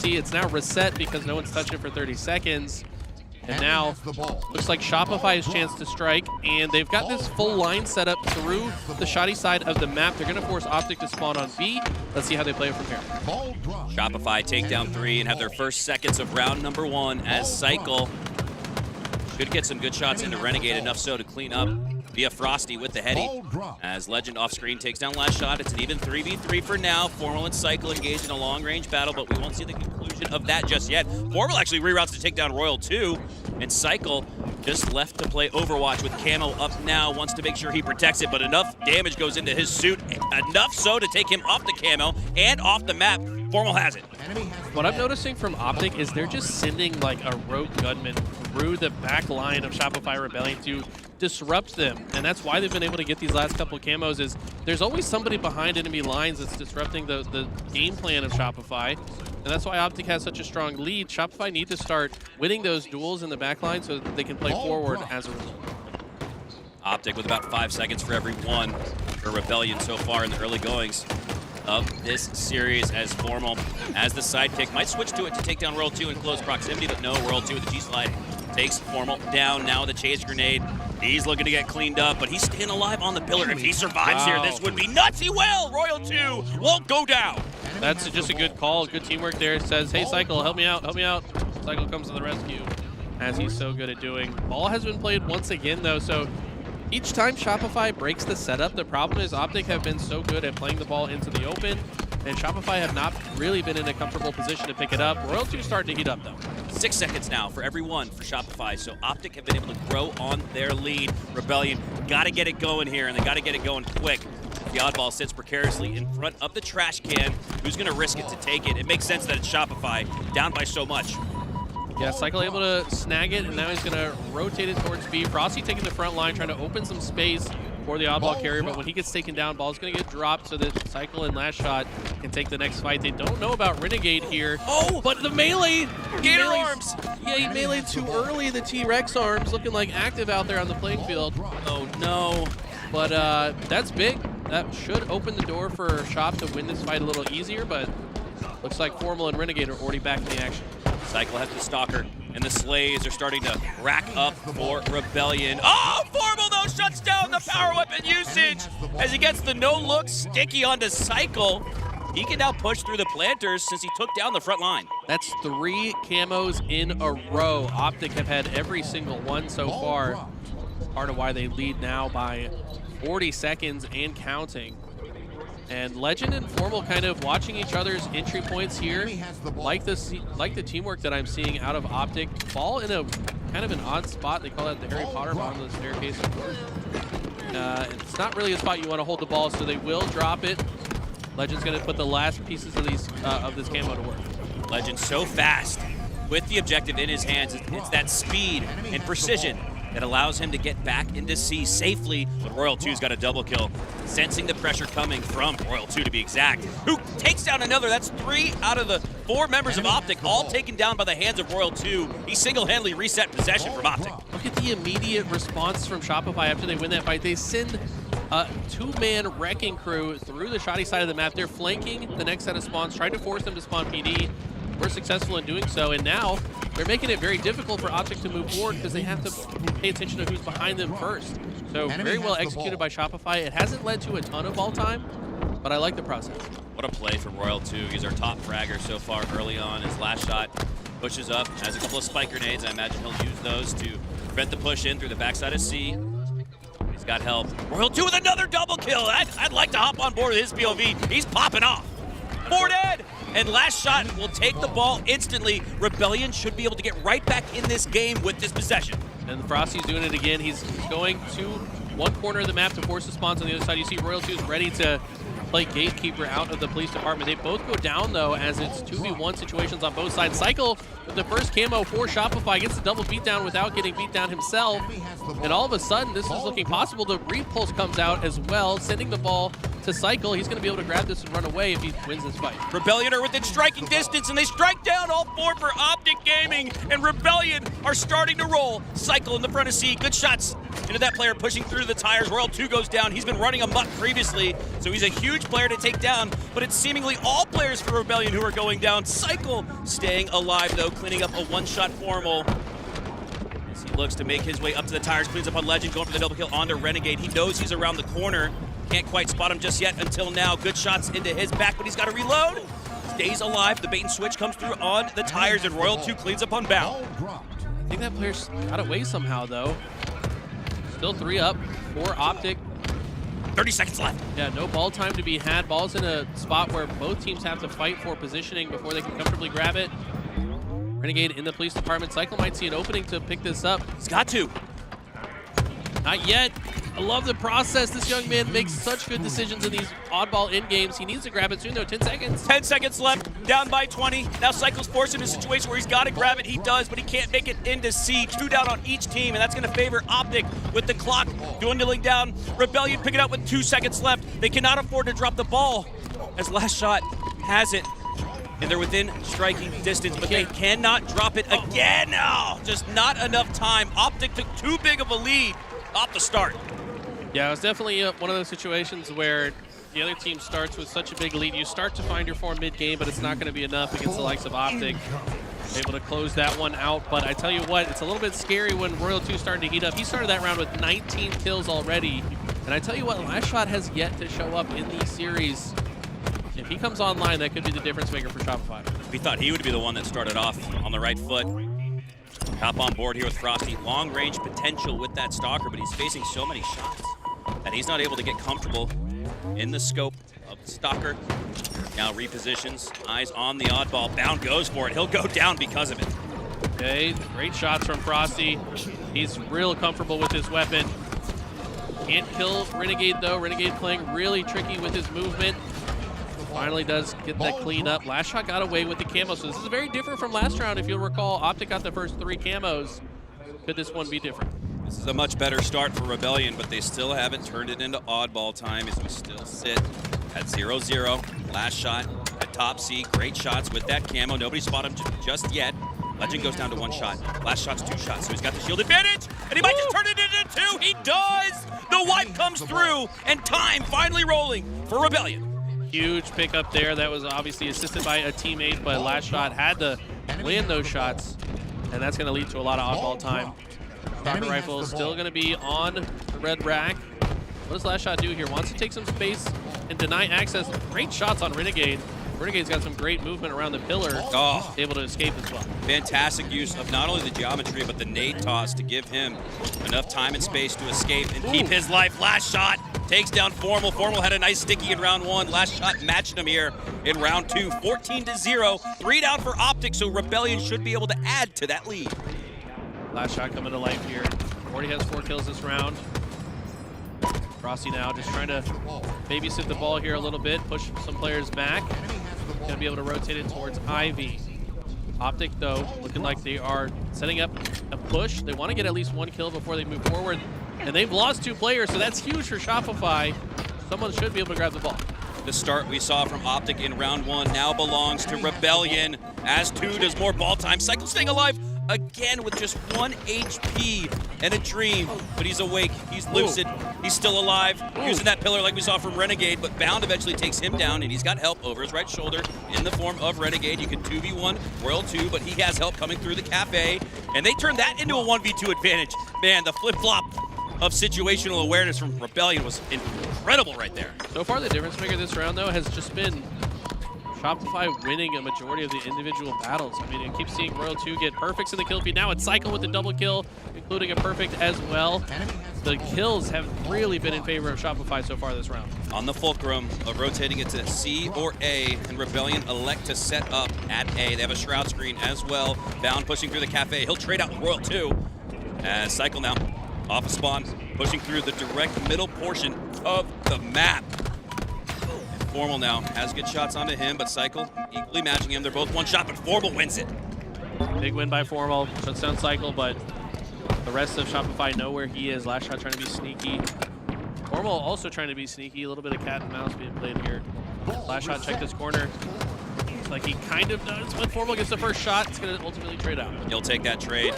see it's now reset because no one's touched it for 30 seconds. And now, looks like Shopify's chance to strike, and they've got this full line set up through the shoddy side of the map. They're going to force Optic to spawn on B. Let's see how they play it from here. Shopify take down 3 and have their first seconds of round number 1 as Cycle should get some good shots into Renegade, enough so to clean up via Frosty with the heady. As Legend off screen takes down last shot. It's an even 3v3 for now. Formal and Cycle engaged in a long-range battle, but we won't see the conclusion of that just yet. Formal actually reroutes to take down Royal 2, and Cycle just left to play Overwatch with Camo up now, wants to make sure he protects it, but enough damage goes into his suit, enough so to take him off the Camo and off the map. Formal has it. What I'm noticing from Optic is they're just sending like a rogue gunman through the back line of Shopify Rebellion to disrupt them, and that's why they've been able to get these last couple of camos. Is there's always somebody behind enemy lines that's disrupting the game plan of Shopify, and that's why Optic has such a strong lead. Shopify need to start winning those duels in the back line so that they can play forward as a result. Optic with about 5 seconds for every one for Rebellion so far in the early goings of this series, as Formal, as the sidekick, might switch to it to take down Royal 2 in close proximity, but no, Royal 2 with the G-slide takes Formal down. Now the chase grenade. He's looking to get cleaned up, but he's staying alive on the pillar. If he survives here, this would be nuts. He will! Royal 2 won't go down. That's just a good call, good teamwork there. It says, hey, Cycle, help me out, help me out. Cycle comes to the rescue, as he's so good at doing. Ball has been played once again, though, so each time Shopify breaks the setup, the problem is Optic have been so good at playing the ball into the open, and Shopify have not really been in a comfortable position to pick it up. Royal 2 starting to heat up, though. 6 seconds now for every one for Shopify, so Optic have been able to grow on their lead. Rebellion got to get it going here, and they got to get it going quick. The oddball sits precariously in front of the trash can. Who's going to risk it to take it? It makes sense that it's Shopify, down by so much. Yeah, Cycle able to snag it, and now he's going to rotate it towards B. Frosty taking the front line, trying to open some space for the oddball carrier, but when he gets taken down, ball's going to get dropped so that Cycle and Last Shot can take the next fight. They don't know about Renegade here. Oh, but the melee! Gator arms! Yeah, he meleeed too early. The T-Rex arms looking like active out there on the playing field. Oh, no. But that's big. That should open the door for Shop to win this fight a little easier, but looks like Formal and Renegade are already back in the action. Cycle has the Stalker, and the Slays are starting to rack up for Rebellion. Oh, Formal, though, shuts down the power weapon usage as he gets the no-look sticky onto Cycle. He can now push through the planters since he took down the front line. That's 3 camos in a row. Optic have had every single one so far. Part of why they lead now by 40 seconds and counting. And Legend and Formal kind of watching each other's entry points here. Like the teamwork that I'm seeing out of Optic. Ball in a kind of an odd spot. They call that the Harry Potter bottom of the staircase. It's not really a spot you want to hold the ball, so they will drop it. Legend's going to put the last pieces of these of this camo to work. Legend so fast with the objective in his hands. It's that speed and precision that allows him to get back into C safely, but Royal 2's got a double kill. Sensing the pressure coming from Royal 2 to be exact, who takes down another. That's 3 out of the 4 members of Optic, all taken down by the hands of Royal 2. He single-handedly reset possession from Optic. Look at the immediate response from Shopify after they win that fight. They send a 2-man wrecking crew through the shoddy side of the map. They're flanking the next set of spawns, trying to force them to spawn PD. We're successful in doing so, and now they're making it very difficult for Optic to move forward because they have to pay attention to who's behind them first. So very well executed by Shopify. It hasn't led to a ton of ball time, but I like the process. What a play from Royal 2. He's our top fragger so far early on. His last shot pushes up, has a couple of spike grenades. I imagine he'll use those to prevent the push in through the backside of C. He's got help. Royal 2 with another double kill. I'd like to hop on board with his POV. He's popping off. 4 dead. And Last Shot will take the ball instantly. Rebellion should be able to get right back in this game with this possession. And Frosty's doing it again. He's going to one corner of the map to force the spawns on the other side. You see Royal 2 is ready to play gatekeeper out of the police department. They both go down, though, as it's 2v1 situations on both sides. Cycle with the first camo for Shopify gets the double beatdown without getting beat down himself. And all of a sudden, this is looking possible. The repulse comes out as well, sending the ball to Cycle. He's going to be able to grab this and run away if he wins this fight. Rebellion are within striking distance, and they strike down all 4 for Optic Gaming, and Rebellion are starting to roll. Cycle in the front of C. Good shots into that player pushing through the tires. Royal 2 goes down. He's been running amok previously, so he's a huge huge player to take down, but it's seemingly all players for Rebellion who are going down. Cycle staying alive, though, cleaning up a one-shot Formal. As he looks to make his way up to the tires, cleans up on Legend, going for the double kill onto Renegade. He knows he's around the corner. Can't quite spot him just yet until now. Good shots into his back, but he's got to reload. Stays alive. The bait and switch comes through on the tires, and Royal 2 cleans up on Bound. I think that player's got away somehow, though. Still 3 up for Optic. 30 seconds left. Yeah, no ball time to be had. Ball's in a spot where both teams have to fight for positioning before they can comfortably grab it. Renegade in the police department. Cycle might see an opening to pick this up. He's got to. Not yet. I love the process. This young man makes such good decisions in these oddball end games. He needs to grab it soon, though. 10 seconds. 10 seconds left, down by 20. Now Cycle's forced into a situation where he's got to grab it. He does, but he can't make it into C. 2 down on each team, and that's going to favor Optic with the clock dwindling down. Rebellion pick it up with 2 seconds left. They cannot afford to drop the ball, as last shot has it. And they're within striking distance, but they cannot drop it again. No, just not enough time. Optic took too big of a lead off the start. Yeah, it was definitely one of those situations where the other team starts with such a big lead. You start to find your form mid-game, but it's not going to be enough against the likes of Optic. Able to close that one out, but I tell you what, it's a little bit scary when Royal 2 started to heat up. He started that round with 19 kills already, and I tell you what, Last Shot has yet to show up in these series. If he comes online, that could be the difference maker for Shopify. We thought he would be the one that started off on the right foot. Hop on board here with Frosty. Long-range potential with that Stalker, but he's facing so many shots that he's not able to get comfortable in the scope of the Stalker. Now repositions, eyes on the oddball. Bound goes for it. He'll go down because of it. Okay, great shots from Frosty. He's real comfortable with his weapon. Can't kill Renegade, though. Renegade playing really tricky with his movement. Finally does get that clean up. Last Shot got away with the camo, so this is very different from last round. If you'll recall, Optic got the first 3 camos. Could this one be different? This is a much better start for Rebellion, but they still haven't turned it into oddball time as we still sit at 0-0. Last Shot at top C. Great shots with that camo. Nobody spotted him just yet. Legend goes down to 1 shot. Last Shot's 2 shots, so he's got the shield advantage, and he might just turn it into 2. He does! The wipe comes through, and time finally rolling for Rebellion. Huge pickup there. That was obviously assisted by a teammate, but Last Shot had to land those shots, and that's going to lead to a lot of oddball time. Stalker rifle is still going to be on the red rack. What does Last Shot do here? Wants to take some space and deny access. Great shots on Renegade. Renegade's got some great movement around the pillar. Oh, able to escape as well. Fantastic use of not only the geometry, but the nade toss to give him enough time and space to escape and keep his life. Last Shot takes down Formal. Formal had a nice sticky in round 1. Last Shot matched him here in round 2. 14-0. 3 down for Optic, so Rebellion should be able to add to that lead. Last Shot coming to life here. Already has 4 kills this round. Frosty now just trying to babysit the ball here a little bit, push some players back. Gonna be able to rotate it towards Ivy. Optic, though, looking like they are setting up a push. They want to get at least 1 kill before they move forward. And they've lost 2 players, so that's huge for Shopify. Someone should be able to grab the ball. The start we saw from Optic in round 1 now belongs to Rebellion as 2 does more ball time. Cycle staying alive again with just 1 HP and a dream, but he's awake, he's lucid, he's still alive, using that pillar like we saw from Renegade, but Bound eventually takes him down, and he's got help over his right shoulder in the form of Renegade. You can 2v1 Royal 2, but he has help coming through the cafe, and they turn that into a 1v2 advantage. Man, the flip-flop of situational awareness from Rebellion was incredible right there. So far, the difference maker this round, though, has just been Shopify winning a majority of the individual battles. I mean, I keep seeing Royal 2 get perfects in the kill feed. Now it's Cycle with the double kill, including a perfect as well. The kills have really been in favor of Shopify so far this round. On the fulcrum of rotating it to C or A, and Rebellion elect to set up at A. They have a shroud screen as well. Bound pushing through the cafe. He'll trade out with Royal 2. As Cycle now off a spawn, pushing through the direct middle portion of the map. Formal now has good shots onto him, but Cycle equally matching him. They're both 1 shot, but Formal wins it. Big win by Formal. Shuts down Cycle, but the rest of Shopify know where he is. Last Shot trying to be sneaky. Formal also trying to be sneaky. A little bit of cat and mouse being played here. Last Shot check this corner. Looks like he kind of does when Formal gets the first shot. It's going to ultimately trade out. He'll take that trade.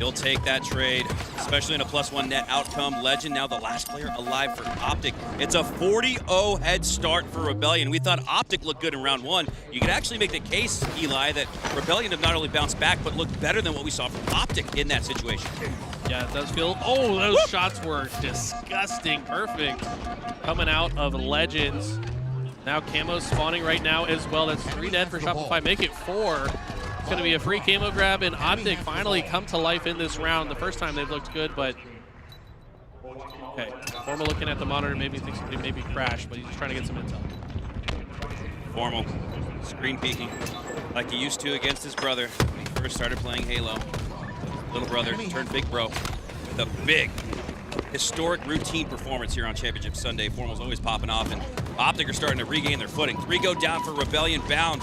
He'll take that trade, especially in a +1 net outcome. Legend now the last player alive for Optic. It's a 40-0 head start for Rebellion. We thought Optic looked good in round 1. You could actually make the case, Eli, that Rebellion have not only bounced back, but looked better than what we saw from Optic in that situation. Yeah, it does feel, oh, those shots were disgusting. Perfect. Coming out of Legends. Now Camo's spawning right now as well. That's 3 dead for Shopify. Make it 4. It's going to be a free camo grab, and Optic finally come to life in this round. The first time they've looked good, but okay. Formal looking at the monitor, maybe thinks he maybe crash, but he's just trying to get some intel. Formal, screen peeking like he used to against his brother when he first started playing Halo. Little brother turned big bro with a big, historic routine performance here on Championship Sunday. Formal's always popping off, and Optic are starting to regain their footing. 3 go down for Rebellion bound.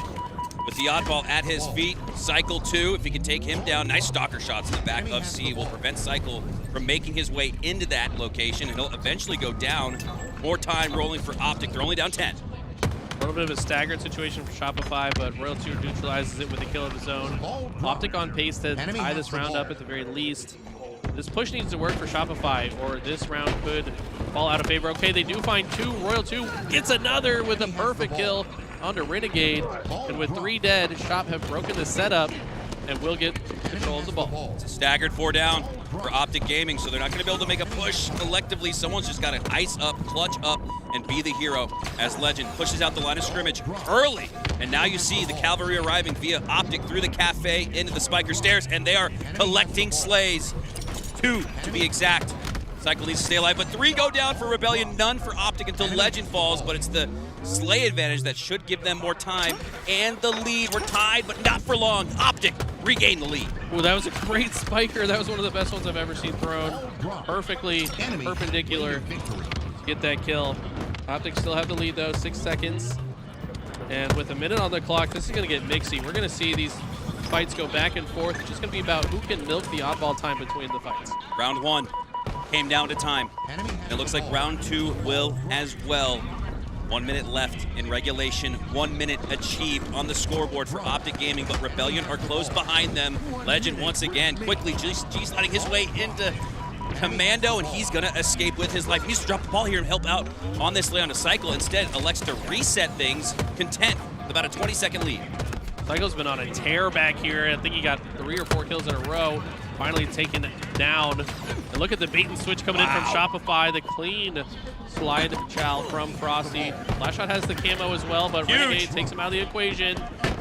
With the oddball at his feet, Cycle 2, if he can take him down, nice stalker shots in the back of C will prevent Cycle from making his way into that location, and he'll eventually go down. More time rolling for Optic. They're only down 10. A little bit of a staggered situation for Shopify, but Royal2 neutralizes it with a kill of his own. Optic on pace to tie this round up at the very least. This push needs to work for Shopify, or this round could fall out of favor. Okay, they do find 2. Royal2 gets another with a perfect kill onto Renegade, and with 3 dead, Shop have broken the setup and will get control of the ball. It's a staggered 4 down for Optic Gaming, so they're not going to be able to make a push collectively. Someone's just got to ice up, clutch up, and be the hero as Legend pushes out the line of scrimmage early. And now you see the cavalry arriving via Optic through the cafe into the Spiker stairs, and they are collecting slays. 2 to be exact. Cycle needs to stay alive, but 3 go down for Rebellion, none for Optic until Legend falls, but it's the slay advantage that should give them more time, and the lead. We're tied, but not for long. Optic regain the lead. Ooh, that was a great spiker. That was one of the best ones I've ever seen thrown. Perfectly perpendicular to get that kill. Optic still have the lead though, 6 seconds. And with a minute on the clock, this is gonna get mixy. We're gonna see these fights go back and forth. It's just gonna be about who can milk the oddball time between the fights. Round 1 came down to time. It looks like round 2 will as well. 1 minute left in regulation, 1 minute achieved on the scoreboard for Optic Gaming, but Rebellion are close behind them. Legend once again, quickly G-sliding his way into Commando, and he's gonna escape with his life. He needs to drop the ball here and help out on this lay on a Cycle. Instead, elects to reset things, content with about a 20-second lead. Cycle's been on a tear back here. I think he got 3 or 4 kills in a row. Finally taken down. And look at the bait and switch coming in from Shopify. The clean slide chow from Frosty. Last shot has the camo as well, but Renegade takes him out of the equation.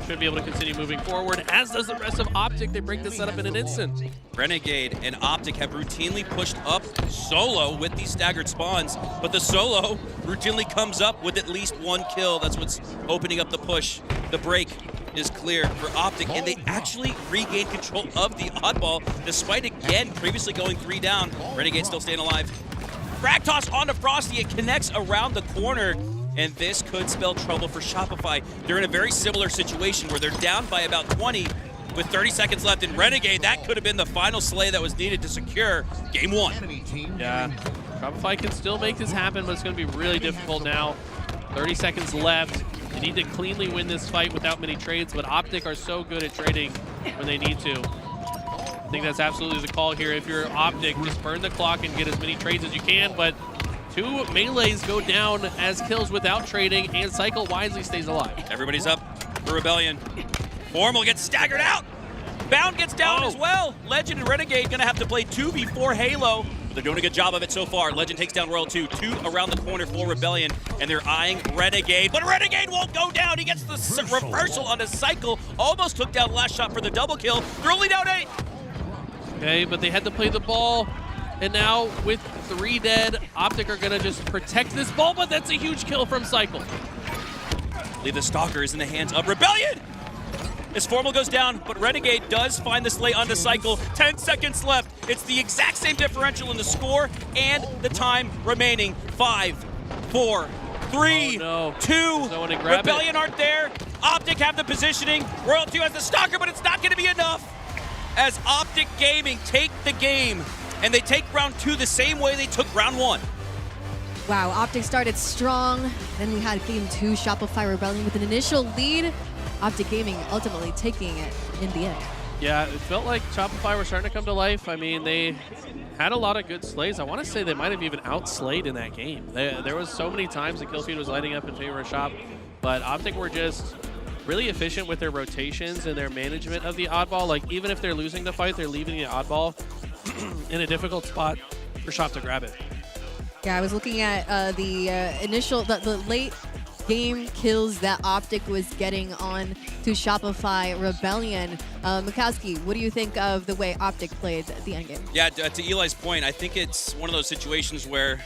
Should be able to continue moving forward, as does the rest of Optic. They break this setup in an instant. Renegade and Optic have routinely pushed up solo with these staggered spawns, but the solo routinely comes up with at least 1 kill. That's what's opening up the push. The break is clear for Optic, and they actually regain control of the oddball, despite again previously going 3 down. Renegade still staying alive. Frag toss onto Frosty. It connects around the corner, and this could spell trouble for Shopify. They're in a very similar situation where they're down by about 20 with 30 seconds left in Renegade. That could have been the final slay that was needed to secure game 1. Yeah, Shopify can still make this happen, but it's going to be really difficult now. 30 seconds left. They need to cleanly win this fight without many trades, but Optic are so good at trading when they need to. I think that's absolutely the call here. If you're Optic, just burn the clock and get as many trades as you can, but 2 melees go down as kills without trading, and Cycle wisely stays alive. Everybody's up for Rebellion. Formal gets staggered out. Bound gets down as well. Legend and Renegade gonna have to play 2v4 Halo. They're doing a good job of it so far. Legend takes down Royal2. 2 around the corner for Rebellion, and they're eyeing Renegade, but Renegade won't go down. He gets the reversal on his Cycle. Almost took down last shot for the double kill. They're only down 8. Okay, but they had to play the ball, and now with 3 dead, Optic are gonna just protect this ball, but that's a huge kill from Cycle. Leave the Stalker is in the hands of Rebellion. As Formal goes down, but Renegade does find the slay on the Cycle. 10 seconds left. It's the exact same differential in the score and the time remaining. 5, 4, 3, 2. No one to grab Rebellion aren't there. Optic have the positioning. Royal2 has the Stalker, but it's not going to be enough. As Optic Gaming take the game, and they take round 2 the same way they took round 1. Wow, Optic started strong. Then we had game 2, Shopify Rebellion with an initial lead. Optic Gaming ultimately taking it in the end. Yeah, it felt like Shopify were starting to come to life. I mean, they had a lot of good slays. I want to say they might have even outslayed in that game. There was so many times the kill feed was lighting up in favor of Shop, but Optic were just really efficient with their rotations and their management of the oddball. Like, even if they're losing the fight, they're leaving the oddball in a difficult spot for Shop to grab it. Yeah, I was looking at the late game kills that Optic was getting on to Shopify Rebellion. Mikowski, what do you think of the way Optic played the endgame? Yeah, to Eli's point, I think it's one of those situations where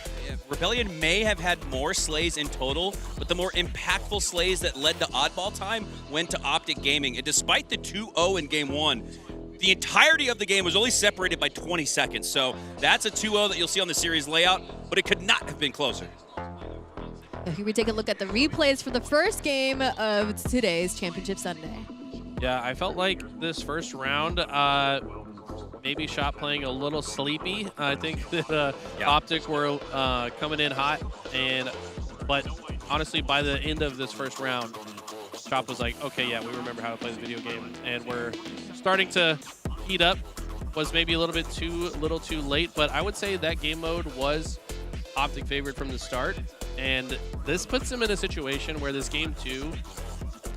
Rebellion may have had more slays in total, but the more impactful slays that led to oddball time went to Optic Gaming. And despite the 2-0 in game one, the entirety of the game was only separated by 20 seconds. So that's a 2-0 that you'll see on the series layout, but it could not have been closer. Here we take a look at the replays for the first game of today's Championship Sunday. Yeah, I felt like this first round, maybe Shop playing a little sleepy. I think that Optic were coming in hot, but honestly, by the end of this first round, Shop was like, okay, yeah, we remember how to play the video game, and we're starting to heat up. Was maybe a little too late, but I would say that game mode was Optic favored from the start. And this puts them in a situation where this game 2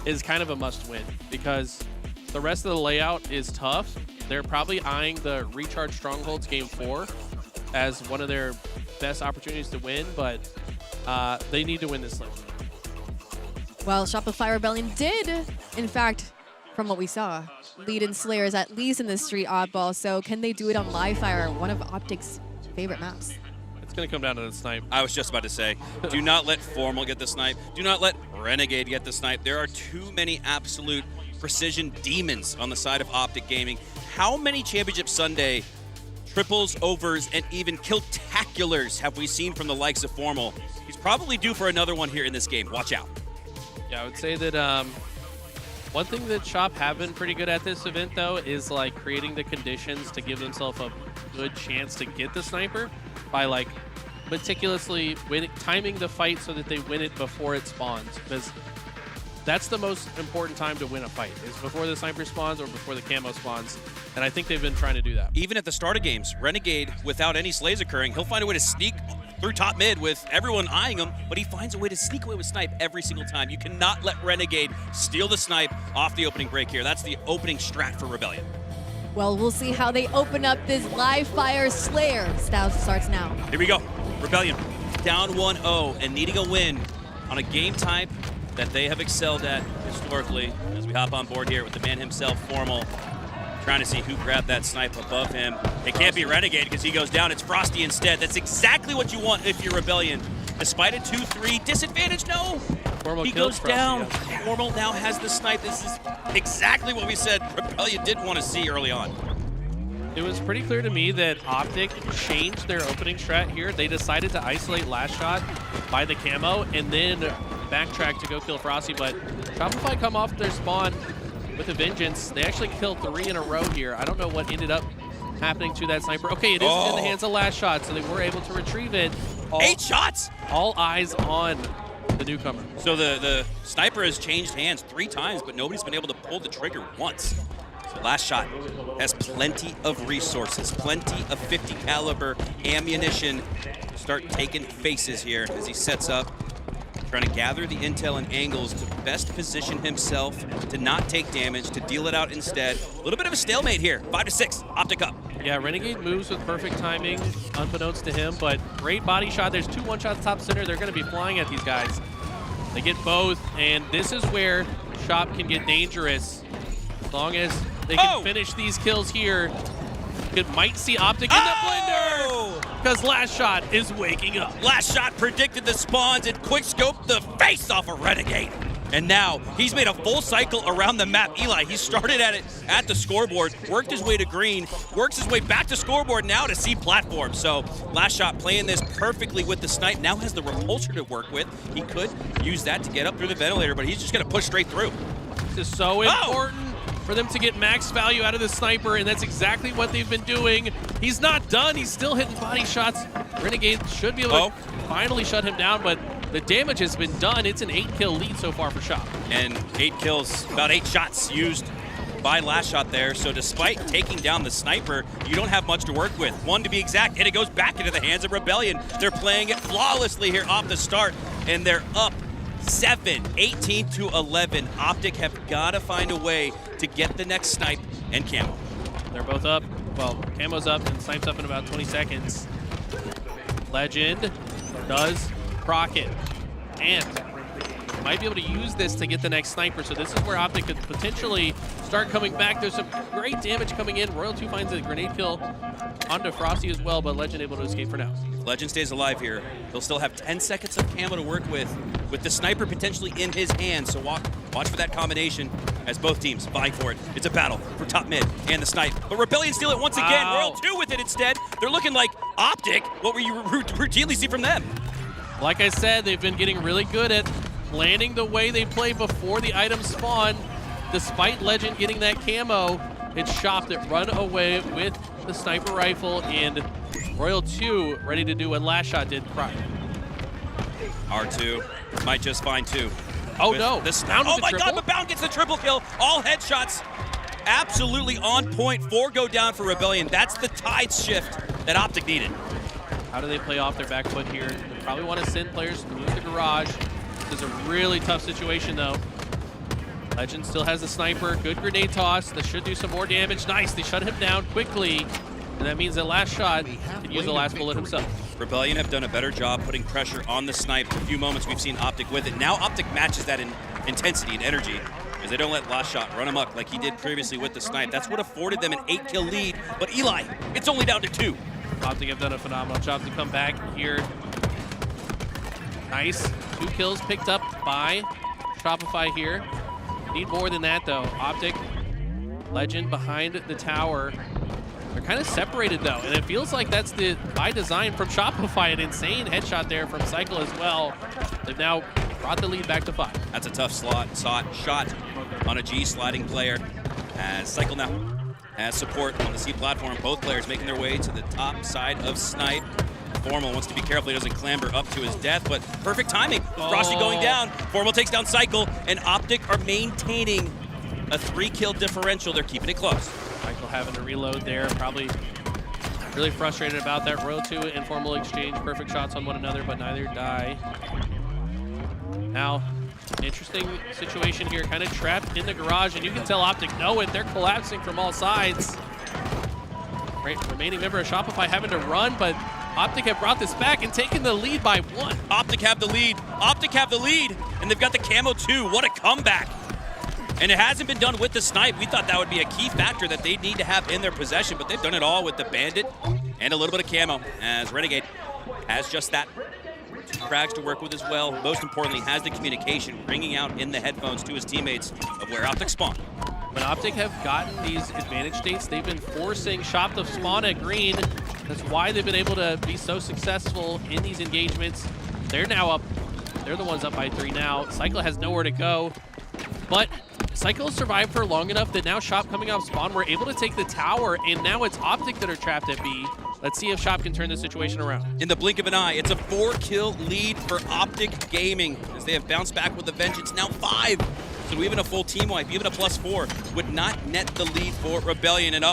is kind of a must-win because the rest of the layout is tough. They're probably eyeing the Recharge Strongholds game 4 as one of their best opportunities to win, but they need to win this lane. Well, Shopify Rebellion did, in fact, from what we saw, lead in Slayers, at least in the Street Oddball. So can they do it on Live Fire, one of Optic's favorite maps? Going to come down to the snipe. I was just about to say, do not let Formal get the snipe. Do not let Renegade get the snipe. There are too many absolute precision demons on the side of Optic Gaming. How many Championship Sunday triples, overs, and even kill-taculars have we seen from the likes of Formal? He's probably due for another one here in this game. Watch out. Yeah, I would say that one thing that Shop have been pretty good at this event, though, is like creating the conditions to give themselves a good chance to get the sniper by like meticulously timing the fight so that they win it before it spawns, because that's the most important time to win a fight, is before the sniper spawns or before the camo spawns, and I think they've been trying to do that. Even at the start of games, Renegade, without any slays occurring, he'll find a way to sneak through top mid with everyone eyeing him, but he finds a way to sneak away with snipe every single time. You cannot let Renegade steal the snipe off the opening break here. That's the opening strat for Rebellion. Well, we'll see how they open up this Live Fire Slayer. Styles starts now. Here we go. Rebellion down 1-0 and needing a win on a game type that they have excelled at historically. As we hop on board here with the man himself, Formal, trying to see who grabbed that snipe above him. It can't be Renegade because he goes down. It's Frosty instead. That's exactly what you want if you're Rebellion. Despite a 2-3 disadvantage, no. Formal he goes Frosty, down. yeah. Formal now has the snipe. This is exactly what we said Rebellion didn't want to see early on. It was pretty clear to me that Optic changed their opening strat here. They decided to isolate last shot by the camo and then backtrack to go kill Frosty, but Shopify come off their spawn with a vengeance. They actually killed 3 in a row here. I don't know what ended up happening to that sniper. Okay, it is in the hands of last shot, so they were able to retrieve it. 8 shots! All eyes on the newcomer. So the sniper has changed hands 3 times, but nobody's been able to pull the trigger once. So last shot has plenty of resources, plenty of 50 caliber ammunition to start taking faces here as he sets up, trying to gather the intel and angles to best position himself to not take damage, to deal it out instead. A little bit of a stalemate here, 5-6, Optic up. Yeah, Renegade moves with perfect timing, unbeknownst to him, but great body shot. There's 2 one-shots top center. They're going to be flying at these guys. They get both, and this is where Shop can get dangerous. As long as they can finish these kills here, you might see Optic in the blender, because last shot is waking up. Last shot predicted the spawns and quick scope the face off of Renegade. And now he's made a full cycle around the map. Eli, he started at it at the scoreboard, worked his way to green, works his way back to scoreboard, now to C platform. So last shot playing this perfectly with the snipe, now has the repulsor to work with. He could use that to get up through the ventilator, but he's just gonna push straight through. This is so important for them to get max value out of the sniper, and that's exactly what they've been doing. He's not done, he's still hitting body shots. Renegade should be able to finally shut him down, but the damage has been done. It's an 8-kill lead so far for Shop. And 8 kills, about 8 shots used by Last Shot there, so despite taking down the sniper, you don't have much to work with. 1 to be exact, and it goes back into the hands of Rebellion. They're playing it flawlessly here off the start, and they're up 7, 18 to 11. Optic have got to find a way to get the next snipe and camo. They're both up. Well, camo's up and snipe's up in about 20 seconds. Legend does proc it, and might be able to use this to get the next sniper. So this is where Optic could potentially start coming back. There's some great damage coming in. Royal 2 finds a grenade kill onto Frosty as well, but Legend able to escape for now. Legend stays alive here. He'll still have 10 seconds of camo to work with the sniper potentially in his hands. So watch for that combination as both teams vying for it. It's a battle for top mid and the snipe. But Rebellion steal it once again. Royal 2 with it instead. They're looking like Optic. What you routinely see from them? Like I said, they've been getting really good at landing the way they play before the items spawn. Despite Legend getting that camo, it's Shop that run away with the sniper rifle, and Royal 2 ready to do what Last Shot did prior. R2 might just find 2. Oh no, Oh my god, but Bound gets the triple kill. All headshots absolutely on point. 4 go down for Rebellion. That's the tide shift that Optic needed. How do they play off their back foot here? They probably want to send players through the garage. This is a really tough situation though. Legend still has the sniper. Good grenade toss. That should do some more damage. Nice, they shut him down quickly. And that means that Last Shot can use the last bullet himself. Rebellion have done a better job putting pressure on the snipe. A few moments we've seen Optic with it. Now Optic matches that in intensity and energy as they don't let Last Shot run amok like he did previously with the snipe. That's what afforded them an 8-kill lead. But Eli, it's only down to 2. Optic have done a phenomenal job to come back here. Nice. 2 kills picked up by Shopify here. Need more than that though. Optic, Legend behind the tower. They're kind of separated though, and it feels like that's by design from Shopify. An insane headshot there from Cycle as well. They've now brought the lead back to 5. That's a tough shot on a G sliding player. As Cycle now has support on the C platform. Both players making their way to the top side of Snipe. Formal wants to be careful he doesn't clamber up to his death, but perfect timing. Frosty going down. Formal takes down Cycle, and Optic are maintaining a 3-kill differential. They're keeping it close. Cycle having to reload there, probably really frustrated about that. Royal 2 and Formal exchange perfect shots on one another, but neither die. Now, interesting situation here, kind of trapped in the garage, and you can tell Optic know it. They're collapsing from all sides. Great remaining member of Shopify having to run, but Optic have brought this back and taken the lead by 1. Optic have the lead. Optic have the lead, and they've got the camo too. What a comeback. And it hasn't been done with the snipe. We thought that would be a key factor that they need to have in their possession, but they've done it all with the bandit and a little bit of camo, as Renegade has just that. 2 frags to work with as well. Most importantly, has the communication ringing out in the headphones to his teammates of where Optic spawn. When Optic have gotten these advantage states, they've been forcing Shop to spawn at green. That's why they've been able to be so successful in these engagements. They're now up. They're the ones up by 3 now. Cycle has nowhere to go, but Cycle survived for long enough that now Shop coming off spawn, we're able to take the tower, and now it's Optic that are trapped at B. Let's see if Shop can turn this situation around. In the blink of an eye, it's a 4-kill lead for Optic Gaming as they have bounced back with a vengeance. Now 5. So even a full team wipe, even a +4, would not net the lead for Rebellion. And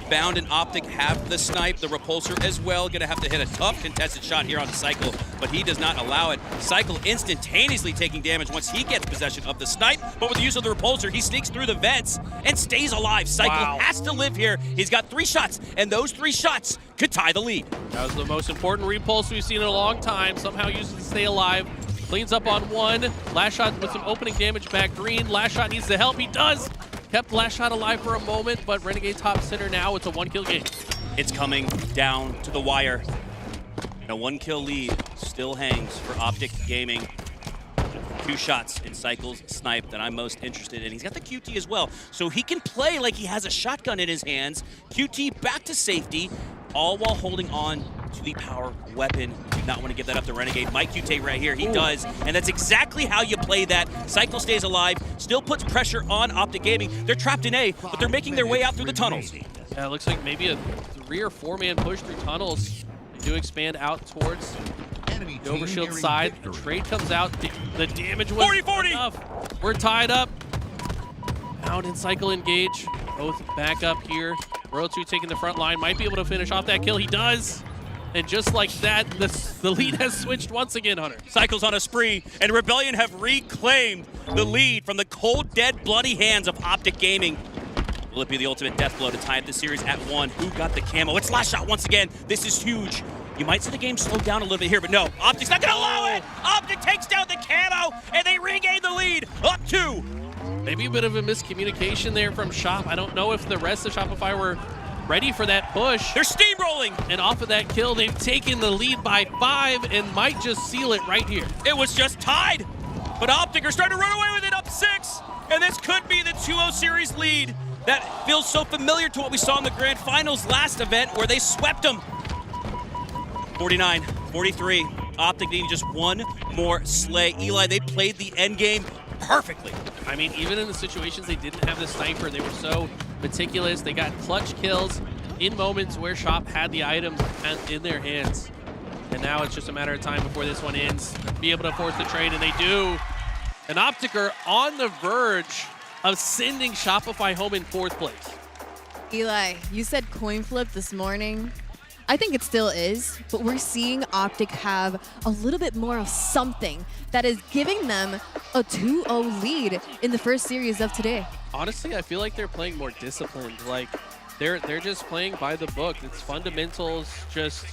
Bound and Optic have the snipe, the repulsor as well. Gonna have to hit a tough contested shot here on Cycle, but he does not allow it. Cycle instantaneously taking damage once he gets possession of the snipe, but with the use of the repulsor, he sneaks through the vents and stays alive. Cycle has to live here. He's got 3 shots, and those 3 shots could tie the lead. That was the most important repulse we've seen in a long time. Somehow uses to stay alive. Cleans up on 1. Last Shot with some opening damage back green. Last Shot needs the help. He does. Kept Last Shot alive for a moment, but Renegade top center now. It's a 1-kill game. It's coming down to the wire. And a 1-kill lead still hangs for Optic Gaming. 2 shots in Cycle's snipe that I'm most interested in. He's got the QT as well, so he can play like he has a shotgun in his hands. QT back to safety, all while holding on to the power weapon. Do not want to give that up to Renegade. Mike QT right here, he does, and that's exactly how you play that. Cycle stays alive, still puts pressure on Optic Gaming. They're trapped in A, but they're making their way out through the tunnels. Yeah, it looks like maybe a 3 or 4-man push through tunnels. They do expand out towards the overshield side. The trade comes out. The damage was 40-40. enough. We're tied up. Bound and Cycle engage. Both back up here. Royal 2 taking the front line. Might be able to finish off that kill. He does. And just like that, the lead has switched once again, Hunter. Cycle's on a spree, and Rebellion have reclaimed the lead from the cold, dead, bloody hands of Optic Gaming. Will it be the ultimate death blow to tie up the series at 1? Who got the camo? It's last shot once again. This is huge. You might see the game slow down a little bit here, but no, Optic's not gonna allow it! Optic takes down the camo, and they regain the lead, up 2. Maybe a bit of a miscommunication there from Shop. I don't know if the rest of Shopify were ready for that push. They're steamrolling! And off of that kill, they've taken the lead by 5 and might just seal it right here. It was just tied, but Optic are starting to run away with it, up 6, and this could be the 2-0 series lead that feels so familiar to what we saw in the grand finals last event where they swept them. 49-43, Optic needing just one more slay. Eli, they played the end game perfectly. I mean, even in the situations they didn't have the sniper, they were so meticulous. They got clutch kills in moments where Shop had the items in their hands. And now it's just a matter of time before this one ends. Be able to force the trade, and they do. And Optic are on the verge of sending Shopify home in 4th place. Eli, you said coin flip this morning. I think it still is, but we're seeing Optic have a little bit more of something that is giving them a 2-0 lead in the first series of today. Honestly, I feel like they're playing more disciplined. Like, they're just playing by the book. It's fundamentals, just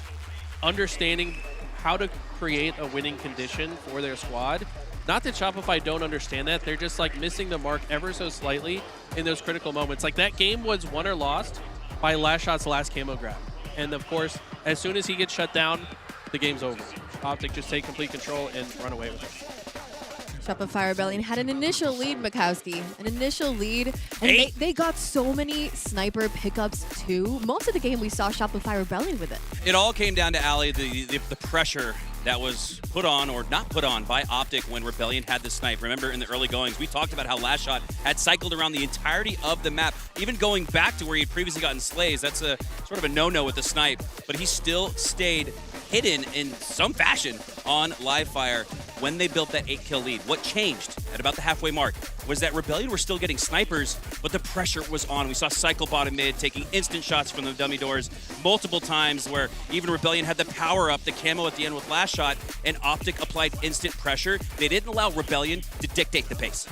understanding how to create a winning condition for their squad. Not that Shopify don't understand that. They're just like missing the mark ever so slightly in those critical moments. Like that game was won or lost by Last Shot's last camo grab. And of course, as soon as he gets shut down, the game's over. Optic just take complete control and run away with it. Shopify Rebellion had an initial lead, Mikowski. An initial lead, and they got so many sniper pickups too. Most of the game we saw Shopify Rebellion with it. It all came down to Ali, the pressure that was put on or not put on by Optic when Rebellion had the snipe. Remember in the early goings, we talked about how Last Shot had cycled around the entirety of the map, even going back to where he had previously gotten slays. That's a sort of a no-no with the snipe, but he still stayed hidden in some fashion on live fire when they built that 8-kill lead. What changed at about the halfway mark was that Rebellion were still getting snipers, but the pressure was on. We saw Cycle bottom mid taking instant shots from the dummy doors multiple times where even Rebellion had the power up, the camo at the end with Last Shot, and Optic applied instant pressure. They didn't allow Rebellion to dictate the pace.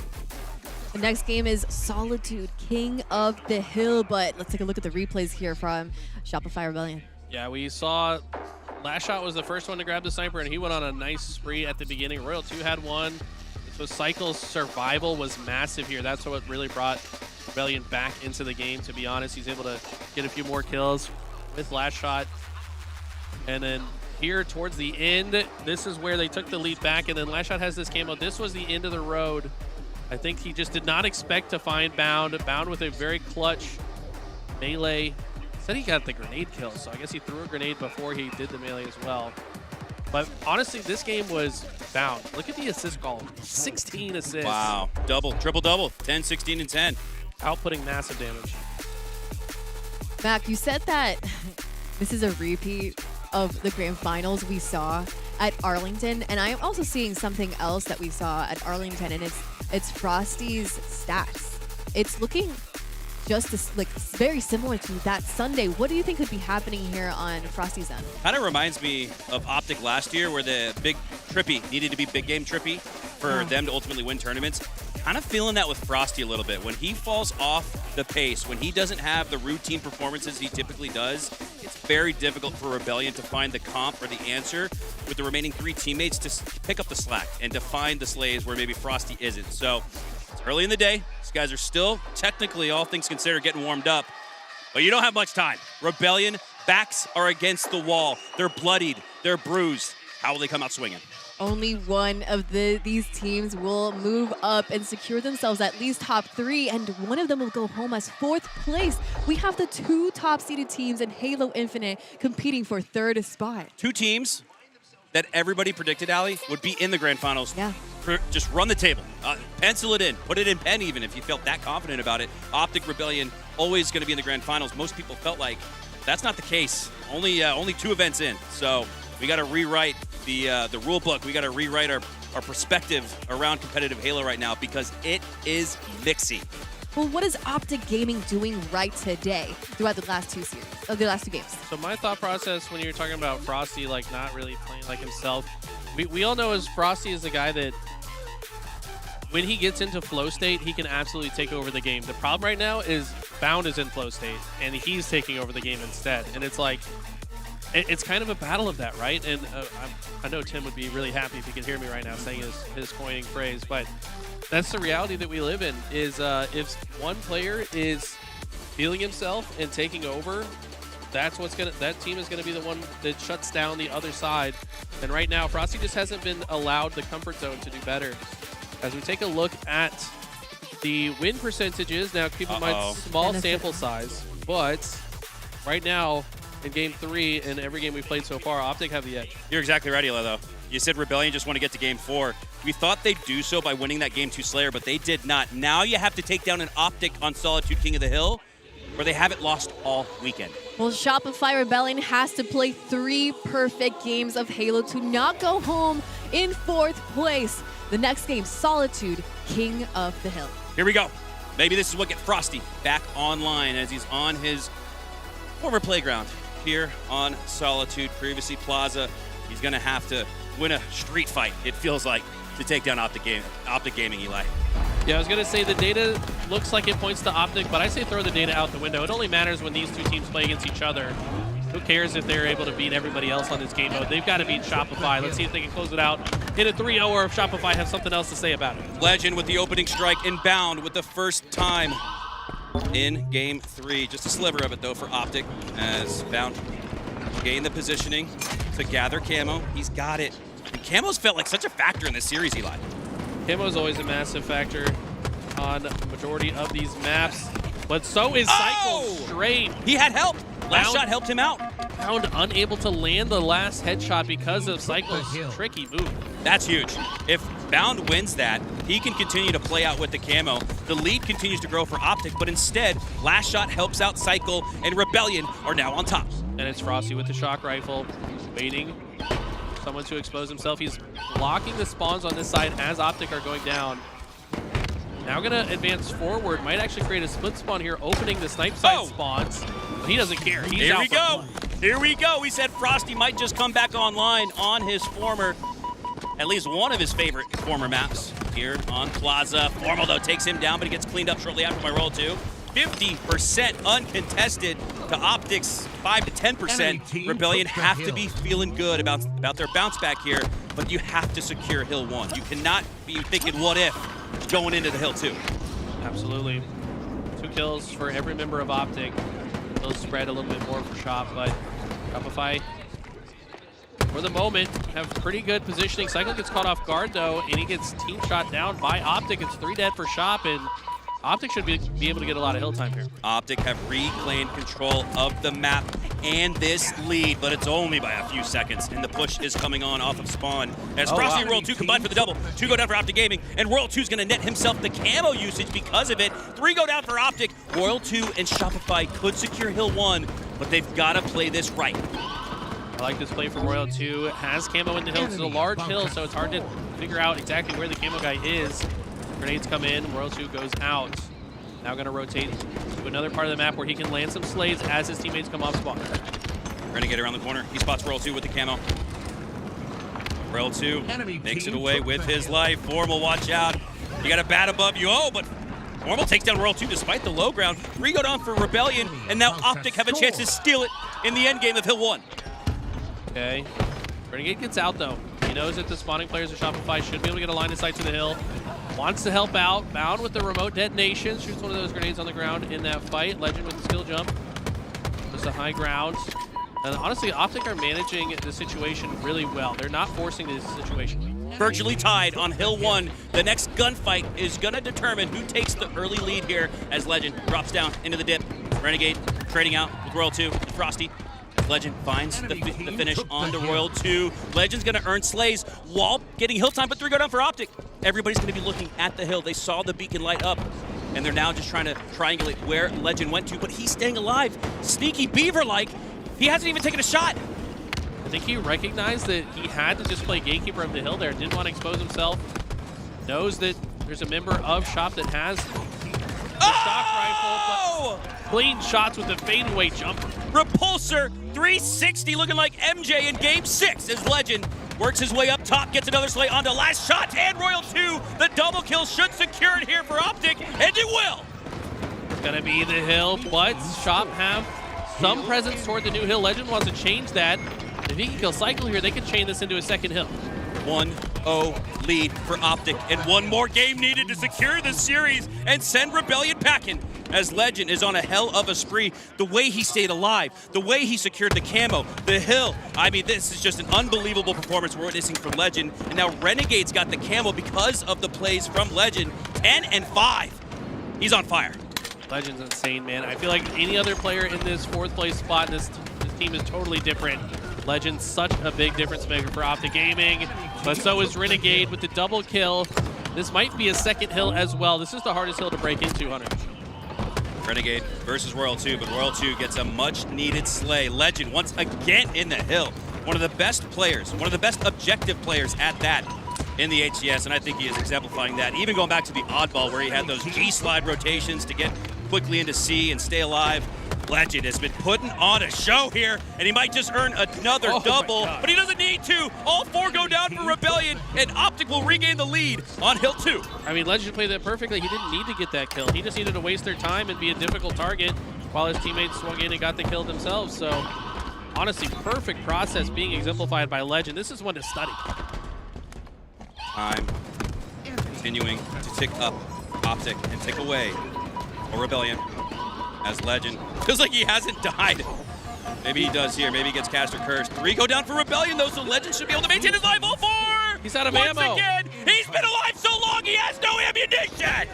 The next game is Solitude, King of the Hill, but let's take a look at the replays here from Shopify Rebellion. Yeah, we saw Last Shot was the first one to grab the sniper, and he went on a nice spree at the beginning. Royal 2 had one. So Cycle's survival was massive here. That's what really brought Rebellion back into the game, to be honest. He's able to get a few more kills with Last Shot. And then here towards the end, this is where they took the lead back, and then Last Shot has this camo. This was the end of the road. I think he just did not expect to find Bound. Bound with a very clutch melee. Said he got the grenade kill, so I guess he threw a grenade before he did the melee as well. But honestly, this game was Bound. Look at the assist column. 16 assists. Wow. Double, triple-double. 10, 16, and 10. Outputting massive damage. Mac, you said that this is a repeat of the grand finals we saw at Arlington, and I am also seeing something else that we saw at Arlington, and it's Frosty's stats. It's looking just as, like, very similar to that Sunday. What do you think could be happening here on Frosty's end? Kind of reminds me of Optic last year where the big Trippy needed to be big game Trippy for them to ultimately win tournaments. Kind of feeling that with Frosty a little bit. When he falls off the pace, when he doesn't have the routine performances he typically does, it's very difficult for Rebellion to find the comp or the answer with the remaining 3 teammates to pick up the slack and to find the slays where maybe Frosty isn't. So it's early in the day. These guys are still technically, all things considered, getting warmed up, but you don't have much time. Rebellion, backs are against the wall. They're bloodied, they're bruised. How will they come out swinging? Only one of these teams will move up and secure themselves at least top 3, and one of them will go home as 4th place. We have the 2 top-seeded teams in Halo Infinite competing for 3rd spot. 2 teams that everybody predicted, Ali, would be in the grand finals. Yeah. Just run the table. Pencil it in. Put it in pen even if you felt that confident about it. Optic Rebellion always going to be in the grand finals. Most people felt like that's not the case. Only 2 events in. So we got to rewrite the rule book. We got to rewrite our perspective around competitive Halo right now because it is mixy. Well, what is Optic Gaming doing right today throughout the last two games? So my thought process when you're talking about Frosty, like not really playing like himself, we all know is Frosty is the guy that when he gets into flow state, he can absolutely take over the game. The problem right now is Bound is in flow state, and he's taking over the game instead. And it's like, it's kind of a battle of that, right? And I know Tim would be really happy if he could hear me right now saying his coining phrase, but that's the reality that we live in, is if one player is feeling himself and taking over, that team is gonna be the one that shuts down the other side. And right now, Frosty just hasn't been allowed the comfort zone to do better. As we take a look at the win percentages, now keep in mind small sample size, but right now in game 3 and every game we've played so far, Optic have the edge. You're exactly right, Ela, though. You said Rebellion just want to get to game 4. We thought they'd do so by winning that game 2 Slayer, but they did not. Now you have to take down an Optic on Solitude King of the Hill, where they haven't lost all weekend. Well, Shopify Rebellion has to play 3 perfect games of Halo to not go home in 4th place. The next game, Solitude, King of the Hill. Here we go. Maybe this is what gets Frosty back online as he's on his former playground here on Solitude, previously Plaza. He's going to have to win a street fight, it feels like, to take down Optic Gaming, Eli. Yeah, I was going to say the data looks like it points to Optic, but I say throw the data out the window. It only matters when these two teams play against each other. Who cares if they're able to beat everybody else on this game mode? They've got to beat Shopify. Let's see if they can close it out in a 3-0 or if Shopify have something else to say about it. Legend with the opening strike inbound with the first time in game 3. Just a sliver of it, though, for Optic as Bound gained the positioning to gather Camo. He's got it. And Camo's felt like such a factor in this series, Eli. Camo's always a massive factor on the majority of these maps, but so is Cycle straight. He had help. Last shot helped him out. Bound unable to land the last headshot because of Cycle's tricky move. That's huge. If Bound wins that, he can continue to play out with the camo. The lead continues to grow for Optic, but instead, last shot helps out Cycle, and Rebellion are now on top. And it's Frosty with the shock rifle, waiting for someone to expose himself. He's blocking the spawns on this side as Optic are going down. Now gonna advance forward, might actually create a split spawn here, opening the snipe side spawns. But he doesn't care. He's Here out we go. Here we go. We said Frosty might just come back online on his former, at least one of his favorite former maps here on Plaza. Formal, though, takes him down, but he gets cleaned up shortly after by roll 2. 50% uncontested to Optic's 5 to 10%. Rebellion have to be feeling good about their bounce back here, but you have to secure Hill 1. You cannot be thinking what if going into the Hill 2. Absolutely. 2 kills for every member of Optic. They'll spread a little bit more for Shop, but Shopify, for the moment, have pretty good positioning. Cycle gets caught off guard, though, and he gets team shot down by Optic. It's 3 dead for Shop, and Optic should be able to get a lot of hill time here. Optic have reclaimed control of the map and this lead, but it's only by a few seconds, and the push is coming on off of spawn. As Frosty and Royal 2 combine for the double. 2 go down for Optic Gaming, and Royal 2 is going to net himself the camo usage because of it. 3 go down for Optic. Royal 2 and Shopify could secure Hill 1, but they've got to play this right. I like this play from Royal 2. Has camo in the hill. It's a large hill, so it's hard to figure out exactly where the camo guy is. Grenades come in, Royal 2 goes out. Now gonna rotate to another part of the map where he can land some slays as his teammates come off spawn. Renegade around the corner. He spots Royal 2 with the camo. Royal 2 makes it away with his life. Formal, watch out. You got a bat above you. Oh, but Formal takes down Royal 2 despite the low ground. 3 go down for Rebellion, and now Optic have a chance to steal it in the end game of Hill 1. Okay. Renegade gets out, though. He knows that the spawning players of Shopify should be able to get a line of sight to the hill. Wants to help out. Bound with the remote detonation. Shoots one of those grenades on the ground in that fight. Legend with the skill jump. Just a high ground. And honestly, Optic are managing the situation really well. They're not forcing this situation. Virtually tied on Hill 1. The next gunfight is going to determine who takes the early lead here as Legend drops down into the dip. Renegade trading out with Royal 2 and Frosty. Legend finds the finish on the Royal 2. Legend's going to earn slays while getting hill time, but 3 go down for Optic. Everybody's going to be looking at the hill. They saw the beacon light up, and they're now just trying to triangulate where Legend went to, but he's staying alive. Sneaky Beaver-like. He hasn't even taken a shot. I think he recognized that he had to just play gatekeeper of the hill there. Didn't want to expose himself. Knows that there's a member of Shop that has shock rifle, but clean shots with the fadeaway jumper. Repulsor 360 looking like MJ in game 6 as Legend works his way up top, gets another slay onto last shot, and Royal 2, the double kill should secure it here for Optic, and it will. It's gonna be the hill, but Shop have some presence toward the new hill. Legend wants to change that. If he can kill Cycle here, they can chain this into a second hill. 1-0 lead for Optic, and one more game needed to secure the series and send Rebellion packing as Legend is on a hell of a spree. The way he stayed alive, the way he secured the camo, the hill. I mean, this is just an unbelievable performance we're witnessing from Legend. And now Renegade's got the camo because of the plays from Legend. 10 and 5. He's on fire. Legend's insane, man. I feel like any other player in this 4th place spot, this team is totally different. Legend's such a big difference maker for Optic Gaming, but so is Renegade with the double kill. This might be a second hill as well. This is the hardest hill to break into, Hunter. Renegade versus Royal 2, but Royal 2 gets a much-needed slay. Legend once again in the hill. One of the best players, one of the best objective players at that in the HCS, and I think he is exemplifying that. Even going back to the oddball where he had those G-slide rotations to get quickly into C and stay alive. Legend has been putting on a show here, and he might just earn another double, but he doesn't need to. All 4 go down for Rebellion, and Optic will regain the lead on Hill 2. I mean, Legend played that perfectly. He didn't need to get that kill. He just needed to waste their time and be a difficult target while his teammates swung in and got the kill themselves. So, honestly, perfect process being exemplified by Legend. This is one to study. Time continuing to tick up Optic and tick away for Rebellion. As Legend feels like he hasn't died. Maybe he does here. Maybe he gets cast or cursed. 3 go down for Rebellion, though, so Legend should be able to maintain his life. All 4! He's out of Once ammo. again, he's been alive so long, he has no ammunition!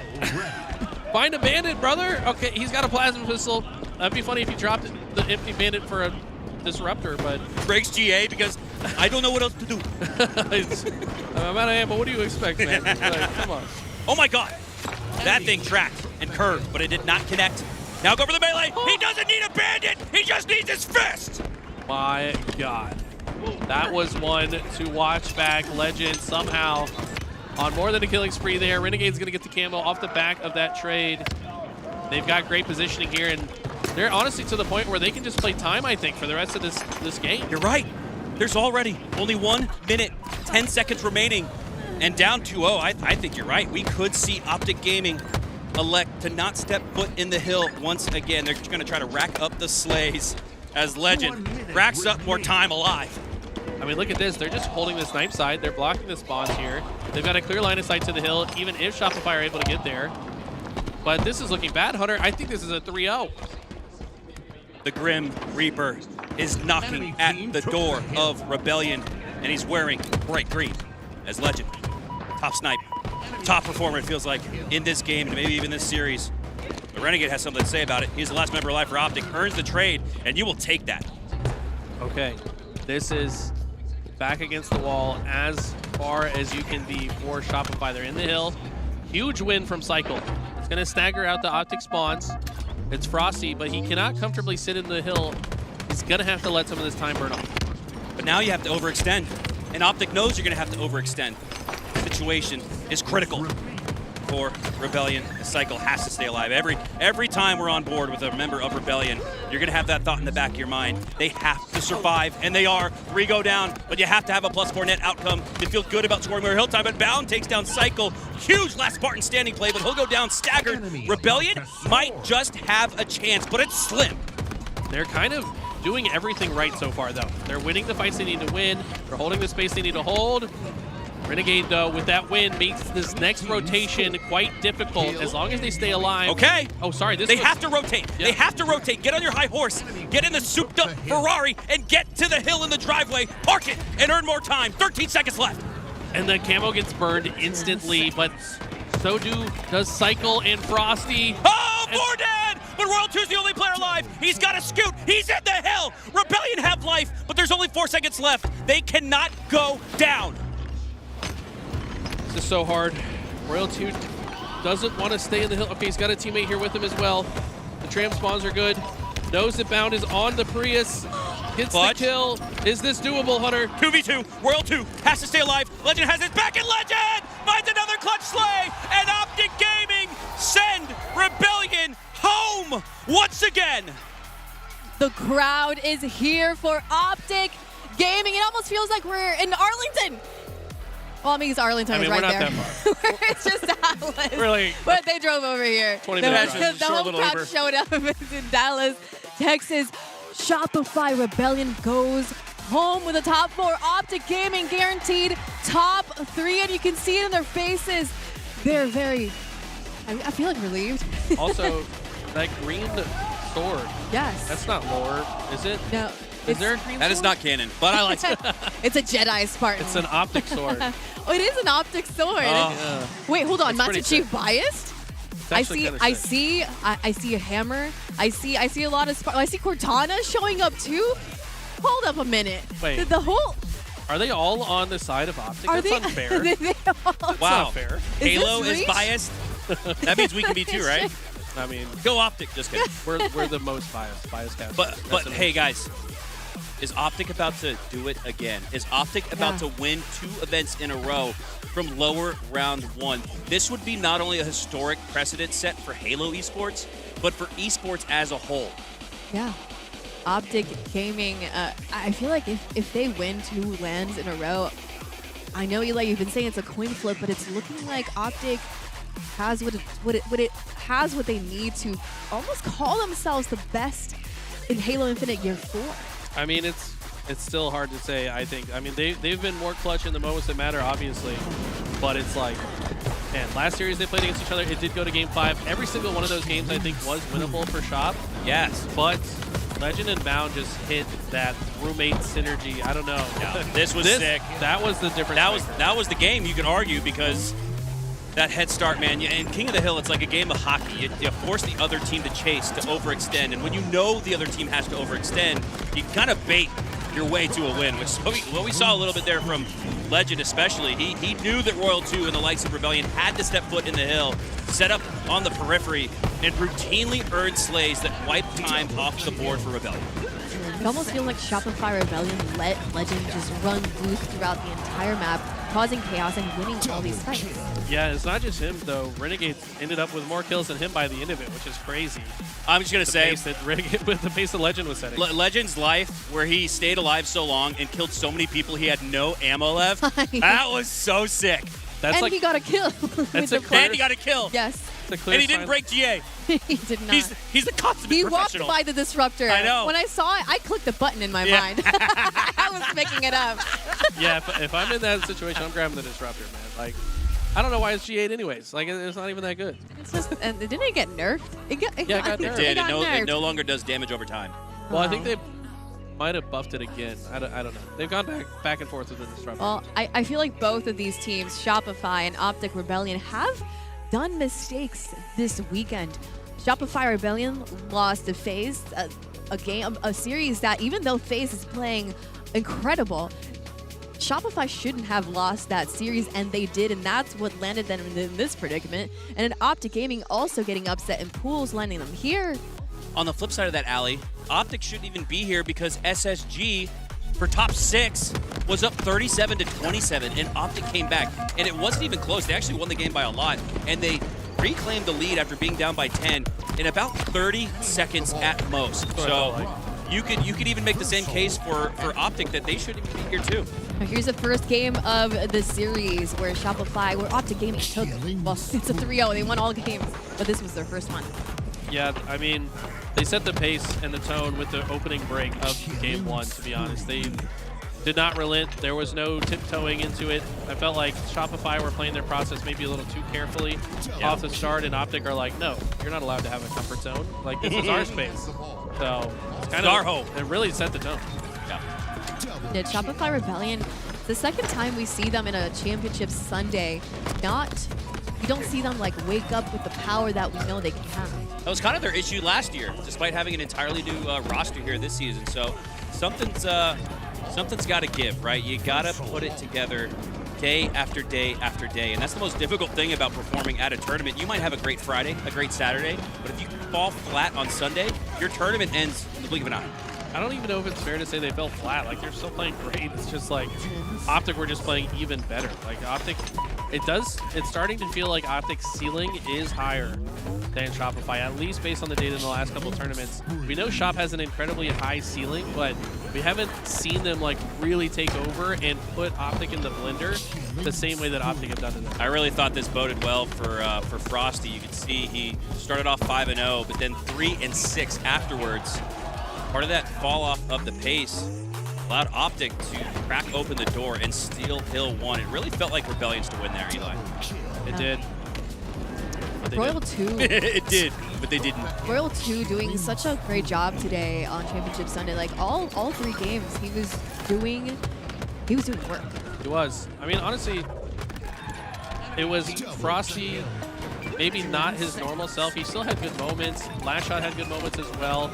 Find a bandit, brother. Okay, he's got a plasma pistol. That'd be funny if he dropped the empty bandit for a disruptor, but... Breaks GA because I don't know what else to do. I'm out of ammo. What do you expect, man? Like, come on. Oh, my God. That thing tracked and curved, but it did not connect. Now go for the melee. He doesn't need a bandit. He just needs his fist. My God. That was one to watch back. Legend somehow on more than a killing spree there. Renegade's going to get the camo off the back of that trade. They've got great positioning here, and they're honestly to the point where they can just play time, I think, for the rest of this game. You're right. There's already only 1 minute, 10 seconds remaining, and down 2-0. I think you're right. We could see Optic Gaming elect to not step foot in the hill once again. They're going to try to rack up the slays as Legend racks up more time alive. I mean, look at this. They're just holding this knife side. They're blocking the spawns here. They've got a clear line of sight to the hill, even if Shopify are able to get there. But this is looking bad, Hunter. I think this is a 3-0. The Grim Reaper is knocking at the door of Rebellion, and he's wearing bright green as Legend. Top snipe. Top performer, it feels like, in this game, and maybe even this series. The Renegade has something to say about it. He's the last member alive for Optic, earns the trade, and you will take that. Okay, this is back against the wall as far as you can be for Shopify. They're in the hill. Huge win from Cycle. It's going to stagger out the Optic spawns. It's Frosty, but he cannot comfortably sit in the hill. He's going to have to let some of this time burn off. But now you have to overextend, and Optic knows you're going to have to overextend. Situation is critical for Rebellion. The Cycle has to stay alive. Every time we're on board with a member of Rebellion, you're going to have that thought in the back of your mind. They have to survive, and they are. 3 go down, but you have to have a +4 net outcome to feel good about scoring more hill time. But Bound takes down Cycle. Huge last Spartan standing play, but he'll go down staggered. Rebellion might just have a chance, but it's slim. They're kind of doing everything right so far, though. They're winning the fights they need to win. They're holding the space they need to hold. Renegade, though, with that win, makes this next rotation quite difficult as long as they stay alive. Okay. Oh, sorry. They have to rotate. Yeah. They have to rotate. Get on your high horse. Get in the souped-up Ferrari and get to the hill in the driveway. Park it and earn more time. 13 seconds left. And the camo gets burned instantly, but so does Cycle and Frosty. Oh, more dead! But Royal 2's the only player alive. He's got a scoot. He's in the hill. Rebellion have life, but there's only 4 seconds left. They cannot go down. This is so hard. Royal 2 doesn't want to stay in the hill. Okay, he's got a teammate here with him as well. The tram spawns are good. Knows that Bound is on the Prius. Gets the kill. Is this doable, Hunter? 2v2. Royal 2 has to stay alive. Legend has his back, and Legend finds another clutch slay. And Optic Gaming send Rebellion home once again. The crowd is here for Optic Gaming. It almost feels like we're in Arlington. Well, I mean, it's Arlington is we're right not there. that far. It's just Dallas. Really? But they drove over here. 20 minutes. The whole crowd showed up in Dallas, Texas. Shopify Rebellion goes home with a top 4. Optic Gaming guaranteed top 3, and you can see it in their faces. They're very, I feel like relieved. Also, that green sword. Yes. That's not lore, is it? No. Is there a green That sword? is not canon, but I like it. It's a Jedi Spartan. It's an optic sword. Oh, it is an optic sword. Yeah. Wait, hold on. It's Master pretty Chief sick. biased? It's I actually see kinda sick. I see a hammer. I see a lot of I see Cortana showing up too. Hold up a minute. Wait. The whole Are they all on the side of Optic? are That's they unfair. they all, That's Wow. not fair. Halo this is reach? biased. That means we can be too, right? I mean, Go Optic. Just kidding. we're the most biased cast. But hey guys, is Optic about to do it again? Is Optic about to win 2 events in a row from lower round 1? This would be not only a historic precedent set for Halo esports, but for esports as a whole. Yeah. Optic Gaming, I feel like if they win 2 lands in a row, I know you've been saying it's a coin flip, but it's looking like Optic has what they need to almost call themselves the best in Halo Infinite Year 4. I mean, it's still hard to say. I think. I mean, they've been more clutch in the moments that matter, obviously, but it's like, man, last series they played against each other. It did go to Game 5. Every single one of those games, I think, was winnable for Shop. Yes. But Legend and Bound just hit that roommate synergy. I don't know. Yeah, this was sick. That was the difference. That was the game, you could argue, because that head start, man. In King of the Hill, it's like a game of hockey. You force the other team to chase, to overextend, and when you know the other team has to overextend, you kind of bait your way to a win, which is what we saw a little bit there from Legend especially. He knew that Royal 2 and the likes of Rebellion had to step foot in the hill, set up on the periphery, and routinely earned slays that wiped time off the board for Rebellion. It almost feels like Shopify Rebellion let Legend just run loose throughout the entire map, causing chaos and winning all these fights. Yeah, it's not just him, though. Renegade ended up with more kills than him by the end of it, which is crazy. I'm just going to say, with the pace that Legend was setting. Legend's life, where he stayed alive so long and killed so many people he had no ammo left, that was so sick. That's and like, he got a kill. That's a And he got a kill. Yes. a clear And he didn't sign. break GA. He did not. He's the consummate He walked professional. by the disruptor. I know. When I saw it, I clicked the button in my Yeah. mind. I was picking it up. Yeah, if I'm in that situation, I'm grabbing the disruptor, man. Like, I don't know why it's G8 anyways. Like, it's not even that good. It's just, and didn't it get nerfed? It got got nerfed. It did. got It nerfed. no longer does damage over time. Well, I think they might have buffed it again. I don't know. They've gone back and forth with the disruptor. Well, I feel like both of these teams, Shopify and Optic Rebellion, have done mistakes this weekend. Shopify Rebellion lost to FaZe, a series that, even though FaZe is playing incredible, Shopify shouldn't have lost that series, and they did, and that's what landed them in this predicament. And then Optic Gaming also getting upset, and Pools landing them here. On the flip side of that, alley, Optic shouldn't even be here because SSG for top 6 was up 37-27, and Optic came back, and it wasn't even close. They actually won the game by a lot, and they reclaimed the lead after being down by 10 in about 30 seconds at most. So you could even make the same case for Optic that they shouldn't even be here too. Now here's the first game of the series where Optic Gaming took, well, it's a 3-0. They won all games, but this was their first one. Yeah, I mean, they set the pace and the tone with the opening break of Game 1, to be honest. They did not relent. There was no tiptoeing into it. I felt like Shopify were playing their process maybe a little too carefully off the start, and Optic are like, no, you're not allowed to have a comfort zone. Like, this is our space. So it's kind of our home. It really set the tone. Yeah, Shopify Rebellion, the second time we see them in a championship Sunday, you don't see them like wake up with the power that we know they can have. That was kind of their issue last year, despite having an entirely new roster here this season. So something's got to give, right? You got to put it together day after day after day. And that's the most difficult thing about performing at a tournament. You might have a great Friday, a great Saturday, but if you fall flat on Sunday, your tournament ends in the blink of an eye. I don't even know if it's fair to say they fell flat. Like, they're still playing great. It's just like Optic were just playing even better. Like, Optic, it's starting to feel like Optic's ceiling is higher than Shopify, at least based on the data in the last couple of tournaments. We know Shop has an incredibly high ceiling, but we haven't seen them like really take over and put Optic in the blender the same way that Optic have done to them. I really thought this boded well for Frosty. You can see he started off 5-0, but then 3-6 afterwards. Part of that fall off of the pace allowed Optic to crack open the door and steal Hill 1. It really felt like Rebellion's to win there, Eli. It did. But they Royal didn't. 2. It did, but they didn't. Royal 2 doing such a great job today on Championship Sunday. Like all 3 games, he was doing work. It was. I mean, honestly, it was Frosty, maybe not his normal self. He still had good moments. Last Shot had good moments as well.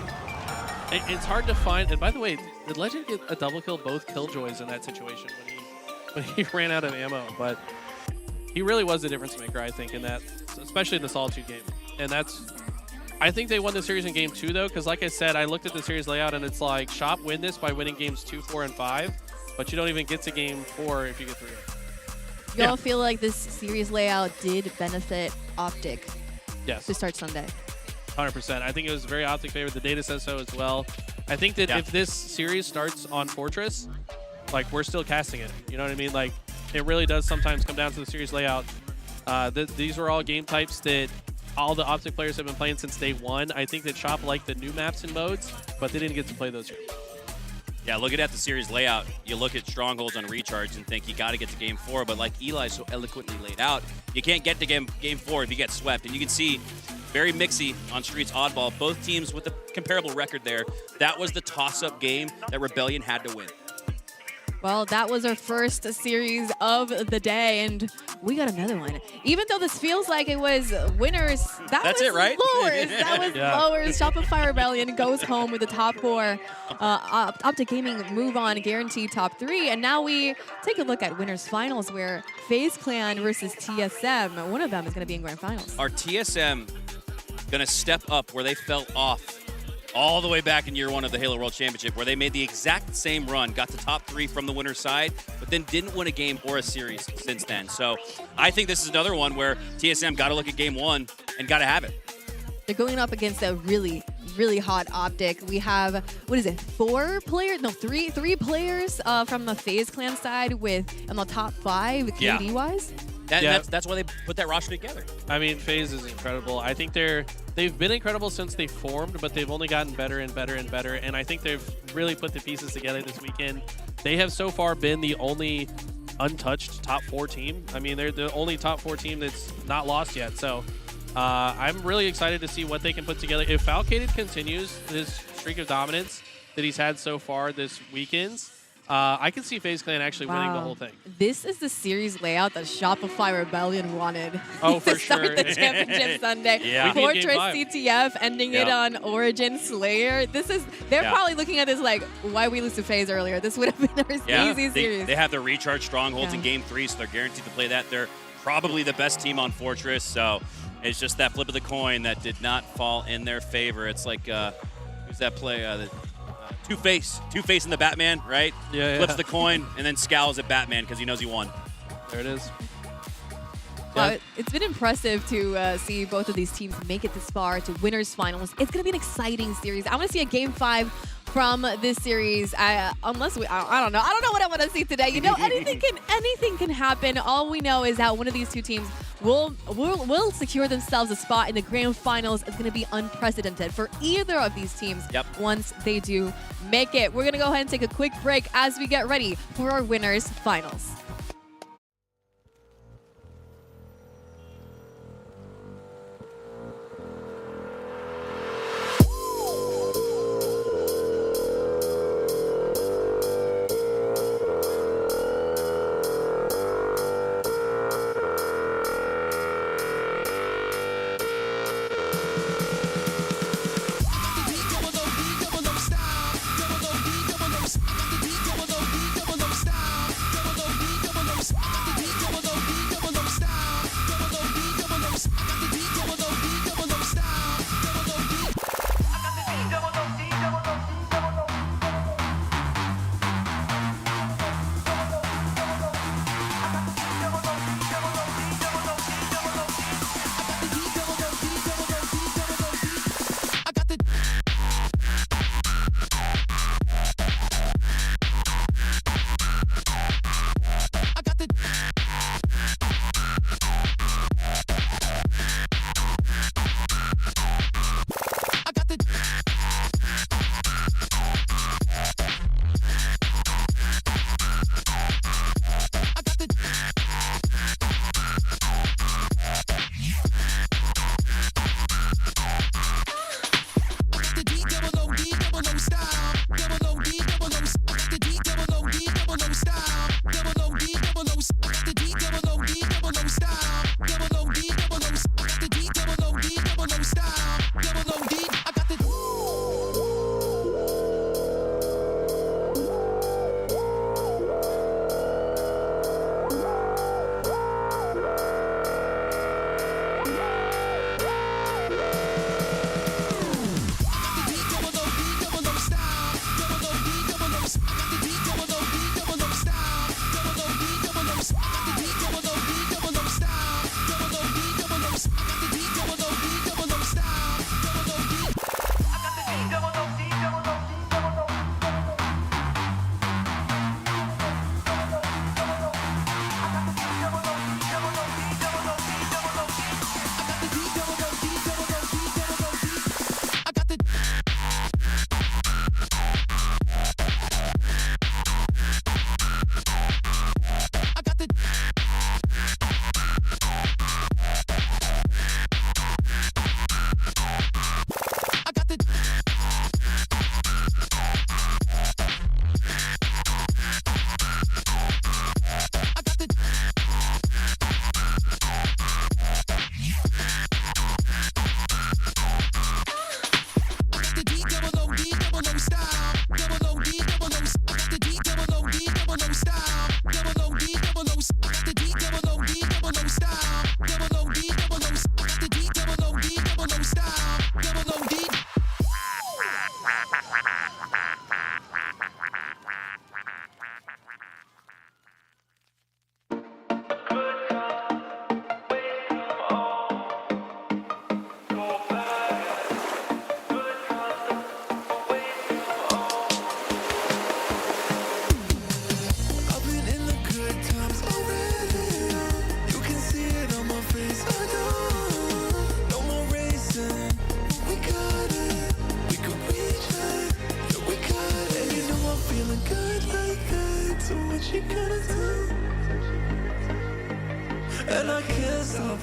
It's hard to find. And by the way, did Legend get a double kill both Killjoys in that situation when he ran out of ammo? But he really was the difference maker, I think, in that, especially in the Solitude game. And I think they won the series in game 2, though, because like I said, I looked at the series layout and it's like Shop win this by winning games 2, 4, and 5, but you don't even get to game 4 if you get 3. Y'all feel like this series layout did benefit Optic Yes. to start Sunday? 100%. I think it was very Optic favored. The data says so as well. I think that if this series starts on Fortress, like, we're still casting it. You know what I mean? Like, it really does sometimes come down to the series layout. These were all game types that all the Optic players have been playing since day 1. I think that Shop liked the new maps and modes, but they didn't get to play those yet. Yeah, looking at the series layout, you look at strongholds on recharge and think you got to get to game 4, but like Eli so eloquently laid out, you can't get to game 4 if you get swept. And you can see very mixy on Streets Oddball, both teams with a comparable record there. That was the toss-up game that Rebellion had to win. Well, that was our first series of the day, and we got another one. Even though this feels like it was winners, That's was it, right? lowers. That was lowers. Shopify Rebellion goes home with the top 4. Optic Gaming move on, guaranteed top 3. And now we take a look at winners finals, where FaZe Clan versus TSM. One of them is going to be in grand finals. Are TSM going to step up where they fell off all the way back in year 1 of the Halo World Championship, where they made the exact same run, got to top 3 from the winner's side, but then didn't win a game or a series since then? So I think this is another one where TSM got to look at game 1 and got to have it. They're going up against a really, really hot Optic. We have, what is it, 4 players? No, three players from the FaZe Clan side with in the top 5 KD-wise. That's why they put that roster together. I mean, FaZe is incredible. I think they've been incredible since they formed, but they've only gotten better and better and better. And I think they've really put the pieces together this weekend. They have so far been the only untouched top 4 team. I mean, they're the only top 4 team that's not lost yet. So I'm really excited to see what they can put together. If Falcated continues this streak of dominance that he's had so far this weekend, I can see FaZe Clan actually winning the whole thing. This is the series layout that Shopify Rebellion wanted. Oh, for to start sure. the championship Sunday. Yeah. Fortress CTF ending it on Origin Slayer. They're probably looking at this like, why we lose to FaZe earlier? This would have been our easy series. They have their recharge strongholds in game 3, so they're guaranteed to play that. They're probably the best team on Fortress, so it's just that flip of the coin that did not fall in their favor. It's like, who's that play? Two-Face in the Batman, right? Yeah. Flips the coin and then scowls at Batman because he knows he won. There it is. Well, it's been impressive to see both of these teams make it this far to winners finals. It's going to be an exciting series. I want to see a game 5 from this series. I don't know what I want to see today. You know, anything can happen. All we know is that one of these two teams will secure themselves a spot in the grand finals. It's going to be unprecedented for either of these teams once they do make it. We're going to go ahead and take a quick break as we get ready for our winners finals.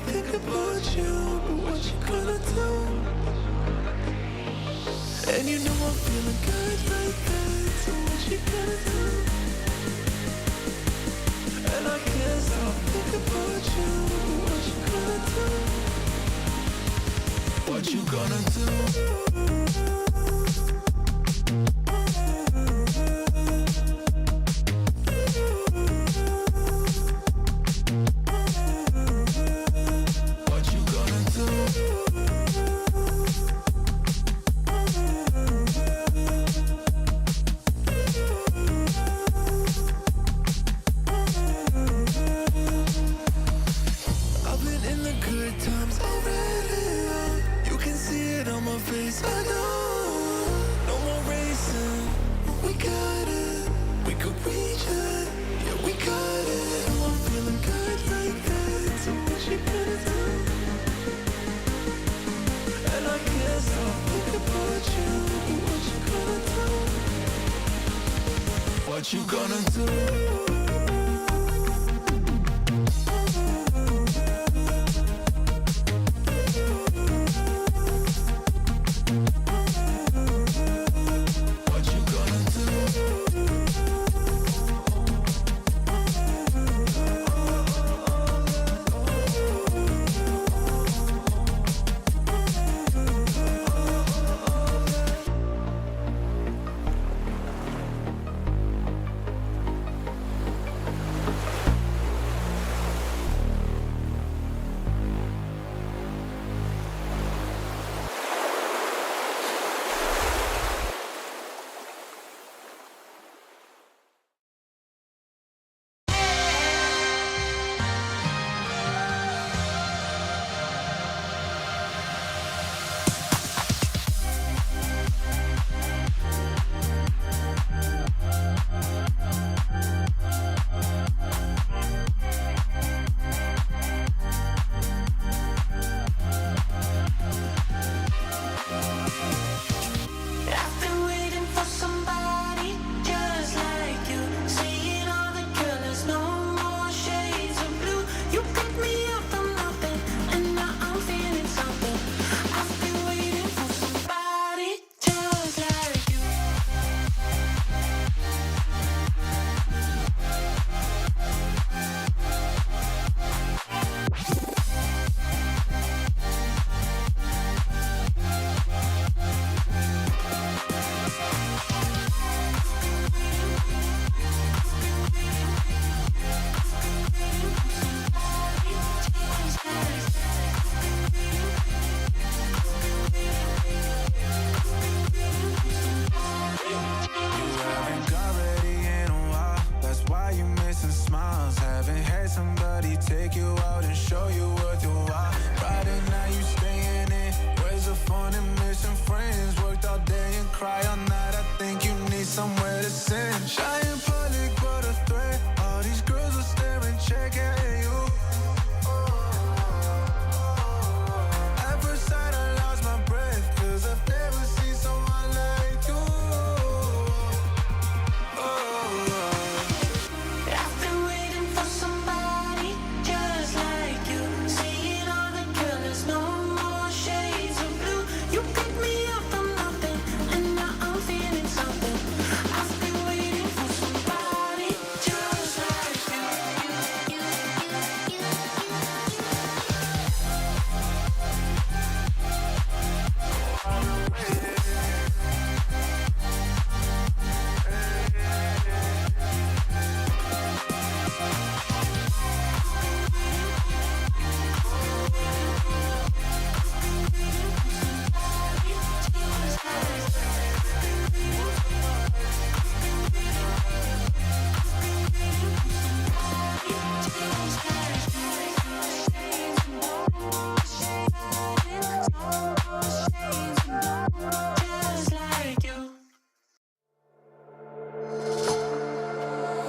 thinking about you, but what you gonna do? And you know I'm feeling good like that, so what you gonna do? And I can't stop thinking about you, but what you gonna do? What you gonna do? What you gonna do?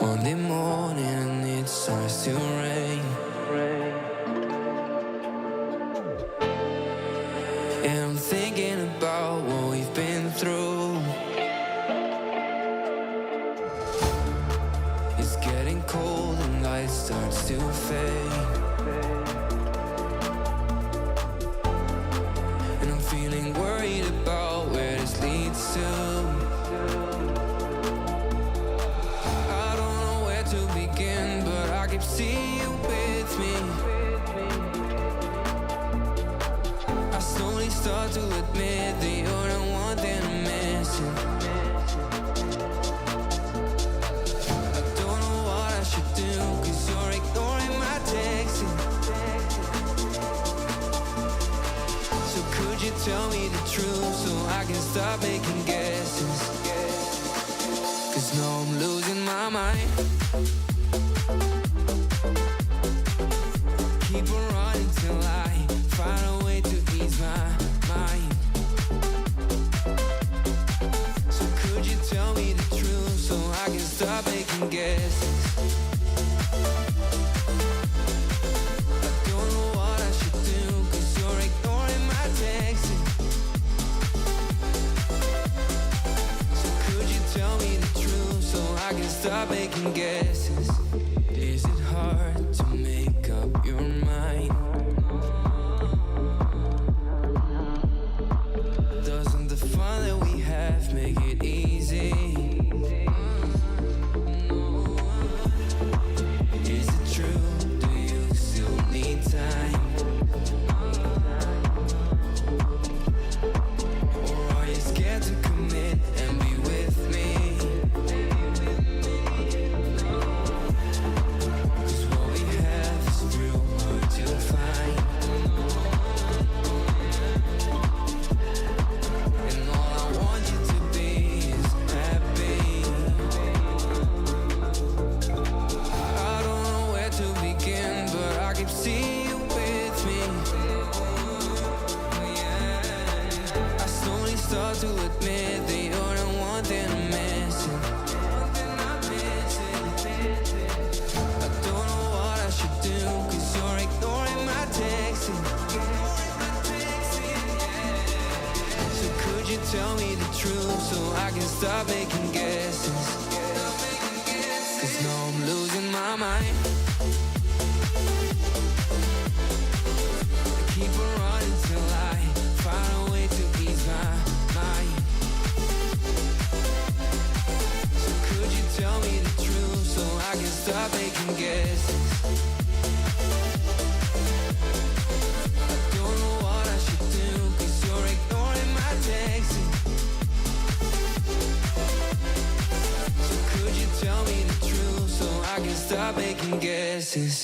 Monday morning and it starts to rain, and I'm thinking about what we've been through. It's getting cold and light starts to fade. I don't know where to begin, but I keep seeing you with me. I slowly start to admit that you're the one that I'm missing. I don't know what I should do, 'cause you're ignoring my texting. So could you tell me the truth so I can stop making guesses? 'Cause now I'm losing my mind. Keep on running till I find a way to ease my mind. So could you tell me the truth so I can stop making guesses? I don't know what I should do, 'cause you're ignoring my texting. So could you tell me the truth so I can stop making guesses? Is it hard to make up your mind? Doesn't the fun that we have make it easy? Is it true? Do you still need time? Or are you scared to commit and be with me? 'Cause what we have is real hard to find. And all I want you to be is happy. I don't know where to begin, but I keep seeing you with me. I slowly start to admit that you're the one that I'm missing. I don't know what I should do, 'cause you're ignoring my texting. So could you tell me the truth so I can stop making guesses? 'Cause now I'm losing my mind. I keep on running till I find a way to ease my mind. So could you tell me the truth so I can stop making guesses? I don't know what I should do, 'cause you're ignoring my texting. So could you tell me the truth so I can stop making guesses?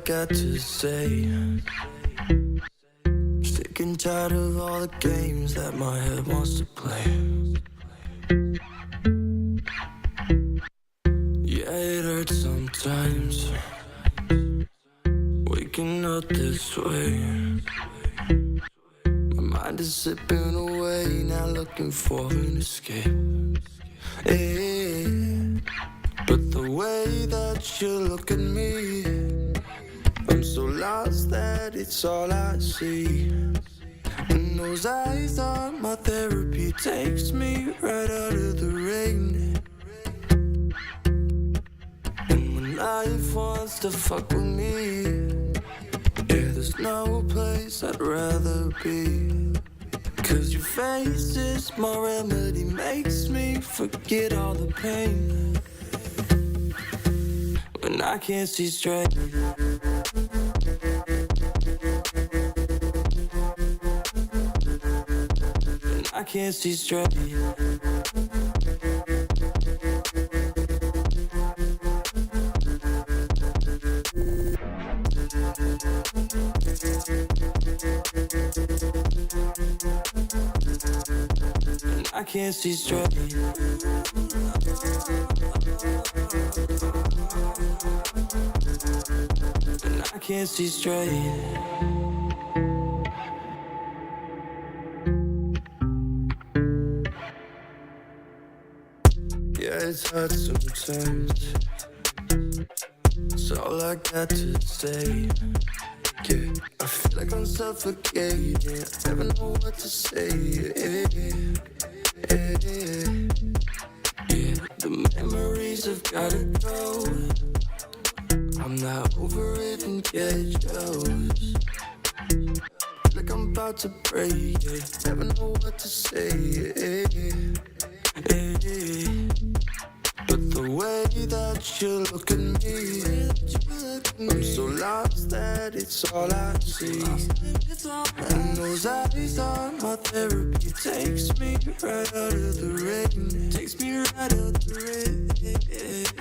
got to say. Sick and tired of all the games that my head wants to play. Yeah, it hurts sometimes, waking up this way. My mind is slipping away, now looking for an escape. Yeah. But the way that you look at me, I'm so lost that it's all I see. And those eyes are my therapy, takes me right out of the rain. And when life wants to fuck with me, yeah, there's no place I'd rather be. Cause your face is my remedy, makes me forget all the pain. When I can't see straight. When I can't see straight. I can't see straight. And I can't see straight. Yeah, it's hard sometimes. It's all I got to say. Yeah, I feel like I'm suffocating. I never know what to say. Yeah. The memories have gotta go. I'm not over it and get jealous. Like I'm about to break. Never know what to say. But the way that you look at me, I'm so lost that it's all I see. And those eyes are my therapy, takes me right out of the rain. Takes me right out of the rain.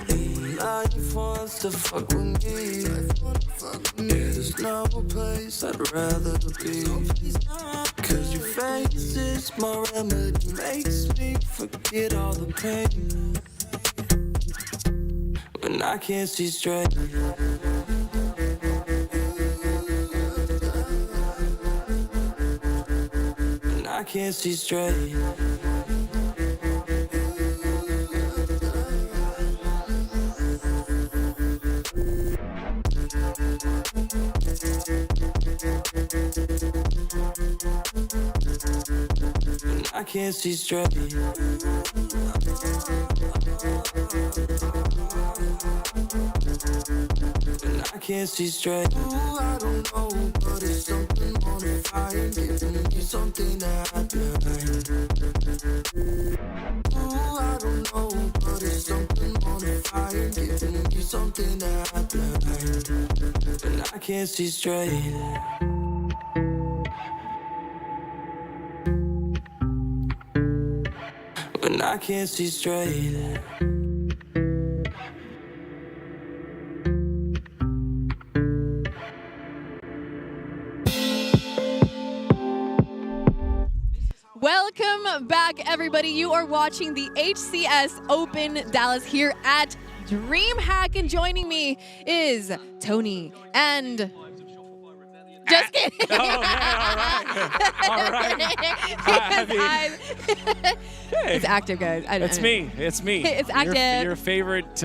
And when life wants to fuck with me, yeah, there's no place I'd rather be. Cause your face is my remedy, makes me forget all the pain. When I can't see straight. When I can't see straight. When I can't see straight. And I can't see straight. Ooh, I don't know, but it's something on the fire, giving me something that I blind. Ooh, I don't know, but it's something on the fire, giving me something that I blind. And I can't see straight. When I can't see straight. Welcome back, everybody. You are watching the HCS Open Dallas here at DreamHack, and joining me is Tony and... Just kidding. Oh, man, all right. It's active, guys. It's me. It's It's active. Your favorite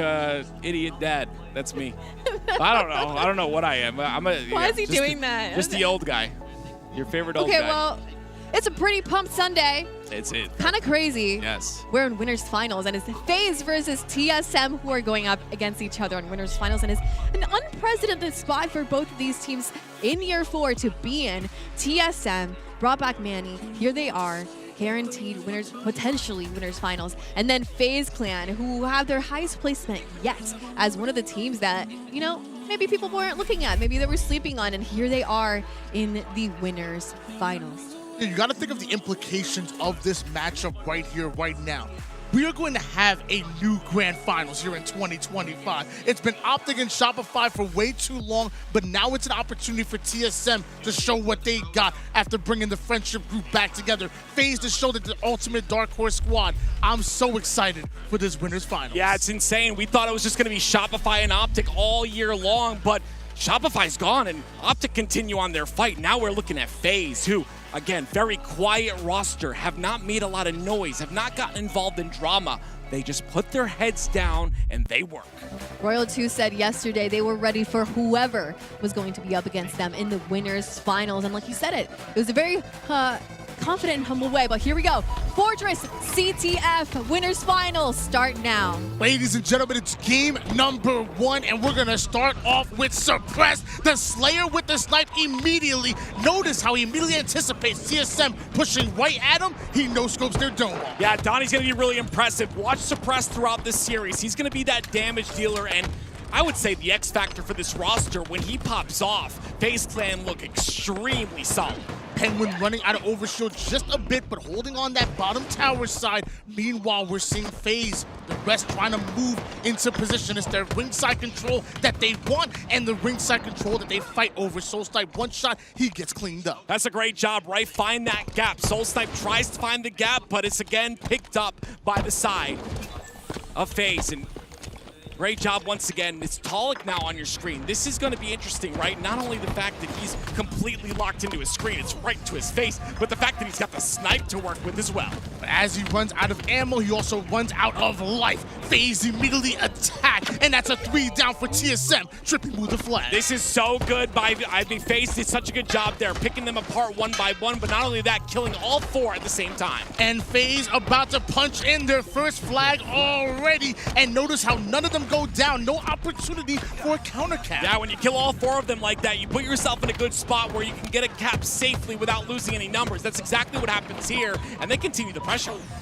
idiot dad. That's me. I don't know what I am. Why is he doing that? Just the old guy. Your favorite old guy. Okay, well, it's a pretty pumped Sunday. It's it. Kind of crazy. Yes. We're in winners finals, and it's FaZe versus TSM who are going up against each other in winners finals, and it's an unprecedented spot for both of these teams in year 4 to be in. TSM brought back Manny. Here they are, guaranteed winners, potentially winners finals, and then FaZe Clan, who have their highest placement yet as one of the teams that, you know, maybe people weren't looking at, maybe they were sleeping on, and here they are in the winners finals. You got to think of the implications of this matchup right here, right now. we are going to have a new grand finals here in 2025. It's been Optic and Shopify for way too long, but now it's an opportunity for TSM to show what they got after bringing the friendship group back together. FaZe to show that the ultimate Dark Horse squad. I'm so excited for this winners finals. Yeah, it's insane. We thought it was just going to be Shopify and Optic all year long, but Shopify's gone and Optic continue on their fight. Now we're looking at FaZe, who, again, very quiet roster, have not made a lot of noise, have not gotten involved in drama. They just put their heads down and they work. Royal 2 said yesterday they were ready for whoever was going to be up against them in the winners finals. And like you said it was a very confident and humble way, but here we go. Fortress CTF winners finals start now. Ladies and gentlemen, it's game number 1, and we're gonna start off with Suppress, the Slayer with the snipe immediately. Notice how he immediately anticipates TSM pushing right at him. He no-scopes their dome wall. Yeah, Donnie's going to be really impressive. Watch Suppress throughout this series. He's going to be that damage dealer, and I would say the X factor for this roster. When he pops off, FaZe Clan look extremely solid. Penguin running out of overshield just a bit, but holding on that bottom tower side. Meanwhile, we're seeing FaZe, the rest trying to move into position. It's their ringside control that they want and the ringside control that they fight over. Soul Snipe, one shot, he gets cleaned up. That's a great job, right? Find that gap. Soul Snipe tries to find the gap, but it's again picked up by the side of FaZe. And great job once again. It's Talik now on your screen. This is going to be interesting, right? Not only the fact that he's completely locked into his screen, it's right to his face, but the fact that he's got the snipe to work with as well. But as he runs out of ammo, he also runs out of life. FaZe immediately attack, and that's a 3 down for TSM. Trippy move the flag. This is so good by, FaZe did such a good job there, picking them apart one by one, but not only that, killing all 4 at the same time. And FaZe about to punch in their first flag already, and notice how none of them go down. No opportunity for a counter cap. Yeah, when you kill all 4 of them like that, you put yourself in a good spot where you can get a cap safely without losing any numbers. That's exactly what happens here, and they continue the pressure.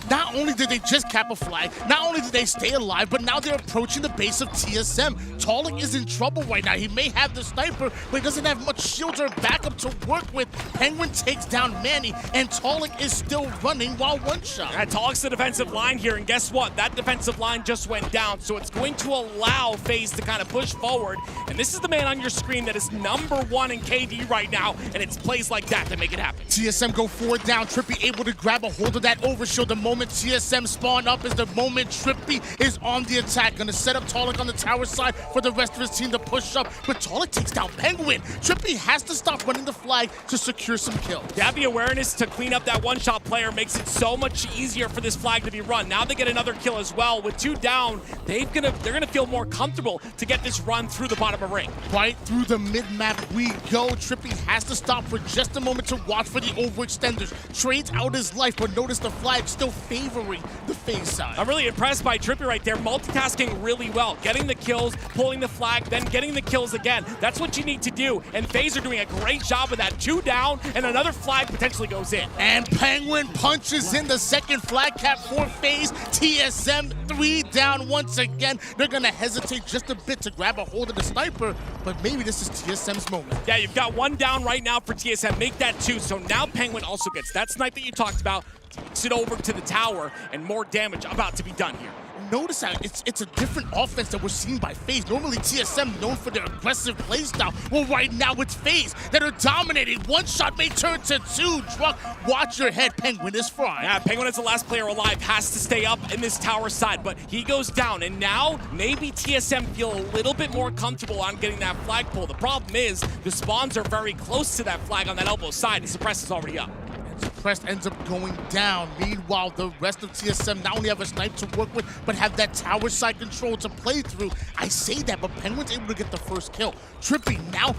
Not only did they just cap a flag, not only did they stay alive, but now they're approaching the base of TSM. Talik is in trouble right now. He may have the sniper, but he doesn't have much shields or backup to work with. Penguin takes down Manny, and Talik is still running while one shot. Yeah, Talik's the defensive line here, and guess what? That defensive line just went down, so it's going to allow FaZe to kind of push forward. And this is the man on your screen that is #1 in KD right now, and it's plays like that that make it happen. TSM go 4 down. Trippy able to grab a hold of that overshield. The moment TSM spawn up is the moment Trippy is on the attack. Gonna set up Talik on the tower side for the rest of his team to push up, but Talik takes down Penguin. Trippy has to stop running the flag to secure some kills. Yeah, the awareness to clean up that one-shot player makes it so much easier for this flag to be run. Now they get another kill as well. With 2 down, they're gonna feel more comfortable to get this run through the bottom of ring. Right through the mid-map we go. Trippy has to stop for just a moment to watch for the overextenders. Trades out his life, but notice the flag still favoring the FaZe side. I'm really impressed by Trippy right there, multitasking really well. Getting the kills, pulling the flag, then getting the kills again. That's what you need to do, and FaZe are doing a great job of that. 2 down, and another flag potentially goes in. And Penguin punches in the second flag cap for FaZe. TSM 3 down once again. They're gonna hesitate just a bit to grab a hold of the sniper, but maybe this is TSM's moment. Yeah, you've got 1 down right now for TSM. Make that 2, so now Penguin also gets that snipe that you talked about, takes it over to the tower, and more damage about to be done here. Notice how it's a different offense that we're seeing by FaZe. Normally TSM known for their aggressive playstyle. Well, right now it's FaZe that are dominating. One shot may turn to 2. Drunk, watch your head. Penguin is fried. Yeah, Penguin is the last player alive, has to stay up in this tower side, but he goes down, and now maybe TSM feel a little bit more comfortable on getting that flagpole. The problem is the spawns are very close to that flag on that elbow side, and Suppress is already up. Suppressed ends up going down. Meanwhile, the rest of TSM not only have a snipe to work with, but have that tower side control to play through. I say that, but Penguin's able to get the first kill. Trippy now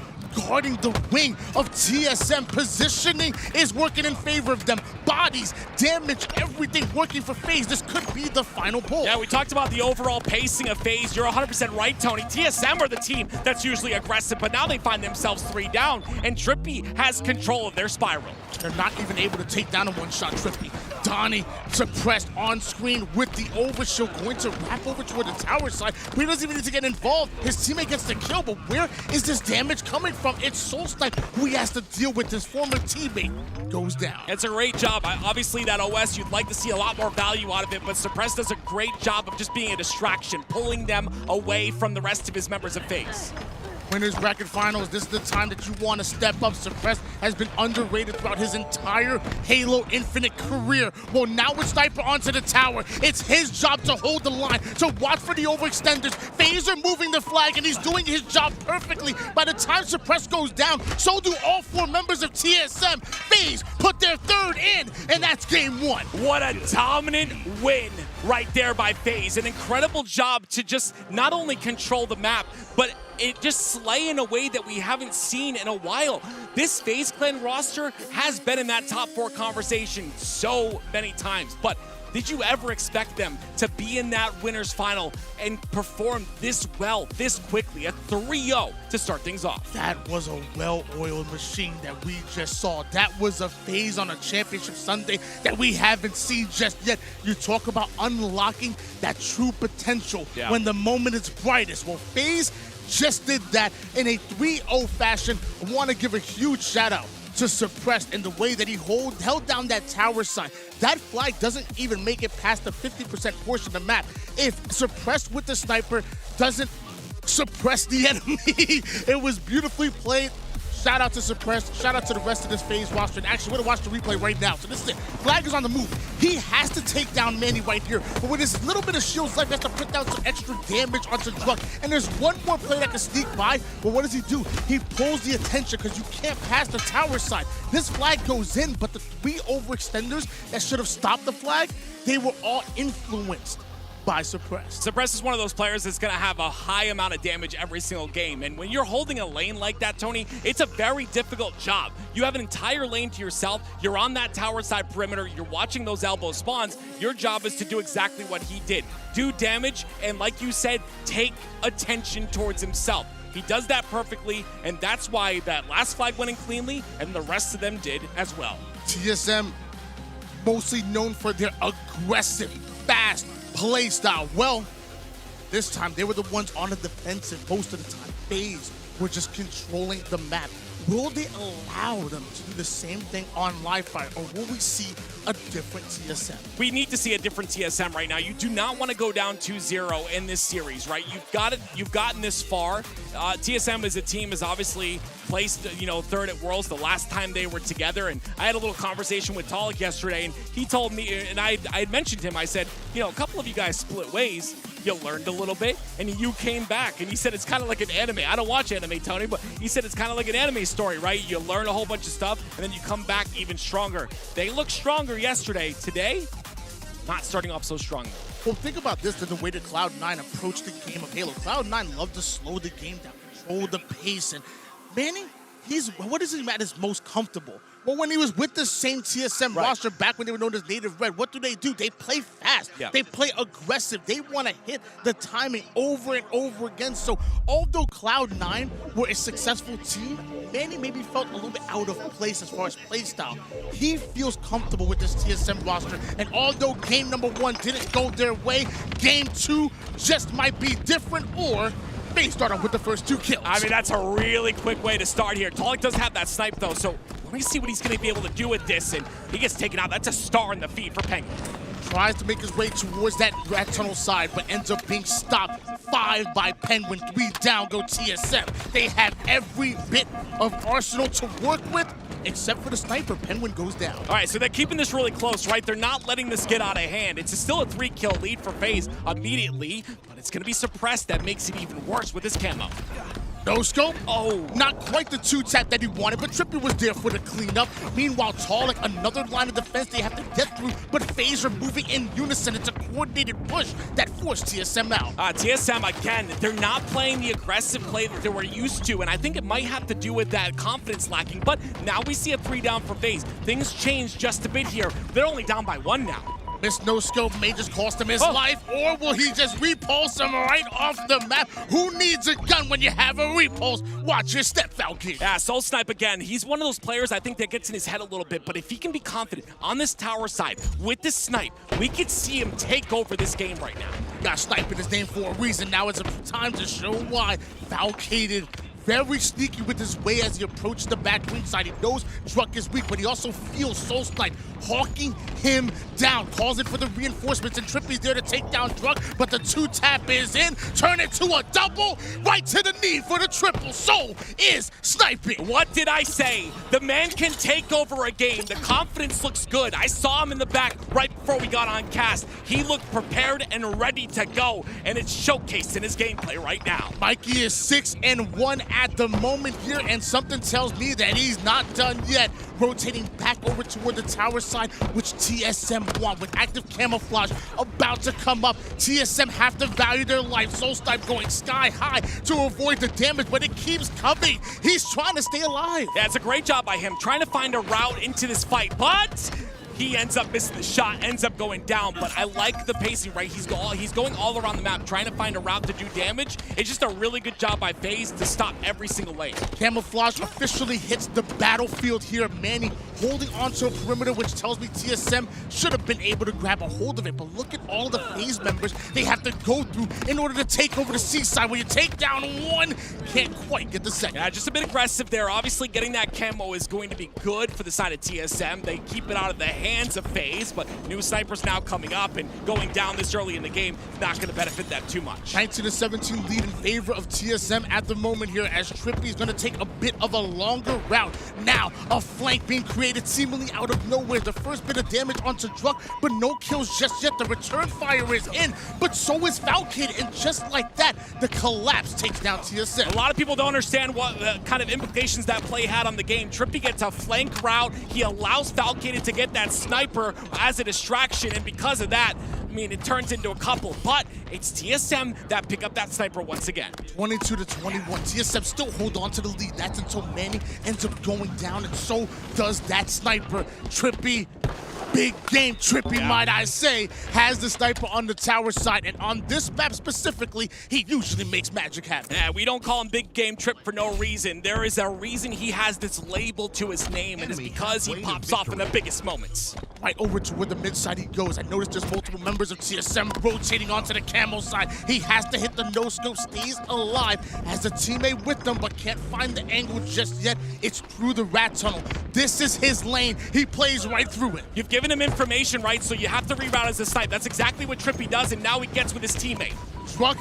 guarding the wing of TSM. Positioning is working in favor of them. Bodies, damage, everything working for FaZe. This could be the final pull. Yeah, we talked about the overall pacing of FaZe. You're 100% right, Tony. TSM are the team that's usually aggressive, but now they find themselves 3 down, and Trippy has control of their spiral. They're not even able to take down a one-shot Trippy. Donnie suppressed on screen with the overshield, going to wrap over toward the tower side, but he doesn't even need to get involved. His teammate gets the kill, but where is this damage coming from? It's Soul Snipe who he has to deal with. His former teammate goes down. It's a great job. Obviously, that OS, you'd like to see a lot more value out of it, but Suppress does a great job of just being a distraction, pulling them away from the rest of his members of FaZe. Winners bracket finals, this is the time that you want to step up. Suppress has been underrated throughout his entire Halo Infinite career. Well, now with Sniper onto the tower, it's his job to hold the line, to watch for the overextenders. FaZe are moving the flag, and he's doing his job perfectly. By the time Suppress goes down, so do all 4 members of TSM. FaZe put their 3rd in, and that's game 1. What a dominant win right there by FaZe. An incredible job to just not only control the map, but it just slay in a way that we haven't seen in a while. This FaZe Clan roster has been in that top 4 conversation so many times, but did you ever expect them to be in that winners final and perform this well, this quickly? A 3-0 to start things off. That was a well-oiled machine that we just saw. That was a FaZe on a championship Sunday that we haven't seen just yet. You talk about unlocking that true potential when the moment is brightest. Well, FaZe just did that in a 3-0 fashion. I want to give a huge shout out to Suppressed and the way that he held down that tower side. That flag doesn't even make it past the 50% portion of the map. If Suppressed with the sniper doesn't suppress the enemy, it was beautifully played. Shout out to Suppressed. Shout out to the rest of this FaZe roster. And actually, we're going to watch the replay right now. So this is it. Flag is on the move. He has to take down Manny right here. But with his little bit of shields left, he has to put down some extra damage onto Druk. And there's one more play that can sneak by. But what does he do? He pulls the attention because you can't pass the tower side. This flag goes in, but the 3 overextenders that should have stopped the flag, they were all influenced by Suppress. Suppress is one of those players that's going to have a high amount of damage every single game. And when you're holding a lane like that, Tony, it's a very difficult job. You have an entire lane to yourself. You're on that tower side perimeter. You're watching those elbow spawns. Your job is to do exactly what he did. Do damage, and like you said, take attention towards himself. He does that perfectly, and that's why that last flag went in cleanly, and the rest of them did as well. TSM, mostly known for their aggressive, fast play style. Well, this time they were the ones on the defensive most of the time. FaZe were just controlling the map. Will they allow them to do the same thing on live fire, or will we see a different TSM? We need to see a different TSM right now. You do not want to go down 2-0 in this series, right? You've gotten this far. TSM as a team is obviously placed, 3rd at Worlds the last time they were together. And I had a little conversation with Talik yesterday, and he told me, and I had mentioned him, I said, a couple of you guys split ways. You learned a little bit, and you came back. And he said it's kind of like an anime. I don't watch anime, Tony, but he said it's kind of like an anime story, right? You learn a whole bunch of stuff, and then you come back even stronger. They looked stronger yesterday. Today, not starting off so strong. Well, think about this, the way that Cloud9 approached the game of Halo. Cloud9 loved to slow the game down, control the pace, and Manny, what is he at his most comfortable? Well, when he was with the same TSM roster back when they were known as Native Red, what do? They play fast. Yeah. They play aggressive. They want to hit the timing over and over again. So although Cloud9 were a successful team, Manny maybe felt a little bit out of place as far as play style. He feels comfortable with this TSM roster. And although game number 1 didn't go their way, game 2 just might be different, or FaZe start off with the first 2 kills. I mean, that's a really quick way to start here. Talik does have that snipe, though, so let me see what he's going to be able to do with this. And he gets taken out. That's a star in the feed for Penguin. Tries to make his way towards that rat tunnel side, but ends up being stopped. 5 by Penguin, 3 down go TSM. They have every bit of arsenal to work with, except for the sniper. Penguin goes down. All right, so they're keeping this really close, right? They're not letting this get out of hand. It's still a 3-kill lead for FaZe immediately, but it's going to be Suppressed that makes it even worse with this camo. No scope? Oh. Not quite the 2-tap that he wanted, but Trippy was there for the cleanup. Meanwhile, Talik, another line of defense they have to get through, but FaZe are moving in unison. It's a coordinated push that forced TSM out. TSM, again, they're not playing the aggressive play that they were used to, and I think it might have to do with that confidence lacking, but now we see a 3 down for FaZe. Things change just a bit here. They're only down by 1 now. Miss No Scope may just cost him his life, or will he just repulse him right off the map? Who needs a gun when you have a repulse? Watch your step, Valkyrie. Yeah, Soul Snipe again. He's one of those players I think that gets in his head a little bit, but if he can be confident on this tower side with this snipe, we could see him take over this game right now. Got Snipe in his name for a reason. Now it's time to show why. Valkated, very sneaky with his way as he approaches the back wing side. He knows Druck is weak, but he also feels Soul Snipe hawking him down. Calls it for the reinforcements, and Trippy's there to take down Druck, but the 2-tap is in. Turn it to a double, right to the knee for the triple. Soul is sniping. What did I say? The man can take over a game. The confidence looks good. I saw him in the back right before we got on cast. He looked prepared and ready to go, and it's showcased in his gameplay right now. Mikey is 6-1 at the moment here, and something tells me that he's not done yet. Rotating back over toward the tower side, which TSM want. With active camouflage about to come up, TSM have to value their life. Soul Snipe going sky high to avoid the damage, but it keeps coming. He's trying to stay alive. Yeah, it's a great job by him trying to find a route into this fight, but he ends up missing the shot, ends up going down. But I like the pacing, right? He's going all around the map, trying to find a route to do damage. It's just a really good job by FaZe to stop every single lane. Camouflage officially hits the battlefield here. Manny holding onto a perimeter, which tells me TSM should have been able to grab a hold of it. But look at all the FaZe members they have to go through in order to take over the seaside. When you take down one, can't quite get the second. Yeah, just a bit aggressive there. Obviously, getting that camo is going to be good for the side of TSM. They keep it out of the hands of FaZe, but new snipers now coming up, and going down this early in the game not going to benefit them too much. 19-17 lead in favor of TSM at the moment here, as Trippy is going to take a bit of a longer route. Now, a flank being created seemingly out of nowhere. The first bit of damage onto Druck, but no kills just yet. The return fire is in, but so is Valkid, and just like that, the collapse takes down TSM. A lot of people don't understand what kind of implications that play had on the game. Trippy gets a flank route. He allows Valkid to get that sniper as a distraction, and because of that, I mean, it turns into a couple, but it's TSM that pick up that sniper once again. 22-21. TSM still hold on to the lead. That's until Manny ends up going down, and so does that sniper. Trippy, big game Trippy, might I say, has the sniper on the tower side, and on this map specifically, he usually makes magic happen. Yeah, we don't call him Big Game Trip for no reason. There is a reason he has this label to his name, and it's because he pops off in the biggest moments. Right over to where the mid side he goes. I noticed there's multiple members of TSM rotating onto the camo side. He has to hit the no-scope, stays alive, has a teammate with them, but can't find the angle just yet. It's through the rat tunnel. This is his lane. He plays right through it. You've given him information, right? So you have to reroute as a snipe. That's exactly what Trippy does, and now he gets with his teammate. Druck,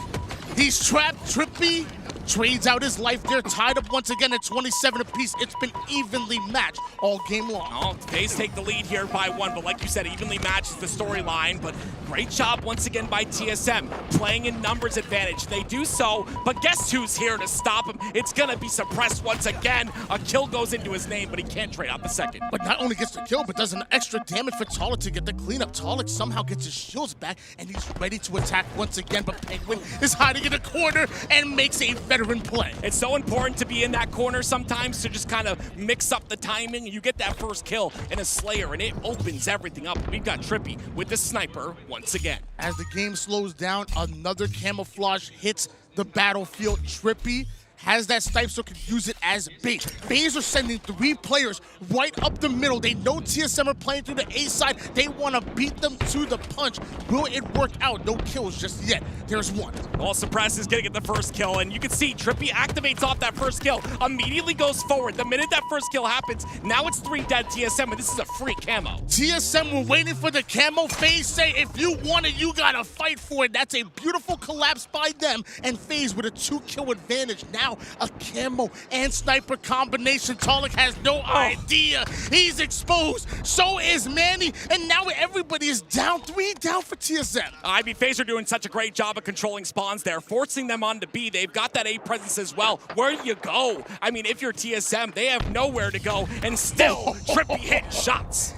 he's trapped. Trippy trades out his life. They're tied up once again at 27 apiece. It's been evenly matched all game long. Oh, FaZe take the lead here by 1, but like you said, evenly matches the storyline. But great job once again by TSM, playing in numbers advantage. They do so, but guess who's here to stop him? It's gonna be suppressed once again. A kill goes into his name, but he can't trade out the second. But not only gets the kill, but does an extra damage for Talik to get the cleanup. Talik somehow gets his shields back, and he's ready to attack once again, but Penguin is hiding in a corner and makes a veteran play. It's so important to be in that corner sometimes to just kind of mix up the timing. You get that first kill in a Slayer, and it opens everything up. We've got Trippy with the sniper once again. As the game slows down, another camouflage hits the battlefield. Trippy has that snipe so can use it as bait. FaZe are sending 3 players right up the middle. They know TSM are playing through the A side. They want to beat them to the punch. Will it work out? No kills just yet. There's one. Well, Suppress is going to get the first kill, and you can see Trippy activates off that first kill, immediately goes forward. The minute that first kill happens, now it's 3 dead TSM, and this is a free camo. TSM were waiting for the camo. FaZe say, if you want it, you got to fight for it. That's a beautiful collapse by them, and FaZe with a 2-kill advantage. Now a camo and sniper combination. Talik has no idea. He's exposed. So is Manny, and now everybody is down 3 down for TSM. I mean, FaZe are doing such a great job of controlling spawns there, forcing them onto B. They've got that A presence as well. Where do you go? I mean, if you're TSM, they have nowhere to go, and still Trippy hitting shots.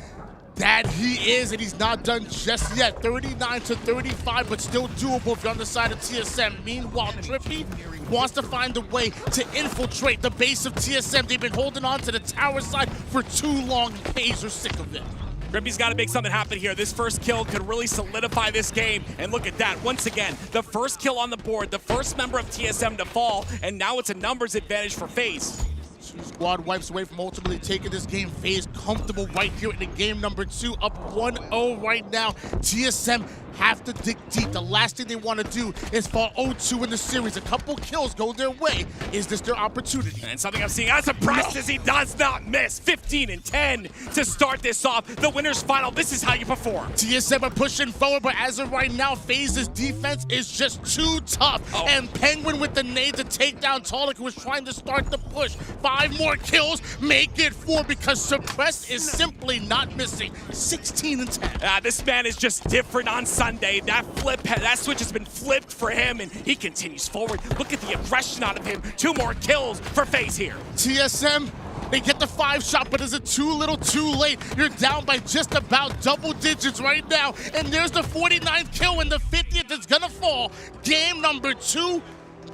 That he is, and he's not done just yet. 39-35, but still doable if you're on the side of TSM. Meanwhile, Trippy wants to find a way to infiltrate the base of TSM. They've been holding on to the tower side for too long. FaZe are sick of it. Drippy's got to make something happen here. This first kill could really solidify this game. And look at that. Once again, the first kill on the board, the first member of TSM to fall, and now it's a numbers advantage for FaZe. Two squad wipes away from ultimately taking this game. FaZe comfortable right here in the game number 2, up 1-0 right now. TSM have to dig deep. The last thing they want to do is fall 0-2 in the series. A couple kills go their way. Is this their opportunity? And something I'm seeing as impressed as he does not miss. 15-10 to start this off. The winner's final. This is how you perform. TSM are pushing forward, but as of right now, FaZe's defense is just too tough. And Penguin with the nade to take down Talik, who was trying to start the push. 5 more kills, make it 4 because Suppressed is simply not missing. 16-10. This man is just different on Sunday. That switch has been flipped for him, and he continues forward. Look at the aggression out of him. 2 more kills for FaZe here. TSM, they get the 5 shot, but is it too little too late? You're down by just about double digits right now. And there's the 49th kill, and the 50th is gonna fall. Game number 2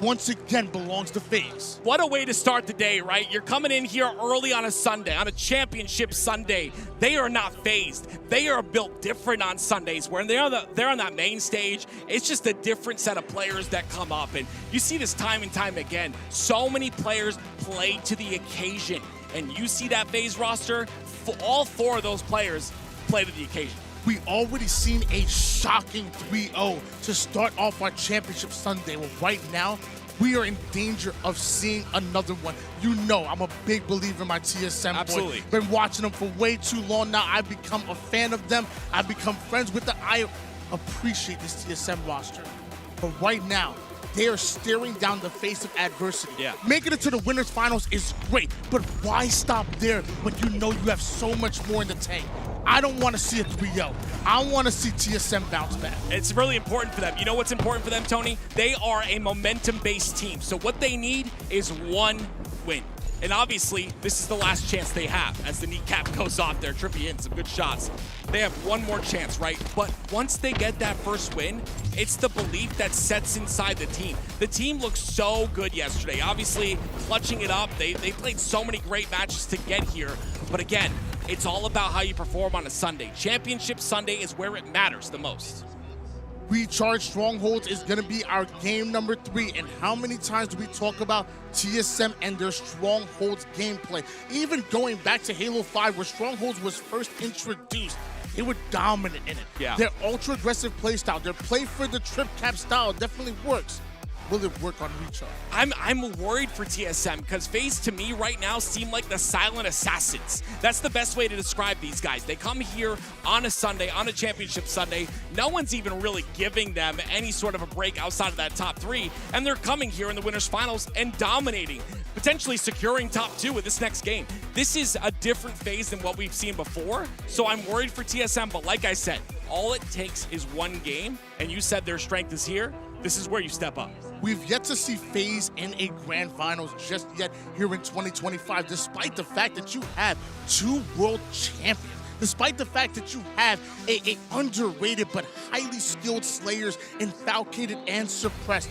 once again belongs to FaZe. What a way to start the day, right? You're coming in here early on a Sunday, on a championship Sunday. They are not phased. They are built different on Sundays. Where they're on that main stage, it's just a different set of players that come up. And you see this time and time again. So many players play to the occasion. And you see that FaZe roster, all 4 of those players play to the occasion. We already seen a shocking 3-0 to start off our championship Sunday. Well, right now, we are in danger of seeing another one. You know, I'm a big believer in my TSM Absolutely. boys. Been watching them for way too long now. I've become a fan of them. I've become friends with them. I appreciate this TSM roster. But right now, they are staring down the face of adversity. Yeah. Making it to the winners finals is great, but why stop there when you know you have so much more in the tank? I don't want to see a 3-0. I want to see TSM bounce back. It's really important for them. You know what's important for them, Tony? They are a momentum-based team. So what they need is 1 win. And obviously, this is the last chance they have. As the kneecap goes off there, Trippy in some good shots. They have 1 more chance, right? But once they get that first win, it's the belief that sets inside the team. The team looked so good yesterday. Obviously, clutching it up. They played so many great matches to get here. But again, it's all about how you perform on a Sunday. Championship Sunday is where it matters the most. Recharge Strongholds is going to be our game number 3. And how many times do we talk about TSM and their Strongholds gameplay? Even going back to Halo 5, where Strongholds was first introduced, they were dominant in it. Yeah. Their ultra-aggressive playstyle, their play for the trip cap style definitely works. Will it work on Recharge? I'm worried for TSM because FaZe to me right now seem like the silent assassins. That's the best way to describe these guys. They come here on a Sunday, on a championship Sunday. No one's even really giving them any sort of a break outside of that top 3. And they're coming here in the winners finals and dominating, potentially securing top 2 with this next game. This is a different FaZe than what we've seen before. So I'm worried for TSM, but like I said, all it takes is 1 game. And you said their strength is here. This is where you step up. We've yet to see FaZe in a grand finals just yet here in 2025, despite the fact that you have 2 world champions, despite the fact that you have a underrated but highly skilled Slayers in Falcated and Suppressed.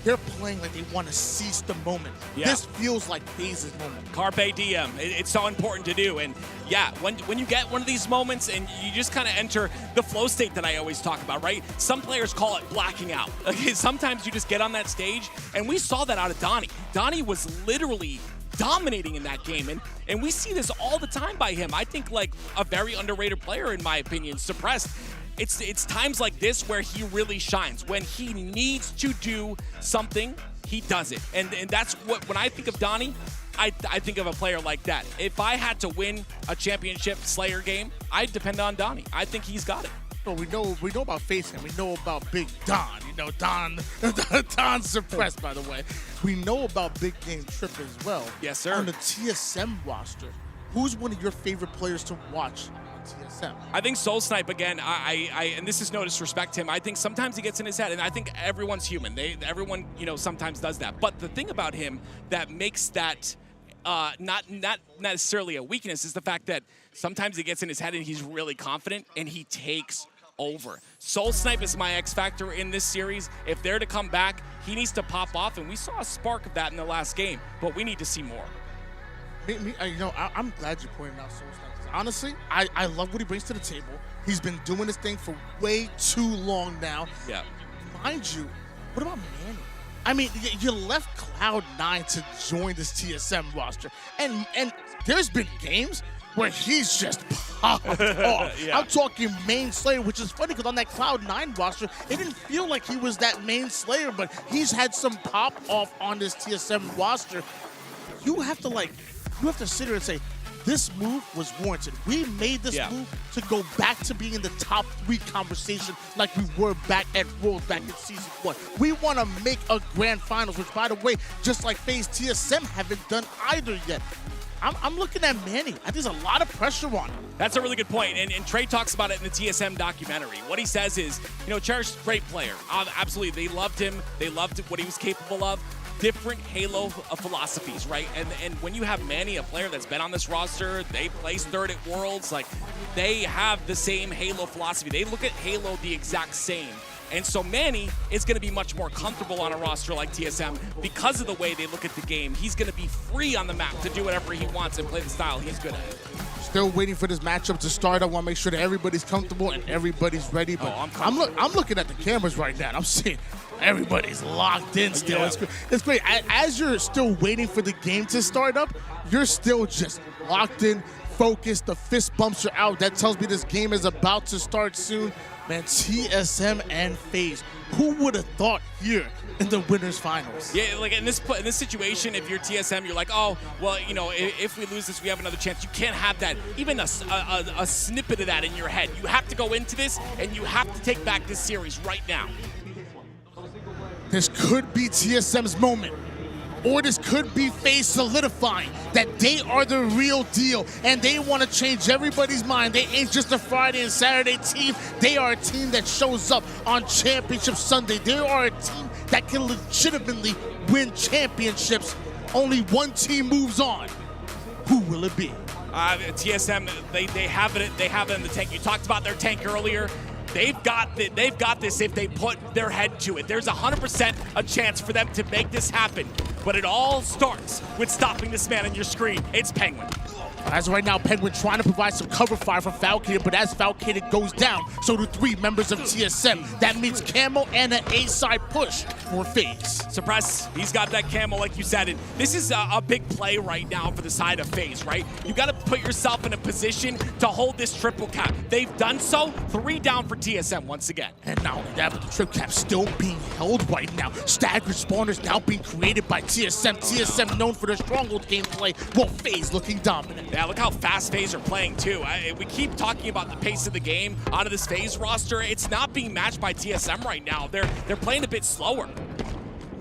They're playing like they want to seize the moment. Yeah. This feels like FaZe's moment. Carpe diem. It's so important to do. And yeah, when you get one of these moments and you just kind of enter the flow state that I always talk about, right? Some players call it blacking out. Okay, sometimes you just get on that stage, and we saw that out of Donnie. Donnie was literally dominating in that game, and we see this all the time by him. I think like a very underrated player in my opinion, Suppressed. It's times like this where he really shines. When he needs to do something, he does it. And that's what, when I think of Donnie, I think of a player like that. If I had to win a championship Slayer game, I'd depend on Donnie. I think he's got it. So we know about FaZe Clan. We know about Big Don. You know, Don Suppressed, by the way. We know about Big Game Trip as well. Yes, sir. On the TSM roster, who's one of your favorite players to watch on TSM? I think Soul Snipe again. And this is no disrespect to him. I think sometimes he gets in his head, and I think everyone's human. Everyone, sometimes does that. But the thing about him that makes that not necessarily a weakness is the fact that sometimes he gets in his head and he's really confident and he takes over. Soul Snipe is my X factor in this series. If they're to come back, he needs to pop off, and we saw a spark of that in the last game. But we need to see more. I'm glad you pointed out Soul Snipe. honestly, I love what he brings to the table. He's been doing this thing for way too long now. Yeah. Mind you, what about Manny? I mean, you left Cloud9 to join this TSM roster, and there's been games where he's just popped off. Yeah. I'm talking main slayer, which is funny because on that Cloud9 roster, it didn't feel like he was that main slayer, but he's had some pop off on this TSM roster. You have to sit here and say, this move was warranted. We made this move to go back to being in the top 3 conversation like we were back at Worlds back in Season 1. We want to make a grand finals, which, by the way, just like FaZe TSM haven't done either yet. I'm looking at Manny. I think there's a lot of pressure on him. That's a really good point, and Trey talks about it in the TSM documentary. What he says is, Cherish is a great player. Absolutely, they loved him. They loved what he was capable of. Different Halo philosophies, right? And when you have Manny, a player that's been on this roster, they placed 3rd at Worlds, like, they have the same Halo philosophy. They look at Halo the exact same. And so Manny is going to be much more comfortable on a roster like TSM because of the way they look at the game. He's going to be free on the map to do whatever he wants and play the style he's good at. Still waiting for this matchup to start. I want to make sure that everybody's comfortable and everybody's ready. But I'm looking at the cameras right now, and I'm seeing everybody's locked in still. Yeah. It's great. As you're still waiting for the game to start up, you're still just locked in, focused. The fist bumps are out. That tells me this game is about to start soon. Man, TSM and FaZe. Who would have thought here in the winners finals? Yeah, like in this situation, if you're TSM, you're like, oh, well, if we lose this, we have another chance. You can't have that, even a snippet of that in your head. You have to go into this, and you have to take back this series right now. This could be TSM's moment. Or this could be FaZe solidifying that they are the real deal and they want to change everybody's mind. They ain't just a Friday and Saturday team. They are a team that shows up on Championship Sunday. They are a team that can legitimately win championships. Only one team moves on. Who will it be? TSM, they have it in the tank. You talked about their tank earlier. They've got this if they put their head to it. There's 100% a chance for them to make this happen. But it all starts with stopping this man on your screen. It's Penguin. As of right now, Penguin trying to provide some cover fire from Falcated, but as Falcated goes down, so do 3 members of TSM. That means Camo and an A-side push for FaZe. Suppress, he's got that Camo like you said, and this is a big play right now for the side of FaZe, right? You got to put yourself in a position to hold this triple cap. They've done so. 3 down for TSM once again. And not only that, but the triple cap still being held right now. Staggered spawners now being created by TSM. TSM known for their stronghold gameplay, while FaZe looking dominant. Yeah, look how fast FaZe are playing too. We keep talking about the pace of the game onto this FaZe roster. It's not being matched by TSM right now. They're playing a bit slower.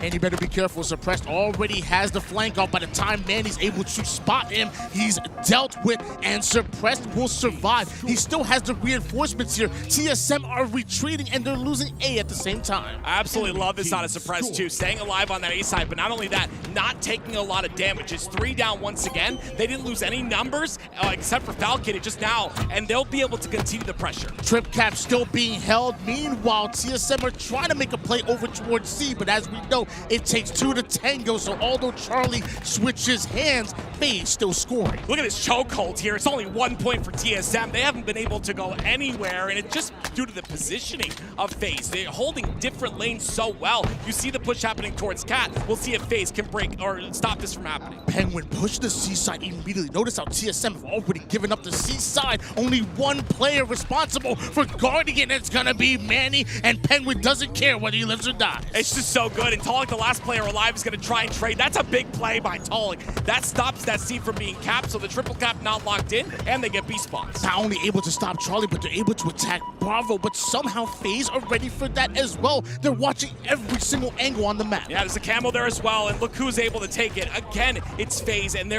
And you better be careful. Suppressed already has the flank off. By the time Manny's able to spot him, he's dealt with, and Suppressed will survive. He still has the reinforcements here. TSM are retreating, and they're losing A at the same time. I absolutely love this on a Suppressed too. Staying alive on that A side, but not only that, not taking a lot of damage. It's 3 down once again. They didn't lose any numbers, except for Falcated just now, and they'll be able to continue the pressure. Trip cap still being held. Meanwhile, TSM are trying to make a play over towards C, but as we know, it takes 2 to tango, so although Charlie switches hands, FaZe still scoring. Look at this chokehold here. It's only 1 point for TSM. They haven't been able to go anywhere, and it's just due to the positioning of FaZe. They're holding different lanes so well. You see the push happening towards Cat. We'll see if FaZe can break or stop this from happening. Penguin pushed the C side immediately. Notice how TSM have already given up the C side. Only one player responsible for guarding it, and it's gonna be Manny, and Penguin doesn't care whether he lives or dies. It's just so good, and Tolic, the last player alive, is going to try and trade. That's a big play by Tolic. That stops that C from being capped, so the triple cap not locked in, and they get B spots. Not only able to stop Charlie, but they're able to attack Bravo, but somehow FaZe are ready for that as well. They're watching every single angle on the map. Yeah, there's a Camo there as well, and look who's able to take it. Again, it's FaZe, and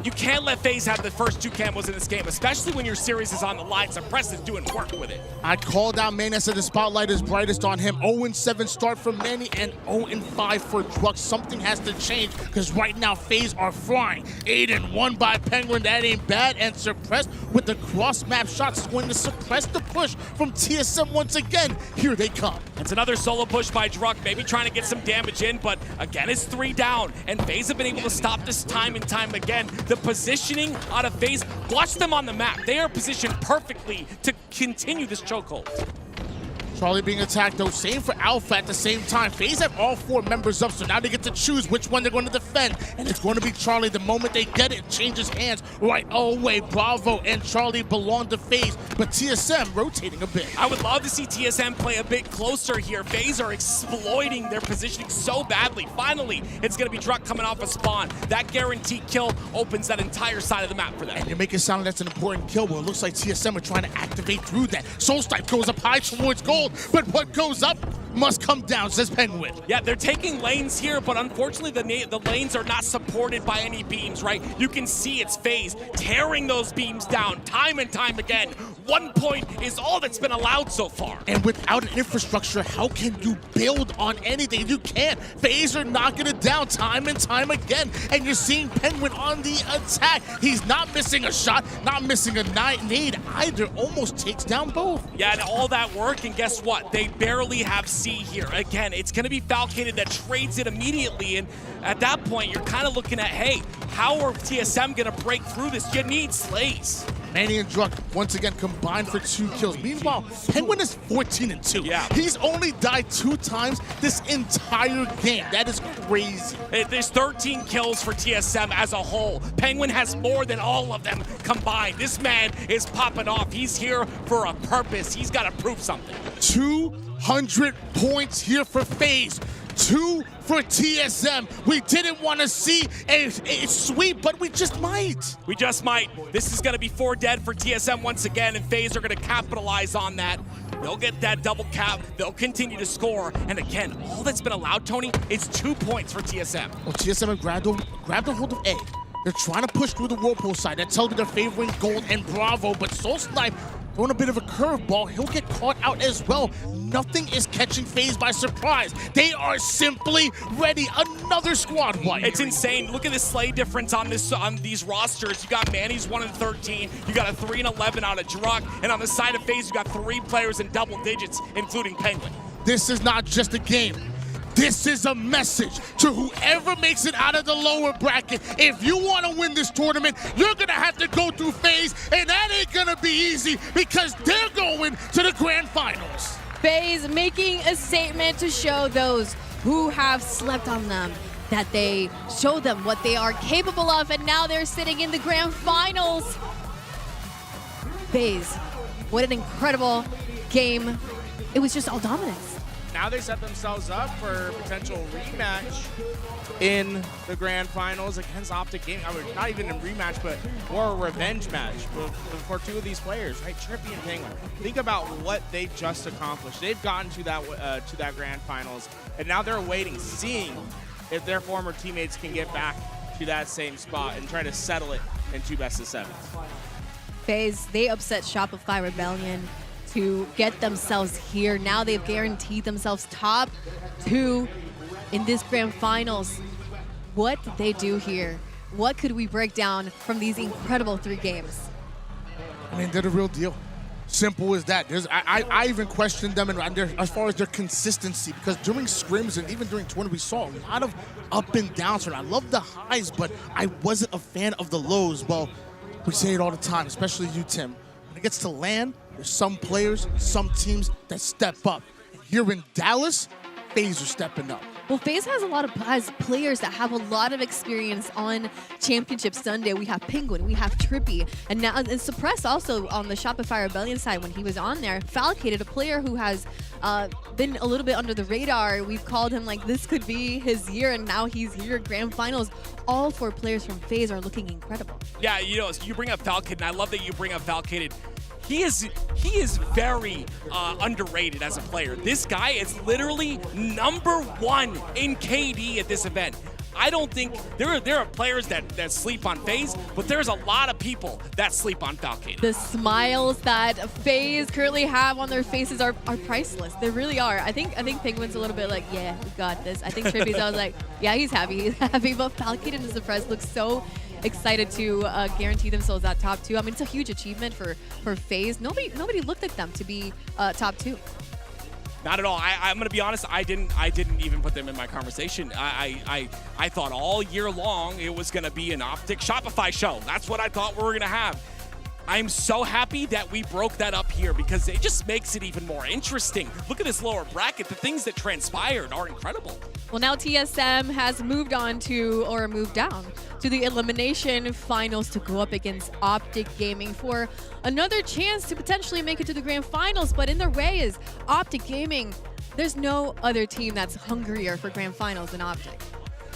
you can't let FaZe have the first 2 Camos in this game, especially when your series is on the line. Suppress is doing work with it. I called out Manny. I said the spotlight is brightest on him. 0-7 start for Manny and 0-5 for Drux. Something has to change because right now FaZe are flying. 8-1 by Penguin. That ain't bad. And Suppressed with the cross-map shots is going to suppress the push from TSM once again. Here they come. It's another solo push by Druk, maybe trying to get some damage in, but again, it's 3 down. And FaZe have been able to stop this time and time again. the positioning out of FaZe, watch them on the map. They are positioned perfectly to continue this chokehold. Charlie being attacked though, same for Alpha at the same time. FaZe have all 4 members up, so now they get to choose which one they're going to defend. And it's going to be Charlie. The moment they get it, changes hands right away. Bravo and Charlie belong to FaZe, but TSM rotating a bit. I would love to see TSM play a bit closer here. FaZe are exploiting their positioning so badly. Finally, it's going to be Druck coming off a spawn. That guaranteed kill opens that entire side of the map for them. And you make it sound like that's an important kill, but it looks like TSM are trying to activate through that. Soulstipe goes up high towards gold, but what goes up must come down, says Penguin. Yeah, they're taking lanes here, but unfortunately the lanes are not supported by any beams, right? You can see it's FaZe tearing those beams down time and time again. 1 point is all that's been allowed so far. And without an infrastructure, how can you build on anything? You can't. FaZe are knocking it down time and time again. And you're seeing Penguin on the attack. He's not missing a shot, not missing a nade either. Almost takes down both. Yeah, and all that work, and guess what? They barely have C here. Again, it's going to be Falcated that trades it immediately, and at that point, you're kind of looking at, hey, how are TSM going to break through this? You need slays. Manny and Druck once again combined for 2 kills. Meanwhile, Penguin is 14-2. Yeah. He's only died 2 times this entire game. That is crazy. There's 13 kills for TSM as a whole. Penguin has more than all of them combined. This man is popping off. He's here for a purpose. He's got to prove something. 200 points here for FaZe. 2 for TSM. We didn't want to see a sweep, but we just might. We just might. This is going to be 4 dead for TSM once again, and FaZe are going to capitalize on that. They'll get that double cap. They'll continue to score. And again, all that's been allowed, Tony, is 2 points for TSM. Well, TSM have grabbed a hold of A. They're trying to push through the Whirlpool side. That tells me they're favoring Gold and Bravo, but Soulsnipe throwing a bit of a curveball. He'll get caught out as well. Nothing is catching FaZe by surprise. They are simply ready. Another squad wipe. It's insane. Look at the slay difference on these rosters. You got Manny's 1-13. You got a 3-11 out of Druck. And on the side of FaZe, you got 3 players in double digits, including Penguin. This is not just a game. This is a message to whoever makes it out of the lower bracket. If you want to win this tournament, you're going to have to go through FaZe, and that ain't going to be easy because they're going to the grand finals. FaZe making a statement to show those who have slept on them that they show them what they are capable of, and now they're sitting in the grand finals. FaZe, what an incredible game. It was just all dominance. Now they set themselves up for a potential rematch in the grand finals against Optic Gaming. I mean, not even a rematch, but more a revenge match for 2 of these players, right? Trippy and Penguin. Think about what they've just accomplished. They've gotten to that grand finals, and now they're waiting, seeing if their former teammates can get back to that same spot and try to settle it in 2 best-of-7s. FaZe, they upset Shopify Rebellion to get themselves here. Now they've guaranteed themselves top 2 in this grand finals. What did they do here? What could we break down from these incredible 3 games? I mean, they're the real deal. Simple as that. I even questioned them as far as their consistency, because during scrims and even during tournament, we saw a lot of up and downs. I love the highs, but I wasn't a fan of the lows. Well, we say it all the time, especially you, Tim. When it gets to LAN, there's some players, some teams that step up. Here in Dallas, FaZe are stepping up. Well, FaZe has players that have a lot of experience on Championship Sunday. We have Penguin, we have Trippy, and now and Suppress also on the Shopify Rebellion side when he was on there. Falcated, a player who has been a little bit under the radar. We've called him like this could be his year, and now he's here at Grand Finals. All 4 players from FaZe are looking incredible. Yeah, you know, you bring up Falcated, and I love that you bring up Falcated. He is very underrated as a player. This guy is literally #1 in KD at this event. I don't think there are players that sleep on FaZe, but there's a lot of people that sleep on Falcated. The smiles that FaZe currently have on their faces are priceless. They really are. I think Penguin's a little bit like, yeah, we got this. I think Trippy's I was like, yeah, he's happy. But Falcated and Suppress look so excited to guarantee themselves that top 2. I mean, it's a huge achievement for FaZe. Nobody looked at them to be top 2. Not at all. I'm going to be honest. I didn't even put them in my conversation. I thought all year long it was going to be an Optic Shopify show. That's what I thought we were going to have. I'm so happy that we broke that up here because it just makes it even more interesting. Look at this lower bracket. The things that transpired are incredible. Well, now TSM has moved on to, or moved down to the elimination finals to go up against Optic Gaming for another chance to potentially make it to the grand finals. But in their way is Optic Gaming. There's no other team that's hungrier for grand finals than Optic.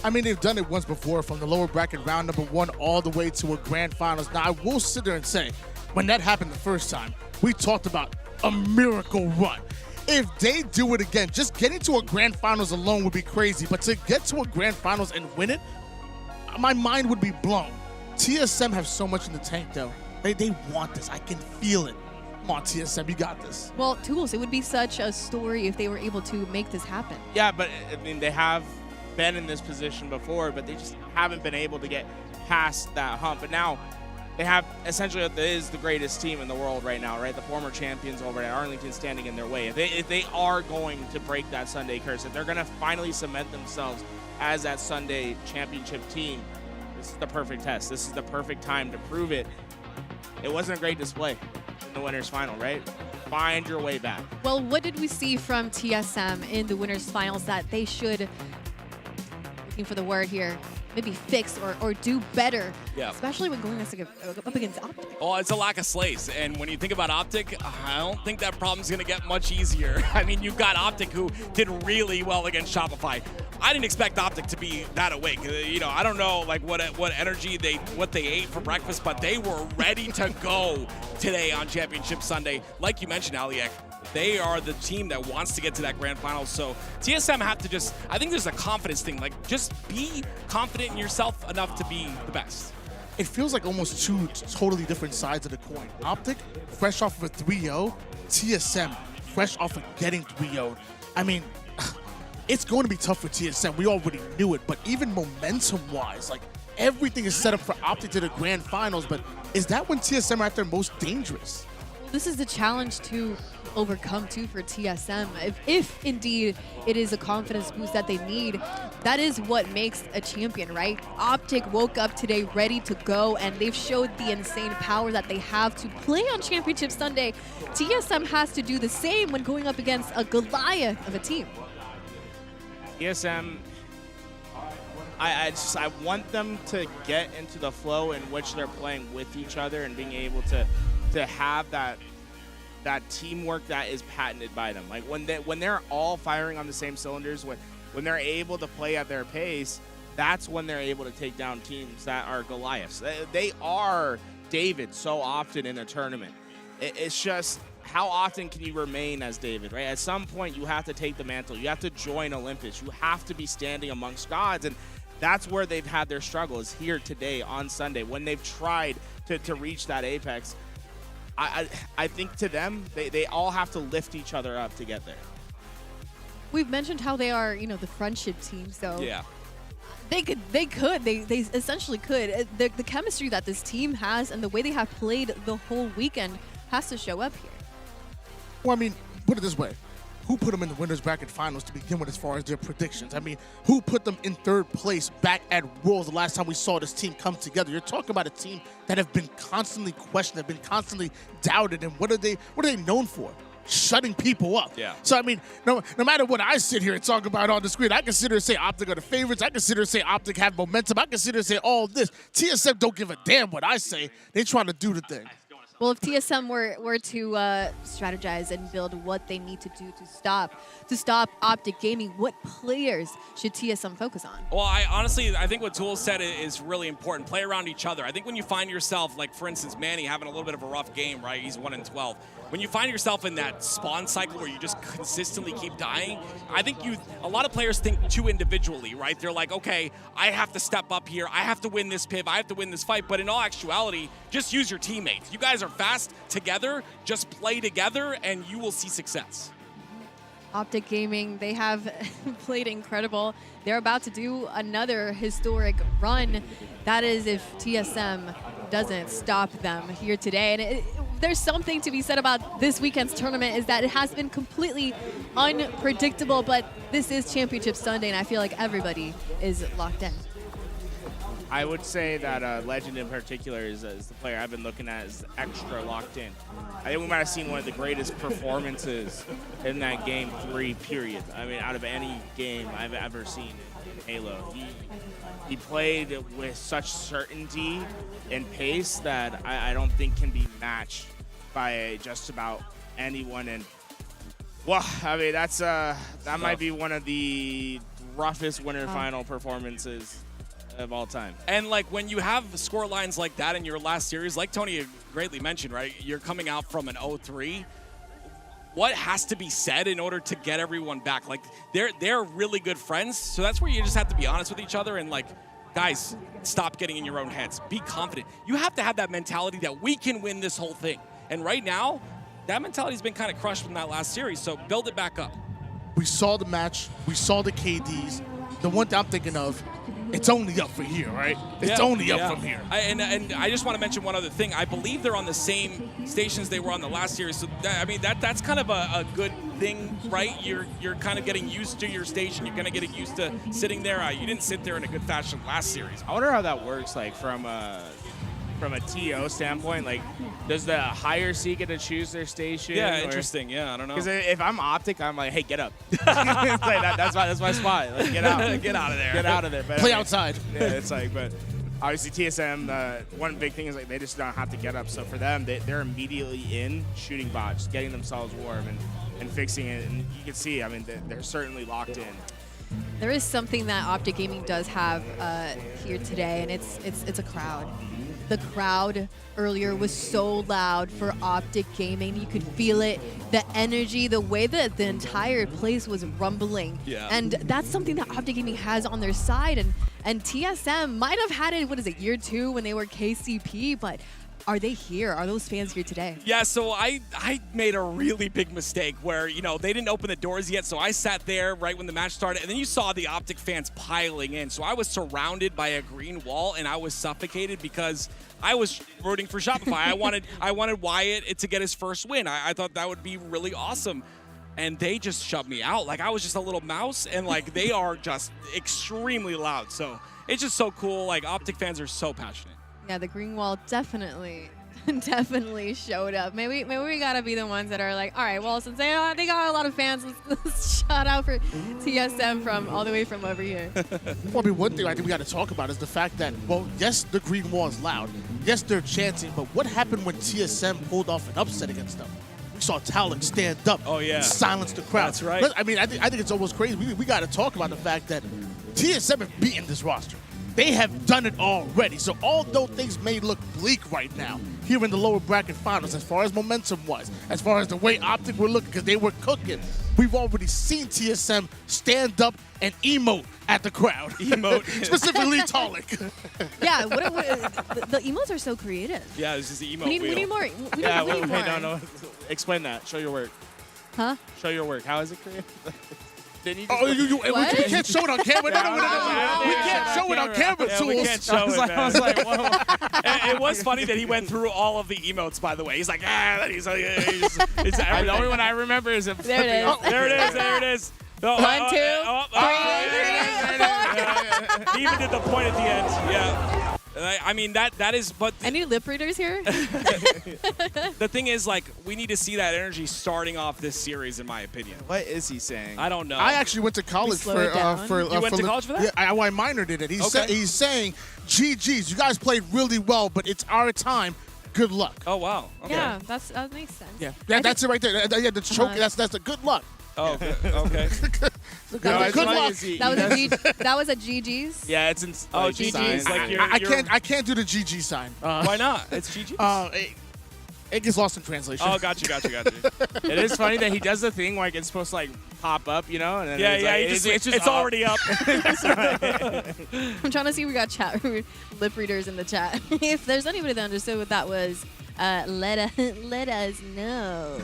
I mean, they've done it once before, from the lower bracket round number 1 all the way to a grand finals. Now, I will sit there and say, when that happened the first time, we talked about a miracle run. If they do it again, just getting to a grand finals alone would be crazy. But to get to a grand finals and win it, my mind would be blown. TSM have so much in the tank, though. They want this. I can feel it. Come on, TSM, you got this. Well, Tools, it would be such a story if they were able to make this happen. Yeah, but I mean, they have been in this position before, but they just haven't been able to get past that hump. But now they have essentially what is the greatest team in the world right now, right? The former champions over at Arlington standing in their way. If they are going to break that Sunday curse, if they're going to finally cement themselves as that Sunday championship team, this is the perfect test. This is the perfect time to prove it. It wasn't a great display in the winners final, right? Find your way back. Well, what did we see from TSM in the winners finals that they should, looking for the word here, maybe fix or do better, especially when going up against Optic? Oh, it's a lack of slays. And when you think about Optic, I don't think that problem's going to get much easier. I mean, you've got Optic, who did really well against Shopify. I didn't expect Optic to be that awake. You know, I don't know like what energy they ate for breakfast, but they were ready to go today on Championship Sunday. Like you mentioned, Aliek, they are the team that wants to get to that grand final. So TSM have to just, I think there's a confidence thing. Like, just be confident in yourself enough to be the best. It feels like almost two totally different sides of the coin. Optic, fresh off of a 3-0. TSM, fresh off of getting 3-0'd. I mean, it's going to be tough for TSM. We already knew it. But even momentum-wise, like, everything is set up for Optic to the grand finals. But is that when TSM are at their most dangerous? This is the challenge to overcome too for TSM. If indeed it is a confidence boost that they need, that is what makes a champion, right? Optic woke up today ready to go, and they've showed the insane power that they have to play on Championship Sunday. TSM has to do the same when going up against a Goliath of a team. TSM, I want them to get into the flow in which they're playing with each other and being able to have that teamwork that is patented by them. Like when they're all firing on the same cylinders, when they're able to play at their pace, that's when they're able to take down teams that are Goliaths. They are David so often in a tournament. It's just, how often can you remain as David, right? At some point, you have to take the mantle. You have to join Olympus. You have to be standing amongst gods, and that's where they've had their struggles here today on Sunday when they've tried to reach that apex. I think to them, they all have to lift each other up to get there. We've mentioned how they are, you know, the friendship team, so Yeah. they essentially could. The chemistry that this team has and the way they have played the whole weekend has to show up here. Well, I mean, put it this way. Who put them in the winners bracket finals to begin with as far as their predictions? I mean, who put them in third place back at Worlds the last time we saw this team come together? You're talking about a team that have been constantly questioned, have been constantly doubted, and what are they known for? Shutting people up. Yeah. So, I mean, no matter what I sit here and talk about on the screen, I can sit here and say Optic are the favorites. I can sit here and say Optic have momentum. I can sit here and say all this. TSM don't give a damn what I say. They trying to do the thing. Well, if TSM were to strategize and build what they need to do to stop Optic Gaming, what players should TSM focus on? Well, I think what Tool said is really important. Play around each other. I think when you find yourself, like for instance, Manny having a little bit of a rough game, right? He's 1-12. When you find yourself in that spawn cycle where you just consistently keep dying, I think a lot of players think too individually, right? They're like, okay, I have to step up here. I have to win this piv. I have to win this fight. But in all actuality, just use your teammates. You guys are fast together. Just play together, and you will see success. Optic Gaming, they have played incredible. They're about to do another historic run. That is if TSM doesn't stop them here today. And there's something to be said about this weekend's tournament is that it has been completely unpredictable, but this is Championship Sunday, and I feel like everybody is locked in. I would say that Legend in particular is the player I've been looking at as extra locked in. I think we might have seen one of the greatest performances in that game 3 period. I mean, out of any game I've ever seen in Halo. He played with such certainty and pace that I don't think can be matched by just about anyone. And well, I mean, that might be one of the roughest winter final performances of all time. And like when you have score lines like that in your last series, like Tony greatly mentioned, right? You're coming out from an 0-3. What has to be said in order to get everyone back? Like they're really good friends, so that's where you just have to be honest with each other and like, guys, stop getting in your own heads. Be confident. You have to have that mentality that we can win this whole thing. And right now, that mentality's been kind of crushed from that last series, so build it back up. We saw the match. We saw the KDs. The one that I'm thinking of, it's only up from here, right? It's only up from here. And I just want to mention one other thing. I believe they're on the same stations they were on the last series. So I mean that's kind of a good thing, right? You're kind of getting used to your station. You're going to get used to sitting there. You didn't sit there in a good fashion last series. I wonder how that works, like from a TO standpoint. Like, does the higher seed get to choose their station? Yeah, interesting. Yeah, I don't know. Because if I'm Optic, I'm like, hey, get up. It's like that's my spot. Like, get out. Get out of there. Get out of there. But, Play outside. Yeah, it's like, but obviously TSM, one big thing is like they just don't have to get up. So for them, they're immediately in shooting bots, getting themselves warm and fixing it. And you can see, I mean, they're certainly locked in. There is something that Optic Gaming does have here today, and it's a crowd. The crowd earlier was so loud for Optic Gaming. You could feel it, the energy, the way that the entire place was rumbling. Yeah. And that's something that Optic Gaming has on their side. And TSM might have had it, what is it, year 2 when they were KCP, but are they here? Are those fans here today? Yeah, so I made a really big mistake where, you know, they didn't open the doors yet, so I sat there right when the match started, and then you saw the Optic fans piling in. So I was surrounded by a green wall, and I was suffocated because I was rooting for Shopify. I wanted Wyatt to get his first win. I thought that would be really awesome. And they just shoved me out. Like, I was just a little mouse, and, like, they are just extremely loud. So it's just so cool. Like, Optic fans are so passionate. Yeah, the green wall definitely showed up. Maybe we gotta be the ones that are like, all right, well, since they got a lot of fans, let's shout out for TSM from all the way from over here. Well, I mean, one thing I think we got to talk about is the fact that, well, yes, the green wall is loud. Yes, they're chanting, but what happened when TSM pulled off an upset against them? We saw Talek stand up, silence the crowd. That's right. I mean, I think it's almost crazy. We got to talk about the fact that TSM have beaten this roster. They have done it already. So although things may look bleak right now here in the lower bracket finals, as far as momentum was, as far as the way Optic were looking, because they were cooking, we've already seen TSM stand up and emote at the crowd. Emote. Specifically Talek. Yeah, the emotes are so creative. Yeah, this is the emote We wheel. need more. We need more. No. Explain that. Show your work. Huh? Show your work. How is it creative? Didn't you Oh, we can't show it on camera. No. We can't show it on camera, Yeah, Tools. we can't show it, I was like, whoa. It was funny that he went through all of the emotes, by the way. He's like, he's like, it's The only one I remember is There it is. Oh, there it is. Oh, 1, 2, 3. He even did the point at the end. Yeah. I mean, that is, but Any lip readers here? the thing is, like, we need to see that energy starting off this series, in my opinion. What is he saying? I don't know. I actually went to college slow it down. You went to college for that? Yeah, I minored in it. He's Okay. he's saying, GG's, you guys played really well, but it's our time. Good luck. Oh, wow. Okay. Yeah, that makes sense. Yeah, that's it right there. Yeah, the choke. That's the good luck. Oh, good. Okay. Good it's luck. funny. That was a GG's. Yeah, it's in. Oh, like, GG's. signs. Like I can't do the GG sign. Why not? It's GG. It gets lost in translation. Oh, got you. It is funny that he does the thing where it's supposed to like pop up, you know? And then Yeah, it's yeah. like, It's already up. I'm trying to see if we got chat lip readers in the chat. If there's anybody that understood what that was, let us know.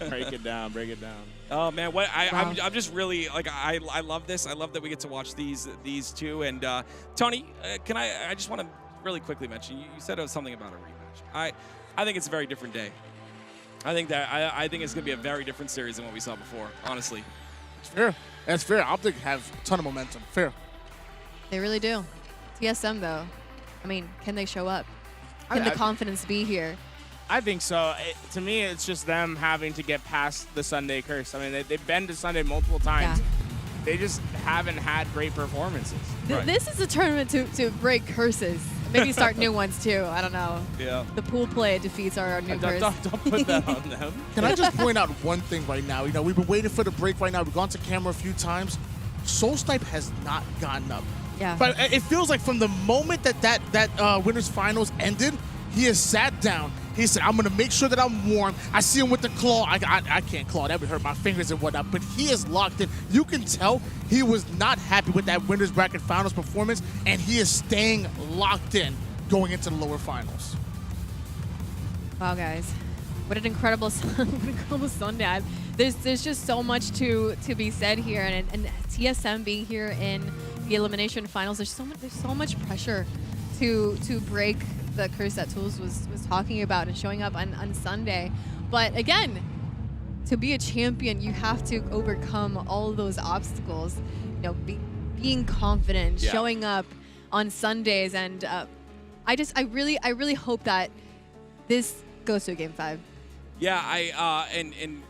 break it down. Oh man, what Wow. I'm just really like I love this. I love that we get to watch these two. And Tony, can I just want to really quickly mention you said it was something about a rematch. I think it's a very different day I think it's going to be a very different series than what we saw before, honestly. It's fair. That's fair. Optic have a ton of momentum. Fair. They really do. TSM, though, I mean, can they show up? Can the confidence be here? I think so. To me, it's just them having to get past the Sunday curse. I mean, they've been to Sunday multiple times. Yeah. They just haven't had great performances. This is a tournament to break curses. Maybe start new ones, too. I don't know. Yeah. The pool play defeats our new curse. Don't put that on them. Can I just point out one thing right now? You know, we've been waiting for the break right now. We've gone to camera a few times. Soul Snipe has not gotten up. Yeah. But it feels like from the moment that winners finals ended, he has sat down. He said, I'm going to make sure that I'm warm. I see him with the claw. I can't claw. That would hurt my fingers and whatnot. But he is locked in. You can tell he was not happy with that winners bracket finals performance, and he is staying locked in going into the lower finals. Wow, guys. What an incredible Sunday. There's just so much to be said here. And TSM being here in the elimination finals, there's so much pressure to break the curse that Tools was talking about and showing up on Sunday. But again, to be a champion, you have to overcome all of those obstacles. You know, being confident, showing up on Sundays, and I really hope that this goes to a Game 5. Yeah, and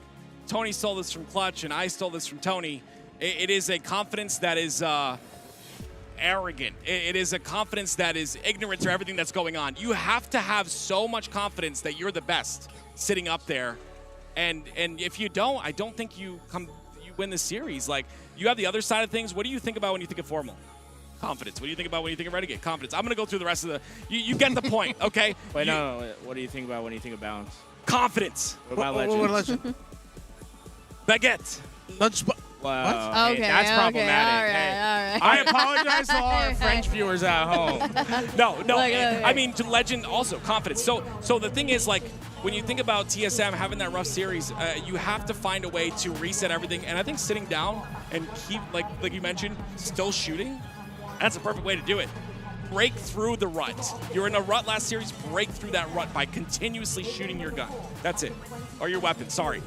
Tony stole this from Clutch, and I stole this from Tony. It is a confidence that is arrogant. It is a confidence that is ignorant to everything that's going on. You have to have so much confidence that you're the best sitting up there, and if you don't, I don't think you win the series. Like, you have the other side of things. What do you think about when you think of Formal? Confidence. What do you think about when you think of Renegade? Confidence. I'm going to go through the rest of the... You get the point, okay? Wait, no. What do you think about when you think of Balance? Confidence. What about Legend? Legend? Baguette. Wow. Okay, that's problematic. all right. I apologize to all our French viewers at home. No. Look. I mean, to Legend also, confidence. So the thing is, like, when you think about TSM having that rough series, you have to find a way to reset everything. And I think sitting down and keep, like you mentioned, still shooting, that's a perfect way to do it. Break through the rut. You're in a rut last series, break through that rut by continuously shooting your gun. That's it. Or your weapon, sorry.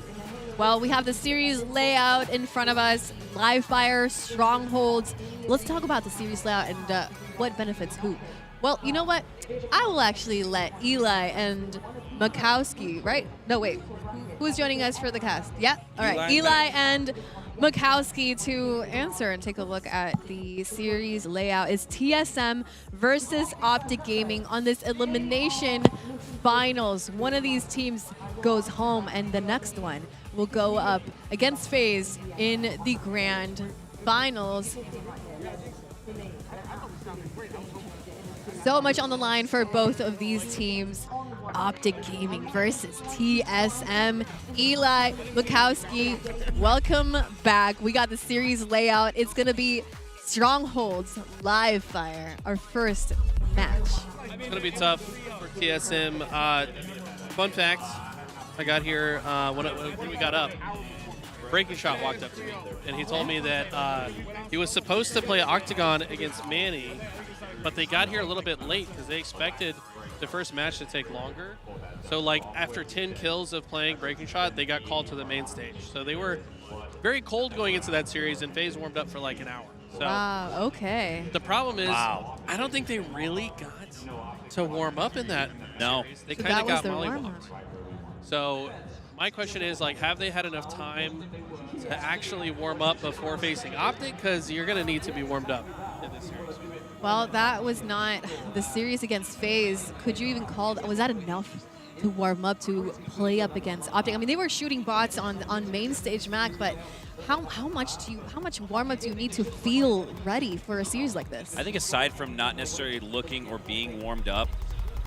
Well, we have the series layout in front of us. Live fire, strongholds. Let's talk about the series layout and what benefits who. Well, you know what? I will actually let Eli and Makowski, right? No, wait. Who's joining us for the cast? Yeah? All right. Eli and Makowski to answer and take a look at the series layout. It's TSM versus Optic Gaming on this elimination finals. One of these teams goes home, and the next one will go up against FaZe in the grand finals. So much on the line for both of these teams. Optic Gaming versus TSM. Eli, Makowski, welcome back. We got the series layout. It's going to be Strongholds, Live Fire, our first match. It's going to be tough for TSM. Fun fact, I got here when we got up. Breaking Shot walked up to me, and he told me that he was supposed to play Octagon against Manny, but they got here a little bit late because they expected the first match to take longer. So, like, after 10 kills of playing Breaking Shot, they got called to the main stage. So they were very cold going into that series, and FaZe warmed up for like an hour. So wow, okay. the problem is, I don't think they really got to warm up in that series. They So kind that of was got their mollywopped. warm-up. So my question is, like, have they had enough time to actually warm up before facing Optic? Because you're going to need to be warmed up in this series. Well, that was not the series against FaZe. Could you even call, was that enough to warm up to play up against Optic? I mean, they were shooting bots on main stage Mac, but how much warm up do you need to feel ready for a series like this? I think aside from not necessarily looking or being warmed up,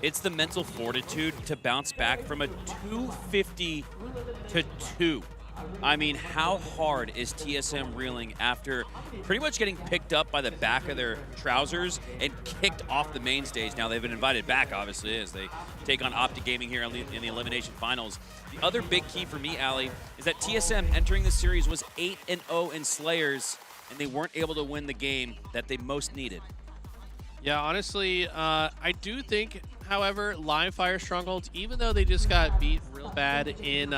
it's the mental fortitude to bounce back from a 250 to 2. I mean, how hard is TSM reeling after pretty much getting picked up by the back of their trousers and kicked off the main stage? Now, they've been invited back, obviously, as they take on Optic Gaming here in the elimination finals. The other big key for me, Ali, is that TSM entering the series was 8-0 in Slayers, and they weren't able to win the game that they most needed. Yeah, honestly, I do think, however, Live Fire Strongholds, even though they just got beat real bad in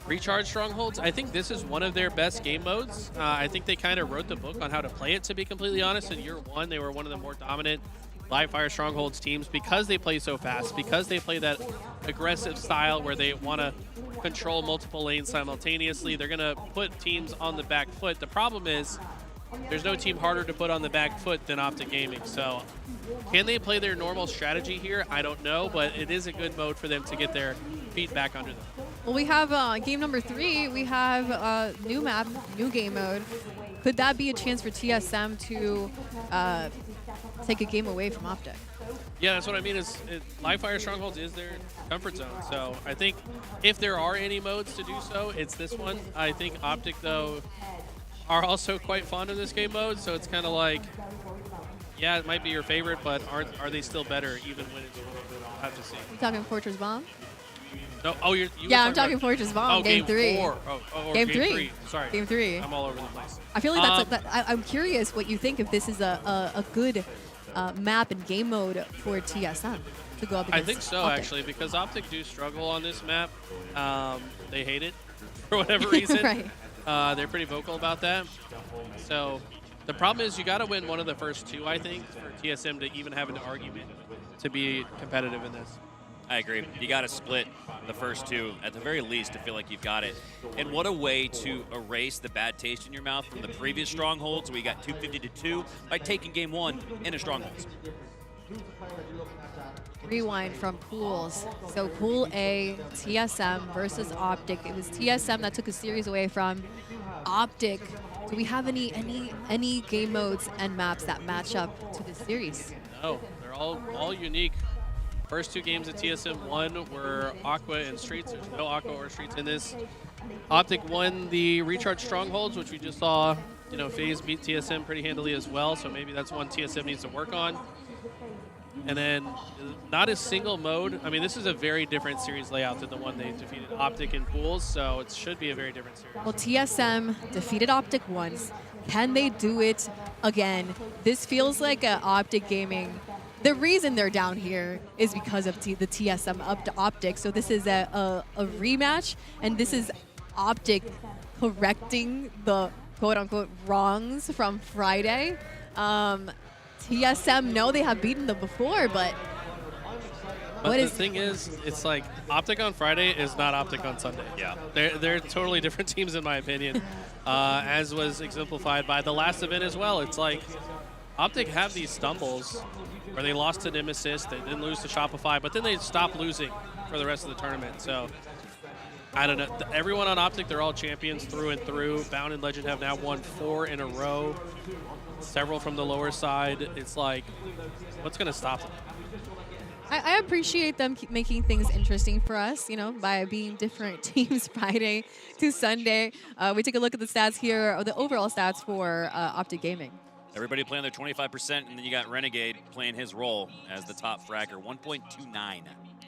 Recharge Strongholds, I think this is one of their best game modes. I think they kind of wrote the book on how to play it, to be completely honest. In year one, they were one of the more dominant Live Fire Strongholds teams because they play so fast, because they play that aggressive style where they want to control multiple lanes simultaneously. They're going to put teams on the back foot. The problem is there's no team harder to put on the back foot than Optic Gaming. So can they play their normal strategy here? I don't know, but it is a good mode for them to get their feet back under them. Well, we have game number 3. We have new map, new game mode. Could that be a chance for TSM to take a game away from Optic? Yeah, that's what I mean. Live Fire Strongholds is their comfort zone. So I think if there are any modes to do so, it's this one. I think Optic, though, are also quite fond of this game mode. So it's kind of like, yeah, it might be your favorite, but are they still better even when it's I have to see. You talking Fortress Bomb? No, oh, you Yeah, I'm talking Fortress Bomb. Oh, game 3. 4. Or Game 3. Sorry. Game 3. I'm all over the place. I feel like I'm curious what you think if this is a good map and game mode for TSM to go up against I think so, Optic. actually, because Optic do struggle on this map. They hate it for whatever reason. Right. They're pretty vocal about that. So the problem is you got to win one of the first 2, I think, for TSM to even have an argument to be competitive in this. I agree. You got to split the first 2 at the very least to feel like you've got it. And what a way to erase the bad taste in your mouth from the previous Strongholds. We got 250-2 by taking game 1 in a Strongholds. Rewind from pools. So Pool A, TSM versus Optic. It was TSM that took a series away from Optic. Do we have any game modes and maps that match up to this series? No, they're all unique. First 2 games that TSM won were Aqua and Streets. There's no Aqua or Streets in this. Optic won the Recharge Strongholds, which we just saw, FaZe beat TSM pretty handily as well, so maybe that's one TSM needs to work on. And then not a single mode. I mean, this is a very different series layout than the one they defeated Optic in pools, so it should be a very different series. Well, TSM defeated Optic once. Can they do it again? This feels like a Optic Gaming. The reason they're down here is because of the TSM up to Optic. So this is a rematch, and this is Optic correcting the quote-unquote wrongs from Friday. TSM, no, they have beaten them before, but the thing is, it's like Optic on Friday is not Optic on Sunday. Yeah. They're totally different teams in my opinion, as was exemplified by the last event as well. It's like Optic have these stumbles where they lost to Nemesis, they didn't lose to Shopify, but then they stopped losing for the rest of the tournament. So I don't know. Everyone on Optic, they're all champions through and through. Bound and Legend have now won 4 in a row, several from the lower side. It's like, what's going to stop them? I appreciate them making things interesting for us, by being different teams Friday to Sunday. We take a look at the stats here, or the overall stats for Optic Gaming. Everybody playing their 25%, and then you got Renegade playing his role as the top fragger, 1.29.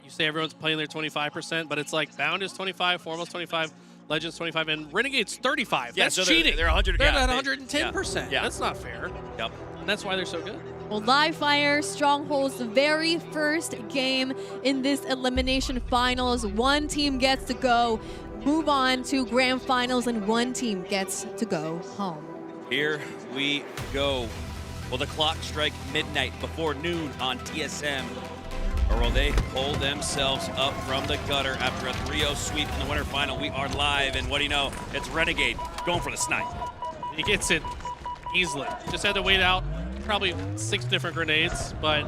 You say everyone's playing their 25%, but it's like Bound is 25, Formal's 25, Legends 25, and Renegade's 35. Yeah, That's so cheating. They're 100. They're yeah, at 110%. Yeah. That's not fair. Yep. And that's why they're so good. Well, Live Fire Strongholds, the very first game in this elimination finals. One team gets to go, move on to grand finals, and one team gets to go home. Here we go. Will the clock strike midnight before noon on TSM? Or will they pull themselves up from the gutter after a 3-0 sweep in the winter final? We are live, and what do you know? It's Renegade going for the snipe. He gets it easily. Just had to wait out probably 6 different grenades, but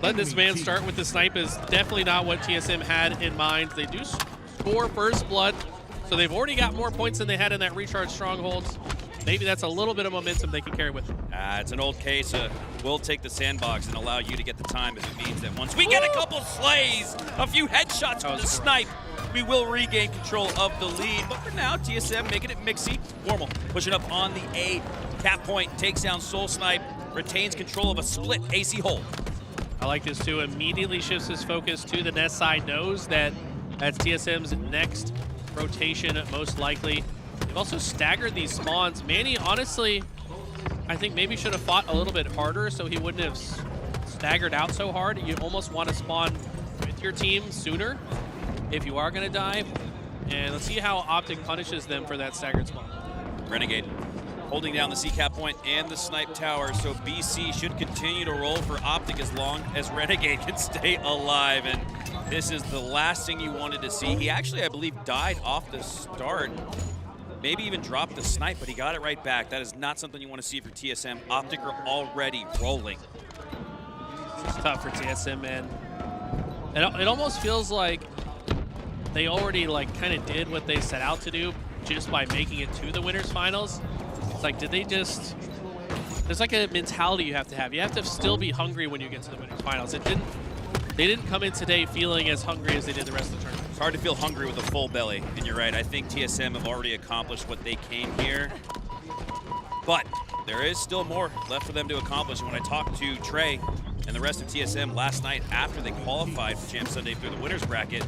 letting this man start with the snipe is definitely not what TSM had in mind. They do score first blood, so they've already got more points than they had in that Recharge Strongholds. Maybe that's a little bit of momentum they can carry with them. It's an old case. We'll take the sandbox and allow you to get the time, as it means that once we get a couple slays, a few headshots with the snipe, we will regain control of the lead. But for now, TSM making it mixy. Formal pushing up on the A cap point, takes down Soul Snipe, retains control of a split AC hold. I like this too. Immediately shifts his focus to the nest side. Knows that that's TSM's next rotation, most likely. They've also staggered these spawns. Manny, honestly, I think maybe should have fought a little bit harder so he wouldn't have staggered out so hard. You almost want to spawn with your team sooner if you are going to die. And let's see how Optic punishes them for that staggered spawn. Renegade holding down the C-cap point and the snipe tower, so BC should continue to roll for Optic as long as Renegade can stay alive. And this is the last thing you wanted to see. He actually, I believe, died off the start. Maybe even dropped the snipe, but he got it right back. That is not something you want to see for TSM. Optic are already rolling. It's tough for TSM, man. It almost feels like they already kind of did what they set out to do just by making it to the winners finals. It's like, did they just? There's like a mentality you have to have. You have to still be hungry when you get to the winners finals. They didn't come in today feeling as hungry as they did the rest of the tournament. It's hard to feel hungry with a full belly, and you're right. I think TSM have already accomplished what they came here, but there is still more left for them to accomplish. And when I talked to Trey and the rest of TSM last night after they qualified for Champ Sunday through the winners bracket,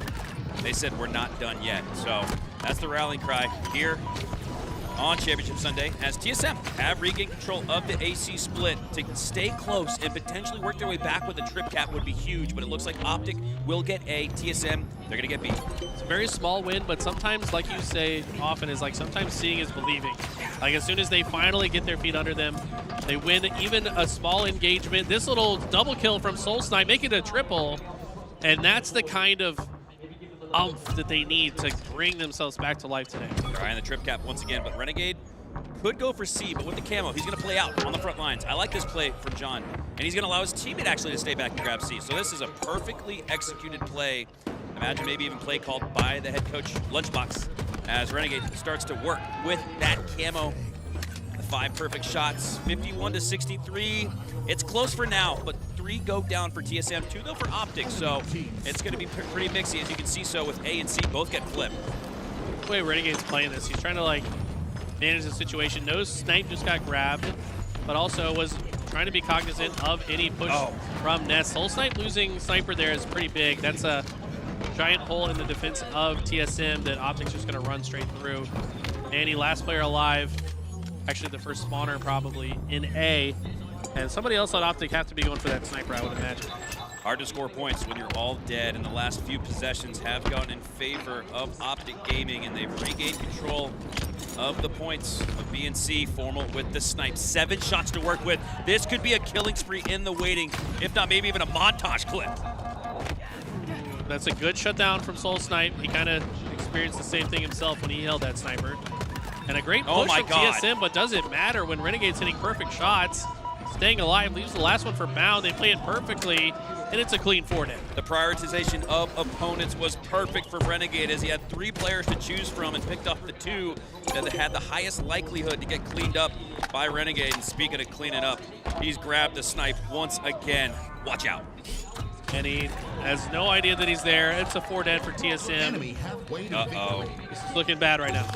they said we're not done yet. So that's the rallying cry here on Championship Sunday, as TSM have regained control of the AC split. To stay close and potentially work their way back with a trip cap would be huge, but it looks like Optic will get A. TSM, they're gonna get B. It's a very small win, but sometimes, like you say often, is like sometimes seeing is believing. Like as soon as they finally get their feet under them, they win even a small engagement. This little double kill from Soul Snipe, make it a triple, and that's the kind of umph that they need to bring themselves back to life today. Trying the trip cap once again, but Renegade could go for C, but with the camo, he's going to play out on the front lines. I like this play from John, and he's going to allow his teammate actually to stay back and grab C. So this is a perfectly executed play. Imagine maybe even play called by the head coach Lunchbox as Renegade starts to work with that camo. The 5 perfect shots, 51 to 63. It's close for now, but 3 go down for TSM, 2 though for Optic, so it's going to be pretty mixy, as you can see. So with A and C both get flipped. The way Renegade's playing this, he's trying to manage the situation. Knows Snipe just got grabbed, but also was trying to be cognizant of any push from Nest. Soul Snipe losing Sniper there is pretty big. That's a giant hole in the defense of TSM that Optic's just going to run straight through. Manny, last player alive, actually the first spawner probably in A. And somebody else on Optic have to be going for that sniper, I would imagine. Hard to score points when you're all dead, and the last few possessions have gone in favor of Optic Gaming, and they've regained control of the points of B and C. Formal with the snipe. 7 shots to work with. This could be a killing spree in the waiting, if not maybe even a montage clip. That's a good shutdown from Soul Snipe. He kind of experienced the same thing himself when he held that sniper. And a great push from TSM, but does it matter when Renegade's hitting perfect shots? Staying alive, leaves the last one for Bound. They play it perfectly, and it's a clean 4-dead. The prioritization of opponents was perfect for Renegade, as he had 3 players to choose from and picked up the 2 that had the highest likelihood to get cleaned up by Renegade. And speaking of cleaning up, he's grabbed the snipe once again. Watch out. And he has no idea that he's there. It's a 4-dead for TSM. Uh-oh. This is looking bad right now.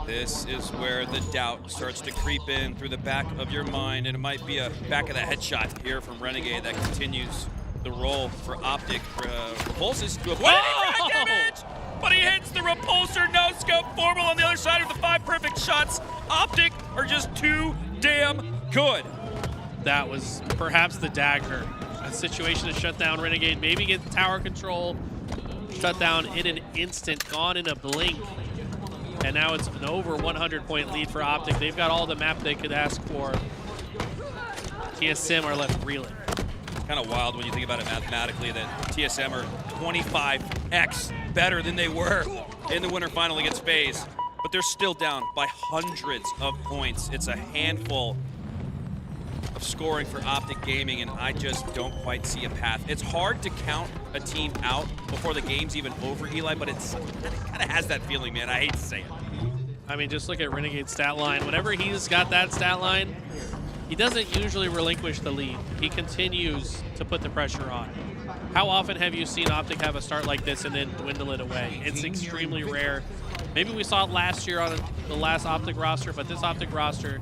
This is where the doubt starts to creep in through the back of your mind, and it might be a back of the headshot here from Renegade that continues the roll for Optic. Repulses to a damage, but he hits the repulsor, no scope. Formal on the other side with the 5 perfect shots. Optic are just too damn good. That was perhaps the dagger. A situation to shut down Renegade, maybe get tower control, shut down in an instant, gone in a blink. And now it's an over 100-point lead for Optic. They've got all the map they could ask for. TSM are left reeling. Kind of wild when you think about it mathematically that TSM are 25x better than they were in the winter final against FaZe. But they're still down by hundreds of points. It's a handful of scoring for Optic Gaming, and I just don't quite see a path. It's hard to count a team out before the game's even over, Eli, but it kind of has that feeling, man. I hate to say it. I mean, just look at Renegade's stat line. Whenever he's got that stat line, he doesn't usually relinquish the lead. He continues to put the pressure on. How often have you seen Optic have a start like this and then dwindle it away? It's extremely rare. Maybe we saw it last year on the last Optic roster, but this Optic roster,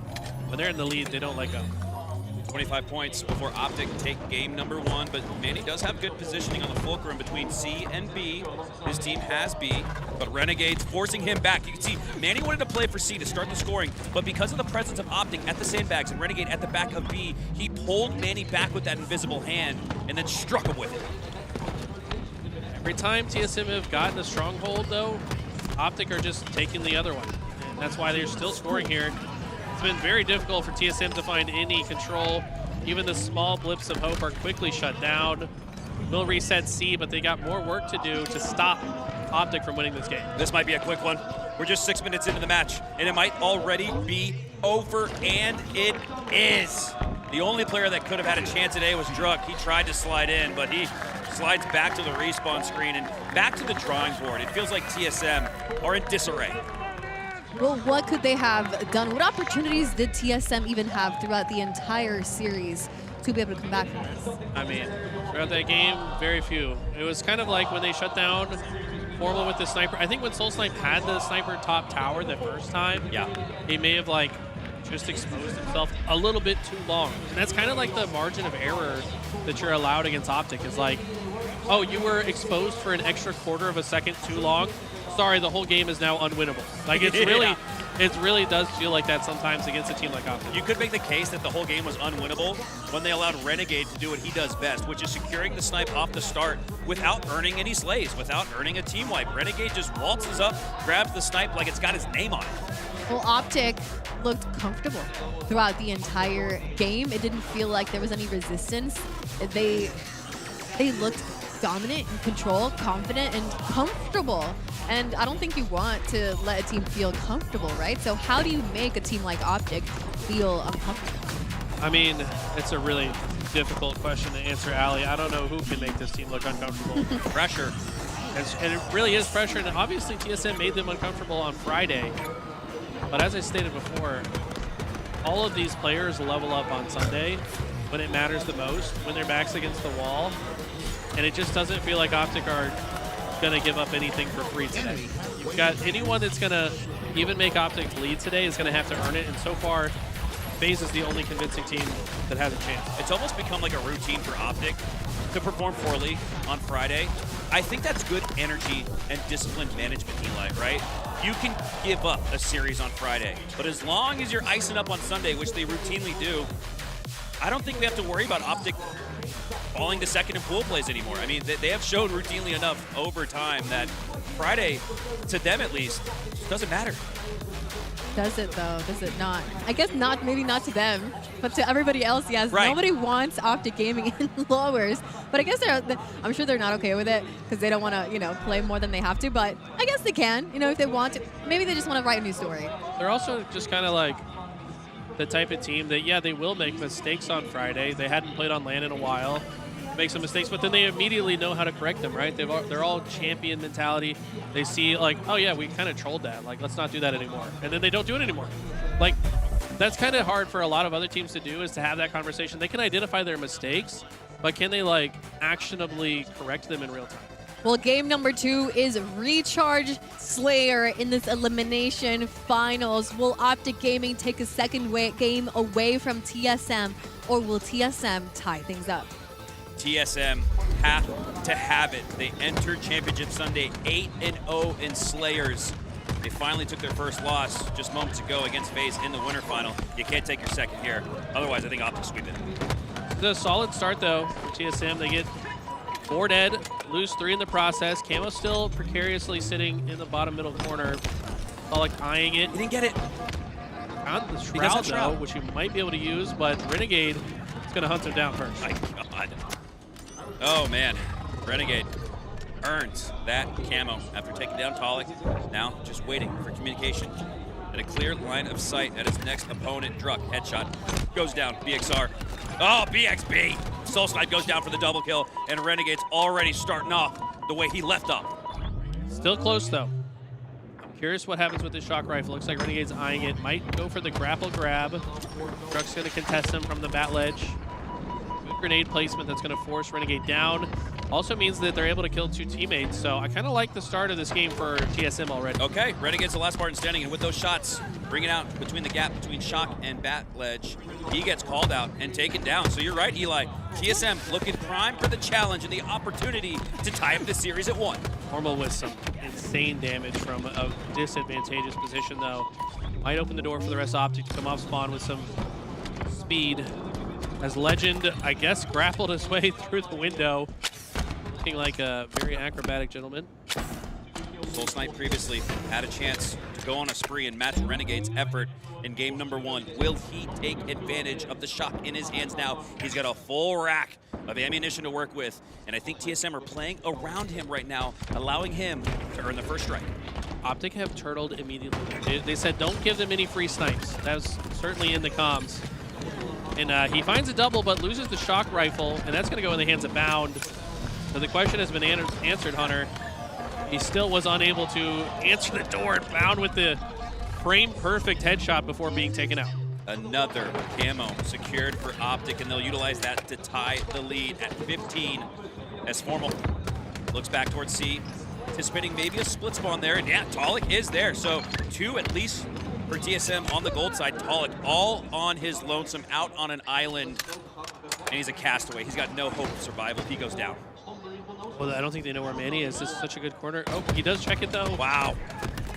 when they're in the lead, they don't let go. 25 points before Optic take game number 1, but Manny does have good positioning on the fulcrum between C and B. His team has B, but Renegade's forcing him back. You can see Manny wanted to play for C to start the scoring, but because of the presence of Optic at the sandbags and Renegade at the back of B, he pulled Manny back with that invisible hand and then struck him with it. Every time TSM have gotten a stronghold, though, Optic are just taking the other one. And that's why they're still scoring here. It's been very difficult for TSM to find any control. Even the small blips of hope are quickly shut down. Will reset C, but they got more work to do to stop Optic from winning this game. This might be a quick one. We're just 6 minutes into the match, and it might already be over, and it is. The only player that could have had a chance today was Druk. He tried to slide in, but he slides back to the respawn screen and back to the drawing board. It feels like TSM are in disarray. Well, what could they have done? What opportunities did TSM even have throughout the entire series to be able to come back from this? I mean, throughout that game, very few. It was kind of like when they shut down Formal with the sniper. I think when Soul Snipe had the sniper top tower the first time, he may have like just exposed himself a little bit too long. And that's kind of like the margin of error that you're allowed against Optic is like, oh, you were exposed for an extra quarter of a second too long. Sorry, the whole game is now unwinnable. Like it's really, it really does feel like that sometimes against a team like Optic. You could make the case that the whole game was unwinnable when they allowed Renegade to do what he does best, which is securing the snipe off the start without earning any slays, without earning a team wipe. Renegade just waltzes up, grabs the snipe like it's got his name on it. Well, Optic looked comfortable throughout the entire game. It didn't feel like there was any resistance. They looked dominant, in control, confident, and comfortable. And I don't think you want to let a team feel comfortable, right? So how do you make a team like Optic feel uncomfortable? I mean, it's a really difficult question to answer, Ali. I don't know who can make this team look uncomfortable. Pressure. And it really is pressure, and obviously TSM made them uncomfortable on Friday. But as I stated before, all of these players level up on Sunday when it matters the most, when their back's against the wall. And it just doesn't feel like Optic are going to give up anything for free today. You've got anyone that's going to even make Optic lead today is going to have to earn it. And so far, FaZe is the only convincing team that has a chance. It's almost become like a routine for Optic to perform poorly on Friday. I think that's good energy and discipline management, Eli, right? You can give up a series on Friday, but as long as you're icing up on Sunday, which they routinely do, I don't think we have to worry about Optic falling to second in pool plays anymore. I mean, they have shown routinely enough over time that Friday, to them at least, doesn't matter. Does it though? Does it not? I guess not, maybe not to them, but to everybody else, yes. Right. Nobody wants Optic Gaming in lowers, but I guess I'm sure they're not okay with it because they don't want to, play more than they have to, but I guess they can, if they want to. Maybe they just want to write a new story. They're also just kind of like the type of team that, yeah, they will make mistakes on Friday. They hadn't played on LAN in a while. Make some mistakes, but then they immediately know how to correct them, right? They're all champion mentality. They see like, oh yeah, we kind of trolled that. Like, let's not do that anymore. And then they don't do it anymore. Like, that's kind of hard for a lot of other teams to do, is to have that conversation. They can identify their mistakes, but can they like actionably correct them in real time? Well, game number 2 is Recharge Slayer in this elimination finals. Will Optic Gaming take a second game away from TSM, or will TSM tie things up? TSM have to have it. They entered Championship Sunday 8-0 in Slayers. They finally took their first loss just moments ago against FaZe in the winter final. You can't take your second here. Otherwise, I think Optic sweep it. It's a solid start, though, for TSM. They get 4 dead, lose 3 in the process. Camo still precariously sitting in the bottom middle corner. Solid eyeing it. He didn't get it. Found the Shroud, though, which you might be able to use, but Renegade is going to hunt him down first. My God. Oh, man. Renegade earns that camo after taking down Tolic. Now just waiting for communication and a clear line of sight at his next opponent. Druk, headshot, goes down, BXR. Oh, BXB! Soul Snipe goes down for the double kill, and Renegade's already starting off the way he left off. Still close, though. I'm curious what happens with this shock rifle. Looks like Renegade's eyeing it. Might go for the grapple grab. Druk's going to contest him from the bat ledge. Good grenade placement that's going to force Renegade down. Also means that they're able to kill 2 teammates, so I kind of like the start of this game for TSM already. Okay, Renegade's the last Spartan standing, and with those shots, bring it out between the gap between Shock and Bat Ledge. He gets called out and taken down. So you're right, Eli. TSM looking prime for the challenge and the opportunity to tie up the series at 1. Formal with some insane damage from a disadvantageous position, though. Might open the door for the rest of Optic to come off spawn with some speed. As Legend, I guess, grappled his way through the window. Looking like a very acrobatic gentleman. Soul Snipe previously had a chance to go on a spree and match Renegade's effort in game number 1. Will he take advantage of the Shock in his hands now? He's got a full rack of ammunition to work with, and I think TSM are playing around him right now, allowing him to earn the first strike. Optic have turtled immediately. They said don't give them any free snipes. That was certainly in the comms. And he finds a double, but loses the Shock rifle, and that's going to go in the hands of Bound. So the question has been answered, Hunter. He still was unable to answer the door, and Bound with the frame-perfect headshot before being taken out. Another camo secured for Optic, and they'll utilize that to tie the lead at 15 as Formal looks back towards C, anticipating maybe a split spawn there, and yeah, Talik is there. So 2 at least for TSM on the gold side. Talik all on his lonesome, out on an island, and he's a castaway. He's got no hope of survival. He goes down. Well, I don't think they know where Manny is. This is such a good corner. Oh, he does check it, though. Wow.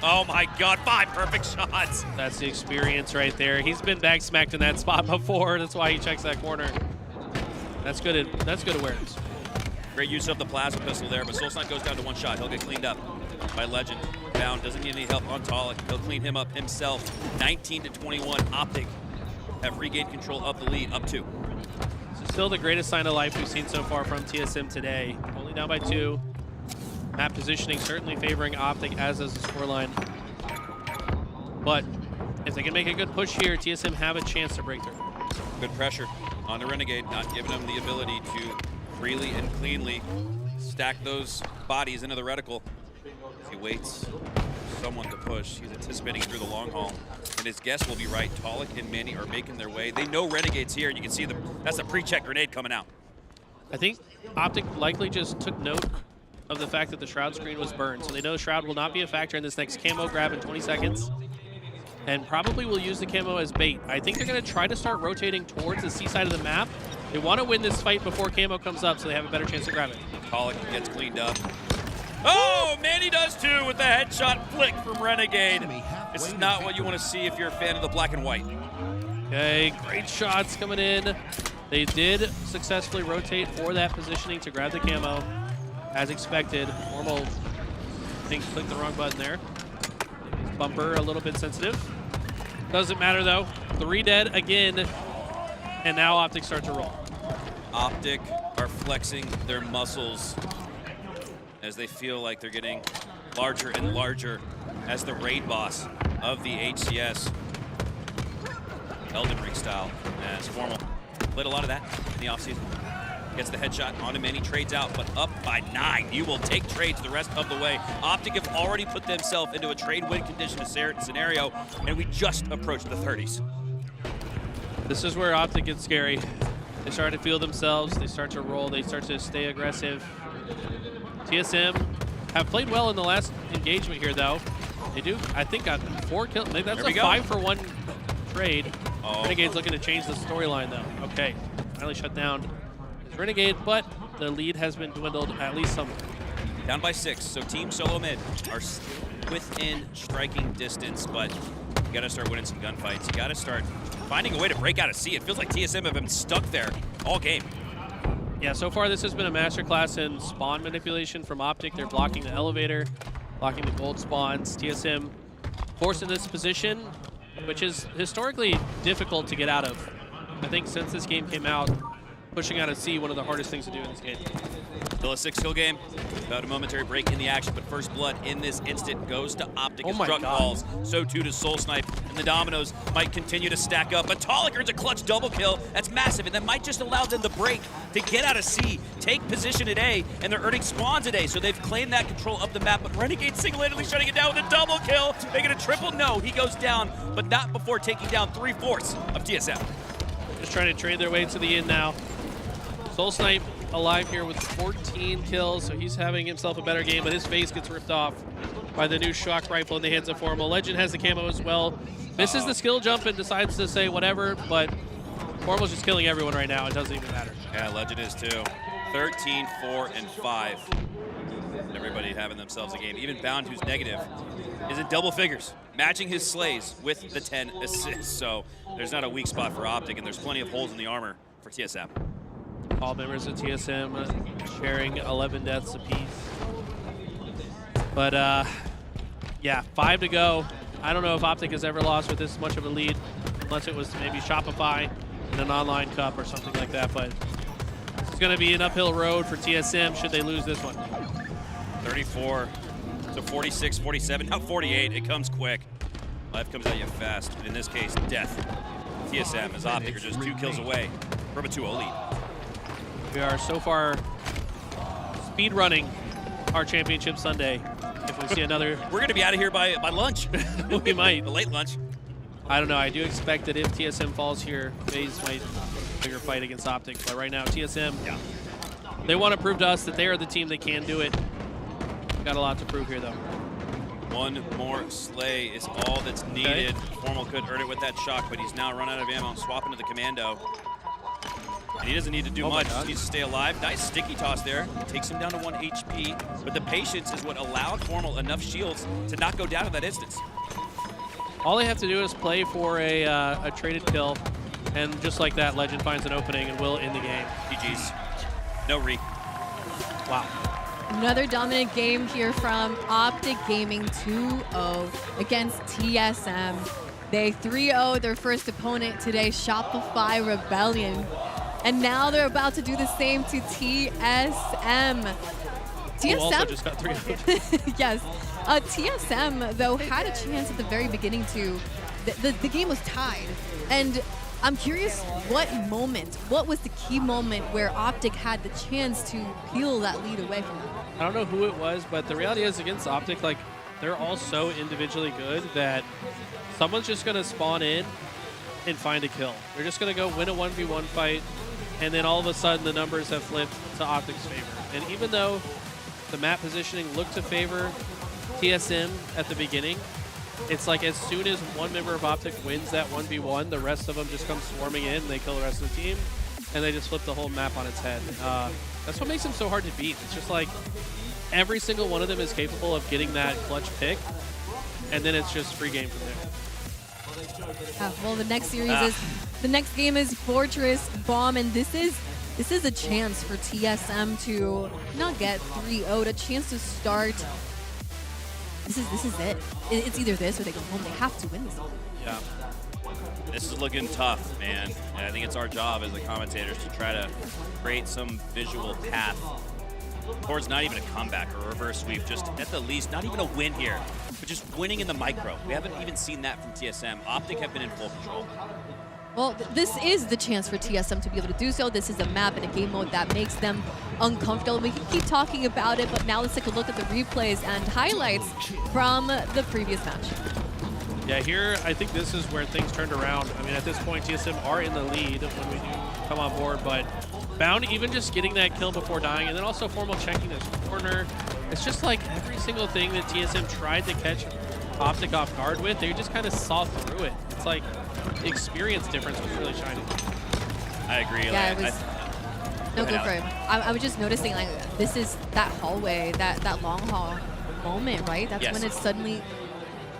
Oh, my God. 5 perfect shots. That's the experience right there. He's been bag smacked in that spot before. That's why he checks that corner. That's good awareness. Great use of the plasma pistol there, but Soulsnipe goes down to 1 shot. He'll get cleaned up by Legend. Bound doesn't need any help on Talik. He'll clean him up himself. 19-21. Optic have regained control of the lead, up 2. This is still the greatest sign of life we've seen so far from TSM today. Only down by 2. Map positioning certainly favoring Optic, as is the scoreline. But if they can make a good push here, TSM have a chance to break through. Good pressure on the Renegade, not giving him the ability to freely and cleanly stack those bodies into the reticle. As he waits for someone to push. He's anticipating through the long haul. And his guess will be right. Talik and Manny are making their way. They know Renegade's here. You can see that's a pre-check grenade coming out. I think Optic likely just took note of the fact that the Shroud screen was burned. So they know Shroud will not be a factor in this next camo grab in 20 seconds. And probably will use the camo as bait. I think they're going to try to start rotating towards the C side of the map. They want to win this fight before camo comes up so they have a better chance to grab it. Talik gets cleaned up. Oh, Manny does too with the headshot flick from Renegade. This is not what you want to see if you're a fan of the black and white. Okay, great shots coming in. They did successfully rotate for that positioning to grab the camo. As expected, Formal, I think, clicked the wrong button there. Bumper a little bit sensitive. Doesn't matter though. 3 dead again, and now Optic start to roll. Optic are flexing their muscles as they feel like they're getting larger and larger as the raid boss of the HCS. Elden Ring style, as Formal played a lot of that in the offseason. Gets the headshot on him and he trades out, but up by 9. You will take trades the rest of the way. Optic have already put themselves into a trade win condition scenario, and we just approached the 30s. This is where Optic gets scary. They start to feel themselves, they start to roll, they start to stay aggressive. TSM have played well in the last engagement here though. They do, I think, got 4 kills. That's a 5-for-1 trade. Oh. Renegade's looking to change the storyline though. Okay, finally shut down Renegade, but the lead has been dwindled at least some. Down by 6, so Team Solo Mid are within striking distance, but you gotta start winning some gunfights. You gotta start finding a way to break out of C. It feels like TSM have been stuck there all game. Yeah, so far this has been a masterclass in spawn manipulation from Optic. They're blocking the elevator, blocking the gold spawns. TSM forced in this position, which is historically difficult to get out of. I think since this game came out, pushing out of C, one of the hardest things to do in this game. Still a 6-kill game. About a momentary break in the action, but first blood in this instant goes to Optic as truck falls. So too does Soul Snipe, and the dominoes might continue to stack up. But Talik earns a clutch double kill. That's massive, and that might just allow them the break to get out of C, take position at A, and they're earning spawns at A. So they've claimed that control of the map, but Renegade single-handedly shutting it down with a double kill. They get a triple? No, he goes down, but not before taking down 3/4 of TSM. Just trying to trade their way to the end now. Soul Snipe alive here with 14 kills, so he's having himself a better game, but his face gets ripped off. by the new shock rifle in the hands of Formal. Legend has the camo as well. Misses the skill jump and decides to say whatever, but Formal's just killing everyone right now. It doesn't even matter. Yeah, Legend is too. 13, 4, and 5. Everybody having themselves a game. Even Bound, who's negative, is in double figures, matching his slays with the 10 assists. So there's not a weak spot for Optic, and there's plenty of holes in the armor for TSM. All members of TSM sharing 11 deaths apiece. But yeah, 5 to go. I don't know if Optic has ever lost with this much of a lead, unless it was maybe Shopify in an online cup or something like that. But it's going to be an uphill road for TSM should they lose this one. 34 to 46, 47, now 48. It comes quick. Life comes at you fast. In this case, death. TSM as Optic are just 2 kills away from a 2-0 lead. We are so far speed running our championship Sunday. If we see another, We're going to be out of here by lunch. we might. The late lunch. I don't know. I do expect that if TSM falls here, FaZe might bigger fight against Optic. But right now, TSM, they want to prove to us that they are the team that can do it. Got a lot to prove here, though. One more slay is all that's needed. Formal could earn it with that shock, but he's now run out of ammo. Swapping to the commando. And he doesn't need to do much. He needs to stay alive. Nice sticky toss there. Takes him down to 1 HP. But the patience is what allowed Formal enough shields to not go down in that instance. All they have to do is play for a traded kill. And just like that, Legend finds an opening and will end the game. GG's. No re. Wow. Another dominant game here from Optic Gaming 2-0 against TSM. They 3-0 their first opponent today, Shopify Rebellion. And now they're about to do the same to TSM. Who also just got 3-0. Yes. TSM, though, had a chance at the very beginning to... The game was tied. And I'm curious what was the key moment where Optic had the chance to peel that lead away from them? I don't know who it was, but the reality is against Optic, like, they're all so individually good that someone's just going to spawn in and find a kill. They're just going to go win a 1v1 fight, and then all of a sudden the numbers have flipped to Optic's favor. And even though the map positioning looked to favor TSM at the beginning, it's like as soon as one member of Optic wins that 1v1, the rest of them just come swarming in, and they kill the rest of the team, and they just flip the whole map on its head. That's what makes them so hard to beat. It's just like every single one of them is capable of getting that clutch pick, and then it's just free game from there. Well, the next series the next game is Fortress Bomb, and this is a chance for TSM to not get 3-0'd, a chance to start. This is it. It's either this or they go home. They have to win this one. Yeah. This is looking tough, man. And I think it's our job as the commentators to try to create some visual path towards not even a comeback or a reverse sweep, just at the least, not even a win here, but just winning in the micro. We haven't even seen that from TSM. Optic have been in full control. Well, this is the chance for TSM to be able to do so. This is a map and a game mode that makes them uncomfortable. We can keep talking about it, but now let's take a look at the replays and highlights from the previous match. Yeah, here I think this is where things turned around. I mean, at this point, TSM are in the lead when we do come on board, but Bound even just getting that kill before dying, and then also Formal checking this corner. It's just like every single thing that TSM tried to catch Optic off guard with, they just kind of saw through it. It's like the experience difference was really shining. I agree. Yeah, it was. No, good for him. I was just noticing, like, this is that hallway, that long haul moment, right? That's when it suddenly,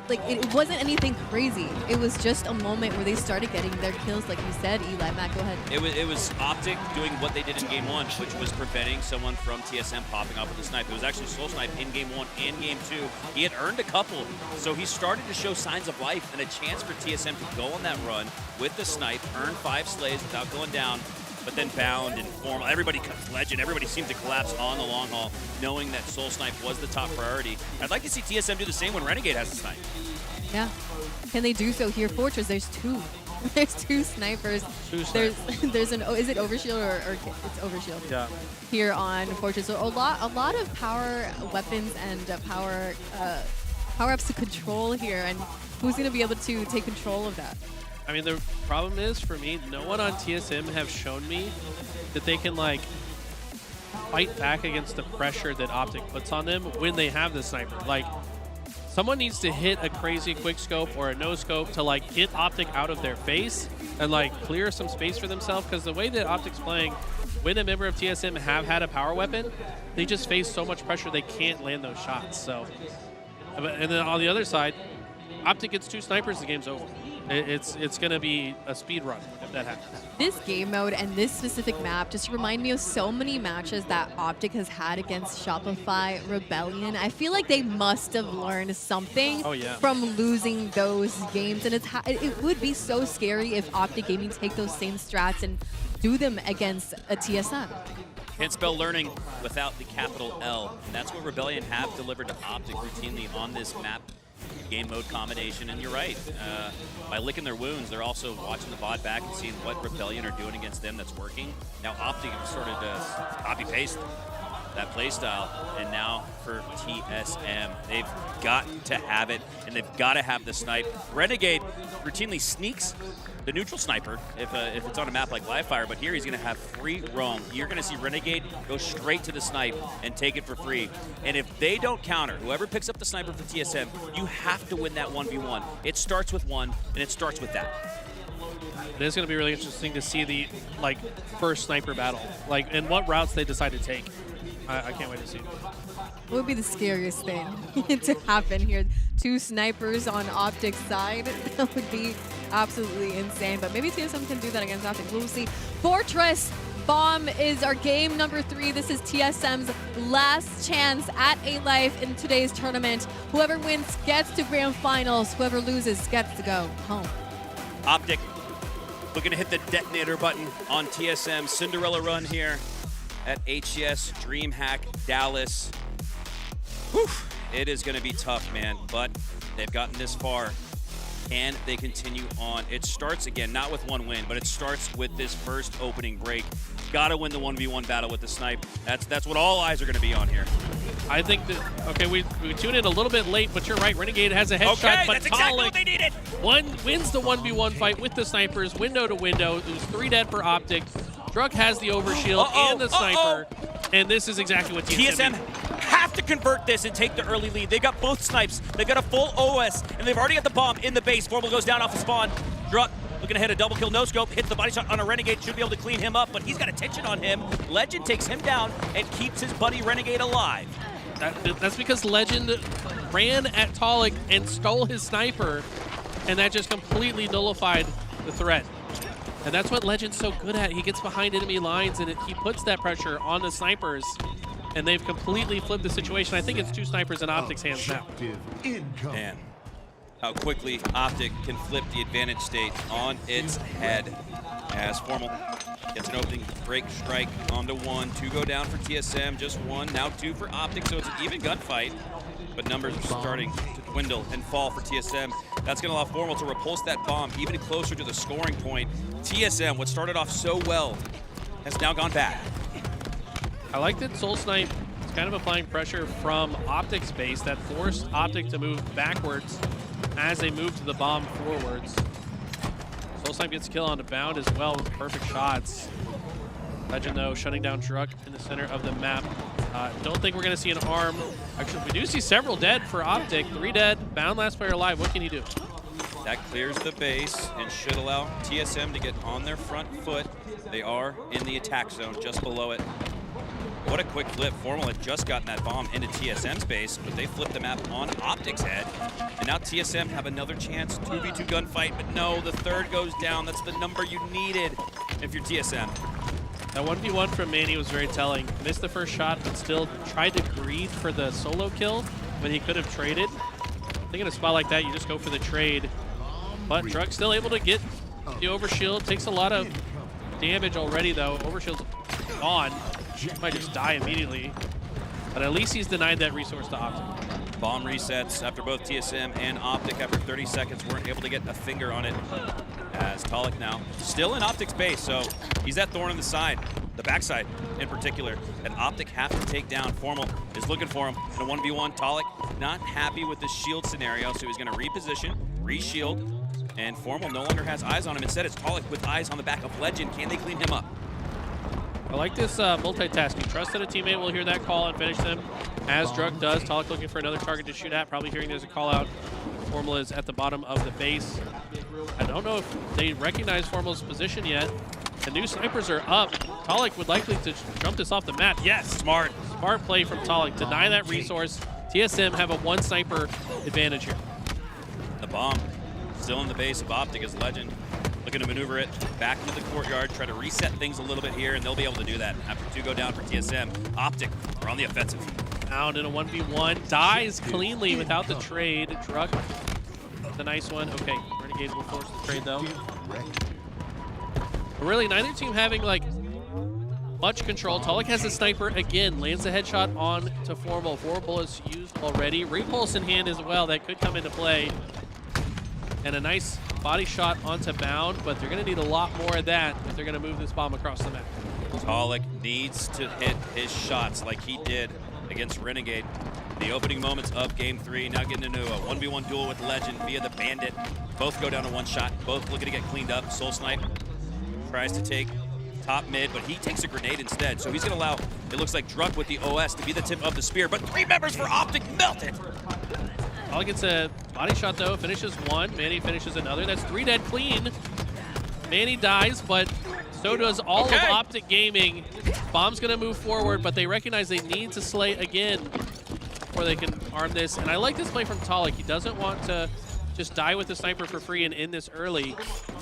like, it wasn't anything crazy. It was just a moment where they started getting their kills, like you said, Eli. Matt, go ahead. It was Optic doing what they did in game 1, which was preventing someone from TSM popping up with a snipe. It was actually Soul Snipe in game 1 and game 2. He had earned a couple, so he started to show signs of life and a chance for TSM to go on that run with the snipe, earn 5 slays without going down. But then Bound and Formal, everybody, Legend, everybody seemed to collapse on the long haul, knowing that Soul Snipe was the top priority. I'd like to see TSM do the same when Renegade has a snipe. Yeah. Can they do so here? Fortress, there's 2. There's 2 snipers. There's an, is it Overshield or it's Overshield? Yeah. Here on Fortress. So a lot of power weapons and power-ups to control here, and who's going to be able to take control of that? I mean, the problem is, for me, no one on TSM have shown me that they can, like, fight back against the pressure that Optic puts on them when they have the sniper. Like, someone needs to hit a crazy quick scope or a no scope to like get Optic out of their face and like clear some space for themselves, because the way that Optic's playing, when a member of TSM have had a power weapon, they just face so much pressure they can't land those shots. So, and then on the other side, Optic gets 2 snipers, the game's over. It's going to be a speed run if that happens. This game mode and this specific map just remind me of so many matches that Optic has had against Shopify Rebellion. I feel like they must have learned something from losing those games, and it would be so scary if Optic Gaming take those same strats and do them against a TSM. Can't spell learning without the capital L. And that's what Rebellion have delivered to Optic routinely on this map game mode combination. And you're right, by licking their wounds, they're also watching the bot back and seeing what Rebellion are doing against them that's working. Now Optic started to copy-paste that playstyle, and now for TSM, they've got to have it, and they've got to have the snipe. Renegade routinely sneaks the neutral sniper if it's on a map like Livefire, but here he's going to have free roam. You're going to see Renegade go straight to the snipe and take it for free. And if they don't counter, whoever picks up the sniper for TSM, you have to win that 1v1. It starts with one, and it starts with that. It is going to be really interesting to see the first sniper battle, and what routes they decide to take. I can't wait to see. What would be the scariest thing to happen here? 2 snipers on Optic's side? That would be absolutely insane. But maybe TSM can do that against Optic. We'll see. Fortress Bomb is our game number 3. This is TSM's last chance at a life in today's tournament. Whoever wins gets to grand finals. Whoever loses gets to go home. Optic looking to hit the detonator button on TSM. Cinderella run here at HCS DreamHack Dallas. Whew. It is going to be tough, man, but they've gotten this far. Can they continue on? It starts, again, not with one win, but it starts with this first opening break. Got to win the 1v1 battle with the snipe. That's what all eyes are going to be on here. I think that, okay, we tuned in a little bit late, but you're right. Renegade has a headshot, okay, but that's exactly what they needed. Wins the 1v1 fight with the snipers, window to window. There's 3 dead for Optic. Druk has the overshield and the sniper, and this is exactly what TSM have to convert this and take the early lead. They've got both snipes. They've got a full OS, and they've already got the bomb in the base. Formal goes down off the spawn. Druk looking to hit a double kill, no scope, hits the body shot on a Renegade, should be able to clean him up, but he's got attention on him. Legend takes him down and keeps his buddy Renegade alive. That's because Legend ran at Talik and stole his sniper, and that just completely nullified the threat. And that's what Legend's so good at. He gets behind enemy lines and he puts that pressure on the snipers, and they've completely flipped the situation. I think it's 2 snipers in Optic's hands now. Man, how quickly Optic can flip the advantage state on its head. As Formal gets an opening break strike onto 1. 2 go down for TSM, just 1, now 2 for Optic, so it's an even gunfight. But numbers are starting to dwindle and fall for TSM. That's going to allow Formal to repulse that bomb even closer to the scoring point. TSM, what started off so well, has now gone back. I like that Soul Snipe is kind of applying pressure from Optic's base that forced Optic to move backwards as they move to the bomb forwards. Soul Snipe gets a kill on the bound as well with perfect shots. Legend, though, shutting down Druk in the center of the map. Don't think we're going to see an arm. Actually, we do see several dead for Optic. 3 dead, bound last player alive. What can he do? That clears the base and should allow TSM to get on their front foot. They are in the attack zone just below it. What a quick flip. Formal had just gotten that bomb into TSM's base, but they flipped the map on Optic's head. And now TSM have another chance. 2v2 gunfight, but no, the 3rd goes down. That's the number you needed if you're TSM. That 1v1 from Manny was very telling. Missed the first shot, but still tried to greed for the solo kill when he could have traded. I think in a spot like that, you just go for the trade. But Druk still able to get the overshield. Takes a lot of damage already, though. Overshield's gone. Might just die immediately. But at least he's denied that resource to Optic. Bomb resets after both TSM and Optic after 30 seconds weren't able to get a finger on it. As Talik now still in Optic's base, so he's that thorn in the side, the backside in particular, that Optic have to take down. Formal is looking for him in a 1v1. Talik not happy with the shield scenario, so he's going to reposition, re-shield, and Formal no longer has eyes on him. Instead, it's Talik with eyes on the back of Legend. Can they clean him up? I like this multitasking. Trust that a teammate will hear that call and finish them. As Druk does, Talik looking for another target to shoot at, probably hearing there's a call out. Formal is at the bottom of the base. I don't know if they recognize Formal's position yet. The new snipers are up. Talik would likely to jump this off the map. Yes, smart play from Talik. Deny that resource. TSM have a 1 sniper advantage here. The bomb still in the base of Optic as Legend. Looking to maneuver it back into the courtyard, try to reset things a little bit here, and they'll be able to do that. After 2 go down for TSM, Optic are on the offensive. Found in a 1v1. Dies cleanly without the trade. Druk, the nice one. Okay, Renegade will force the trade though. But really, neither team having like much control. Talik has a sniper again, lands the headshot on to Formal. 4 bullets used already. Repulse in hand as well, that could come into play. And a nice body shot onto Bound, but they're gonna need a lot more of that if they're gonna move this bomb across the map. Talik needs to hit his shots like he did against Renegade. The opening moments of Game 3, now getting into a 1v1 duel with Legend via the Bandit. Both go down to 1 shot, both looking to get cleaned up. Soul Snipe tries to take top mid, but he takes a grenade instead. So he's gonna allow, it looks like Druk with the OS to be the tip of the spear, but 3 members for Optic melted. Talik gets a body shot though, finishes 1, Manny finishes another. That's 3 dead clean. Manny dies, but so does all of Optic Gaming. Bomb's gonna move forward, but they recognize they need to slay again before they can arm this. And I like this play from Talik. He doesn't want to just die with the sniper for free and end this early.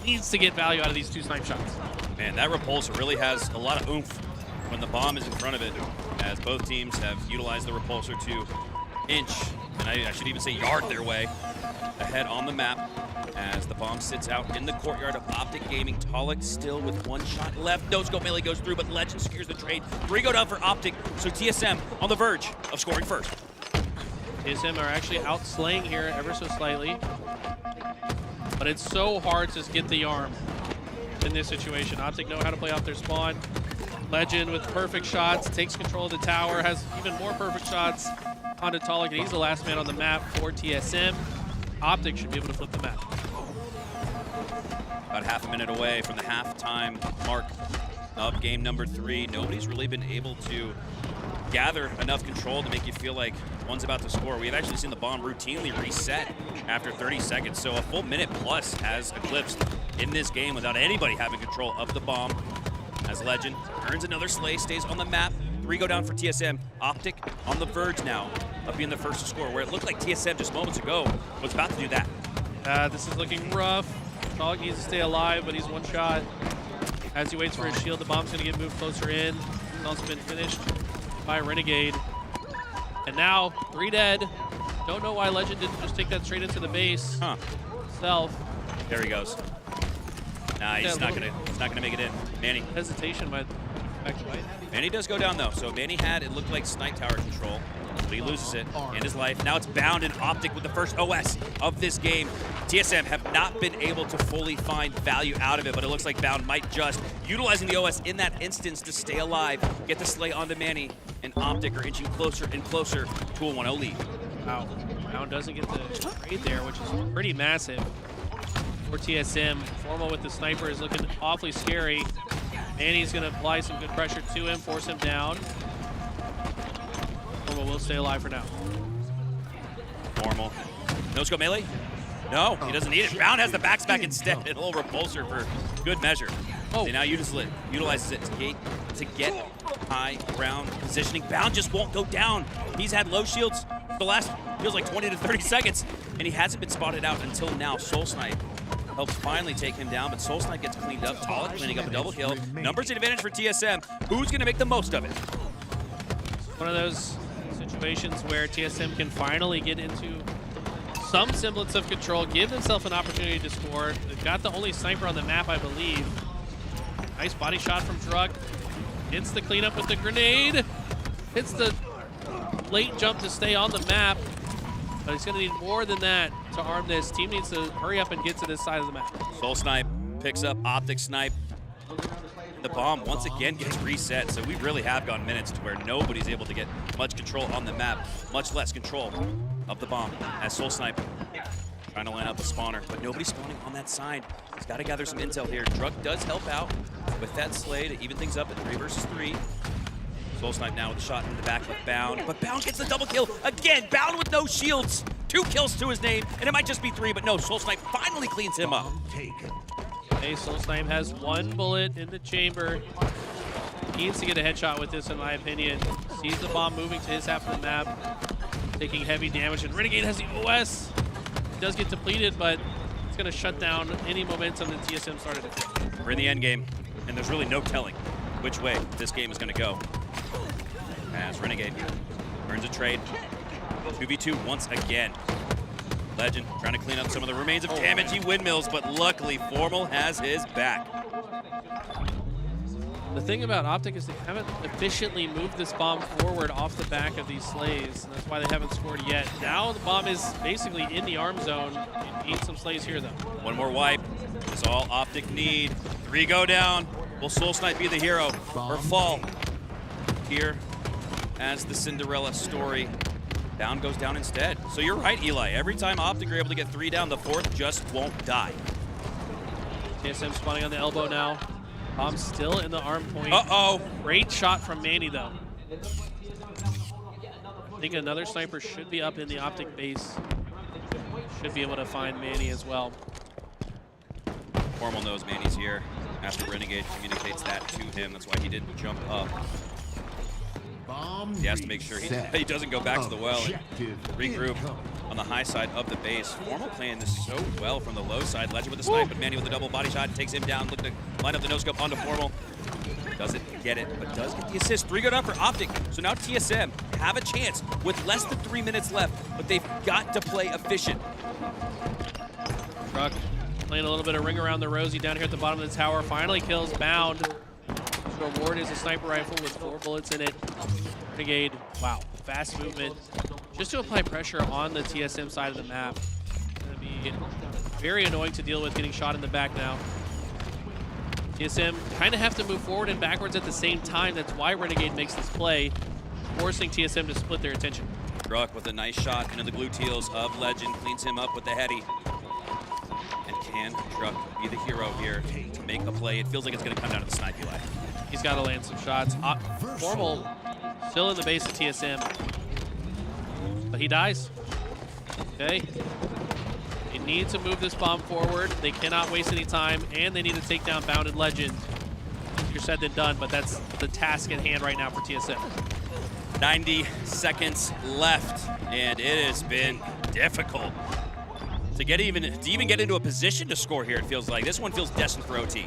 He needs to get value out of these 2 snipe shots. Man, that repulsor really has a lot of oomph when the bomb is in front of it, as both teams have utilized the repulsor to inch, and I should even say yard their way ahead on the map as the bomb sits out in the courtyard of Optic Gaming. Talik still with 1 shot left. No scope melee goes through, but Legend secures the trade. 3 go down for Optic, so TSM on the verge of scoring first. TSM are actually out slaying here ever so slightly, but it's so hard to get the arm in this situation. Optic know how to play off their spawn. Legend with perfect shots, takes control of the tower, has even more perfect shots onto Talik, and he's the last man on the map for TSM. Optic should be able to flip the map. About half a minute away from the halftime mark of game number 3. Nobody's really been able to gather enough control to make you feel like one's about to score. We have actually seen the bomb routinely reset after 30 seconds, so a full minute plus has eclipsed in this game without anybody having control of the bomb. As Legend earns another slay, stays on the map. 3 go down for TSM. Optic on the verge now of being the first to score, where it looked like TSM just moments ago was about to do that. This is looking rough. Talik needs to stay alive, but he's 1 shot. As he waits for his shield, the bomb's gonna get moved closer in. It's also been finished by Renegade. And now, 3 dead. Don't know why Legend didn't just take that straight into the base. Self. There he goes. Nah, he's not gonna make it in. Manny. Hesitation by White. Manny does go down though. So Manny had, it looked like snipe tower control, but he loses it and his life. Now it's Bound and Optic with the first OS of this game. TSM have not been able to fully find value out of it, but it looks like Bound might just, utilizing the OS in that instance to stay alive, get the slay onto Manny, and Optic are inching closer and closer to a 1-0 lead. Wow. Bound doesn't get the trade there, which is pretty massive for TSM. Formal with the sniper is looking awfully scary. Manny's going to apply some good pressure to him, force him down. Formal will stay alive for now. Formal. No scope melee? No, he doesn't need it. Bound has the backs back instead. A little repulsor for good measure. Oh. They now utilizes it to get high ground positioning. Bound just won't go down. He's had low shields for the last, feels like 20 to 30 seconds, and he hasn't been spotted out until now. Soul Snipe helps finally take him down, but Soul Snipe gets cleaned up. Talik cleaning up a double kill. Numbers advantage for TSM. Who's going to make the most of it? One of those situations where TSM can finally get into some semblance of control, give themselves an opportunity to score. They've got the only sniper on the map, I believe. Nice body shot from Druk. Hits the cleanup with the grenade. Hits the late jump to stay on the map. But he's going to need more than that to arm this. Team needs to hurry up and get to this side of the map. Soul Snipe picks up Optic Snipe. The bomb once again gets reset, so we really have gone minutes to where nobody's able to get much control on the map, much less control of the bomb. As Soul Snipe trying to line up a spawner, but nobody's spawning on that side. He's got to gather some intel here. Druk does help out with that slay to even things up at 3 versus 3. Soul Snipe now with a shot in the back with Bound, but Bound gets the double kill again. Bound with no shields. 2 kills to his name, and it might just be 3, but no, Soul Snipe finally cleans him up. Okay, Soul Snipe has 1 bullet in the chamber. Needs to get a headshot with this, in my opinion. Sees the bomb moving to his half of the map, taking heavy damage, and Renegade has the OS. He does get depleted, but it's going to shut down any momentum that TSM started to take. We're in the end game, and there's really no telling which way this game is going to go. As Renegade earns a trade. 2v2 once again. Legend trying to clean up some of the remains of damage. He windmills, but luckily Formal has his back. The thing about Optic is they haven't efficiently moved this bomb forward off the back of these slays, and that's why they haven't scored yet. Now the bomb is basically in the arm zone. You need some slays here, though. One more wipe is all Optic need. 3 go down. Will Soul Snipe be the hero or fall? Here as the Cinderella story. Down goes down instead. So you're right, Eli. Every time Optic are able to get 3 down, the 4th just won't die. TSM spawning on the elbow now. Bomb still in the arm point. Uh-oh. Great shot from Manny, though. I think another sniper should be up in the Optic base. Should be able to find Manny as well. Formal knows Manny's here. After Renegade communicates that to him. That's why he didn't jump up. He has to make sure he doesn't go back to the well and regroup on the high side of the base. Formal playing this so well from the low side. Legend with the snipe, but Manny with the double body shot takes him down. Look to line up the no-scope onto Formal. Doesn't get it, but does get the assist. 3 go down for Optic. So now TSM have a chance with less than 3 minutes left, but they've got to play efficient. Truck playing a little bit of ring around the rosy down here at the bottom of the tower. Finally kills Bound. His reward is a sniper rifle with 4 bullets in it. Renegade, wow, fast movement. Just to apply pressure on the TSM side of the map. It's going to be very annoying to deal with getting shot in the back now. TSM kind of have to move forward and backwards at the same time. That's why Renegade makes this play, forcing TSM to split their attention. Druck with a nice shot into the gluteals of Legend. Cleans him up with the heady. And can Druck be the hero here to make a play? It feels like it's going to come down to the snipe, Eli. He's got to land some shots. Formal still in the base of TSM. But he dies. Okay. They need to move this bomb forward. They cannot waste any time, and they need to take down Bounded Legend. Easier said than done, but that's the task at hand right now for TSM. 90 seconds left, and it has been difficult to even get into a position to score here. It feels like this one feels destined for OT.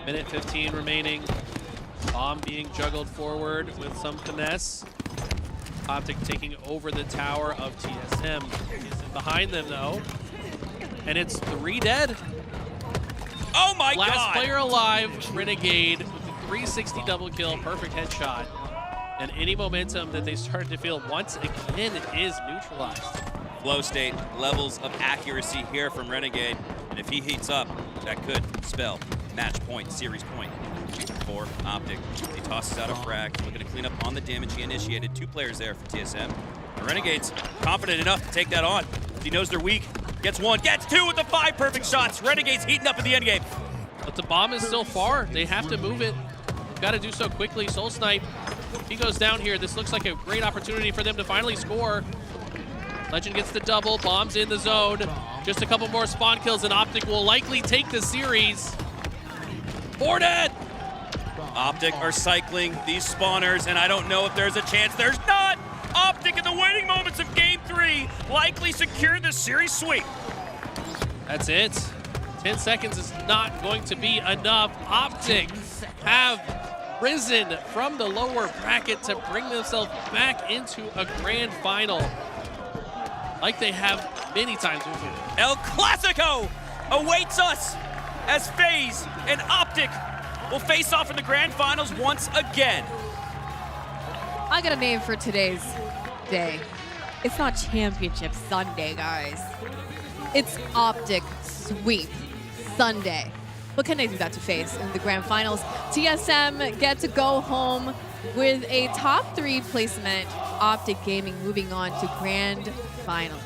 Minute 15 remaining. Bomb being juggled forward with some finesse. Optic taking over the tower of TSM. TSM behind them though. And it's 3 dead. Oh my God! Last player alive, Renegade with the 360 double kill, perfect headshot. And any momentum that they started to feel once again is neutralized. Flow state, levels of accuracy here from Renegade. And if he heats up, that could spell match point, series point for Optic. He tosses out a frag, looking to clean up on the damage he initiated. 2 players there for TSM. The Renegade's confident enough to take that on. He knows they're weak. Gets 1, gets 2 with the 5 perfect shots. Renegade's heating up in the endgame. But the bomb is still far. They have to move it. Got to do so quickly. Soul Snipe, if he goes down here, this looks like a great opportunity for them to finally score. Legend gets the double, bombs in the zone. Just a couple more spawn kills and Optic will likely take the series. 4 dead! Optic are cycling these spawners, and I don't know if there's a chance. There's not! Optic in the waiting moments of Game 3 likely secure the series sweep. That's it. 10 seconds is not going to be enough. Optic have risen from the lower bracket to bring themselves back into a grand final like they have many times before. El Clasico awaits us as FaZe and Optic will face off in the grand finals once again. I got a name for today's day. It's not Championship Sunday, guys. It's Optic Sweep Sunday. What can they do that to FaZe in the grand finals? TSM get to go home with a top 3 placement. Optic Gaming moving on to grand finals.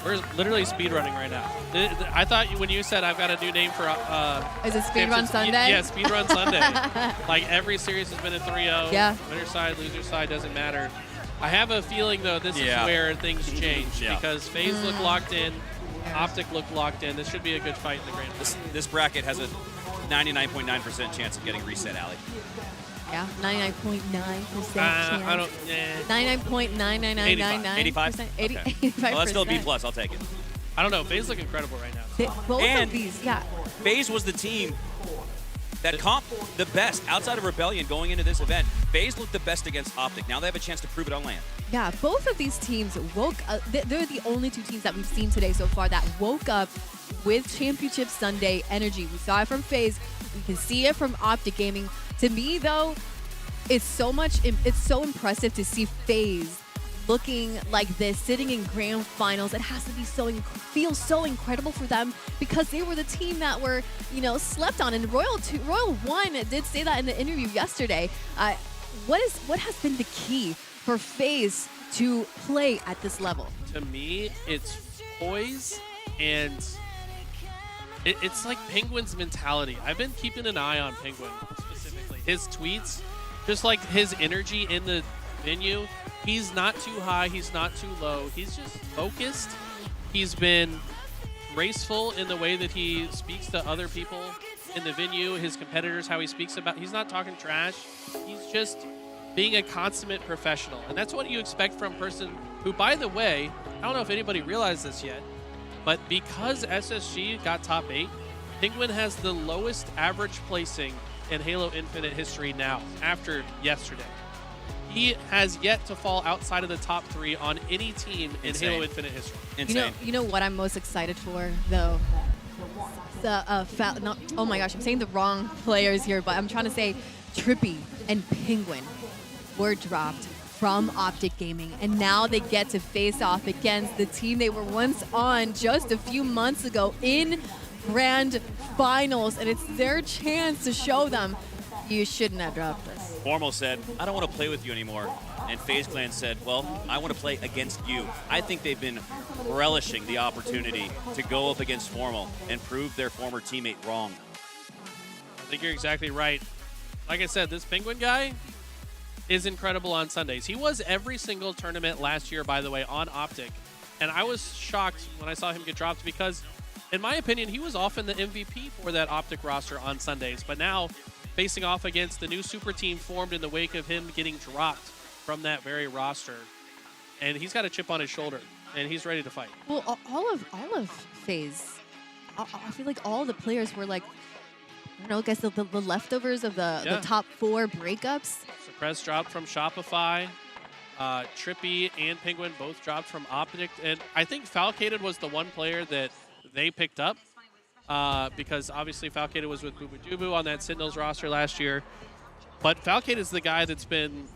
We're literally speedrunning right now. I thought when you said I've got a new name for Is it Speedrun championships- Sunday? Yeah, Speedrun Sunday. Like every series has been a 3-0. Yeah. Winner side, loser side, doesn't matter. I have a feeling, though, this is where things change because FaZe look locked in, Optic look locked in. This should be a good fight in the grand final. This bracket has a 99.9% chance of getting reset, Allie. Yeah, 99.9% chance. I don't. 99.99999%. 85? 85%. Well, that's still B+. I'll take it. I don't know. FaZe look incredible right now. Both And- of these, yeah. FaZe was the team that comped the best outside of Rebellion going into this event. FaZe looked the best against Optic. Now they have a chance to prove it on land. Yeah, both of these teams woke up. They're the only two teams that we've seen today so far that woke up with Championship Sunday energy. We saw it from FaZe. We can see it from Optic Gaming. To me, though, it's so impressive to see FaZe looking like this, sitting in grand finals. It has to be feel so incredible for them because they were the team that were, slept on. And Royal 1 did say that in the interview yesterday. What has been the key for FaZe to play at this level? To me, it's poise and it's like Penguin's mentality. I've been keeping an eye on Penguin specifically. His tweets, just like his energy in the venue. He's not too high, he's not too low. He's just focused. He's been graceful in the way that he speaks to other people in the venue, his competitors, how he speaks about. He's not talking trash. He's just being a consummate professional. And that's what you expect from a person who, by the way, I don't know if anybody realized this yet, but because SSG got top 8, Penguin has the lowest average placing in Halo Infinite history now, after yesterday. He has yet to fall outside of the top 3 on any team in Halo Infinite history. Insane. You know what I'm most excited for, though? Oh my gosh, I'm saying the wrong players here, but I'm trying to say Trippy and Penguin were dropped from Optic Gaming, and now they get to face off against the team they were once on just a few months ago in grand finals, and it's their chance to show them you shouldn't have dropped us. Formal said, I don't want to play with you anymore. And FaZe Clan said, well, I want to play against you. I think they've been relishing the opportunity to go up against Formal and prove their former teammate wrong. I think you're exactly right. Like I said, this Penguin guy is incredible on Sundays. He was every single tournament last year, by the way, on Optic. And I was shocked when I saw him get dropped because, in my opinion, he was often the MVP for that Optic roster on Sundays. But now, facing off against the new super team formed in the wake of him getting dropped from that very roster. And he's got a chip on his shoulder, and he's ready to fight. Well, all of FaZe, I feel like all the players were like, I don't know, I guess the leftovers of the top 4 breakups. Suppress dropped from Shopify. Trippy and Penguin both dropped from Optic. And I think Falcated was the one player that they picked up because obviously Falcated was with Boobadubu on that Sentinels roster last year. But Falcated is the guy that's been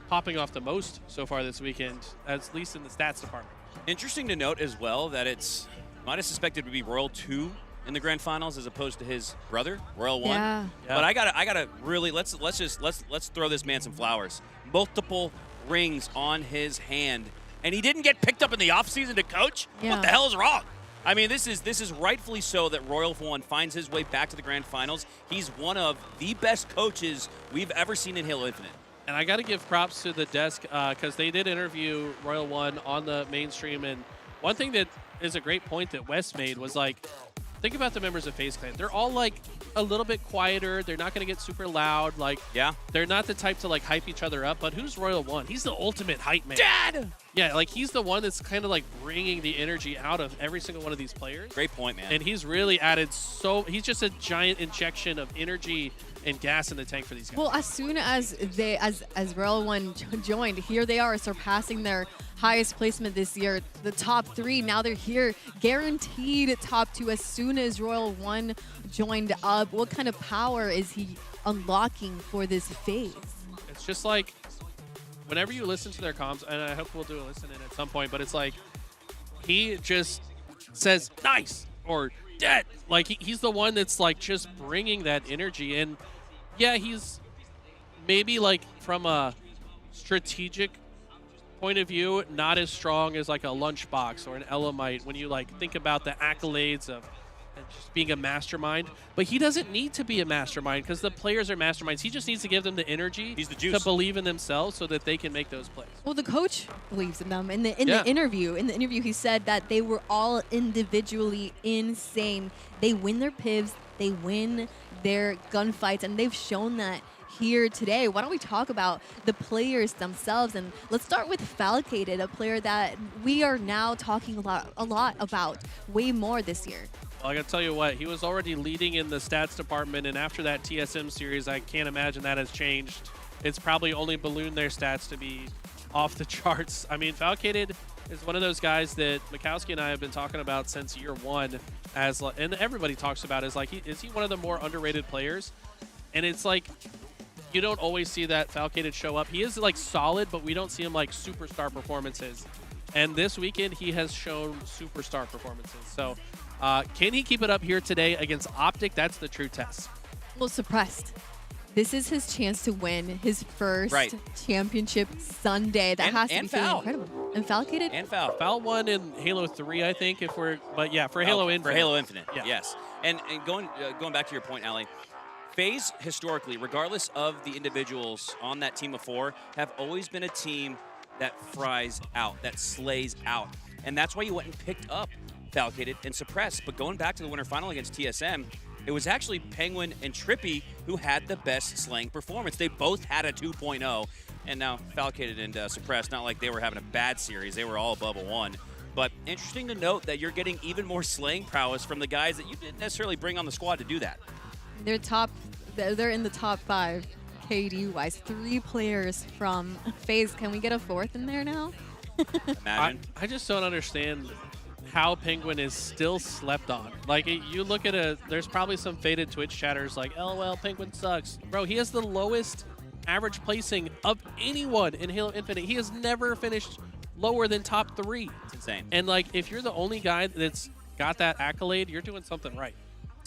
popping off the most so far this weekend, at least in the stats department. Interesting to note as well that it's might have suspected to be Royal 2 in the grand finals as opposed to his brother, Royal 1. Yeah. But I gotta really let's throw this man some flowers. Multiple rings on his hand, and he didn't get picked up in the offseason to coach? Yeah. What the hell is wrong? I mean, this is rightfully so that Royal 1 finds his way back to the grand finals. He's one of the best coaches we've ever seen in Halo Infinite. And I got to give props to the desk because they did interview Royal 1 on the mainstream. And one thing that is a great point that Wes made was like, think about the members of FaZe Clan. They're all like a little bit quieter. They're not going to get super loud. Like, yeah, they're not the type to like hype each other up. But who's Royal 1? He's the ultimate hype man. Dad! Yeah, like he's the one that's kind of like bringing the energy out of every single one of these players. Great point, man. And he's really added he's just a giant injection of energy and gas in the tank for these guys. Well, as soon as as Royal 1 joined, here they are surpassing their highest placement this year, the top 3. Now they're here, guaranteed top 2 as soon as Royal 1 joined up. What kind of power is he unlocking for this phase? It's just like whenever you listen to their comms, and I hope we'll do a listen in at some point, but it's like he just says nice or dead. Like he's the one that's like just bringing that energy. And yeah, he's maybe like from a strategic point of view, not as strong as like a Lunchbox or an Elamite when you like think about the accolades of just being a mastermind. But he doesn't need to be a mastermind because the players are masterminds. He just needs to give them the energy He's the juice. to believe in themselves so that they can make those plays. Well, the coach believes in them. In the Yeah. interview, he said that they were all individually insane. They win their pivs, they win their gunfights, and they've shown that here today. Why don't we talk about the players themselves? And let's start with Falcated, a player that we are now talking a lot about way more this year. Well, I gotta tell you what, he was already leading in the stats department, and after that TSM series, I can't imagine that has changed. It's probably only ballooned their stats to be off the charts. I mean, Falcated is one of those guys that Mikowski and I have been talking about since year one, and everybody talks about is like, is he one of the more underrated players? And it's like, you don't always see that Falcated show up. He is like solid, but we don't see him like superstar performances. And this weekend, he has shown superstar performances. So can he keep it up here today against Optic? That's the true test. Well, suppressed. This is his chance to win his first championship Sunday. That has to be feeling incredible. And Falcated? And Foul. Foul won in Halo 3, I think, but yeah, for Halo Infinite. For Halo Infinite, Yeah. yes. And going back to your point, Ali, FaZe, historically, regardless of the individuals on that team of 4, have always been a team that fries out, that slays out. And that's why you went and picked up Falcated and Suppressed. But going back to the winter final against TSM, it was actually Penguin and Trippy who had the best slaying performance. They both had a 2.0. And now Falcated and Suppressed, not like they were having a bad series. They were all above a 1. But interesting to note that you're getting even more slaying prowess from the guys that you didn't necessarily bring on the squad to do that. They're in the top 5 KD-wise. 3 players from FaZe. Can we get a 4th in there now? Imagine. I just don't understand how Penguin is still slept on. Like, you look at there's probably some faded Twitch chatters like, LOL, Penguin sucks. Bro, he has the lowest average placing of anyone in Halo Infinite. He has never finished lower than top 3. It's insane. And, like, if you're the only guy that's got that accolade, you're doing something right.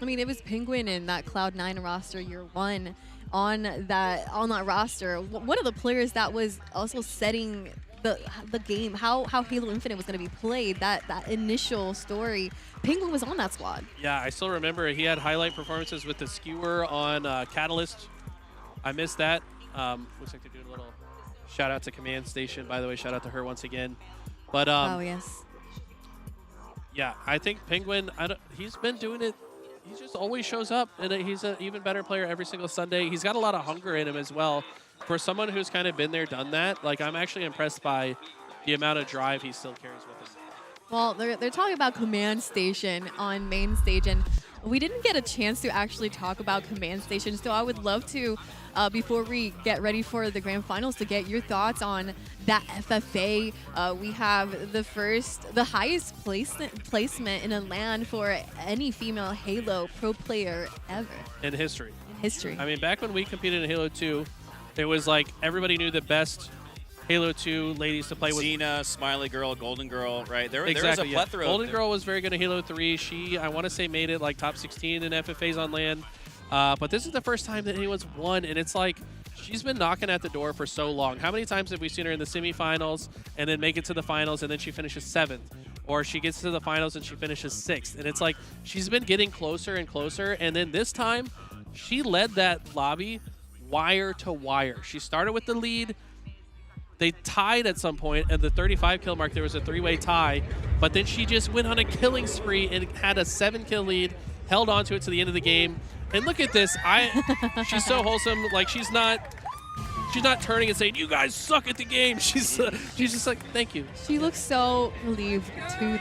I mean, it was Penguin in that Cloud9 roster year 1 on that roster. One of the players that was also setting the game, how Halo Infinite was going to be played, that initial story. Penguin was on that squad. Yeah, I still remember he had highlight performances with the skewer on Catalyst. I missed that. Looks like they're doing a little shout out to Command Station, by the way. Shout out to her once again. But oh yes. Yeah, I think Penguin. He's been doing it. He just always shows up, and he's an even better player every single Sunday. He's got a lot of hunger in him as well. For someone who's kind of been there, done that, like, I'm actually impressed by the amount of drive he still carries with him. Well, they're talking about Command Station on main stage, and we didn't get a chance to actually talk about Command Station, so I would love to, before we get ready for the grand finals, to get your thoughts on that FFA. We have the highest placement in a LAN for any female Halo pro player ever. In history. I mean, back when we competed in Halo 2, it was like everybody knew the best Halo 2 ladies to play with. Xena, Smiley Girl, Golden Girl, right? There was a Yeah. plethora. Golden Girl was very good at Halo 3. She, I want to say, made it like top 16 in FFAs on LAN. But this is the first time that anyone's won, and it's like she's been knocking at the door for so long. How many times have we seen her in the semifinals and then make it to the finals and then she finishes 7th? Or she gets to the finals and she finishes 6th. And it's like she's been getting closer and closer. And then this time, she led that lobby wire to wire. She started with the lead. They tied at some point. At the 35 kill mark, there was a 3-way tie. But then she just went on a killing spree and had a 7-kill lead, held on to it to the end of the game. And look at this. She's so wholesome. Like, she's not turning and saying, "You guys suck at the game." She's just like, "Thank you." She looks so relieved too.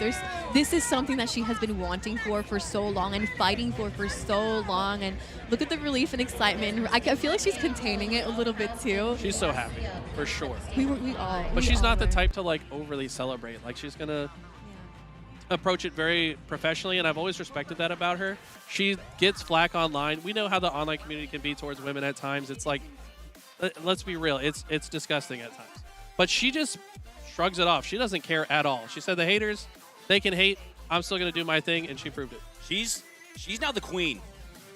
This is something that she has been wanting for so long and fighting for so long. And look at the relief and excitement. I feel like she's containing it a little bit too. She's so happy, for sure. But she's not the type to like overly celebrate. Like, she's gonna approach it very professionally, and I've always respected that about her. She gets flack online. We know how the online community can be towards women at times. It's like, let's be real, it's disgusting at times. But she just shrugs it off. She doesn't care at all. She said, the haters, they can hate. I'm still going to do my thing, and she proved it. She's now the queen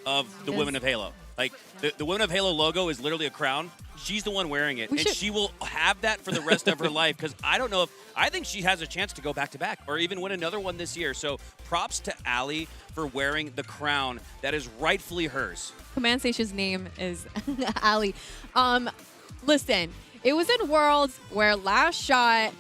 of the women of Halo. Like, the Women of Halo logo is literally a crown. She's the one wearing it, and should- she will have that for the rest of her life, because I don't know if, I think she has a chance to go back-to-back or even win another one this year. So props to Allie for wearing the crown that is rightfully hers. Command Station's name is Ali. Listen, it was in Worlds where Last Shot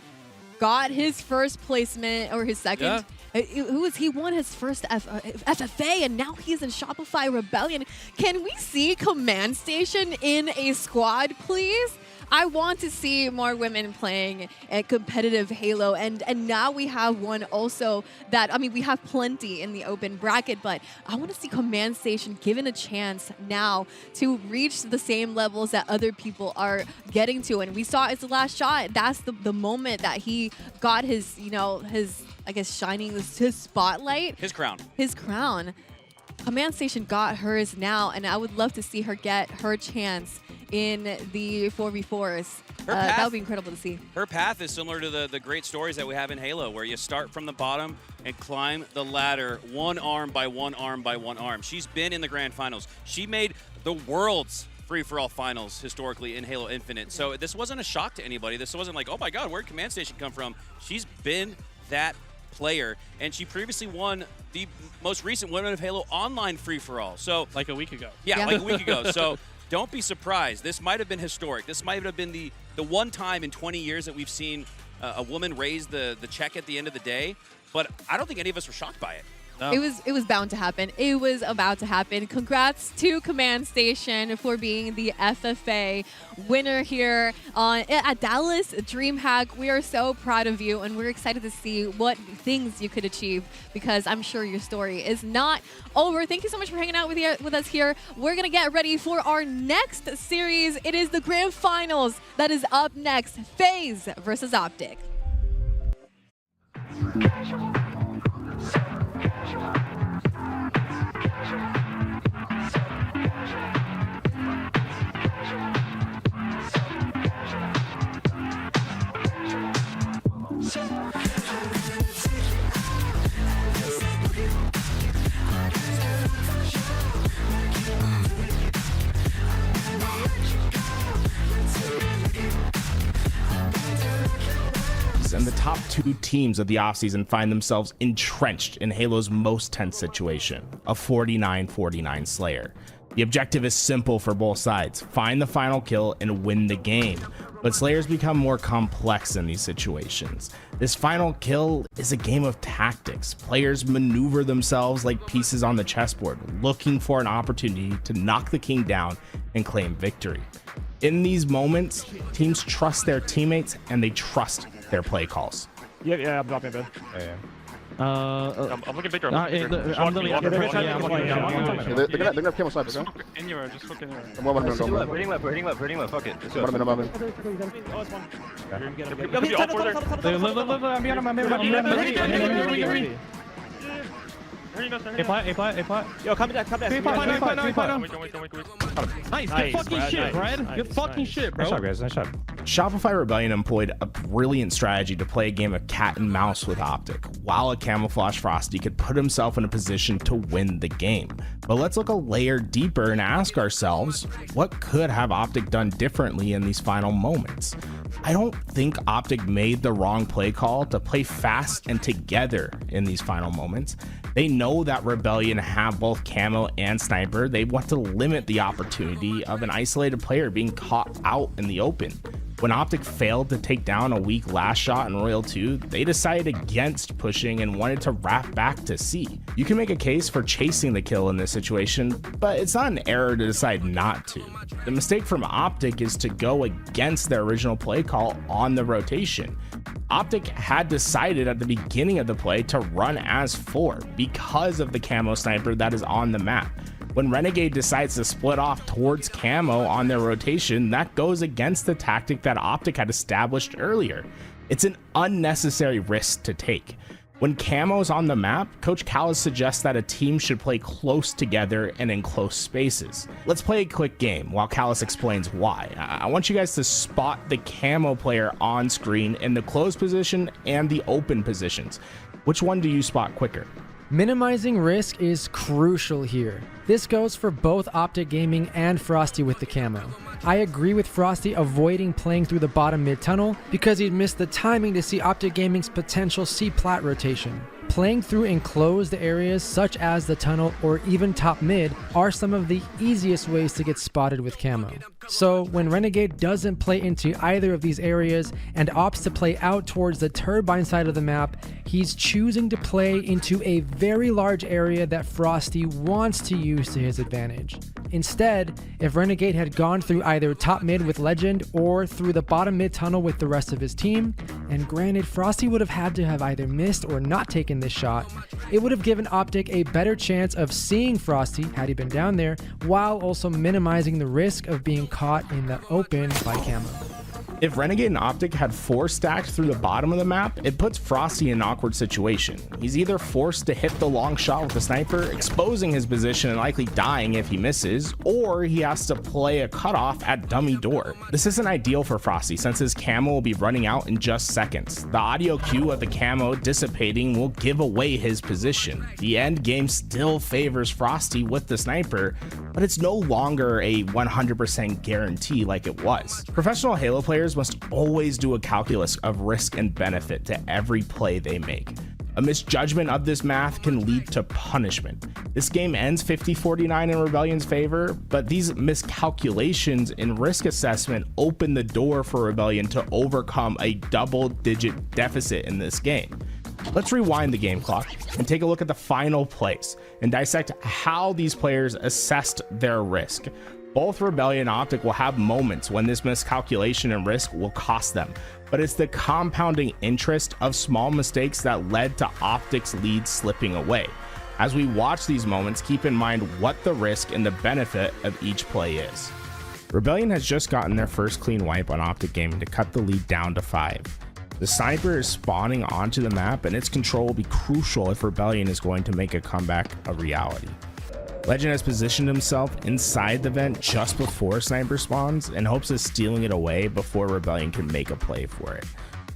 got his first placement or his second. Yeah. He won his first FFA, and now he's in Shopify Rebellion. Can we see Command Station in a squad, please? I want to see more women playing a competitive Halo, and now we have one also that, I mean, we have plenty in the open bracket, but I want to see Command Station given a chance now to reach the same levels that other people are getting to. And we saw it's the Last Shot. That's the moment that he got his, you know, his, I guess, shining, his spotlight. His crown. His crown. Command Station got hers now, and I would love to see her get her chance in the 4v4s. That would be incredible to see. Her path is similar to the great stories that we have in Halo, where you start from the bottom and climb the ladder one arm by one arm by one arm. She's been in the grand finals. She made the world's free-for-all finals historically in Halo Infinite. So this wasn't a shock to anybody. This wasn't like, oh my God, where'd Command Station come from? She's been that player, and she previously won the most recent Women of Halo online free-for-all. So Like a week ago. yeah, like a week ago. So don't be surprised. This might have been historic. This might have been the one time in 20 years that we've seen a woman raise the check at the end of the day. But I don't think any of us were shocked by it. No. It was bound to happen. It was about to happen. Congrats to Command Station for being the FFA winner here at Dallas DreamHack. We are so proud of you, and we're excited to see what things you could achieve, because I'm sure your story is not over. Thank you so much for hanging out with us here. We're gonna get ready for our next series. It is the grand finals that is up next. FaZe versus Optic. And the top two teams of the offseason find themselves entrenched in Halo's most tense situation, a 49-49 Slayer. The objective is simple for both sides: find the final kill and win the game. But Slayers become more complex in these situations. This final kill is a game of tactics. Players maneuver themselves like pieces on the chessboard, looking for an opportunity to knock the king down and claim victory. In these moments, teams trust their teammates and they trust their play calls. Yeah, I'm dropping a bit. I'm looking bigger. I'm literally They're gonna kill us, okay? anywhere, just look anywhere. We're hitting left, fuck it. I'm behind. A plot. Yo, come back. Nice, good fucking shit, Brad. Good fucking shit, bro. Nice shot, guys. Nice shot. Shopify Rebellion employed a brilliant strategy to play a game of cat and mouse with Optic, while a camouflage Frosty could put himself in a position to win the game. But let's look a layer deeper and ask ourselves, what could have Optic done differently in these final moments? I don't think Optic made the wrong play call to play fast and together in these final moments. They know that Rebellion have both camo and sniper. They want to limit the opportunity of an isolated player being caught out in the open. When Optic failed to take down a weak Last Shot in Royal 2, they decided against pushing and wanted to wrap back to C. You can make a case for chasing the kill in this situation, but it's not an error to decide not to. The mistake from Optic is to go against their original play call on the rotation. Optic had decided at the beginning of the play to run as 4 because of the camo sniper that is on the map. When Renegade decides to split off towards camo on their rotation, that goes against the tactic that Optic had established earlier. It's an unnecessary risk to take. When camo's on the map, Coach Callis suggests that a team should play close together and in close spaces. Let's play a quick game while Callis explains why. I want you guys to spot the camo player on screen in the closed position and the open positions. Which one do you spot quicker? Minimizing risk is crucial here. This goes for both Optic Gaming and Frosty with the camo. I agree with Frosty avoiding playing through the bottom mid tunnel because he'd missed the timing to see Optic Gaming's potential C-plat rotation. Playing through enclosed areas such as the tunnel or even top mid are some of the easiest ways to get spotted with camo. So when Renegade doesn't play into either of these areas and opts to play out towards the turbine side of the map, he's choosing to play into a very large area that Frosty wants to use to his advantage. Instead, if Renegade had gone through either top mid with Legend or through the bottom mid tunnel with the rest of his team, and granted Frosty would have had to have either missed or not taken this shot, it would have given Optic a better chance of seeing Frosty had he been down there, while also minimizing the risk of being caught in the open by camo. If Renegade and Optic had 4 stacked through the bottom of the map, it puts Frosty in an awkward situation. He's either forced to hit the long shot with the sniper, exposing his position and likely dying if he misses, or he has to play a cutoff at dummy door. This isn't ideal for Frosty since his camo will be running out in just seconds. The audio cue of the camo dissipating will give away his position. The end game still favors Frosty with the sniper, but it's no longer a 100% guarantee like it was. Professional Halo players must always do a calculus of risk and benefit to every play they make. A misjudgment of this math can lead to punishment. This game ends 50-49 in Rebellion's favor, but these miscalculations in risk assessment open the door for Rebellion to overcome a double-digit deficit in this game. Let's rewind the game clock and take a look at the final plays and dissect how these players assessed their risk. Both Rebellion and Optic will have moments when this miscalculation and risk will cost them, but it's the compounding interest of small mistakes that led to Optic's lead slipping away. As we watch these moments, keep in mind what the risk and the benefit of each play is. Rebellion has just gotten their first clean wipe on Optic Gaming to cut the lead down to 5. The sniper is spawning onto the map and its control will be crucial if Rebellion is going to make a comeback a reality. Legend has positioned himself inside the vent just before sniper spawns in hopes of stealing it away before Rebellion can make a play for it.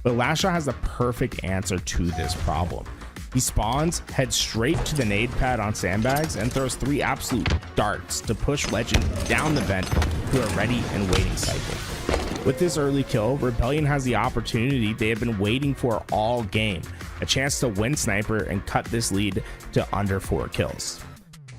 But Lashot has the perfect answer to this problem. He spawns, heads straight to the nade pad on sandbags, and throws 3 absolute darts to push Legend down the vent to a ready and waiting cycle. With this early kill, Rebellion has the opportunity they have been waiting for all game, a chance to win sniper and cut this lead to under 4 kills.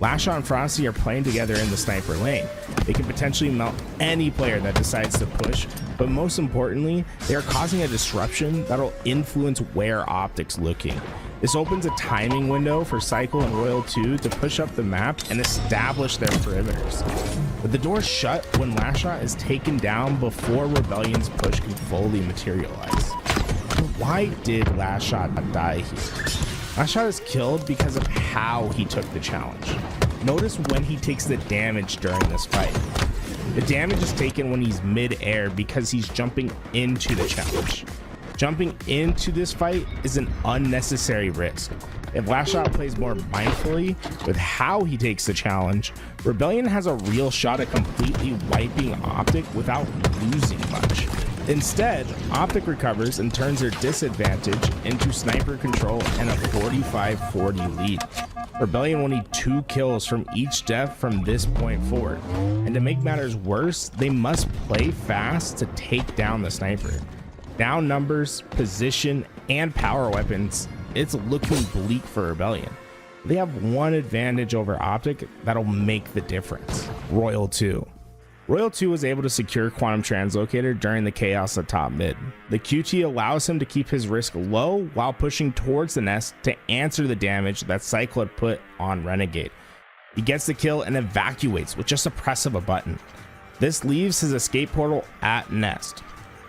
Lashot and Frosty are playing together in the sniper lane. They can potentially melt any player that decides to push, but most importantly, they are causing a disruption that'll influence where Optic's looking. This opens a timing window for Cycle and Royal 2 to push up the map and establish their perimeters. But the door's shut when Lashot is taken down before Rebellion's push can fully materialize. So why did Lashot die here? Lashot is killed because of how he took the challenge. Notice when he takes the damage during this fight. The damage is taken when he's mid-air because he's jumping into the challenge. Jumping into this fight is an unnecessary risk. If Lashot plays more mindfully with how he takes the challenge, Rebellion has a real shot at completely wiping Optic without losing much. Instead, Optic recovers and turns their disadvantage into sniper control and a 45-40 lead. Rebellion will need 2 kills from each death from this point forward. And to make matters worse, they must play fast to take down the sniper. Down numbers, position, and power weapons, it's looking bleak for Rebellion. They have one advantage over Optic that'll make the difference: Royal 2. Royal 2 was able to secure Quantum Translocator during the chaos at top mid. The QT allows him to keep his risk low while pushing towards the nest to answer the damage that Cycle had put on Renegade. He gets the kill and evacuates with just a press of a button. This leaves his escape portal at nest.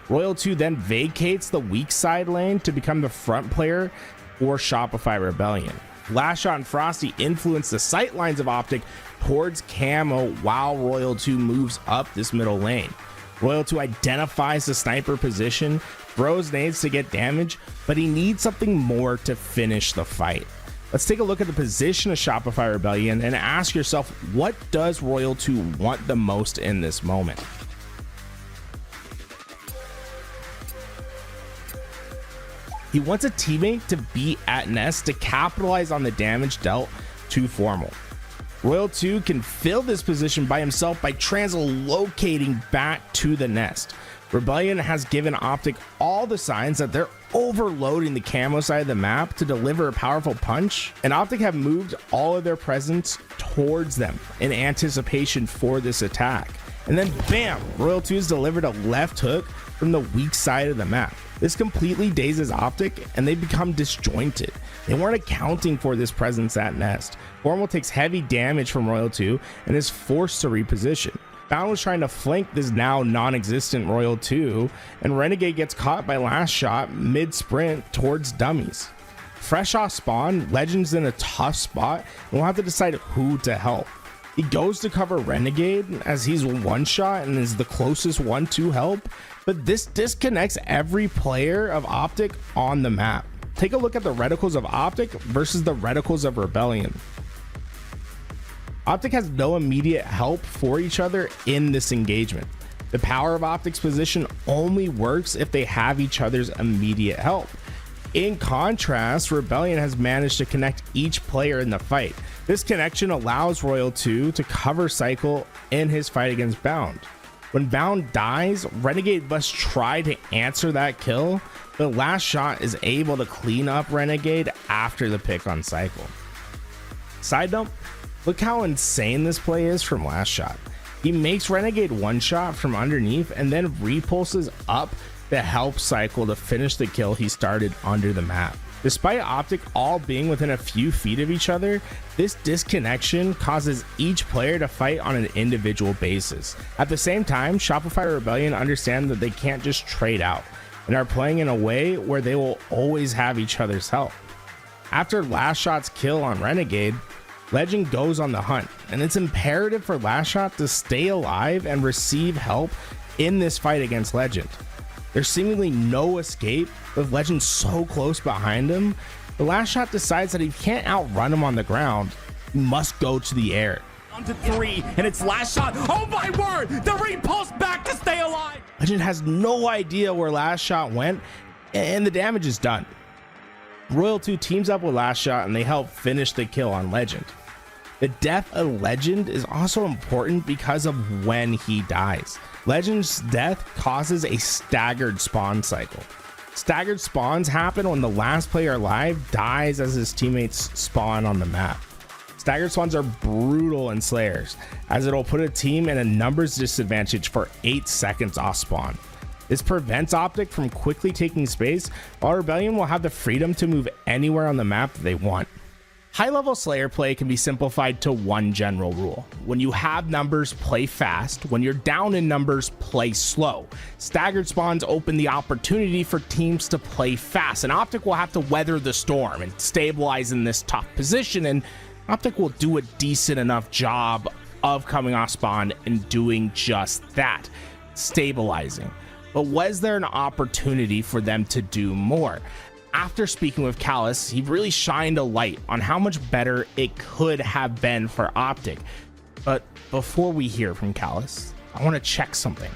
Royal 2 then vacates the weak side lane to become the front player for Shopify Rebellion. Lashot and Frosty influence the sight lines of Optic towards camo while Royal 2 moves up this middle lane. Royal 2 identifies the sniper position, throws nades to get damage, but he needs something more to finish the fight. Let's take a look at the position of Shopify Rebellion and ask yourself, what does Royal 2 want the most in this moment? He wants a teammate to be at Nest to capitalize on the damage dealt to Formal. Royal 2 can fill this position by himself by translocating back to the Nest. Rebellion has given Optic all the signs that they're overloading the camo side of the map to deliver a powerful punch, and Optic have moved all of their presence towards them in anticipation for this attack. And then bam, Royal 2's delivered a left hook from the weak side of the map. This completely dazes Optic and they become disjointed. They weren't accounting for this presence at Nest. Formal takes heavy damage from Royal 2 and is forced to reposition. Bound was trying to flank this now non-existent Royal 2, and Renegade gets caught by last shot mid-sprint towards dummies. Fresh off spawn, Legend's in a tough spot and will have to decide who to help. He goes to cover Renegade as he's one shot and is the closest one to help, but this disconnects every player of Optic on the map. Take a look at the reticles of Optic versus the reticles of Rebellion. Optic has no immediate help for each other in this engagement. The power of Optic's position only works if they have each other's immediate help. In contrast, Rebellion has managed to connect each player in the fight. This connection allows Royal 2 to cover Cycle in his fight against Bound. When Bound dies, Renegade must try to answer that kill, but last shot is able to clean up Renegade after the pick on Cycle. Side note, look how insane this play is from last shot. He makes Renegade one shot from underneath and then repulses up to help Cycle to finish the kill he started under the map. Despite Optic all being within a few feet of each other, this disconnection causes each player to fight on an individual basis. At the same time, Shopify Rebellion understand that they can't just trade out and are playing in a way where they will always have each other's help. After last shot's kill on Renegade, Legend goes on the hunt, and it's imperative for last shot to stay alive and receive help in this fight against Legend. There's seemingly no escape with Legend so close behind him. The last shot decides that he can't outrun him on the ground. He must go to the air. On to 3, and it's last shot. Oh my word! The repulse back to stay alive! Legend has no idea where last shot went, and the damage is done. Royal 2 teams up with last shot and they help finish the kill on Legend. The death of Legend is also important because of when he dies. Legend's death causes a staggered spawn cycle. Staggered spawns happen when the last player alive dies as his teammates spawn on the map. Staggered spawns are brutal in Slayers, as it'll put a team in a numbers disadvantage for 8 seconds off spawn. This prevents Optic from quickly taking space, while Rebellion will have the freedom to move anywhere on the map that they want. High-level Slayer play can be simplified to one general rule. When you have numbers, play fast. When you're down in numbers, play slow. Staggered spawns open the opportunity for teams to play fast, and Optic will have to weather the storm and stabilize in this tough position, and Optic will do a decent enough job of coming off spawn and doing just that, stabilizing. But was there an opportunity for them to do more? After speaking with Callus, he really shined a light on how much better it could have been for Optic. But before we hear from Callus, I want to check something.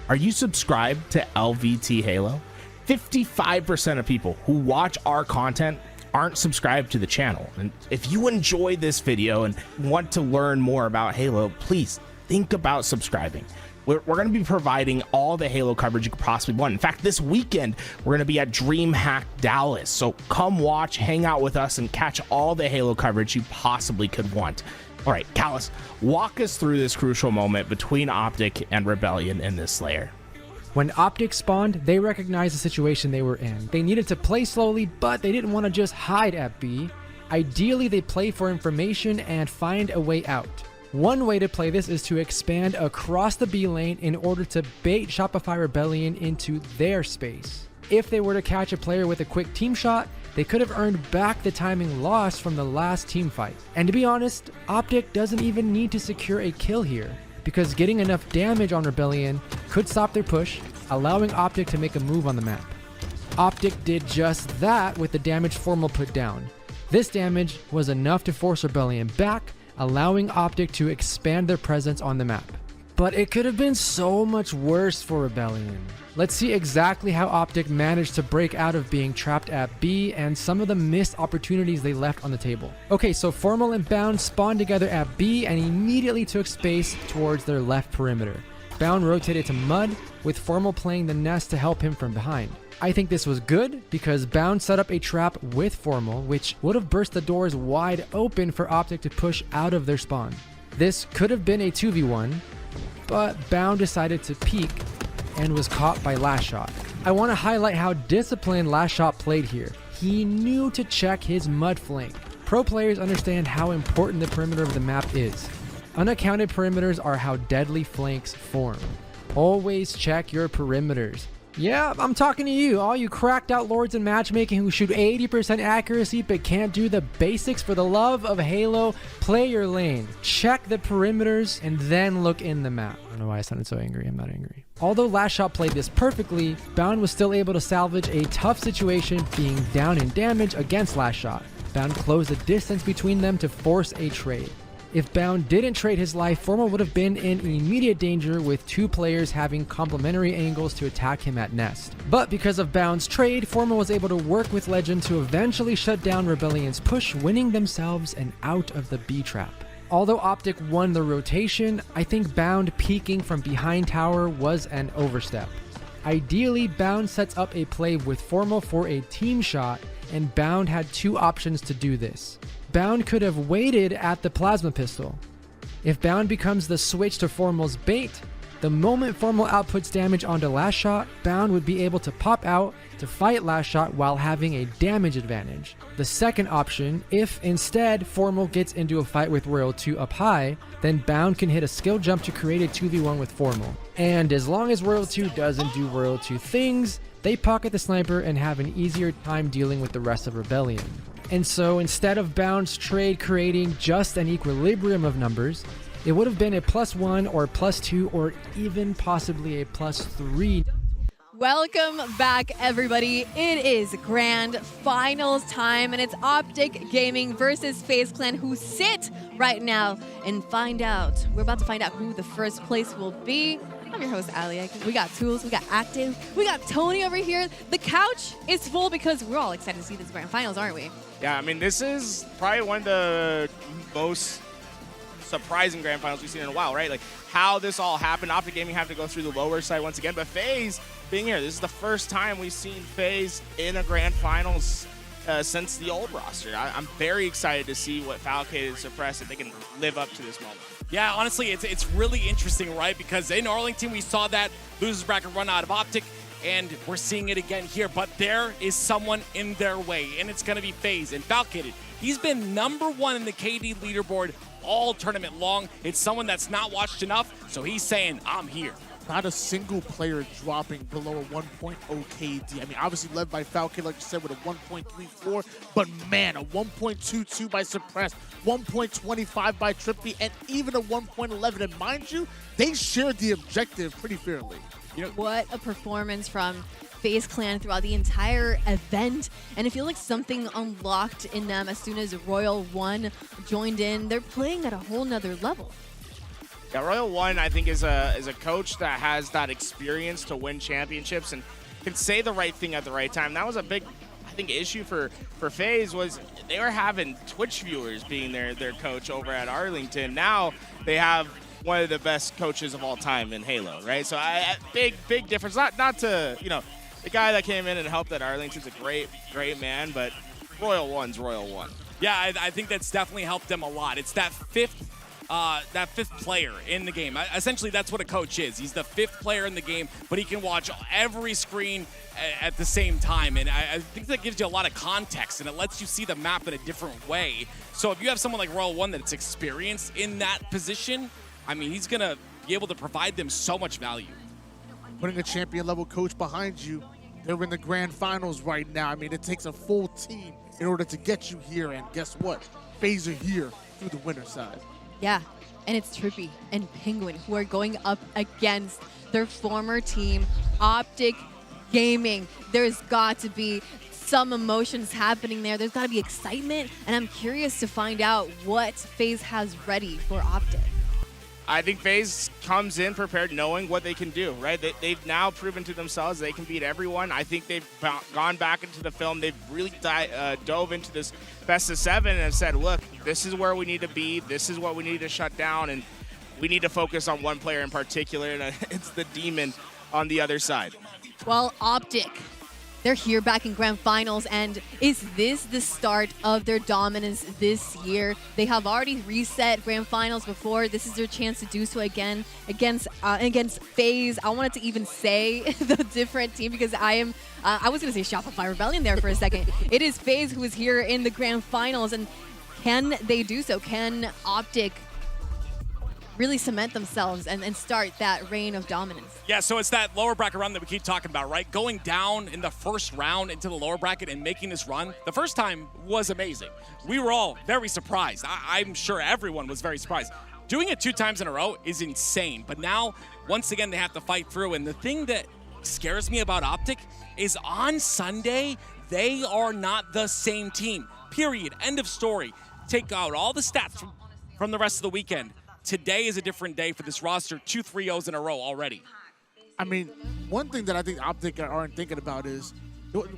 Are you subscribed to LVT Halo? 55% of people who watch our content aren't subscribed to the channel. And if you enjoy this video and want to learn more about Halo, please think about subscribing. We're going to be providing all the Halo coverage you could possibly want. In fact, this weekend, we're going to be at DreamHack Dallas. So come watch, hang out with us, and catch all the Halo coverage you possibly could want. All right, Callus, walk us through this crucial moment between Optic and Rebellion in this Slayer. When Optic spawned, they recognized the situation they were in. They needed to play slowly, but they didn't want to just hide at B. Ideally, they play for information and find a way out. One way to play this is to expand across the B lane in order to bait Shopify Rebellion into their space. If they were to catch a player with a quick team shot, they could have earned back the timing lost from the last team fight. And to be honest, Optic doesn't even need to secure a kill here, because getting enough damage on Rebellion could stop their push, allowing Optic to make a move on the map. Optic did just that with the damage Formal put down. This damage was enough to force Rebellion back, allowing Optic to expand their presence on the map. But it could have been so much worse for Rebellion. Let's see exactly how Optic managed to break out of being trapped at B and some of the missed opportunities they left on the table. Okay, so Formal and Bound spawned together at B and immediately took space towards their left perimeter. Bound rotated to Mud, with Formal playing the nest to help him from behind. I think this was good because Bound set up a trap with Formal, which would have burst the doors wide open for Optic to push out of their spawn. This could have been a 2v1, but Bound decided to peek and was caught by Last Shot. I want to highlight how disciplined Last Shot played here. He knew to check his mud flank. Pro players understand how important the perimeter of the map is. Unaccounted perimeters are how deadly flanks form. Always check your perimeters. Yeah, I'm talking to you, all you cracked out lords in matchmaking who shoot 80% accuracy but can't do the basics. For the love of Halo, play your lane. Check the perimeters and then look in the map. I don't know why I sounded so angry. I'm not angry. Although Last Shot played this perfectly, Bound was still able to salvage a tough situation, being down in damage against Last Shot. Bound closed the distance between them to force a trade. If Bound didn't trade his life, Formal would have been in immediate danger with two players having complementary angles to attack him at Nest. But because of Bound's trade, Formal was able to work with Legend to eventually shut down Rebellion's push, winning themselves an out of the B trap. Although Optic won the rotation, I think Bound peeking from behind tower was an overstep. Ideally, Bound sets up a play with Formal for a team shot, and Bound had two options to do this. Bound could have waited at the plasma pistol. If Bound becomes the switch to Formal's bait, the moment Formal outputs damage onto Last Shot, Bound would be able to pop out to fight Last Shot while having a damage advantage. The second option, if instead Formal gets into a fight with Royal 2 up high, then Bound can hit a skill jump to create a 2v1 with Formal. And as long as Royal 2 doesn't do Royal 2 things, they pocket the sniper and have an easier time dealing with the rest of Rebellion. And so instead of Bound's trade creating just an equilibrium of numbers, it would have been a +1 or +2 or even possibly a +3. Welcome back, everybody. It is grand finals time, and it's Optic Gaming versus FaZe Clan, who sit right now and find out. We're about to find out who the first place will be. I'm your host, Ali. We got Tools, we got Active, we got Tony over here. The couch is full because we're all excited to see this grand finals, aren't we? Yeah, I mean, this is probably one of the most surprising grand finals we've seen in a while, right? Like, how this all happened. Optic Gaming have to go through the lower side once again, but FaZe being here, this is the first time we've seen FaZe in a grand finals since the old roster. I'm very excited to see what Falcade and Suppress, if they can live up to this moment. Yeah, honestly, it's really interesting, right? Because in Arlington, we saw that losers bracket run out of Optic, and we're seeing it again here. But there is someone in their way, and it's going to be FaZe. And Falcade, he's been #1 in the KD leaderboard all tournament long. It's someone that's not watched enough, so he's saying, I'm here. Not a single player dropping below a 1.0 KD. I mean, obviously led by Falcon, like you said, with a 1.34, but man, a 1.22 by Suppress, 1.25 by Trippy, and even a 1.11. And mind you, they shared the objective pretty fairly. You know, what a performance from FaZe Clan throughout the entire event, and it feels like something unlocked in them as soon as Royal 1 joined in. They're playing at a whole nother level. Yeah, Royal 1, I think, is a coach that has that experience to win championships and can say the right thing at the right time. That was a big, I think, issue for FaZe, was they were having Twitch viewers being their coach over at Arlington. Now they have one of the best coaches of all time in Halo, right? So big difference. Not to, you know, the guy that came in and helped at Arlington's a great man, but Royal 1's Royal 1. Yeah, I think that's definitely helped them a lot. It's that fifth player in the game. Essentially, that's what a coach is. He's the fifth player in the game, but he can watch every screen at the same time. And I think that gives you a lot of context, and it lets you see the map in a different way. So if you have someone like Royal 1 that's experienced in that position, I mean, he's going to be able to provide them so much value. Putting a champion-level coach behind you, they're in the grand finals right now. I mean, it takes a full team in order to get you here, and guess what? FaZe are here through the winner side. Yeah, and it's Trippy and Penguin who are going up against their former team, Optic Gaming. There's got to be some emotions happening there. There's got to be excitement, and I'm curious to find out what FaZe has ready for Optic. I think FaZe comes in prepared knowing what they can do, right? They've now proven to themselves they can beat everyone. I think they've gone back into the film. They've really dove into this best of 7 and have said, look, this is where we need to be. This is what we need to shut down, and we need to focus on one player in particular, and it's the Demon on the other side. Well, Optic, they're here back in Grand Finals, and is this the start of their dominance this year? They have already reset Grand Finals before. This is their chance to do so again against FaZe. I wanted to even say the different team because I was going to say Shopify Rebellion there for a second. It is FaZe who is here in the Grand Finals, and can they do so? Can Optic really cement themselves and start that reign of dominance? Yeah, so it's that lower bracket run that we keep talking about, right? Going down in the first round into the lower bracket and making this run, the first time was amazing. We were all very surprised. I'm sure everyone was very surprised. Doing it 2 times in a row is insane, but now, once again, they have to fight through, and the thing that scares me about Optic is on Sunday, they are not the same team, period, end of story. Take out all the stats from the rest of the weekend. Today is a different day for this roster. 2 3-0s in a row already. I mean, one thing that I think Optic aren't thinking about is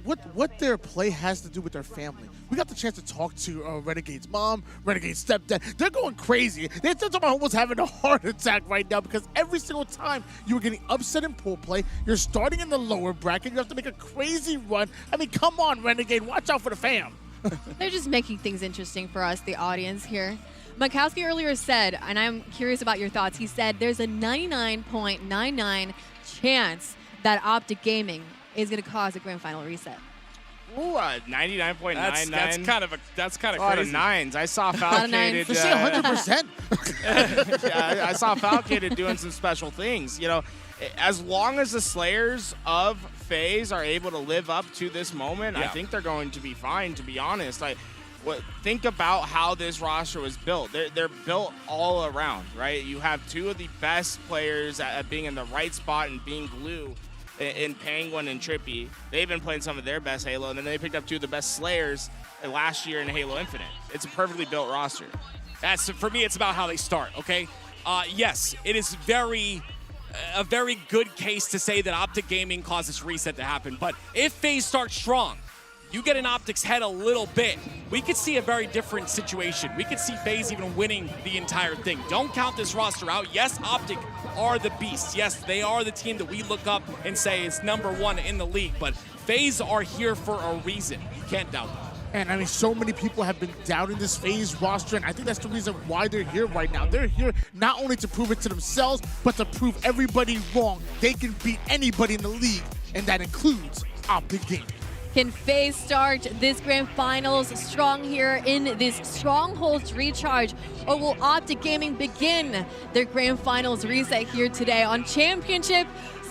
what their play has to do with their family. We got the chance to talk to Renegade's mom, Renegade's stepdad. They're going crazy. They're talking about almost having a heart attack right now because every single time you were getting upset in pool play, you're starting in the lower bracket. You have to make a crazy run. I mean, come on, Renegade. Watch out for the fam. They're just making things interesting for us, the audience here. Mikowski earlier said, and I'm curious about your thoughts, he said there's a 99.99 chance that Optic Gaming is going to cause a grand final reset. Ooh, 99.99. That's kind of a lot crazy. of 9s. I saw nines. Falcated. Let's say 100%. Yeah, I saw Falcated doing some special things. You know, as long as the Slayers of FaZe are able to live up to this moment, I think they're going to be fine, to be honest. Think about how this roster was built. They're built all around, right? You have 2 of the best players at being in the right spot and being glue in Penguin and Trippy. They've been playing some of their best Halo, and then they picked up 2 of the best Slayers last year in Halo Infinite. It's a perfectly built roster. For me, it's about how they start, okay? Yes, it is a very good case to say that Optic Gaming caused this reset to happen, but if FaZe starts strong, you get in Optic's head a little bit, we could see a very different situation. We could see FaZe even winning the entire thing. Don't count this roster out. Yes, Optic are the beasts. Yes, they are the team that we look up and say is #1 in the league, but FaZe are here for a reason. You can't doubt that. And I mean, so many people have been doubting this FaZe roster, and I think that's the reason why they're here right now. They're here not only to prove it to themselves, but to prove everybody wrong. They can beat anybody in the league, and that includes Optic Gaming. Can FaZe start this grand finals strong here in this Strongholds recharge, or will Optic Gaming begin their grand finals reset here today on Championship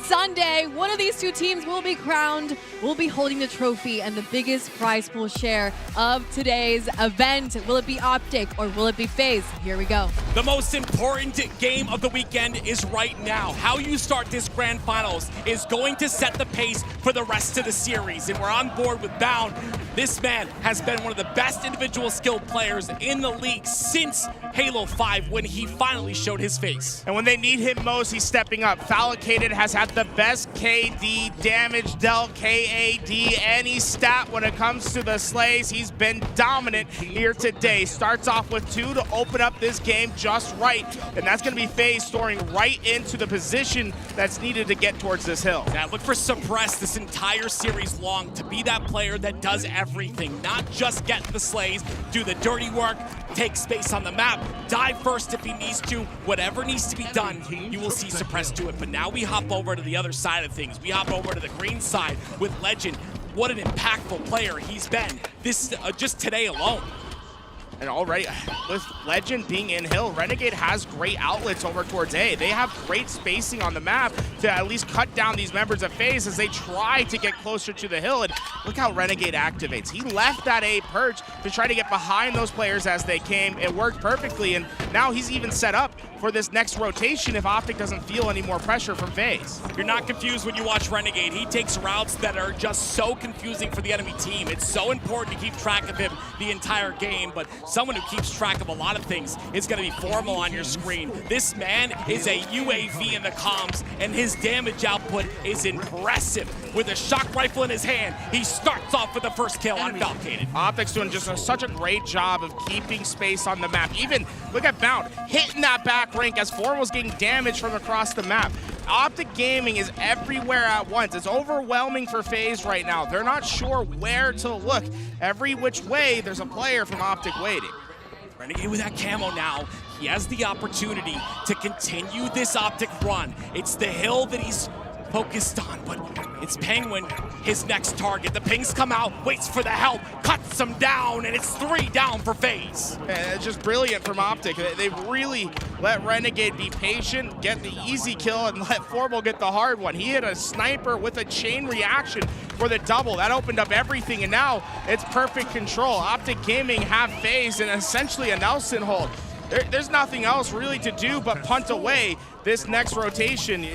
Sunday? One of these 2 teams will be crowned, will be holding the trophy and the biggest prize pool share of today's event. Will it be Optic or will it be FaZe? Here we go. The most important game of the weekend is right now. How you start this grand finals is going to set the pace for the rest of the series, and we're on board with Bound. This man has been one of the best individual skilled players in the league since Halo 5 when he finally showed his face. And when they need him most, he's stepping up. Falcated has had the best KD, damage dealt, KAD, any stat when it comes to the Slays. He's been dominant here today. Starts off with 2 to open up this game just right, and that's going to be FaZe storing right into the position that's needed to get towards this hill. Yeah, look for Suppress this entire series long to be that player that does everything, not just get the Slays, do the dirty work, take space on the map, dive first if he needs to, whatever needs to be done, you will see Suppress do it. But now we hop over to the other side of things. We hop over to the green side with Legend. What an impactful player he's been this just today alone. And already, with Legend being in Hill, Renegade has great outlets over towards A. They have great spacing on the map to at least cut down these members of FaZe as they try to get closer to the hill. And look how Renegade activates. He left that A perch to try to get behind those players as they came. It worked perfectly, and now he's even set up for this next rotation if Optic doesn't feel any more pressure from FaZe. You're not confused when you watch Renegade. He takes routes that are just so confusing for the enemy team. It's so important to keep track of him the entire game, but someone who keeps track of a lot of things is going to be Formal on your screen. This man is a UAV in the comms, and his damage output is impressive. With a shock rifle in his hand, he starts off with the first kill on Falcated. Optic's doing just such a great job of keeping space on the map. Even, look at Bound, hitting that back rank as Formal's getting damage from across the map. Optic Gaming is everywhere at once. It's overwhelming for FaZe right now. They're not sure where to look. Every which way, there's a player from Optic waiting. Renegade with that camo now. He has the opportunity to continue this Optic run. It's the hill that he's focused on, but it's Penguin, his next target. The pings come out, waits for the help, cuts him down, and it's 3 down for FaZe. And it's just brilliant from Optic. They really let Renegade be patient, get the easy kill, and let Formal get the hard one. He hit a sniper with a chain reaction for the double. That opened up everything, and now it's perfect control. Optic Gaming have FaZe in essentially a Nelson hold. There's nothing else really to do but punt away this next rotation.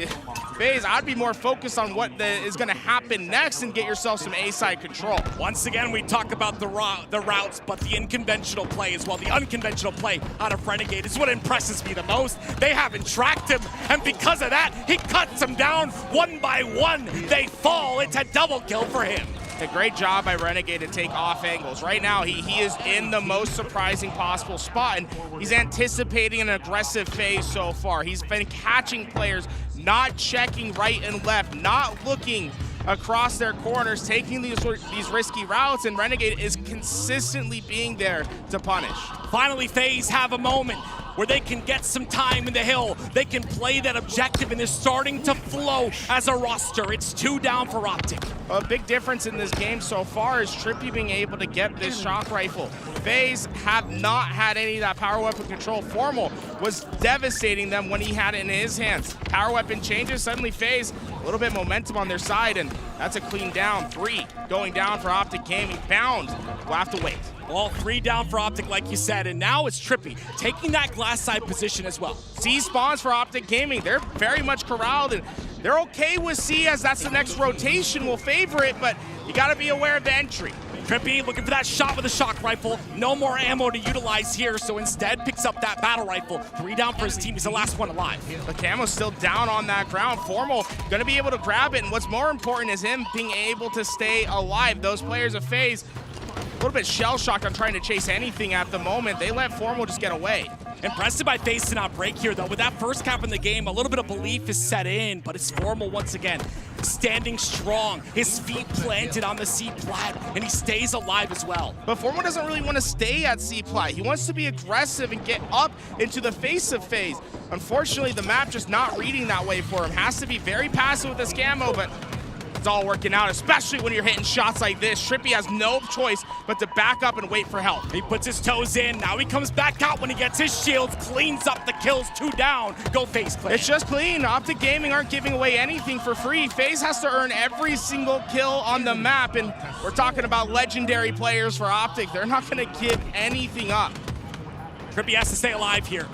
FaZe, I'd be more focused on what is going to happen next and get yourself some A-side control. Once again, we talk about the routes, but the unconventional play as well. The unconventional play out of Renegade is what impresses me the most. They haven't tracked him, and because of that, he cuts them down one by one. They fall. It's a double kill for him. A great job by Renegade to take off angles. Right now, he is in the most surprising possible spot, and he's anticipating an aggressive phase so far. He's been catching players, not checking right and left, not looking across their corners, taking these risky routes, and Renegade is consistently being there to punish. Finally, FaZe have a moment where they can get some time in the hill. They can play that objective, and they're starting to flow as a roster. It's 2 down for Optic. A big difference in this game so far is Trippy being able to get this shock rifle. FaZe have not had any of that power weapon control. Formal was devastating them when he had it in his hands. Power weapon changes, suddenly FaZe, a little bit momentum on their side, and that's a clean down. 3 going down for Optic Gaming. Bound will have to wait. All 3 down for Optic, like you said, and now it's Trippy taking that glass side position as well. C spawns for Optic Gaming. They're very much corralled, and they're okay with C as that's the next rotation. Will favor it, but you got to be aware of the entry. Trippy looking for that shot with a shock rifle. No more ammo to utilize here, so instead picks up that battle rifle. 3 down for his team. He's the last one alive. The camo's still down on that ground. Formal going to be able to grab it, and what's more important is him being able to stay alive. Those players of FaZe, a little bit shell-shocked on trying to chase anything at the moment. They let Formal just get away. Impressed by FaZe to not break here, though. With that first cap in the game, a little bit of belief is set in, but it's Formal once again, standing strong, his feet planted on the C-plat, and he stays alive as well. But Formal doesn't really want to stay at C-plat. He wants to be aggressive and get up into the face of FaZe. Unfortunately, the map just not reading that way for him. Has to be very passive with this camo, but it's all working out, especially when you're hitting shots like this. Trippy has no choice but to back up and wait for help. He puts his toes in. Now he comes back out when he gets his shields, cleans up the kills. 2 down. Go FaZe Clan. It's just clean. Optic Gaming aren't giving away anything for free. FaZe has to earn every single kill on the map, and we're talking about legendary players for Optic. They're not going to give anything up. Trippy has to stay alive here.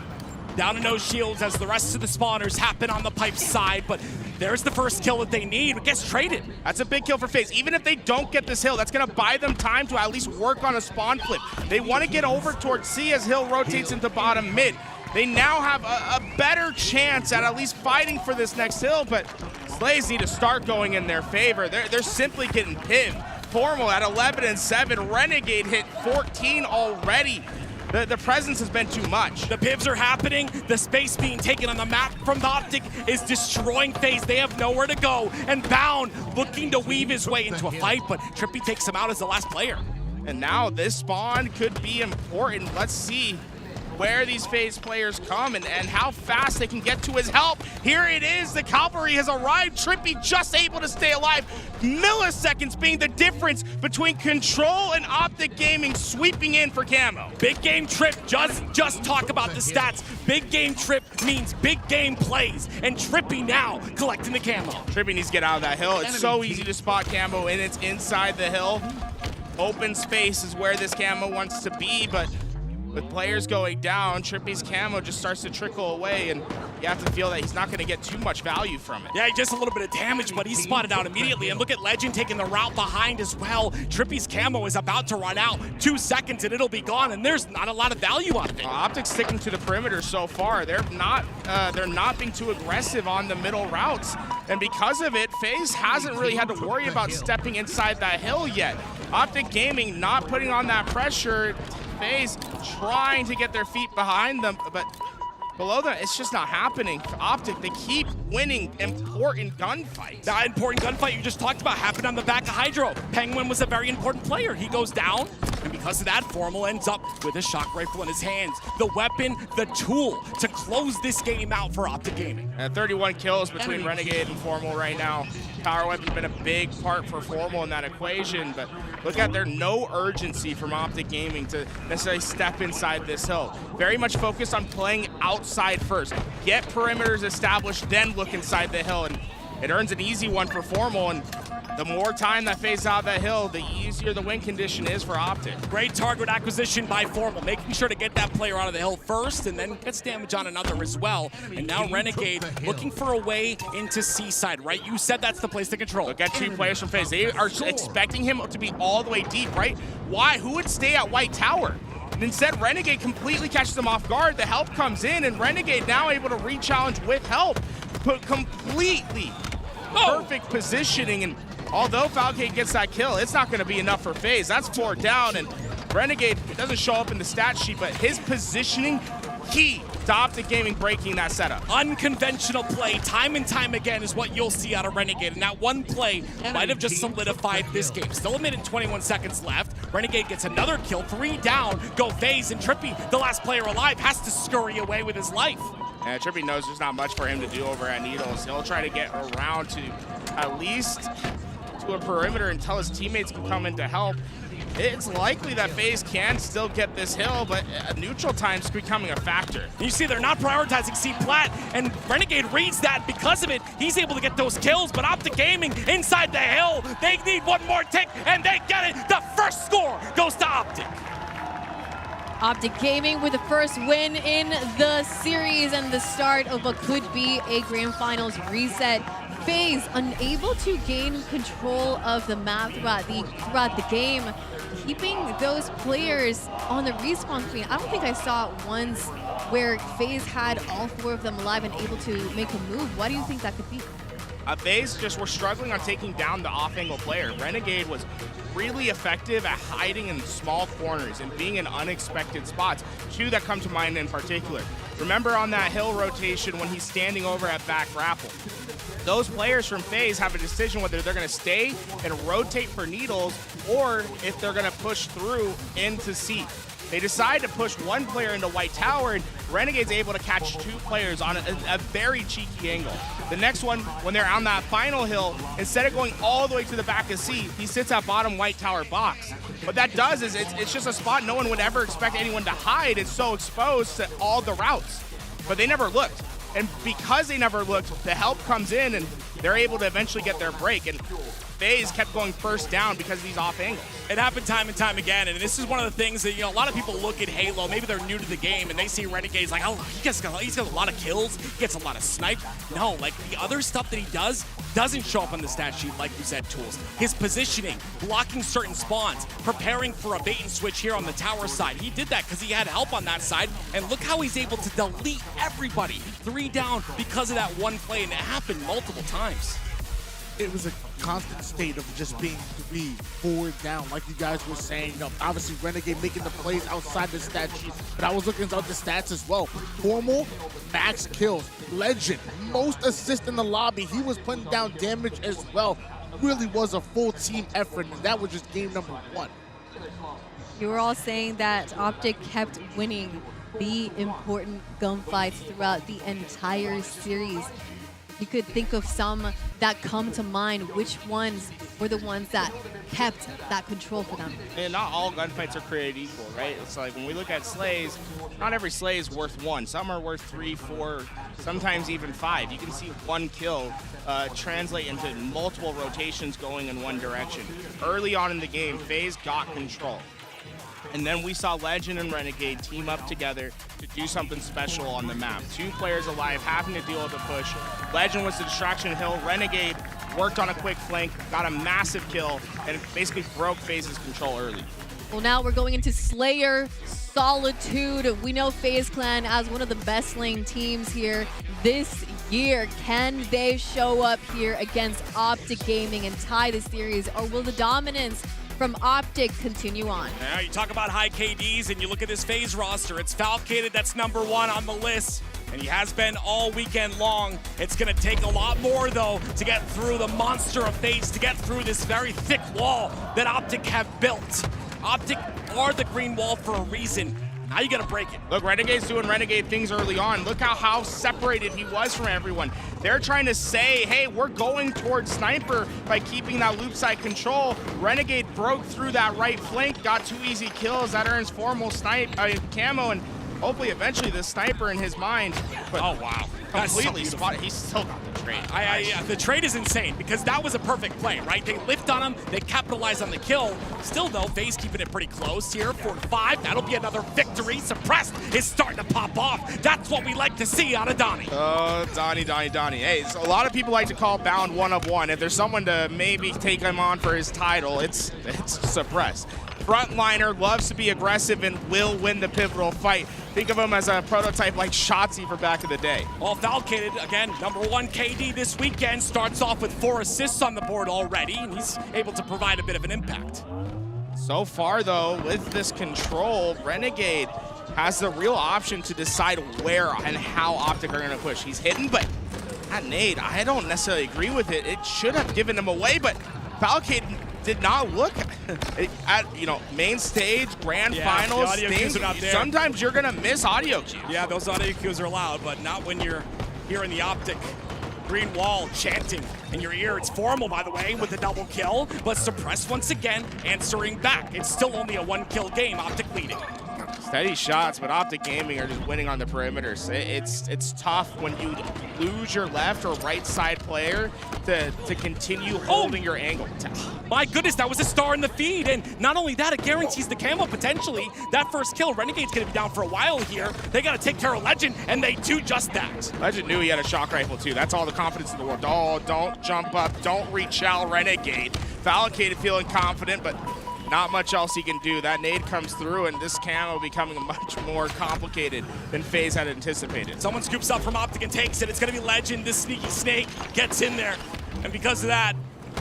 Down to no shields as the rest of the spawners happen on the pipe side, but there's the first kill that they need. It gets traded. That's a big kill for FaZe. Even if they don't get this hill, that's going to buy them time to at least work on a spawn flip. They want to get over towards C as hill rotates into bottom mid. They now have a better chance at least fighting for this next hill, but Slays need to start going in their favor. They're simply getting pived. Formal at 11 and 7. Renegade hit 14 already. The presence has been too much. The pivs are happening. The space being taken on the map from the Optic is destroying FaZe. They have nowhere to go. And Bound looking to weave his way into a fight, but Trippy takes him out as the last player. And now this spawn could be important. Let's see where these FaZe players come and how fast they can get to his help. Here it is. The cavalry has arrived. Trippy just able to stay alive. Milliseconds being the difference between Control and Optic Gaming sweeping in for camo. Big game Trip, just talk about the stats. Big game Trip means big game plays, and Trippy now collecting the camo. Trippy needs to get out of that hill. It's so easy to spot camo, and it's inside the hill. Open space is where this camo wants to be, but with players going down, Trippy's camo just starts to trickle away, and you have to feel that he's not going to get too much value from it. Yeah, just a little bit of damage, but he's spotted out immediately. And look at Legend taking the route behind as well. Trippy's camo is about to run out. 2 seconds and it'll be gone, and there's not a lot of value out of it. Optic's sticking to the perimeter so far. They're not being too aggressive on the middle routes, and because of it, FaZe hasn't really had to worry about stepping inside that hill yet. Optic Gaming not putting on that pressure. FaZe trying to get their feet behind them, but below them, it's just not happening. Optic, they keep winning important gunfights. That important gunfight you just talked about happened on the back of Hydro. Penguin was a very important player. He goes down, and because of that, Formal ends up with a shock rifle in his hands. The weapon, the tool to close this game out for Optic Gaming. 31 kills between Renegade and Formal right now. Power weapon's been a big part for Formal in that equation, but look at there, no urgency from Optic Gaming to necessarily step inside this hill. Very much focused on playing outside first. Get perimeters established, then look inside the hill, and it earns an easy one for Formal, and the more time that FaZe out that hill, the easier the win condition is for Optic. Great target acquisition by Formal, making sure to get that player out of the hill first and then gets damage on another as well. And now Renegade looking for a way into Seaside, right? You said that's the place to control. Look at 2 players from FaZe. They are expecting him to be all the way deep, right? Why? Who would stay at White Tower? And instead, Renegade completely catches them off guard. The help comes in, and Renegade now able to re-challenge with help. Put completely perfect positioning, and although Falcade gets that kill, it's not going to be enough for FaZe. That's 4 down, and Renegade doesn't show up in the stat sheet, but his positioning, key to Optic Gaming breaking that setup. Unconventional play, time and time again, is what you'll see out of Renegade, and that one play might have just solidified this game. Still 1 minute and 21 seconds left. Renegade gets another kill, 3 down, go FaZe, and Trippy, the last player alive, has to scurry away with his life. And Trippy knows there's not much for him to do over at Needles. He'll try to get around to at least to a perimeter until his teammates can come in to help. It's likely that FaZe can still get this hill, but neutral time's becoming a factor. You see they're not prioritizing C-Plat, and Renegade reads that. Because of it, he's able to get those kills, but Optic Gaming inside the hill, they need one more tick, and they get it. The first score goes to Optic. Optic Gaming with the first win in the series and the start of what could be a grand finals reset. FaZe unable to gain control of the map throughout the game, keeping those players on the respawn screen. I don't think I saw ones where FaZe had all 4 of them alive and able to make a move. Why do you think that could be? FaZe just were struggling on taking down the off-angle player. Renegade was really effective at hiding in small corners and being in unexpected spots. 2 that come to mind in particular. Remember on that hill rotation when he's standing over at back grapple. Those players from FaZe have a decision whether they're going to stay and rotate for Needles or if they're going to push through into C. They decide to push 1 player into White Tower, and Renegade's able to catch 2 players on a very cheeky angle. The next one, when they're on that final hill, instead of going all the way to the back of C, he sits at bottom White Tower box. What that does is it's just a spot no one would ever expect anyone to hide. It's so exposed to all the routes, but they never looked. And because they never looked, the help comes in, and they're able to eventually get their break. And FaZe kept going first down because of these off angles. It happened time and time again, and this is one of the things that, a lot of people look at Halo, maybe they're new to the game, and they see Renegade's like, oh, he's got a lot of kills, he gets a lot of snipe. No, like, the other stuff that he doesn't show up on the stat sheet, like you said, tools. His positioning, blocking certain spawns, preparing for a bait and switch here on the tower side. He did that because he had help on that side, and look how he's able to delete everybody. 3 down because of that one play, and it happened multiple times. It was a constant state of just being 3, 4 down, like you guys were saying. Obviously, Renegade making the plays outside the stat sheet, but I was looking at the stats as well. Formal, max kills. Legend, most assists in the lobby. He was putting down damage as well. Really was a full team effort, and that was just game number 1. You were all saying that Optic kept winning the important gunfights throughout the entire series. You could think of some that come to mind. Which ones were the ones that kept that control for them? And not all gunfights are created equal, right? It's like when we look at slays, not every slay is worth 1. Some are worth 3, 4, sometimes even 5. You can see 1 kill translate into multiple rotations going in one direction. Early on in the game, FaZe got control. And then we saw Legend and Renegade team up together to do something special on the map. 2 players alive, having to deal with a push. Legend was the distraction hill. Renegade worked on a quick flank, got a massive kill, and basically broke FaZe's control early. Well, now we're going into Slayer Solitude. We know FaZe Clan as one of the best lane teams here this year. Can they show up here against Optic Gaming and tie the series, or will the dominance from Optic continue on? Now you talk about high KDs and you look at this FaZe roster. It's Falcated that's #1 on the list, and he has been all weekend long. It's going to take a lot more, though, to get through the monster of FaZe, to get through this very thick wall that Optic have built. Optic are the green wall for a reason. Now you gotta break it. Look, Renegade's doing Renegade things early on. Look how separated he was from everyone. They're trying to say, hey, we're going towards Sniper by keeping that loop side control. Renegade broke through that right flank, got 2 easy kills. That earns formal camo, and hopefully eventually the Sniper in his mind. But oh, wow. Completely spotted. He's still got the trade. The trade is insane because that was a perfect play, right? They lift on him, they capitalize on the kill. Still, though, FaZe keeping it pretty close here. 4-5, that'll be another victory. Suppressed is starting to pop off. That's what we like to see out of Donnie. Oh, Donnie. Hey, so a lot of people like to call Bound 1 of 1. If there's someone to maybe take him on for his title, it's Suppressed. Frontliner, loves to be aggressive and will win the pivotal fight. Think of him as a prototype like Shotzi for back in the day. Well, Falcated, again, #1 KD this weekend, starts off with 4 assists on the board already, and he's able to provide a bit of an impact. So far, though, with this control, Renegade has the real option to decide where and how Optic are going to push. He's hidden, but that nade, I don't necessarily agree with it. It should have given him away, but Falcated did not look at main stage, grand finals. The audio cues are not there. Sometimes you're gonna miss audio cues. Yeah, those audio cues are loud, but not when you're hearing the Optic green wall chanting in your ear. It's formal, by the way, with the double kill, but Suppressed once again answering back. It's still only a 1-kill game, Optic leading. Steady shots, but Optic Gaming are just winning on the perimeters. It's tough when you lose your left or right side player to continue holding your angle. My goodness, that was a star in the feed, and not only that, it guarantees the camo potentially. That first kill, Renegade's gonna be down for a while here. They gotta take care of Legend, and they do just that. Legend knew he had a shock rifle too. That's all the confidence in the world. Oh, don't jump up, don't reach out, Renegade. Falcated feeling confident, but not much else he can do. That nade comes through, and this camo becoming much more complicated than FaZe had anticipated. Someone scoops up from Optic and takes it. It's gonna be Legend. This sneaky snake gets in there, and because of that,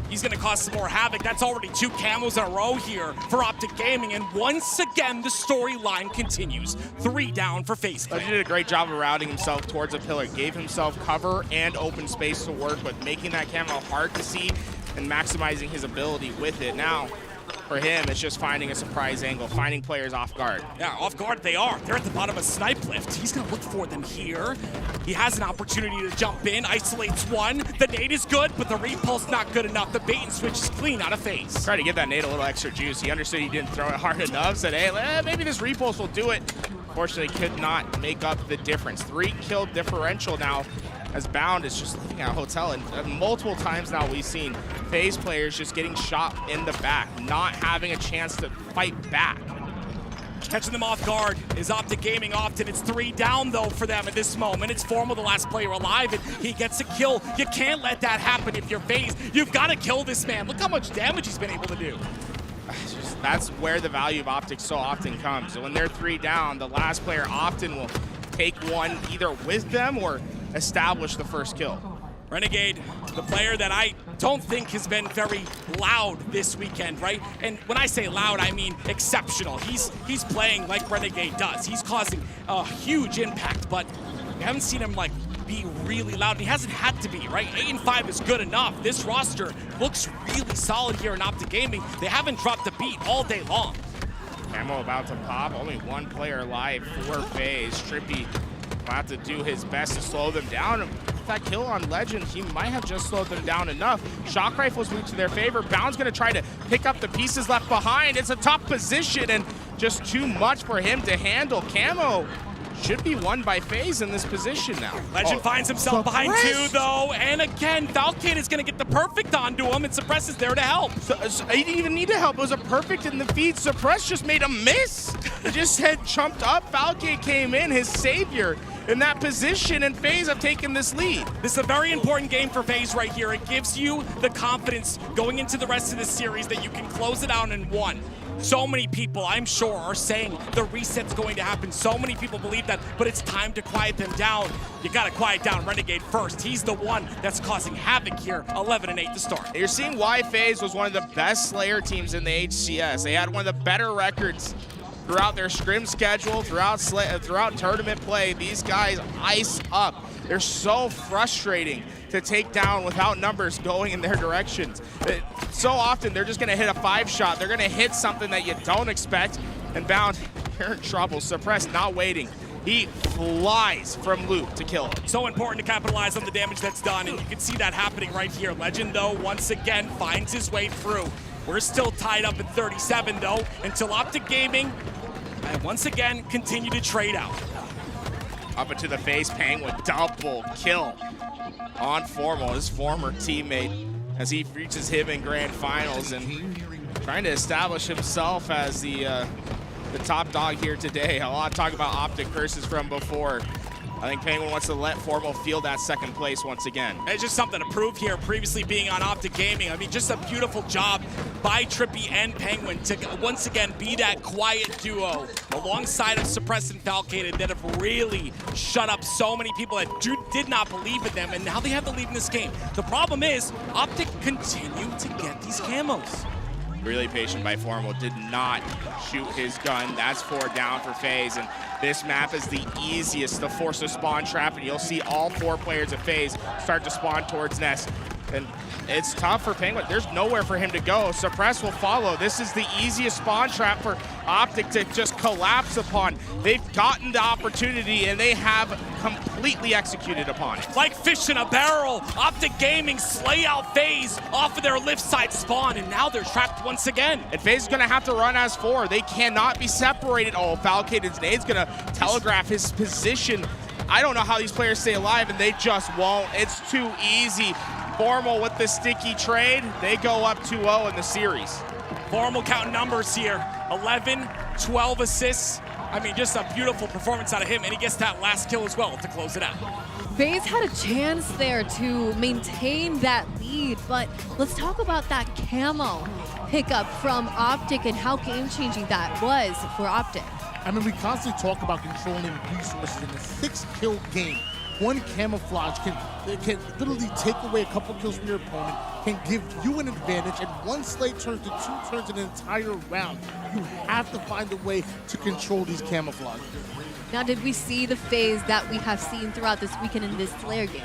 he's gonna cause some more havoc. That's already 2 camos in a row here for Optic Gaming, and once again, the storyline continues. 3 down for FaZe Clan. Legend did a great job of routing himself towards a pillar, gave himself cover and open space to work with, making that camo hard to see and maximizing his ability with it. Now, for him, it's just finding a surprise angle, finding players off guard. Yeah, off guard they are. They're at the bottom of snipe lift. He's gonna look for them here. He has an opportunity to jump in, isolates one. The nade is good, but the repulse not good enough. The bait and switch is clean out of FaZe. Tried to give that nade a little extra juice. He understood he didn't throw it hard enough, said, hey, maybe this repulse will do it. Fortunately, could not make up the difference. 3-kill differential now, as Bound is just living at a hotel. And multiple times now we've seen FaZe players just getting shot in the back, not having a chance to fight back. Catching them off guard is Optic Gaming often. It's 3 down, though, for them at this moment. It's Formal, the last player alive, and he gets a kill. You can't let that happen if you're FaZe. You've got to kill this man. Look how much damage he's been able to do. That's where the value of Optic so often comes. So when they're 3 down, the last player often will take one either with them or establish the first kill. Renegade, the player that I don't think has been very loud this weekend, right? And when I say loud, I mean exceptional. He's playing like Renegade does. He's causing a huge impact, but we haven't seen him like be really loud. And he hasn't had to be, right? 8-5 is good enough. This roster looks really solid here in Optic Gaming. They haven't dropped a beat all day long. Camo about to pop. Only one player alive for FaZe. Trippy about to do his best to slow them down. That kill on Legend, he might have just slowed them down enough. Shock rifles move to their favor. Bound's gonna try to pick up the pieces left behind. It's a tough position and just too much for him to handle. Camo should be won by FaZe in this position now. Legend finds himself behind 2, though, and again, Falcon is going to get the perfect onto him, and Suppress is there to help. So he didn't even need to help. It was a perfect in the feed. Suppress just made a miss. He just had jumped up. Falcon came in, his savior, in that position, and FaZe have taken this lead. This is a very important game for FaZe right here. It gives you the confidence going into the rest of the series that you can close it out in 1. So many people, I'm sure, are saying the reset's going to happen. So many people believe that, but it's time to quiet them down. You gotta quiet down Renegade first. He's the one that's causing havoc here, 11-8 to start. You're seeing why FaZe was one of the best Slayer teams in the HCS. They had one of the better records throughout their scrim schedule, throughout tournament play. These guys ice up. They're so frustrating to take down without numbers going in their directions. So often they're just gonna hit a 5-shot. They're gonna hit something that you don't expect, and Bound, you're in trouble. Suppress not waiting. He flies from loop to kill him. So important to capitalize on the damage that's done, and you can see that happening right here. Legend, though, once again finds his way through. We're still tied up at 37, though, until Optic Gaming, and once again, continue to trade out. Up into the face, Penguin double kill on Formal, his former teammate, as he reaches him in grand finals and trying to establish himself as the top dog here today. A lot of talk about Optic curses from before. I think Penguin wants to let Formal feel that second place once again. It's just something to prove here, previously being on Optic Gaming. I mean, just a beautiful job by Trippy and Penguin to once again be that quiet duo alongside of Suppress and Falcated that have really shut up so many people that did not believe in them, and now they have the lead in this game. The problem is, Optic continue to get these camos. Really patient by Formal, did not shoot his gun. That's 4 down for FaZe, and this map is the easiest to force a spawn trap, and you'll see all 4 players of FaZe start to spawn towards Nest. And it's tough for Penguin. There's nowhere for him to go. Suppress will follow. This is the easiest spawn trap for Optic to just collapse upon. They've gotten the opportunity, and they have completely executed upon it. Like fish in a barrel, Optic Gaming slay out FaZe off of their left side spawn, and now they're trapped once again. And FaZe is going to have to run as 4. They cannot be separated. Oh, Falcated's nade's going to telegraph his position. I don't know how these players stay alive, and they just won't. It's too easy. Formal with the sticky trade. They go up 2-0 in the series. Formal counting numbers here. 11, 12 assists. I mean, just a beautiful performance out of him, and he gets that last kill as well to close it out. FaZe had a chance there to maintain that lead, but let's talk about that camo pickup from Optic and how game-changing that was for Optic. I mean, we constantly talk about controlling resources in a 6-kill game. One camouflage can literally take away a couple kills from your opponent, can give you an advantage, and one slate turns to 2 turns an entire round. You have to find a way to control these camouflages. Now, did we see the FaZe that we have seen throughout this weekend in this Slayer game?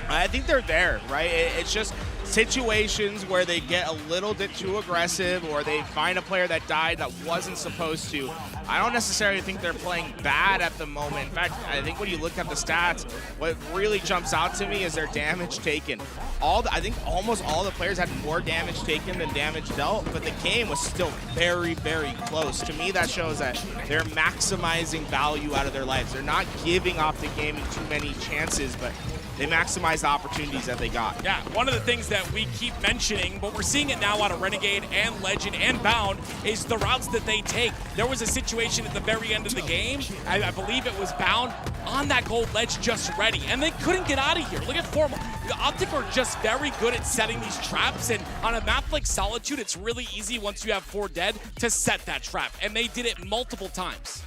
I think they're there, right? It's just situations where they get a little bit too aggressive, or they find a player that died that wasn't supposed to. I don't necessarily think they're playing bad at the moment. In fact, I think when you look at the stats, what really jumps out to me is their damage taken. I think almost all the players had more damage taken than damage dealt, but the game was still very, very close. To me, that shows that they're maximizing value out of their lives. They're not giving Optic Gaming too many chances, but they maximize the opportunities that they got. Yeah, one of the things that we keep mentioning, but we're seeing it now out of Renegade and Legend and Bound, is the routes that they take. There was a situation at the very end of the game, I believe it was Bound, on that gold ledge just ready, and they couldn't get out of here. Look at Formal. The Optic are just very good at setting these traps, and on a map like Solitude, it's really easy once you have 4 dead to set that trap, and they did it multiple times.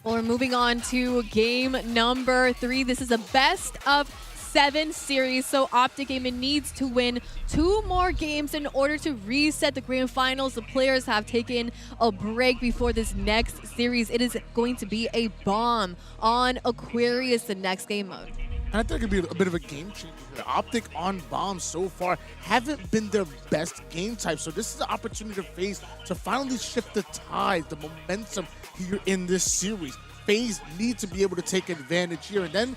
Well, we're moving on to game number 3. This is a best of 7 series, so Optic Gaming needs to win 2 more games in order to reset the grand finals. The players have taken a break before this next series. It is going to be a bomb on Aquarius, the next game mode. And I think it could be a bit of a game changer here. Optic on bombs so far haven't been their best game type, so this is an opportunity to FaZe to finally shift the tide, the momentum here in this series. FaZe need to be able to take advantage here, and then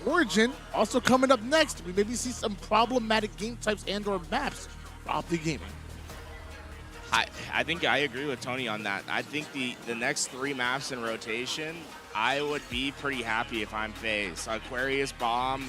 Origin also coming up next. We maybe see some problematic game types and/or maps for Optic Gaming. I think I agree with Tony on that. I think the next 3 maps in rotation I would be pretty happy if I'm FaZe. Aquarius Bomb,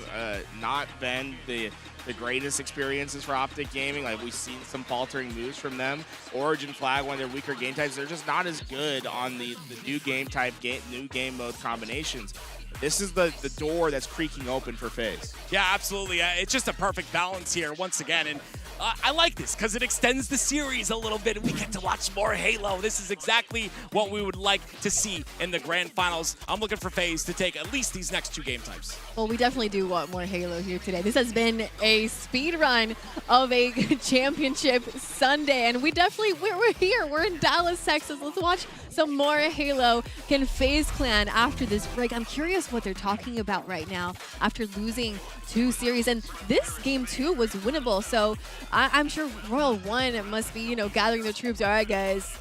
not been the greatest experiences for Optic Gaming. Like, we've seen some faltering moves from them. Origin Flag, one of their weaker game types, they're just not as good on the new game type, new game mode combinations. This is the door that's creaking open for FaZe. Yeah, absolutely. It's just a perfect balance here once again. And I like this because it extends the series a little bit and we get to watch more Halo. This is exactly what we would like to see in the grand finals. I'm looking for FaZe to take at least these next 2 game types. Well, we definitely do want more Halo here today. This has been a speed run of a championship Sunday, and we're here. We're in Dallas, Texas. Let's watch some more Halo. Can FaZe Clan after this break? I'm curious what they're talking about right now after losing 2 series, and this game 2 was winnable. So I'm sure Royal One must be, gathering their troops. All right, guys.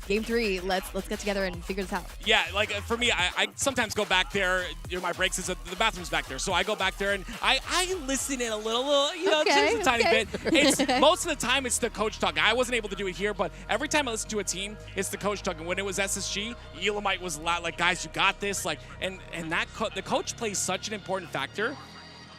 Game 3, let's get together and figure this out. Yeah, like for me, I sometimes go back there. My breaks is the bathroom's back there, so I go back there and I listen in a little, just a tiny bit. It's most of the time it's the coach talking. I wasn't able to do it here, but every time I listen to a team, it's the coach talking. When it was SSG, Elamite was like, guys, you got this. Like, and that the coach plays such an important factor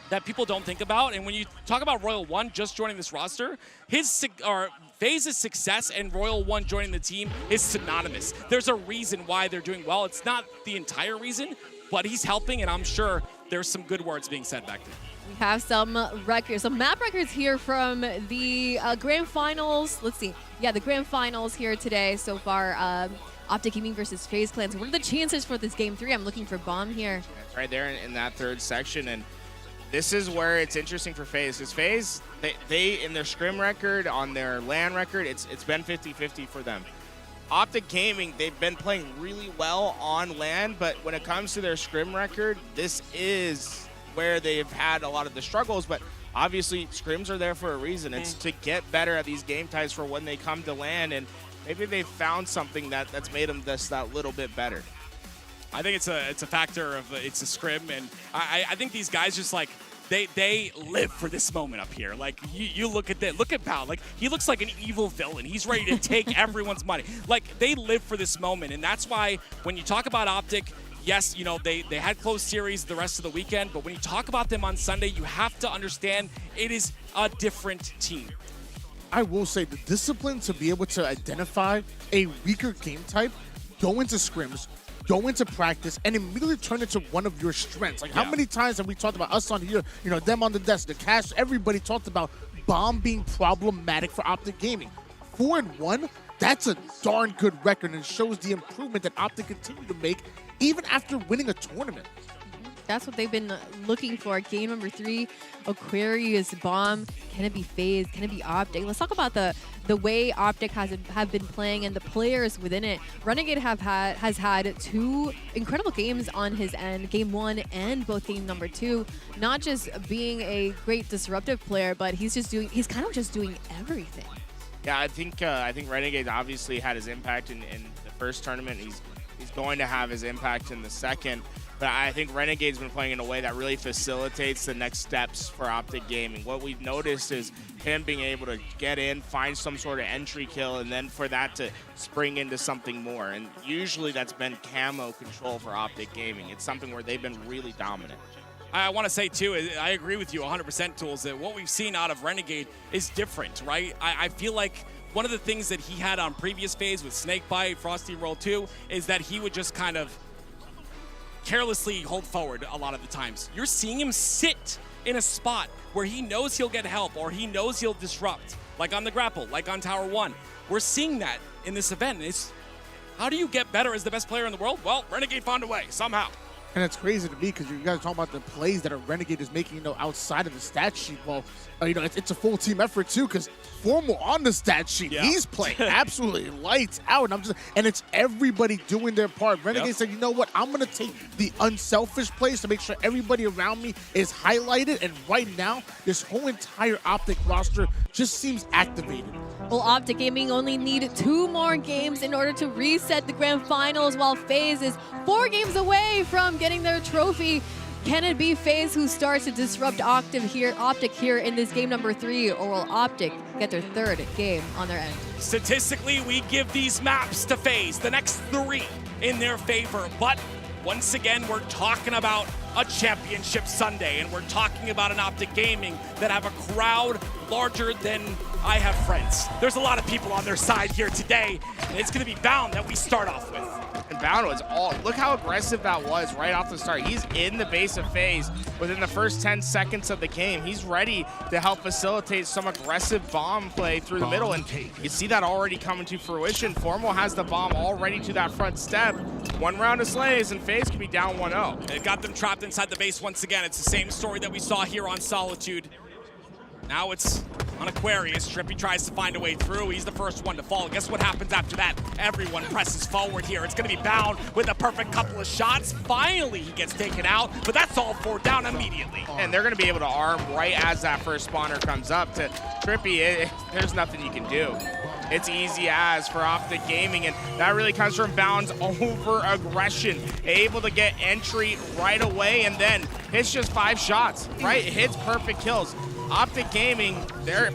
that people don't think about. And when you talk about Royal One just joining this roster, FaZe's success and Royal One joining the team is synonymous. There's a reason why they're doing well. It's not the entire reason, but he's helping, and I'm sure there's some good words being said back there. We have some records, some map records here from the grand finals. Let's see. Yeah, the grand finals here today so far. Optic Gaming versus FaZe Clan. So what are the chances for this game 3? I'm looking for Bomb here. It's right there in that third section, and this is where it's interesting for FaZe, because FaZe, they in their scrim record, on their LAN record, it's been 50-50 for them. Optic Gaming, they've been playing really well on LAN, but when it comes to their scrim record, this is where they've had a lot of the struggles. But obviously, scrims are there for a reason. It's to get better at these game types for when they come to LAN, and maybe they've found something that's made them just that little bit better. I think it's a factor of it's a scrim, and I think these guys just like they live for this moment up here. Like you look at that, look at Pal, like he looks like an evil villain. He's ready to take everyone's money. Like they live for this moment, and that's why when you talk about Optic, yes, they had closed series the rest of the weekend, but when you talk about them on Sunday, you have to understand it is a different team. I will say the discipline to be able to identify a weaker game type, go into scrims, go into practice, and immediately turn it to one of your strengths. Like, how many times have we talked about us on here, them on the desk, the cash, everybody talked about Bomb being problematic for Optic Gaming. 4-1, that's a darn good record, and it shows the improvement that Optic continue to make even after winning a tournament. That's what they've been looking for. Game number 3, Aquarius Bomb. Can it be FaZe? Can it be Optic? Let's talk about the way Optic have been playing and the players within it. Renegade has had 2 incredible games on his end, game 1 and both game number 2. Not just being a great disruptive player, but he's kind of just doing everything. Yeah, I think Renegade obviously had his impact in the first tournament. He's going to have his impact in the second. But I think Renegade's been playing in a way that really facilitates the next steps for Optic Gaming. What we've noticed is him being able to get in, find some sort of entry kill, and then for that to spring into something more. And usually that's been camo control for Optic Gaming. It's something where they've been really dominant. I want to say, too, I agree with you 100%, Tools, that what we've seen out of Renegade is different, right? I feel like one of the things that he had on previous phase with Snakebite, Frosty Roll 2, is that he would just kind of carelessly hold forward a lot of the times. You're seeing him sit in a spot where he knows he'll get help or he knows he'll disrupt, like on the grapple, like on Tower 1. We're seeing that in this event. How do you get better as the best player in the world? Well, Renegade found a way, somehow. And it's crazy to me because you guys are talking about the plays that a Renegade is making, outside of the stat sheet. Well, it's a full team effort too, because Formal on the stat sheet, he's playing absolutely lights out. And it's everybody doing their part. Renegade said, you know what? I'm going to take the unselfish plays to make sure everybody around me is highlighted. And right now, this whole entire Optic roster just seems activated. Well, Optic Gaming only need 2 more games in order to reset the grand finals, while FaZe is 4 games away from getting their trophy. Can it be FaZe who starts to disrupt Optic here in this game number 3, or will Optic get their 3rd game on their end? Statistically, we give these maps to FaZe, the next 3 in their favor, but Once again, we're talking about a championship Sunday, and we're talking about an Optic Gaming that have a crowd larger than I have friends. There's a lot of people on their side here today, and it's going to be Bound that we start off with. And Bound was look how aggressive that was right off the start. He's in the base of FaZe within the first 10 seconds of the game. He's ready to help facilitate some aggressive bomb play through the middle, and you see that already coming to fruition. Formal has the bomb already to that front step. One round of slays, and FaZe can be down 1-0. It got them trapped inside the base once again. It's the same story that we saw here on Solitude. Now it's on Aquarius. Trippy tries to find a way through. He's the first one to fall. Guess what happens after that? Everyone presses forward here. It's going to be Bound with a perfect couple of shots. Finally, he gets taken out, but that's all 4 down immediately. And they're going to be able to arm right as that first spawner comes up. To Trippy, there's nothing you can do. It's easy as for Optic Gaming, and that really comes from Bound's over-aggression. Able to get entry right away, and then hits just 5 shots, right? Hits perfect kills. Optic Gaming, they're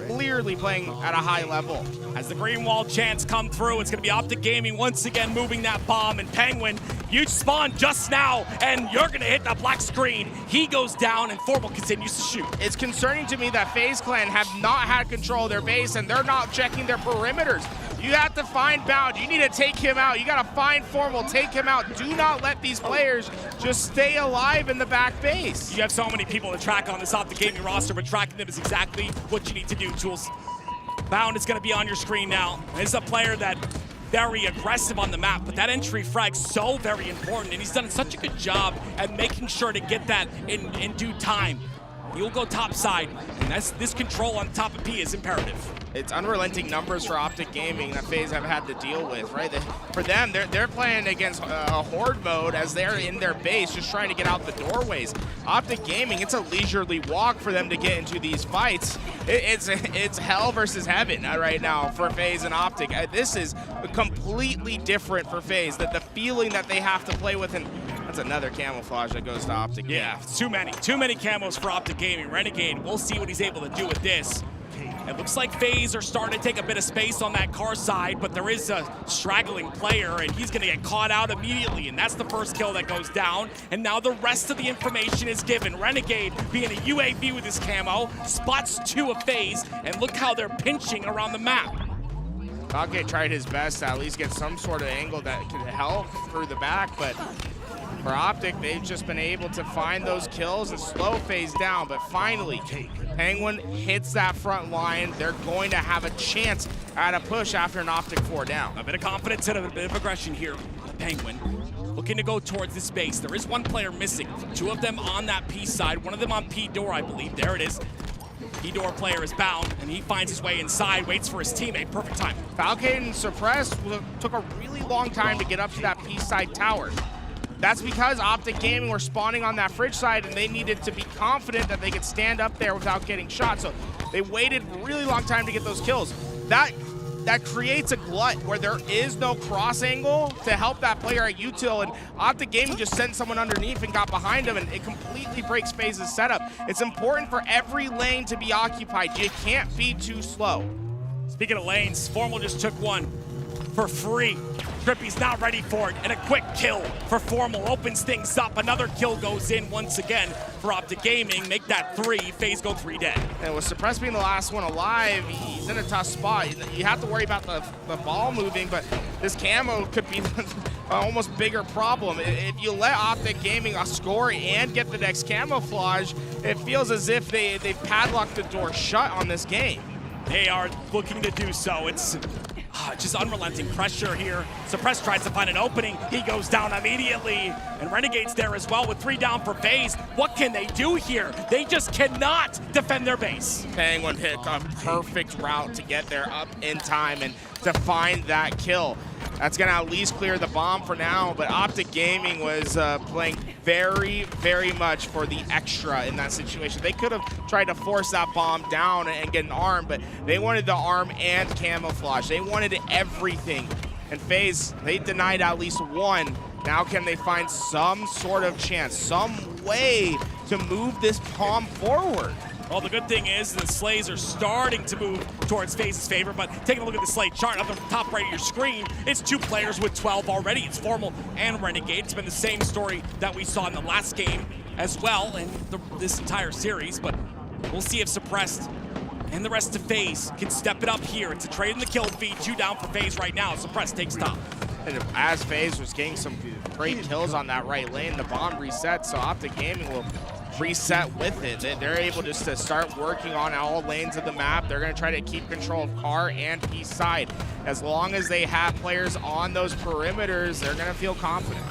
clearly playing at a high level. As the green wall chants come through, it's going to be Optic Gaming once again moving that bomb. And Penguin, you spawned just now, and you're going to hit the black screen. He goes down, and Formal continues to shoot. It's concerning to me that FaZe Clan have not had control of their base, and they're not checking their perimeters. You have to find Bound. You need to take him out. You got to find Formal, take him out. Do not let these players just stay alive in the back base. You have so many people to track on this Optic Gaming roster, but tracking them is exactly what you need to do, Tools. Bound is going to be on your screen now. This is a player that very aggressive on the map, but that entry frag's so very important, and he's done such a good job at making sure to get that in due time. He'll go top side, and this control on top of P is imperative. It's unrelenting numbers for Optic Gaming that FaZe have had to deal with, right? For them, they're playing against a horde mode as they're in their base, just trying to get out the doorways. Optic Gaming, it's a leisurely walk for them to get into these fights. It's hell versus heaven right now for FaZe and Optic. This is completely different for FaZe. The feeling that they have to play with, and that's another camouflage that goes to Optic Gaming. Yeah, too many camos for Optic Gaming. Renegade, we'll see what he's able to do with this. It looks like FaZe are starting to take a bit of space on that car side, but there is a straggling player, and he's going to get caught out immediately, and that's the first kill that goes down. And now the rest of the information is given. Renegade, being a UAV with his camo, spots 2 of FaZe, and look how they're pinching around the map. Falke tried his best to at least get some sort of angle that could help through the back, but for Optic, they've just been able to find those kills and slow FaZe down. But finally, Penguin hits that front line. They're going to have a chance at a push after an Optic 4 down. A bit of confidence and a bit of aggression here. Penguin looking to go towards this base. There is one player missing. 2 of them on that P side, one of them on P door, I believe. There it is. P door player is Bound, and he finds his way inside, waits for his teammate. Perfect time. Falke and Suppress took a really long time to get up to that P side tower. That's because Optic Gaming were spawning on that fridge side, and they needed to be confident that they could stand up there without getting shot. So they waited a really long time to get those kills. That creates a glut where there is no cross angle to help that player at util, and Optic Gaming just sent someone underneath and got behind him, and it completely breaks FaZe's setup. It's important for every lane to be occupied. You can't be too slow. Speaking of lanes, Formal just took one for free. Trippy's not ready for it, and a quick kill for Formal opens things up. Another kill goes in once again for Optic Gaming. Make that 3. FaZe go 3 dead. And with Suppress being the last one alive, he's in a tough spot. You have to worry about the ball moving, but this camo could be an almost bigger problem. If you let Optic Gaming score and get the next camouflage, it feels as if they've padlocked the door shut on this game. They are looking to do so. It's just unrelenting pressure here. Suppress tries to find an opening. He goes down immediately. And Renegade's there as well with 3 down for FaZe. What can they do here? They just cannot defend their base. Penguin hit a perfect route to get there up in time and to find that kill. That's going to at least clear the bomb for now, but Optic Gaming was playing very, very much for the extra in that situation. They could have tried to force that bomb down and get an arm, but they wanted the arm and camouflage. They wanted everything. And FaZe, they denied at least 1. Now can they find some sort of chance, some way to move this bomb forward? Well, the good thing is the slays are starting to move towards FaZe's favor, but taking a look at the slay chart up at the top right of your screen, it's 2 players with 12 already. It's Formal and Renegade. It's been the same story that we saw in the last game as well in this entire series, but we'll see if Suppressed and the rest of FaZe can step it up here. It's a trade in the kill feed, 2 down for FaZe right now. Suppressed takes top. And as FaZe was getting some great kills on that right lane, the bomb resets, so Optic Gaming will reset with it. They're able just to start working on all lanes of the map. They're going to try to keep control of car and P side. As long as they have players on those perimeters, they're going to feel confident.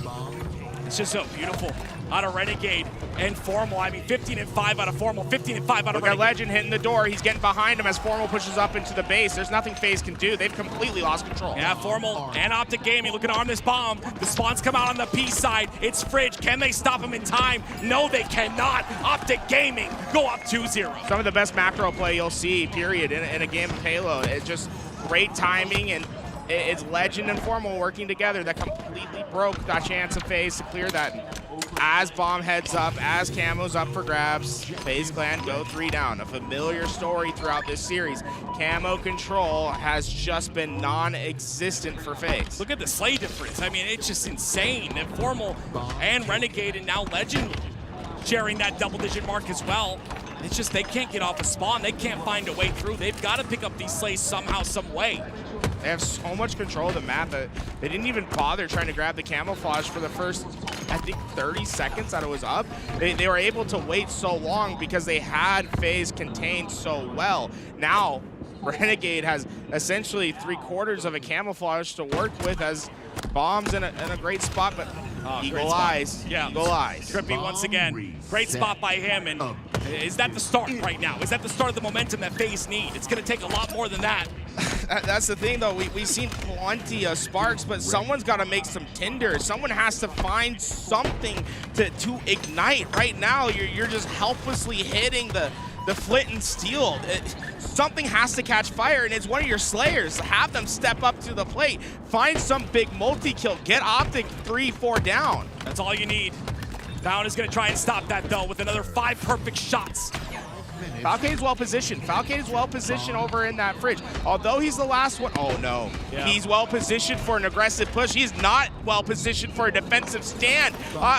It's just so beautiful out of Renegade and Formal. I mean, 15 and 5 out of Formal, 15 and 5 out of Look at Renegade. Legend hitting the door. He's getting behind him as Formal pushes up into the base. There's nothing FaZe can do. They've completely lost control. Yeah, Formal and Optic Gaming looking to arm this bomb. The spawns come out on the P side. It's Fridge. Can they stop him in time? No, they cannot. Optic Gaming go up 2-0. Some of the best macro play you'll see, period, in a game of Halo. It's just great timing, and it's Legend and Formal working together that completely broke that chance of FaZe to clear that. As bomb heads up, as Camo's up for grabs, FaZe Clan go 3 down. A familiar story throughout this series. Camo control has just been non-existent for FaZe. Look at the slay difference. I mean, it's just insane. And Formal and Renegade and now Legend sharing that double-digit mark as well. It's just they can't get off a spawn. They can't find a way through. They've got to pick up these slays somehow, some way. They have so much control of the map that they didn't even bother trying to grab the camouflage for the first, I think, 30 seconds that it was up. They were able to wait so long because they had FaZe contained so well. Now, Renegade has essentially 3/4 of a camouflage to work with as bombs in a great spot, but Eagle Eyes, yeah. Eagle Eyes. Trippy once again. Great spot by him, and is that the start right now? Is that the start of the momentum that FaZe need? It's going to take a lot more than that. That's the thing, though. We've seen plenty of sparks, but someone's got to make some tinder. Someone has to find something to ignite. Right now, you're just helplessly hitting the flint and steel. Something has to catch fire, and it's one of your slayers. Have them step up to the plate. Find some big multi-kill. Get Optic 3-4 down. That's all you need. Bound is going to try and stop that, though, with another 5 perfect shots. Falcane's well positioned. Falcane is well positioned over in that fridge. Although he's the last one. Oh no. Yeah. He's well positioned for an aggressive push. He's not well positioned for a defensive stand.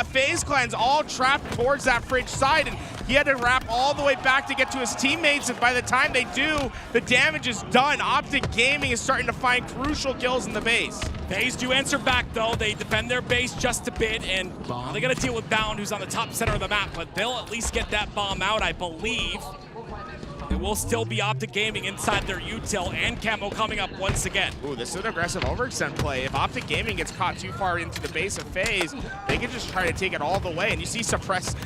FaZe Clan's all trapped towards that fridge side, and he had to wrap all the way back to get to his teammates, and by the time they do, the damage is done. Optic Gaming is starting to find crucial kills in the base. FaZe do answer back, though. They defend their base just a bit, and they got to deal with Bound, who's on the top center of the map, but they'll at least get that bomb out, I believe. It will still be Optic Gaming inside their util, and Camo coming up once again. Ooh, this is an aggressive overextend play. If Optic Gaming gets caught too far into the base of FaZe, they can just try to take it all the way, and you see Suppress.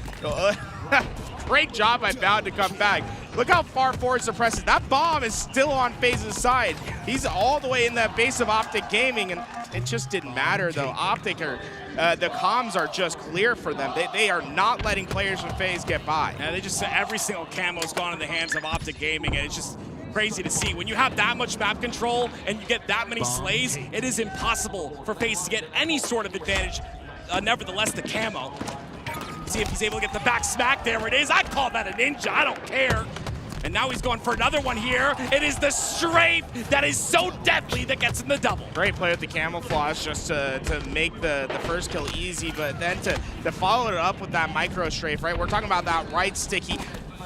Great job by Bound to come back. Look how far forward Suppress is. That bomb is still on FaZe's side. He's all the way in that base of Optic Gaming, and it just didn't matter, though. Optic the comms are just clear for them. They are not letting players from FaZe get by. Yeah, they just every single camo's gone in the hands of Optic Gaming, and it's just crazy to see. When you have that much map control and you get that many slays, it is impossible for FaZe to get any sort of advantage. Nevertheless, the camo. See if he's able to get the back smack. There it is. I call that a ninja. I don't care. And now he's going for another one here. It is the strafe that is so deadly that gets him the double. Great play with the camouflage just to make the first kill easy, but then to follow it up with that micro strafe, right? We're talking about that right stick. He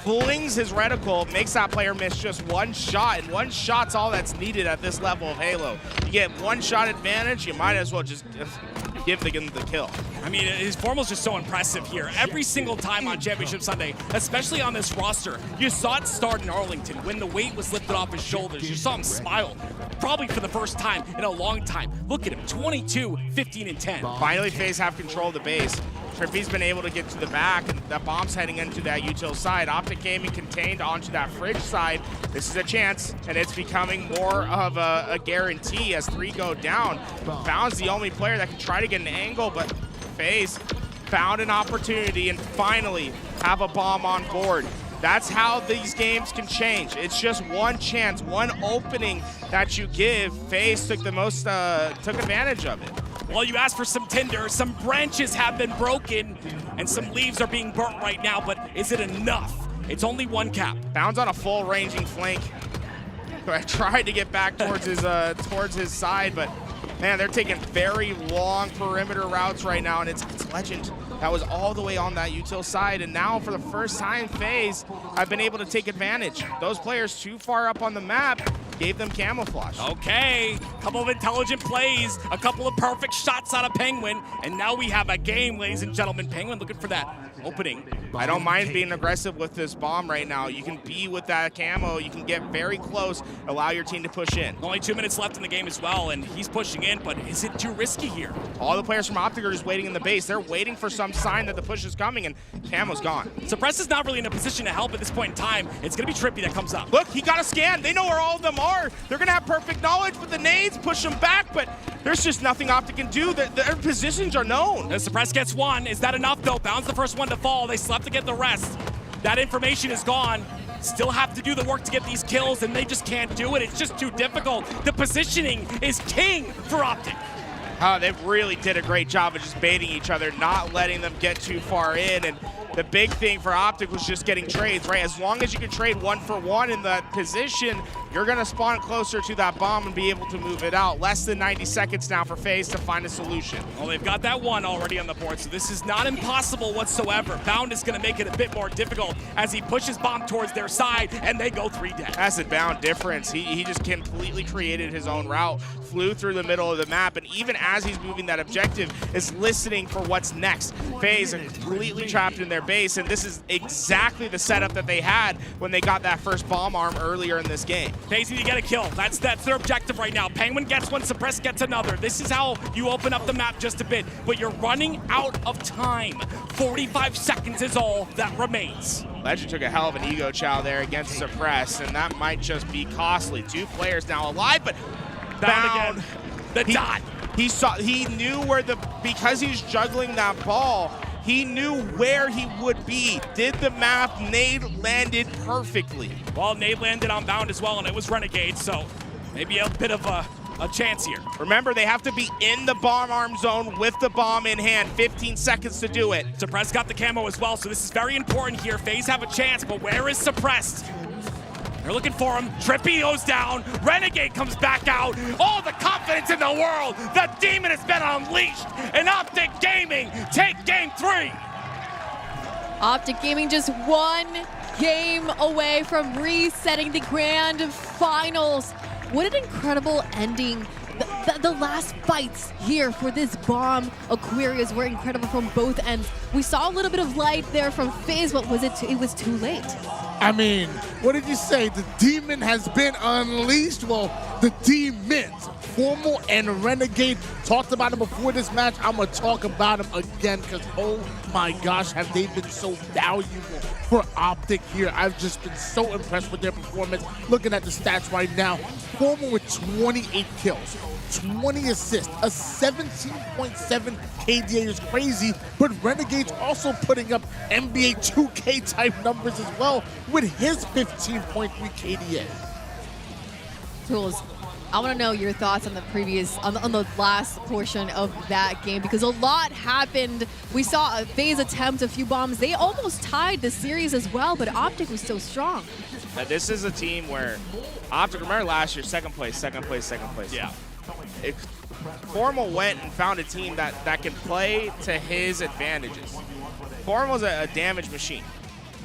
flings his reticle, makes that player miss just one shot, and one shot's all that's needed at this level of Halo. You get one shot advantage, you might as well just give the kill. I mean, his Formal's just so impressive here. Every single time on Championship Sunday, especially on this roster, you saw it start in Arlington when the weight was lifted off his shoulders. You saw him smile, probably for the first time in a long time. Look at him, 22, 15, and 10. Finally, FaZe have control of the base. Trippy's been able to get to the back, and that bomb's heading into that util side. Optic Gaming contained onto that fridge side. This is a chance, and it's becoming more of a guarantee as 3 go down. Bound's the only player that can try to get an angle, but FaZe found an opportunity and finally have a bomb on board. That's how these games can change. It's just one chance, one opening that you give. FaZe took took advantage of it. Well, you asked for some tinder. Some branches have been broken, and some leaves are being burnt right now, but is it enough? It's only one cap. Bounds on a full ranging flank. I tried to get back towards his side, but man, they're taking very long perimeter routes right now, and it's Legend that was all the way on that util side, and now for the first time, FaZe have been able to take advantage. Those players too far up on the map gave them camouflage. Okay, couple of intelligent plays, a couple of perfect shots out of Penguin, and now we have a game, ladies and gentlemen. Penguin looking for that opening. I don't mind being aggressive with this bomb right now. You can be with that camo, you can get very close, allow your team to push in. Only 2 minutes left in the game as well, and he's pushing in, but is it too risky here? All the players from Optic are just waiting in the base. They're waiting for some sign that the push is coming, and camo's gone. Suppress is not really in a position to help at this point in time. It's gonna be Trippy that comes up. Look, he got a scan. They know where all of them are. They're gonna have perfect knowledge, but the nades push them back, but there's just nothing Optic can do. Their positions are known. The Suppress gets one. Is that enough though? Bound's the first one to fall. They slept to get the rest. That information is gone. Still have to do the work to get these kills, and they just can't do it. It's just too difficult. The positioning is king for Optic. They really did a great job of just baiting each other, not letting them get too far in. And the big thing for Optic was just getting trades, right? As long as you can trade 1 for 1 in that position, you're gonna spawn closer to that bomb and be able to move it out. Less than 90 seconds now for FaZe to find a solution. Well, they've got that one already on the board, so this is not impossible whatsoever. Bound is gonna make it a bit more difficult as he pushes bomb towards their side, and they go 3 dead. That's the Bound difference. He just completely created his own route, flew through the middle of the map, and even as he's moving that objective, is listening for what's next. FaZe are completely trapped in their base, and this is exactly the setup that they had when they got that first bomb arm earlier in this game. FaZe need to get a kill. That's their objective right now. Penguin gets one, Suppress gets another. This is how you open up the map just a bit, but you're running out of time. 45 seconds is all that remains. Legend took a hell of an ego chow there against Suppress, and that might just be costly. 2 players now alive, but Bound again. The dot. He knew where because he's juggling that ball, he knew where he would be. Did the map, nade landed perfectly. Well, nade landed on Bound as well, and it was Renegade, so maybe a bit of a chance here. Remember, they have to be in the bomb arm zone with the bomb in hand. 15 seconds to do it. Suppress got the camo as well, so this is very important here. FaZe have a chance, but where is Suppressed? They're looking for him. Trippy goes down. Renegade comes back out. All the confidence in the world. The demon has been unleashed. And Optic Gaming take game 3. Optic Gaming just 1 game away from resetting the grand finals. What an incredible ending. The last fights here for this bomb Aquarius were incredible from both ends. We saw a little bit of light there from FaZe, but it was too late. I mean, what did you say? The demon has been unleashed. Well, the demons, Formal and Renegade, talked about him before this match. I'm going to talk about him again because, oh my gosh, have they been so valuable for Optic here. I've just been so impressed with their performance. Looking at the stats right now, Formal with 28 kills, 20 assists, a 17.7 KDA is crazy, but Renegade's also putting up NBA 2K type numbers as well with his 15.3 KDA. Tools, I want to know your thoughts on the on the last portion of that game, because a lot happened. We saw a FaZe attempt a few bombs. They almost tied the series as well, but Optic was so strong. This is a team where Optic, remember last year, second place. Yeah. Formal went and found a team that can play to his advantages. Formal's a damage machine.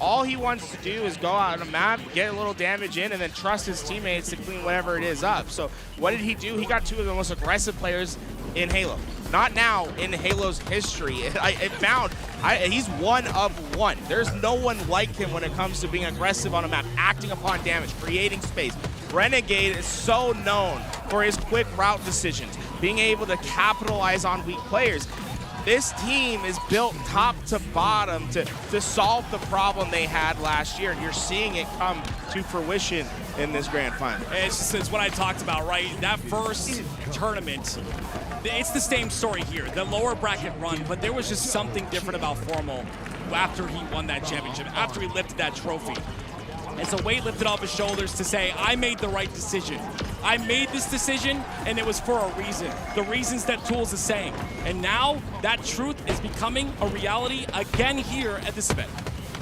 All he wants to do is go out on a map, get a little damage in, and then trust his teammates to clean whatever it is up. So what did he do? He got 2 of the most aggressive players in Halo. Not now, in Halo's history. He's 1 of 1. There's no one like him when it comes to being aggressive on a map, acting upon damage, creating space. Renegade is so known for his quick route decisions, being able to capitalize on weak players. This team is built top to bottom to solve the problem they had last year, and you're seeing it come to fruition in this grand final. It's what I talked about, right? That first tournament, it's the same story here, the lower bracket run, but there was just something different about Formal after he won that championship, after he lifted that trophy. It's a weight lifted off his shoulders to say, I made the right decision. I made this decision, and it was for a reason. The reasons that Tools is saying. And now, that truth is becoming a reality again here at this event.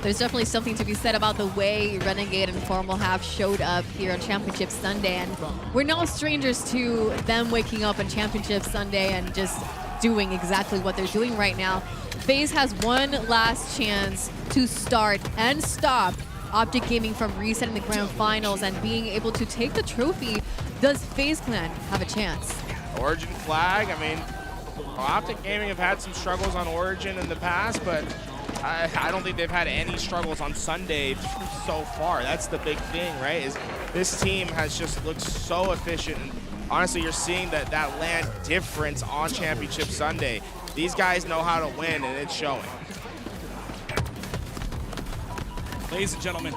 there's definitely something to be said about the way Renegade and Formal have showed up here on Championship Sunday. And we're no strangers to them waking up on Championship Sunday and just doing exactly what they're doing right now. FaZe has one last chance to start and stop Optic Gaming from resetting the grand finals and being able to take the trophy. Does FaZe Clan have a chance? Origin flag, I mean, Optic Gaming have had some struggles on Origin in the past, but I don't think they've had any struggles on Sunday so far. That's the big thing, right? Is this team has just looked so efficient. And honestly, you're seeing that land difference on Championship Sunday. These guys know how to win, and it's showing. Ladies and gentlemen,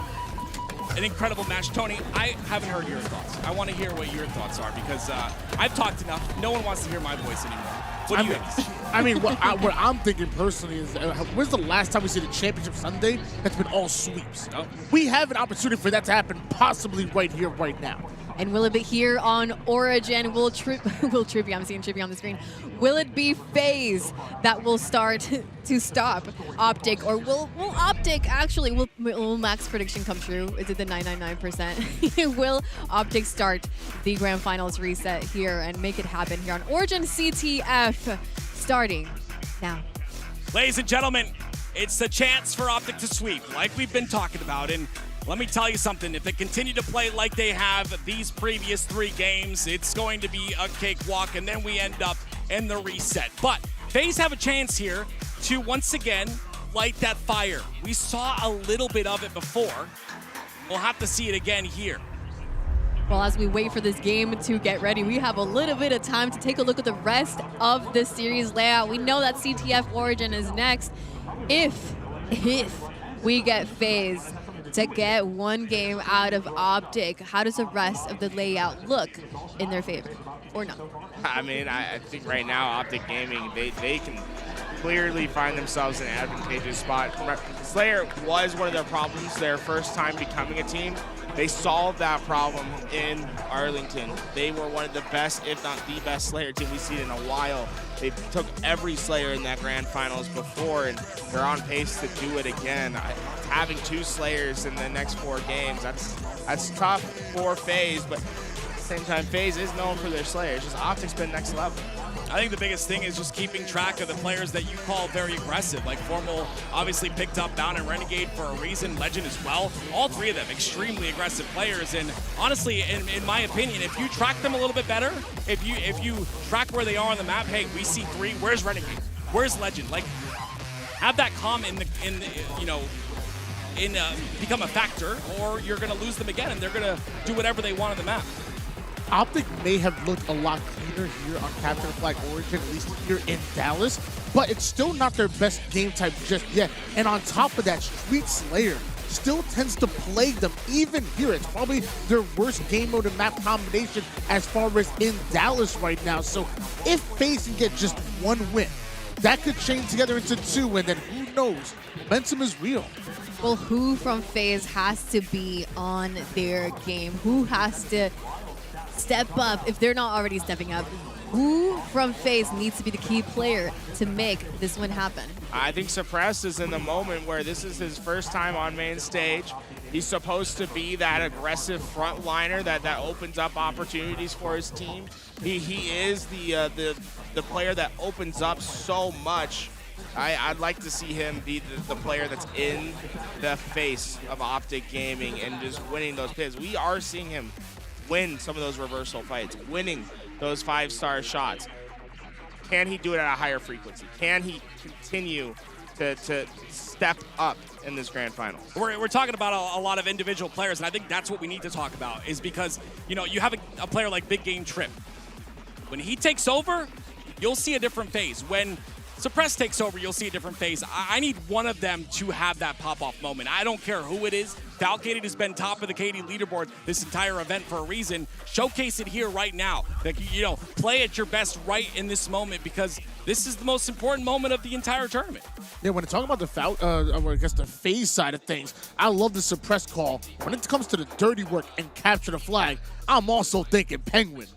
an incredible match. Tony, I haven't heard your thoughts. I want to hear what your thoughts are because I've talked enough. No one wants to hear my voice anymore. What do you think? I mean, what I'm thinking personally is, when's the last time we see the Championship Sunday that's been all sweeps? Oh. We have an opportunity for that to happen possibly right here, right now. And will it be here on Origin? Will Trippy, I'm seeing Trippy on the screen. Will it be FaZe that will start to stop Optic? Or will Optic actually, will Mac's prediction come true? Is it the 999%? Will Optic start the grand finals reset here and make it happen here on Origin CTF starting now? Ladies and gentlemen, it's the chance for Optic to sweep, like we've been talking about. And let me tell you something, if they continue to play like they have these previous 3 games, it's going to be a cakewalk, and then we end up in the reset. But FaZe have a chance here to once again light that fire. We saw a little bit of it before. We'll have to see it again here. Well, as we wait for this game to get ready, we have a little bit of time to take a look at the rest of the series layout. We know that CTF Origin is next. If we get FaZe to get one game out of Optic, how does the rest of the layout look in their favor, or not? I mean, I think right now Optic Gaming, they can clearly find themselves in an advantageous spot. Slayer was one of their problems their first time becoming a team. They solved that problem in Arlington. They were one of the best, if not the best Slayer team we've seen in a while. They took every Slayer in that grand finals before, and they're on pace to do it again. Having 2 Slayers in the next 4 games, that's tough for FaZe, but at the same time, FaZe is known for their Slayers. Just Optic's been next level. I think the biggest thing is just keeping track of the players that you call very aggressive. Like Formal obviously picked up Bound and Renegade for a reason, Legend as well. All 3 of them extremely aggressive players. And honestly, in my opinion, if you track them a little bit better, if you track where they are on the map, hey, we see 3, where's Renegade? Where's Legend? Like, have that come become a factor, or you're gonna lose them again and they're gonna do whatever they want on the map. Optic may have looked a lot cleaner here on Capture the Flag Origin, at least here in Dallas, but it's still not their best game type just yet. And on top of that, Street Slayer still tends to plague them even here. It's probably their worst game mode and map combination as far as in Dallas right now. So if FaZe can get just 1 win, that could chain together into 2, and then who knows? Momentum is real. Well, who from FaZe has to be on their game? Who has to step up if they're not already stepping up? Who from FaZe needs to be the key player to make this win happen? I think Suppress is in the moment where this is his first time on main stage. He's supposed to be that aggressive frontliner that opens up opportunities for his team. He is the player that opens up so much. I'd like to see him be the player that's in the face of Optic Gaming and just winning those pits. We are seeing him win some of those reversal fights, winning those 5-star shots. Can he do it at a higher frequency? Can he continue to step up in this grand final? We're talking about a lot of individual players, and I think that's what we need to talk about, is because, you have a player like Big Game Trip. When he takes over, you'll see a different phase. When Suppress takes over, you'll see a different phase. I need one of them to have that pop-off moment. I don't care who it is. Falcated has been top of the KD leaderboard this entire event for a reason. Showcase it here right now. Like, play at your best right in this moment, because this is the most important moment of the entire tournament. Yeah, when talking about the FaZe side of things, I love the Suppress call. When it comes to the dirty work and capture the flag, I'm also thinking Penguin.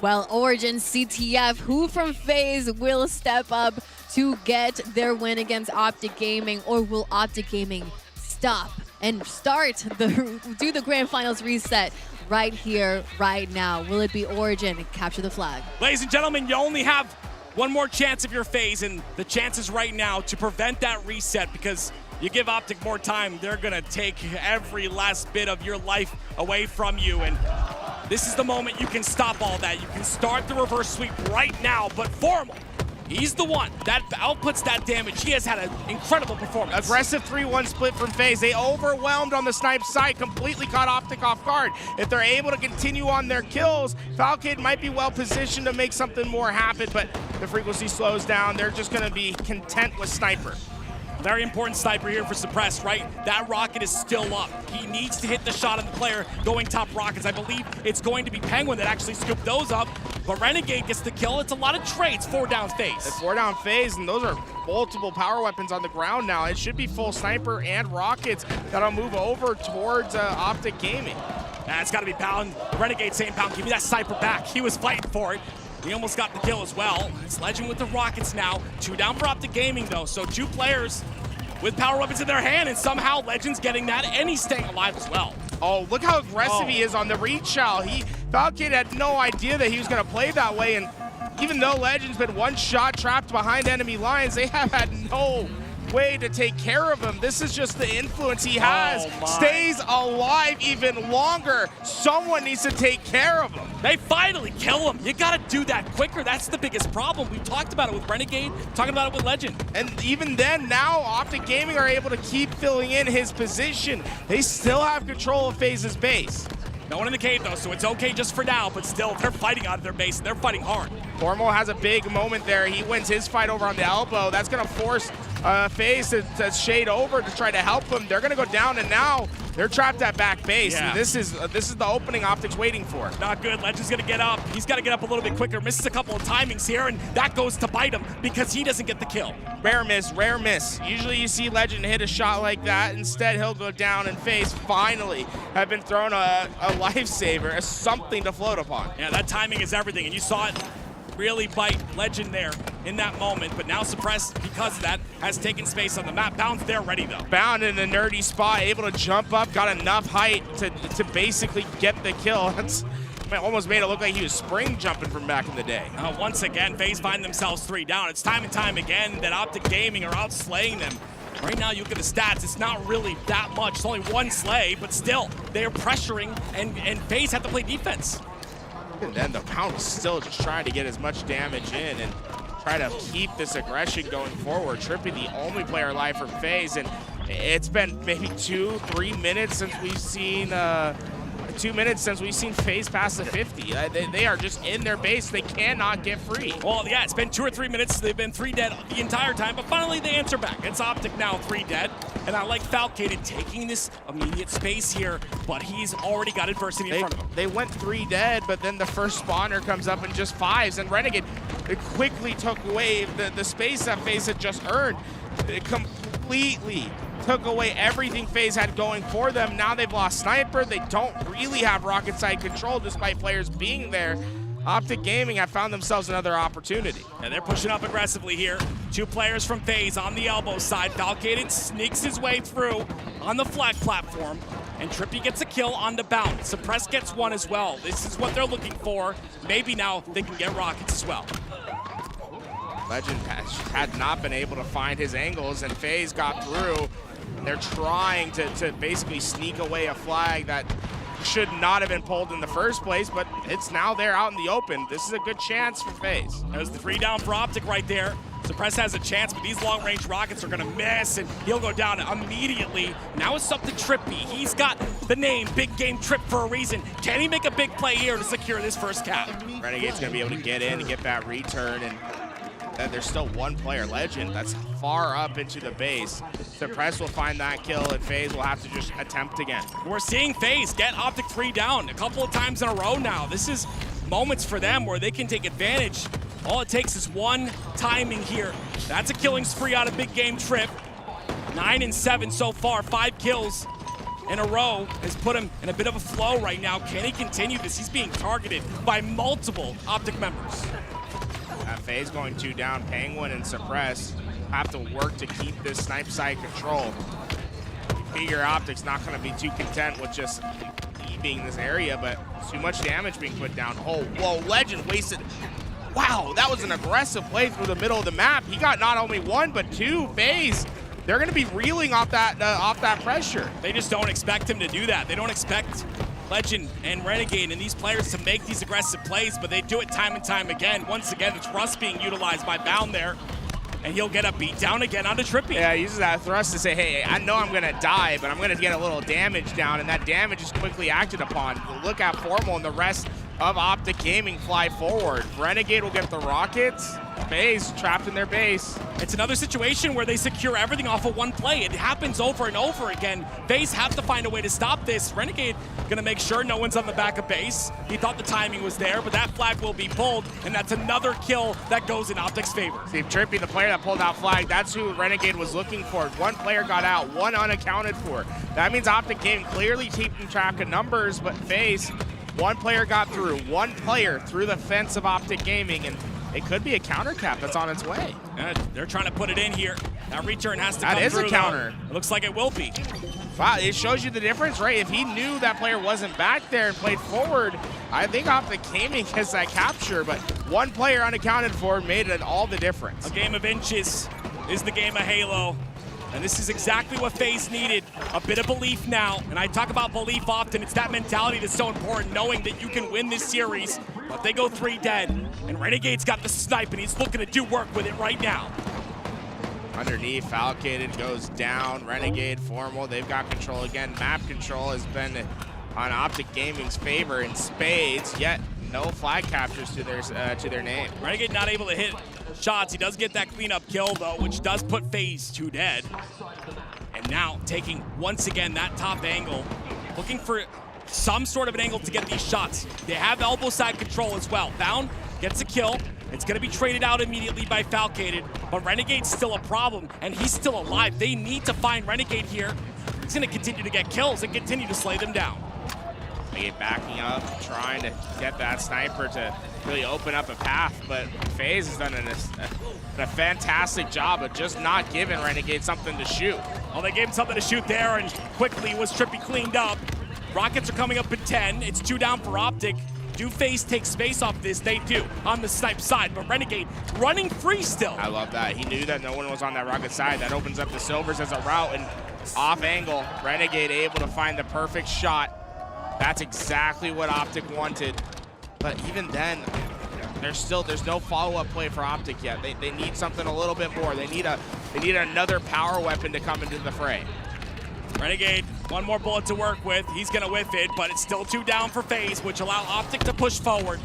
Well, Origin CTF, who from FaZe will step up to get their win against Optic Gaming, or will Optic Gaming stop and do the grand finals reset right here, right now? Will it be Origin and capture the flag? Ladies and gentlemen, you only have one more chance if you're FaZe, and the chance is right now to prevent that reset, because you give Optic more time, they're gonna take every last bit of your life away from you, and this is the moment you can stop all that. You can start the reverse sweep right now, but Formal, he's the one that outputs that damage. He has had an incredible performance. Aggressive 3-1 split from FaZe. They overwhelmed on the snipe side, completely caught Optic off guard. If they're able to continue on their kills, Falcade might be well positioned to make something more happen, but the frequency slows down. They're just gonna be content with Sniper. Very important sniper here for Suppress, right? That rocket is still up. He needs to hit the shot on the player going top rockets. I believe it's going to be Penguin that actually scooped those up, but Renegade gets the kill. It's a lot of trades, 4 down FaZe. It's 4 down FaZe, and those are multiple power weapons on the ground now. It should be full sniper and rockets that'll move over towards Optic Gaming. It's got to be Pound. Renegade saying, Pound, give me that sniper back. He was fighting for it. He almost got the kill as well. It's Legend with the rockets now. 2 down for Optic Gaming, though. So 2 players with power weapons in their hand, and somehow Legend's getting that, and he's staying alive as well. Oh, look how aggressive he is on the reach out. Falcade had no idea that he was going to play that way, and even though Legend's been one shot trapped behind enemy lines, they have had no way to take care of him. This is just the influence he has. Stays alive even longer. Someone needs to take care of him. They finally kill him. You gotta do that quicker. That's the biggest problem. We talked about it with Renegade, talking about it with Legend. And even then, now Optic Gaming are able to keep filling in his position. They still have control of FaZe's base. No one in the cave though, so it's okay just for now, but still, they're fighting out of their base, and they're fighting hard. Formal has a big moment there. He wins his fight over on the elbow. That's gonna force FaZe to shade over to try to help him. They're gonna go down, and now they're trapped at back base. Yeah. And this is the opening Optic's waiting for. Not good. Legend's gonna get up. He's gotta get up a little bit quicker. Misses a couple of timings here, and that goes to bite him because he doesn't get the kill. Rare miss, rare miss. Usually you see Legend hit a shot like that. Instead, he'll go down, and FaZe finally have been thrown a lifesaver, something to float upon. Yeah, that timing is everything, and you saw it really bite Legend there in that moment, but now Suppress, because of that, has taken space on the map. Bound's there ready, though. Bound in a nerdy spot, able to jump up, got enough height to basically get the kill. That's almost made it look like he was spring jumping from back in the day. Once again, FaZe find themselves 3 down. It's time and time again that Optic Gaming are outslaying them. Right now, you look at the stats, it's not really that much. It's only 1 slay, but still, they're pressuring, and FaZe have to play defense. And then the Pound is still just trying to get as much damage in and try to keep this aggression going forward. Trippy, the only player alive from FaZe, and it's been maybe 2-3 minutes since we've seen 2 minutes since we've seen FaZe pass the 50. They are just in their base. They cannot get free. Well, yeah, it's been 2 or 3 minutes. They've been 3 dead the entire time, but finally they answer back. It's Optic now 3 dead, and I like Falcade taking this immediate space here, but he's already got adversity in front of him. They went 3 dead, but then the first spawner comes up in just 5s, and Renegade quickly took away the space that FaZe had just earned. It completely took away everything FaZe had going for them. Now they've lost Sniper. They don't really have rocket side control despite players being there. Optic Gaming have found themselves another opportunity. And they're pushing up aggressively here. 2 players from FaZe on the elbow side. Falcade sneaks his way through on the flag platform, and Trippy gets a kill on the Bound. Suppress gets 1 as well. This is what they're looking for. Maybe now they can get rockets as well. Legend had not been able to find his angles, and FaZe got through. They're trying to basically sneak away a flag that should not have been pulled in the first place, but it's now there out in the open. This is a good chance for FaZe. There's the 3 down for Optic right there. Suppress has a chance, but these long-range rockets are gonna miss, and he'll go down immediately. Now it's up to Trippy. He's got the name Big Game Trip for a reason. Can he make a big play here to secure this first cap? Renegade's gonna be able to get in and get that return, and there's still 1 player, Legend, that's far up into the base. Suppress will find that kill, and FaZe will have to just attempt again. We're seeing FaZe get Optic 3 down a couple of times in a row now. This is moments for them where they can take advantage. All it takes is 1 timing here. That's a killing spree out of Big Game Trip. 9 and 7 so far, 5 kills in a row has put him in a bit of a flow right now. Can he continue this? He's being targeted by multiple Optic members. FaZe going 2 down. Penguin and Suppress have to work to keep this snipe side control. You figure Optic's not going to be too content with just being this area, but too much damage being put down. Oh, whoa, Legend wasted. Wow, that was an aggressive play through the middle of the map. He got not only 1, but 2. FaZe, they're going to be reeling off that pressure. They just don't expect him to do that. They don't expect Legend and Renegade and these players to make these aggressive plays, but they do it time and time again. Once again, it's Rust being utilized by Bound there, and he'll get a beat down again onto Trippy. Yeah, he uses that thrust to say, hey, I know I'm gonna die, but I'm gonna get a little damage down, and that damage is quickly acted upon. Look at Formal and the rest of Optic Gaming fly forward. Renegade will get the rockets. FaZe trapped in their base. It's another situation where they secure everything off of one play. It happens over and over again. FaZe have to find a way to stop this. Renegade gonna make sure no one's on the back of base. He thought the timing was there, but that flag will be pulled, and that's another kill that goes in Optic's favor. See, Trippy, the player that pulled out flag, that's who Renegade was looking for. 1 player got out, 1 unaccounted for. That means Optic Gaming clearly keeping track of numbers, but FaZe, 1 player got through. 1 player through the fence of Optic Gaming, and it could be a counter cap that's on its way. They're trying to put it in here. That return has to come through. That is a counter. Though. It looks like it will be. Wow, it shows you the difference, right? If he knew that player wasn't back there and played forward, I think Optic Gaming gets that capture, but 1 player unaccounted for made it all the difference. A game of inches is the game of Halo. And this is exactly what FaZe needed, a bit of belief now. And I talk about belief often. It's that mentality that's so important, knowing that you can win this series. But they go 3 dead, and Renegade's got the snipe, and he's looking to do work with it right now. Underneath, Falcated goes down. Renegade, Formal, they've got control again. Map control has been on Optic Gaming's favor in spades, yet no flag captures to their name. Renegade not able to hit shots. He does get that cleanup kill, though, which does put FaZe 2 dead. And now taking, once again, that top angle, looking for some sort of an angle to get these shots. They have elbow side control as well. Bound gets a kill. It's going to be traded out immediately by Falcated, but Renegade's still a problem, and he's still alive. They need to find Renegade here. He's going to continue to get kills and continue to slay them down. Renegade backing up, trying to get that sniper to really open up a path, but FaZe has done a fantastic job of just not giving Renegade something to shoot. Well, they gave him something to shoot there, and quickly was Trippy cleaned up. Rockets are coming up at 10. It's 2 down for Optic. Do FaZe take space off this? They do on the snipe side, but Renegade running free still. I love that. He knew that no one was on that Rocket side. That opens up the Silvers as a route, and off angle, Renegade able to find the perfect shot. That's exactly what Optic wanted. But even then, there's no follow-up play for Optic yet. They need something a little bit more. They need another power weapon to come into the fray. Renegade, 1 more bullet to work with. He's gonna whiff it, but it's still 2 down for FaZe, which allow Optic to push forward.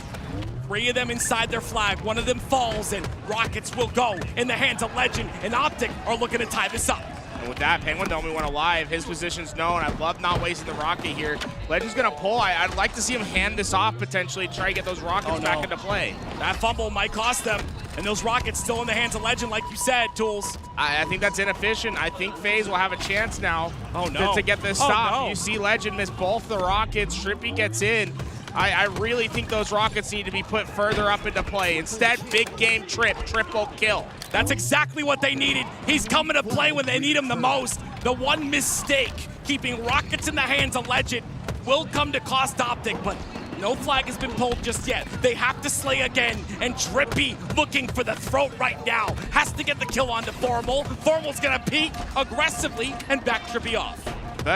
3 of them inside their flag. 1 of them falls, and Rockets will go in the hands of Legend, and Optic are looking to tie this up. And with that, Penguin the only one alive. His position's known. I love not wasting the rocket here. Legend's gonna pull. I'd like to see him hand this off potentially, try to get those rockets back into play. That fumble might cost them, and those rockets still in the hands of Legend, like you said, Tools. I think that's inefficient. I think FaZe will have a chance now to get this Oh, stop. no. You see Legend miss both the rockets. Trippy gets in. I really think those rockets need to be put further up into play. Instead, big game triple kill. That's exactly what they needed. He's coming to play when they need him the most. The one mistake, keeping rockets in the hands of Legend, will come to cost Optic, but no flag has been pulled just yet. They have to slay again, and Trippy looking for the throat right now. Has to get the kill onto Formal. Formal's gonna peek aggressively and back Trippy off.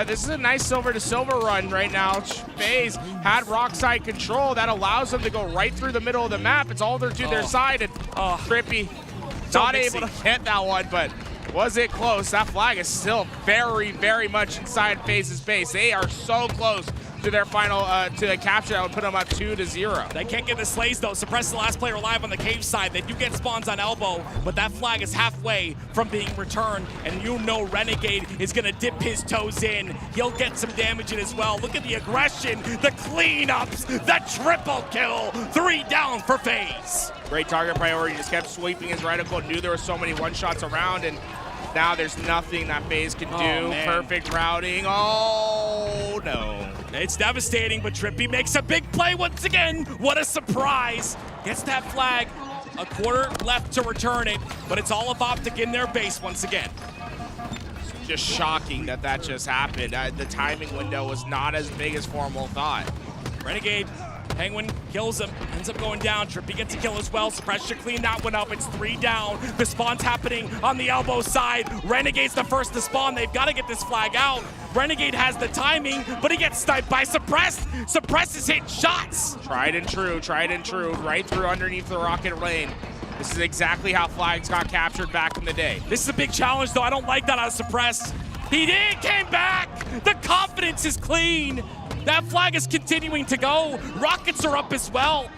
This is a nice silver to silver run right now. FaZe had rock side control. That allows them to go right through the middle of the map. It's all to their side, and Trippy not able to get that one, but was it close? That flag is still very, very much inside FaZe's base. They are so close to their final, to the capture that would put them up 2-0. They can't get the slays though. Suppress the last player alive on the cave side. They do get spawns on elbow, but that flag is halfway from being returned, and you know Renegade is gonna dip his toes in. He'll get some damage in as well. Look at the aggression, the cleanups, the triple kill. 3 down for FaZe. Great target priority, just kept sweeping his reticle, knew there were so many one-shots around, and now there's nothing that FaZe can do. Man. Perfect routing. Oh, no. It's devastating, but Trippy makes a big play once again. What a surprise. Gets that flag. A quarter left to return it, but it's all of Optic in their base once again. Just shocking that that just happened. The timing window was not as big as Formal thought. Renegade, Penguin kills him, ends up going down. Trippy gets a kill as well. Suppress should clean that one up. It's 3 down. The spawn's happening on the elbow side. Renegade's the first to spawn. They've got to get this flag out. Renegade has the timing, but he gets sniped by Suppress. Suppress is hitting shots. Tried and true, right through underneath the rocket lane. This is exactly how flags got captured back in the day. This is a big challenge, though. I don't like that out of Suppress. He came back. The confidence is clean. That flag is continuing to go. Rockets are up as well.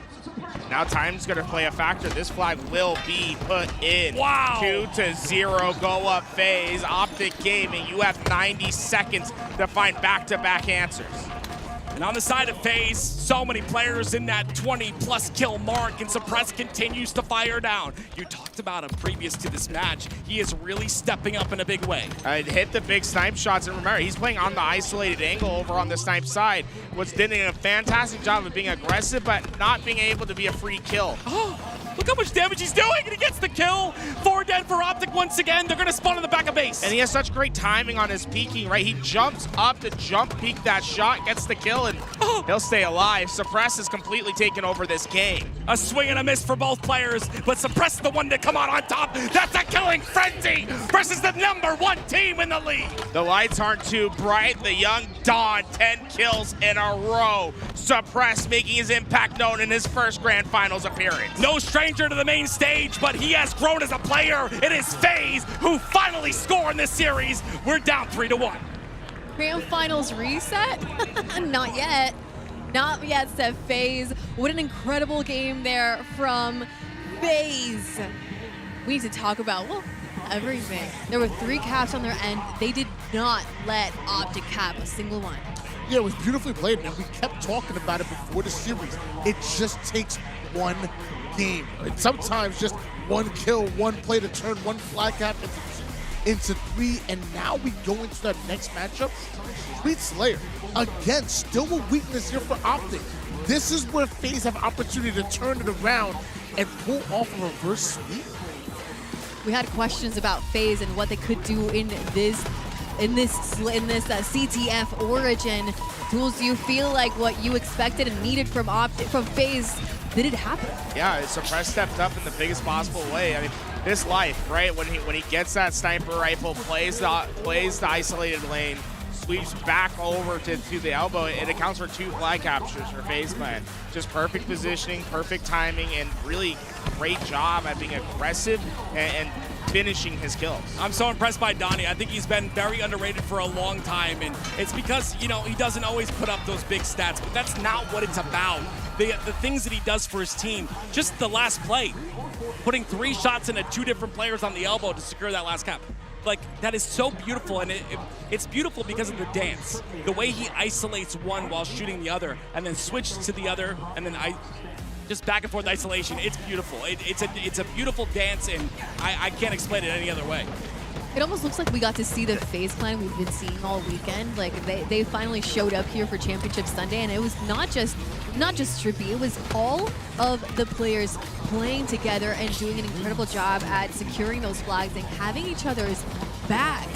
Now time's gonna play a factor. This flag will be put in. Wow. 2-0, go up FaZe. Optic Gaming, you have 90 seconds to find back-to-back answers. And on the side of FaZe, so many players in that 20-plus kill mark, and Suppress continues to fire down. You talked about him previous to this match. He is really stepping up in a big way. Hit the big snipe shots, and remember, he's playing on the isolated angle over on the snipe side, which did a fantastic job of being aggressive, but not being able to be a free kill. Look how much damage he's doing, and he gets the kill. 4 dead for Optic once again. They're gonna spawn in the back of base. And he has such great timing on his peeking, right? He jumps up to jump peek that shot, gets the kill, and he'll stay alive. Suppress is completely taken over this game. A swing and a miss for both players, but Suppress is the one to come out on top. That's a killing frenzy versus the #1 team in the league. The lights aren't too bright. The young Dawn, 10 kills in a row. Suppress making his impact known in his first Grand Finals appearance. No stranger to the main stage, but he has grown as a player. It is FaZe who finally score in this series. We're down 3-1. Grand Finals reset? Not yet. Not yet, said FaZe. What an incredible game there from FaZe. We need to talk about, well, everything. There were 3 caps on their end. They did not let Optic cap a single one. Yeah, it was beautifully played, man. We kept talking about it before the series. It just takes one game. And sometimes just one kill, one play to turn one flag cap into 3. And now we go into that next matchup. Sweet Slayer. Again, still a weakness here for Optic. This is where FaZe have opportunity to turn it around and pull off a reverse sweep. We had questions about FaZe and what they could do in this CTF origin. Tools, do you feel like what you expected and needed from FaZe, did it happen? Yeah, Suppress stepped up in the biggest possible way. I mean, this life, right? When he gets that sniper rifle, plays the isolated lane, sweeps back over to the elbow, it accounts for 2 flag captures for FaZe Clan. Just perfect positioning, perfect timing, and really great job at being aggressive and finishing his kills. I'm so impressed by Donnie. I think he's been very underrated for a long time, and it's because, you know, he doesn't always put up those big stats, but that's not what it's about. The things that he does for his team, just the last play, putting 3 shots into 2 different players on the elbow to secure that last cap. Like, that is so beautiful, and it's beautiful because of the dance. The way he isolates one while shooting the other, and then switches to the other, and then just back and forth isolation. It's beautiful. It's a beautiful dance, and I can't explain it any other way. It almost looks like we got to see the FaZe Clan we've been seeing all weekend. Like they finally showed up here for Championship Sunday, and it was not just Trippy. It was all of the players playing together and doing an incredible job at securing those flags and having each other's back.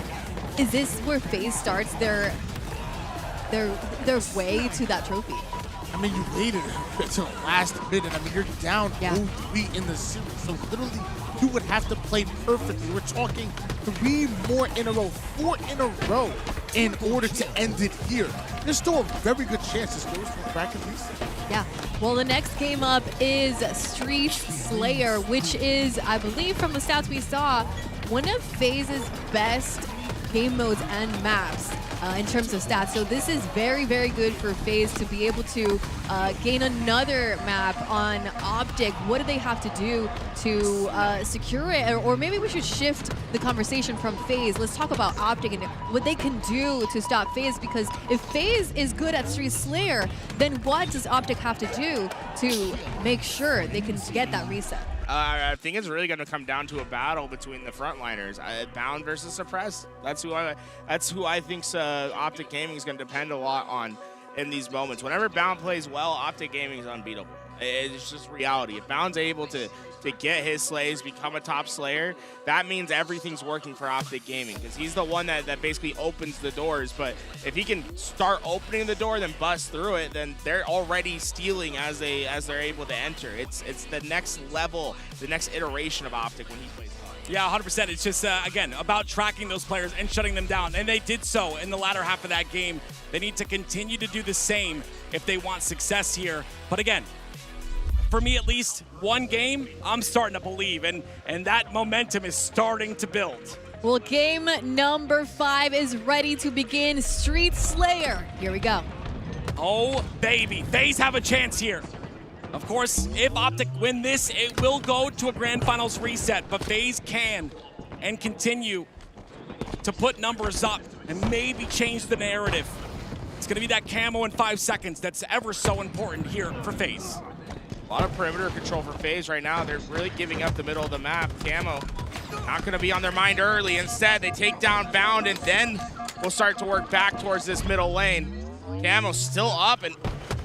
Is this where FaZe starts their way to that trophy? I mean, you waited until the last minute. I mean, you're down 0-3 in the series, so literally you would have to play perfectly. We're talking 3 more in a row, 4 in a row in order to end it here. There's still a very good chance this goes for back and reset. Yeah. Well, the next game up is Street Slayer, which is, I believe from the stats we saw, one of FaZe's best game modes and maps in terms of stats. So this is very, very good for FaZe to be able to gain another map on Optic. What do they have to do to secure it? Or maybe we should shift the conversation from FaZe. Let's talk about Optic and what they can do to stop FaZe, because if FaZe is good at Street Slayer, then what does Optic have to do to make sure they can get that reset? I think it's really going to come down to a battle between the frontliners, Bound versus Suppress. That's who I think Optic Gaming is going to depend a lot on in these moments. Whenever Bound plays well, Optic Gaming is unbeatable. It's just reality. If Bound's able to to get his slaves, become a top slayer, that means everything's working for Optic Gaming because he's the one that basically opens the doors. But if he can start opening the door, then bust through it, then they're already stealing as they're able to enter. It's the next level, the next iteration of Optic when he plays. Yeah, 100%. It's just, again, about tracking those players and shutting them down. And they did so in the latter half of that game. They need to continue to do the same if they want success here. But again, for me at least, one game, I'm starting to believe. And that momentum is starting to build. Well, game number 5 is ready to begin. Street Slayer. Here we go. Oh, baby. FaZe have a chance here. Of course, if Optic win this, it will go to a Grand Finals reset, but FaZe can and continue to put numbers up and maybe change the narrative. It's going to be that camo in 5 seconds that's ever so important here for FaZe. A lot of perimeter control for FaZe right now. They're really giving up the middle of the map. Camo not going to be on their mind early. Instead, they take down Bound, and then we'll start to work back towards this middle lane. Camo still up, and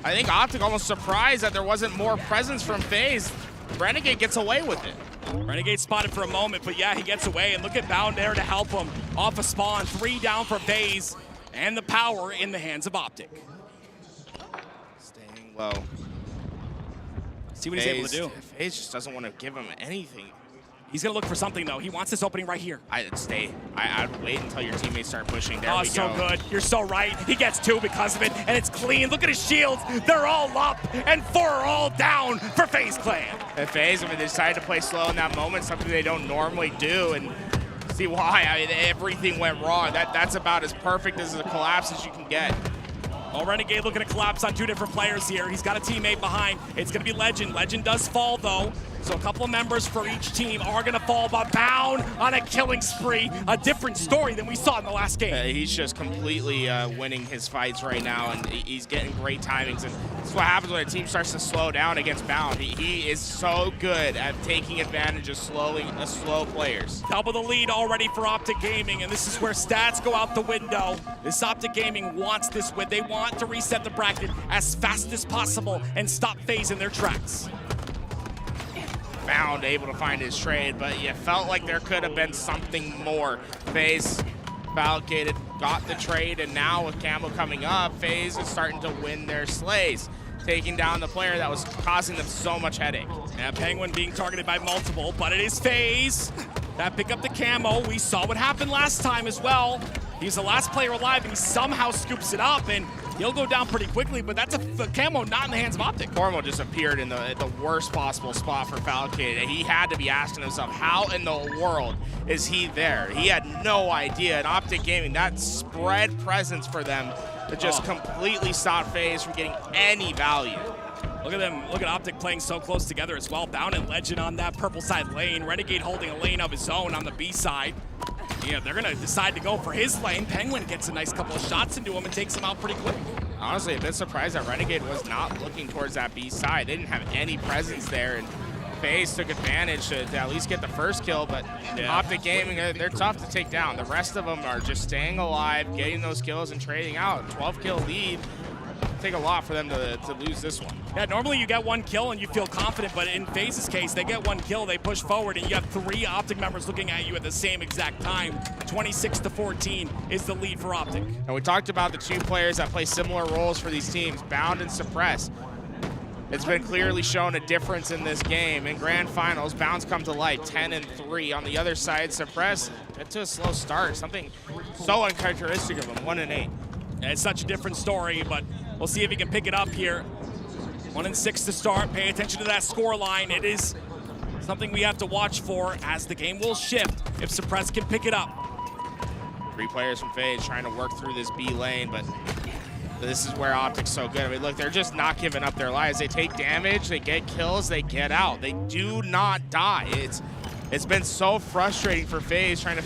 I think Optic almost surprised that there wasn't more presence from FaZe. Renegade gets away with it. Renegade spotted for a moment, but yeah, he gets away. And look at Bound there to help him off a spawn. 3 down for FaZe, and the power in the hands of Optic. Staying low. See what he's able to do. FaZe just doesn't want to give him anything. He's going to look for something, though. He wants this opening right here. I'd stay. I'd wait until your teammates start pushing. There we go. So good. You're so right. He gets 2 because of it, and it's clean. Look at his shields. They're all up, and 4 are all down for FaZe Clan. And FaZe, I mean, they decided to play slow in that moment, something they don't normally do, and see why. I mean, everything went wrong. That's about as perfect as a collapse as you can get. Oh, Renegade looking to collapse on 2 different players here. He's got a teammate behind. It's going to be Legend. Legend does fall, though. So a couple of members for each team are going to fall, but Bound on a killing spree. A different story than we saw in the last game. He's just completely winning his fights right now, and he's getting great timings. And this is what happens when a team starts to slow down against Bound. He is so good at taking advantage of slow players. Double the lead already for Optic Gaming, and this is where stats go out the window. This Optic Gaming wants this win. They want to reset the bracket as fast as possible and stop FaZe in their tracks. Bound able to find his trade, but you felt like there could have been something more. FaZe Valgated got the trade, and now with Camo coming up, FaZe is starting to win their slays, taking down the player that was causing them so much headache. Yeah, Penguin being targeted by multiple, but it is FaZe that pick up the camo. We saw what happened last time as well. He's the last player alive, and he somehow scoops it up, and he'll go down pretty quickly, but that's a camo not in the hands of Optic. Formo just appeared in the worst possible spot for Falcade, and he had to be asking himself, how in the world is he there? He had no idea, and Optic Gaming, that spread presence for them to just completely stop FaZe from getting any value. Look at them. Look at Optic playing so close together as well. Bound and Legend on that purple side lane. Renegade holding a lane of his own on the B side. Yeah, they're going to decide to go for his lane. Penguin gets a nice couple of shots into him and takes him out pretty quick. Honestly, a bit surprised that Renegade was not looking towards that B side. They didn't have any presence there, and FaZe took advantage to at least get the first kill, but Optic Gaming, they're tough to take down. The rest of them are just staying alive, getting those kills, and trading out. 12-kill lead. Take a lot for them to lose this one. Yeah, normally you get 1 kill and you feel confident, but in FaZe's case, they get 1 kill, they push forward, and you have 3 Optic members looking at you at the same exact time. 26-14 is the lead for Optic. And we talked about the 2 players that play similar roles for these teams, Bound and Suppress. It's been clearly shown a difference in this game. In Grand Finals, Bounds come to life, 10-3. On the other side, Suppress get to a slow start, something so uncharacteristic of him, 1-8. Yeah, it's such a different story, but we'll see if he can pick it up here. 1-6 to start. Pay attention to that score line. It is something we have to watch for as the game will shift if Suppress can pick it up. 3 players from FaZe trying to work through this B lane, but this is where Optic's so good. I mean, look, they're just not giving up their lives. They take damage, they get kills, they get out. They do not die. It's been so frustrating for FaZe trying to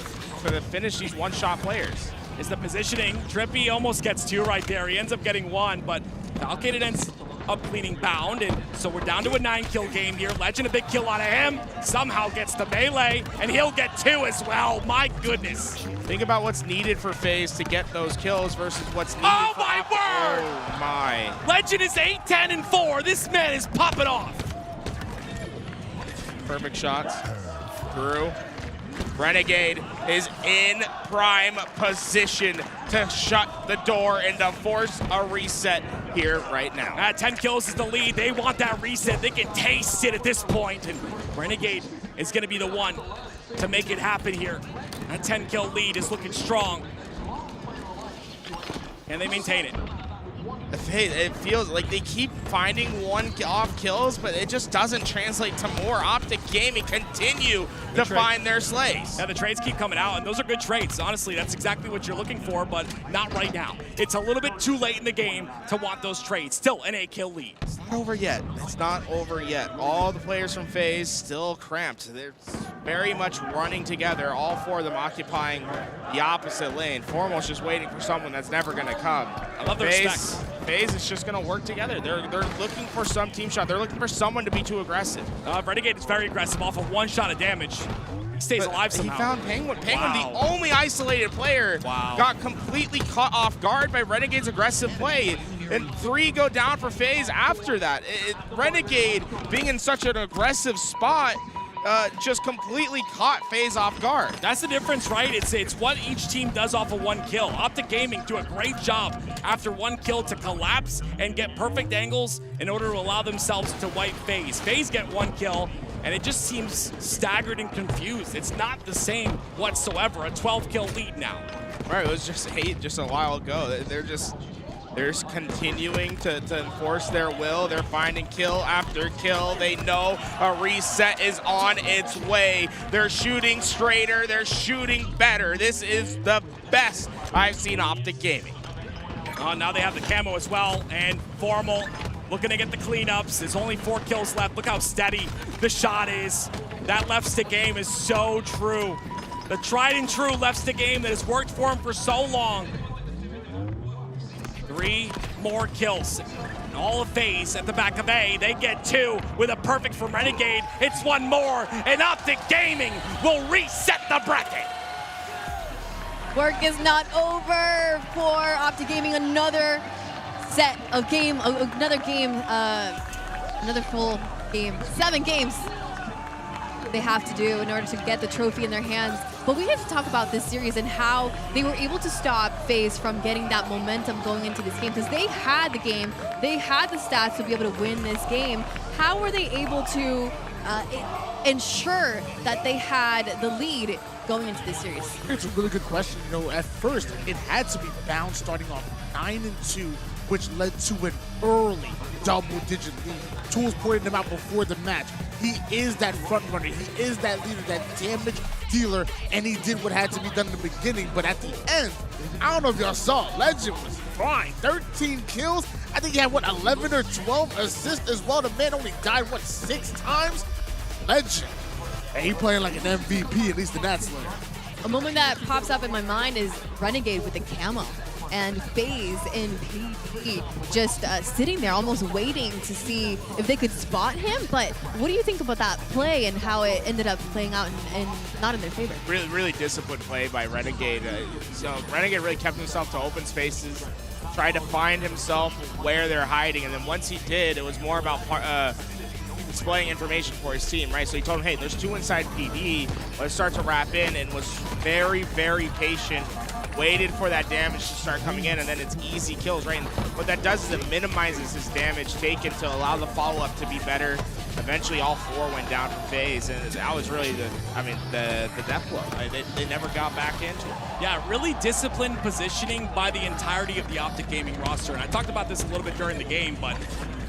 finish these one-shot players. Is the positioning. Trippy almost gets 2 right there. He ends up getting 1, but Falcated ends up cleaning Bound, and so we're down to a 9-kill game here. Legend, a big kill out of him, somehow gets the melee, and he'll get 2 as well. My goodness. Think about what's needed for FaZe to get those kills versus what's needed Oh for my word! Oh my. Legend is 8-10-4. This man is popping off. perfect shots. Through. Renegade is in prime position to shut the door and to force a reset here right now. 10 kills is the lead. They want that reset. They can taste it at this point, and Renegade is going to be the one to make it happen here. That 10-kill lead is looking strong. Can they maintain it? It feels like they keep finding one-off kills, but it just doesn't translate to more. Optic Gaming continue to find their slays. Yeah, the trades keep coming out, and those are good trades. Honestly, that's exactly what you're looking for, but not right now. It's a little bit too late in the game to want those trades. Still an 8-kill lead. It's not over yet. It's not over yet. All the players from FaZe still cramped. They're very much running together, all four of them occupying the opposite lane. Foremost just waiting for someone that's never going to come. I love their specs. FaZe is just going to work together. They're looking for some team shot. They're looking for someone to be too aggressive. Renegade is very aggressive off of one shot of damage. He stays alive somehow. He found Penguin. Penguin, the only isolated player, got completely caught off guard by Renegade's aggressive play. And 3 go down for FaZe after that. Renegade, being in such an aggressive spot, just completely caught FaZe off guard. That's the difference, right? It's what each team does off of one kill. Optic Gaming do a great job after one kill to collapse and get perfect angles in order to allow themselves to wipe FaZe. FaZe get one kill, and it just seems staggered and confused. It's not the same whatsoever. A 12-kill lead now. Right, it was just 8 just a while ago. They're continuing to enforce their will. They're finding kill after kill. They know a reset is on its way. They're shooting straighter. They're shooting better. This is the best I've seen Optic Gaming. Now they have the camo as well, and Formal looking to get the cleanups. There's only 4 kills left. Look how steady the shot is. That left stick game is so true. The tried and true left stick game that has worked for him for so long. 3 more kills. And all of FaZe at the back of A. They get 2 with a perfect from Renegade. It's 1 more, and Optic Gaming will reset the bracket. Work is not over for Optic Gaming. Another set of game, another full game. 7 games they have to do in order to get the trophy in their hands. But we have to talk about this series and how they were able to stop FaZe from getting that momentum going into this game, because they had the game, they had the stats to be able to win this game. How were they able to ensure that they had the lead going into this series? It's a really good question. You know, at first, it had to be bound starting off 9-2, which led to an early double-digit lead. Tools pointed him out before the match. He is that front runner. He is that leader, that damage dealer, and he did what had to be done in the beginning. But at the end, I don't know if y'all saw, Legend was fine. 13 kills. I think he had, 11 or 12 assists as well. The man only died, 6 times? Legend. And he playing like an MVP, at least in that slate. A moment that pops up in my mind is Renegade with the camo, and FaZe in PvP just sitting there almost waiting to see if they could spot him. But what do you think about that play and how it ended up playing out and not in their favor? Really, really disciplined play by Renegade. So Renegade really kept himself to open spaces, tried to find himself where they're hiding, and then once he did, it was more about displaying information for his team, right? So he told him, hey, there's 2 inside PD. Let's start to wrap in, and was very, very patient. Waited for that damage to start coming in, and then it's easy kills, right? And what that does is it minimizes his damage taken to allow the follow-up to be better. Eventually, all 4 went down from FaZe, and that was really the death blow. They never got back into it. Yeah, really disciplined positioning by the entirety of the Optic Gaming roster. And I talked about this a little bit during the game, but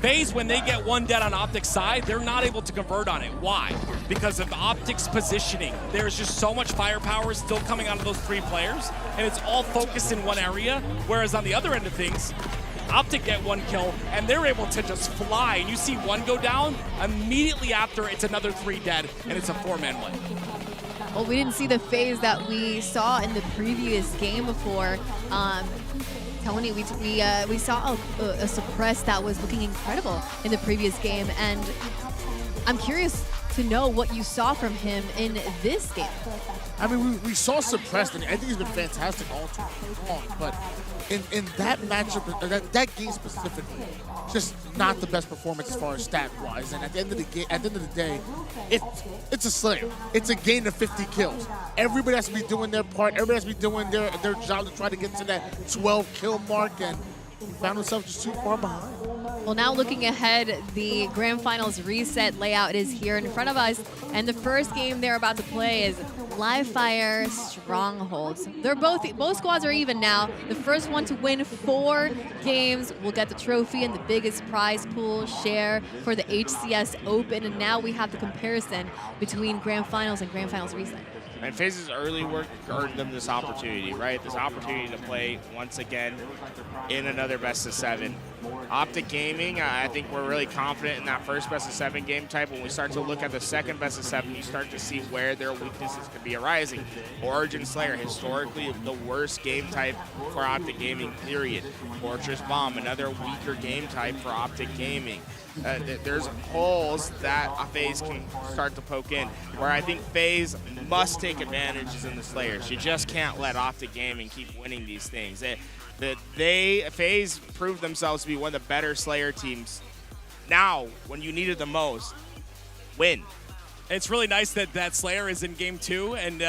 FaZe, when they get 1 dead on Optic's side, they're not able to convert on it. Why? Because of Optic's positioning. There's just so much firepower still coming out of those 3 players, and it's all focused in one area, whereas on the other end of things, Optic get 1 kill, and they're able to just fly. And you see 1 go down, immediately after it's another 3 dead, and it's a 4-man win. Well, we didn't see the FaZe that we saw in the previous game before. Tony, we saw a suppress that was looking incredible in the previous game, and I'm curious to know what you saw from him in this game. I mean, we saw suppressed, and I think he's been fantastic all too long, but in that matchup, that game specifically, just not the best performance as far as stat-wise. And at the end of the day, it's a Slayer. It's a game of 50 kills. Everybody has to be doing their part. Everybody has to be doing their job to try to get to that 12 kill mark, and he found himself just too far behind. Well, now looking ahead, the Grand Finals reset layout is here in front of us, and the first game they're about to play is Live Fire Strongholds. Both squads are even now. The first one to win 4 games will get the trophy and the biggest prize pool share for the HCS Open, and now we have the comparison between Grand Finals and Grand Finals reset. And FaZe's early work earned them this opportunity, right? This opportunity to play once again in another best of 7. Optic Gaming, I think we're really confident in that first best of 7 game type. When we start to look at the second best of 7, you start to see where their weaknesses could be arising. Origin Slayer, historically the worst game type for Optic Gaming, period. Fortress Bomb, another weaker game type for Optic Gaming. There's holes that FaZe can start to poke in, where I think FaZe must take advantages in the Slayers. You just can't let Optic Gaming keep winning these things. FaZe proved themselves to be one of the better Slayer teams. Now, when you need it the most, win. It's really nice that Slayer is in game 2, and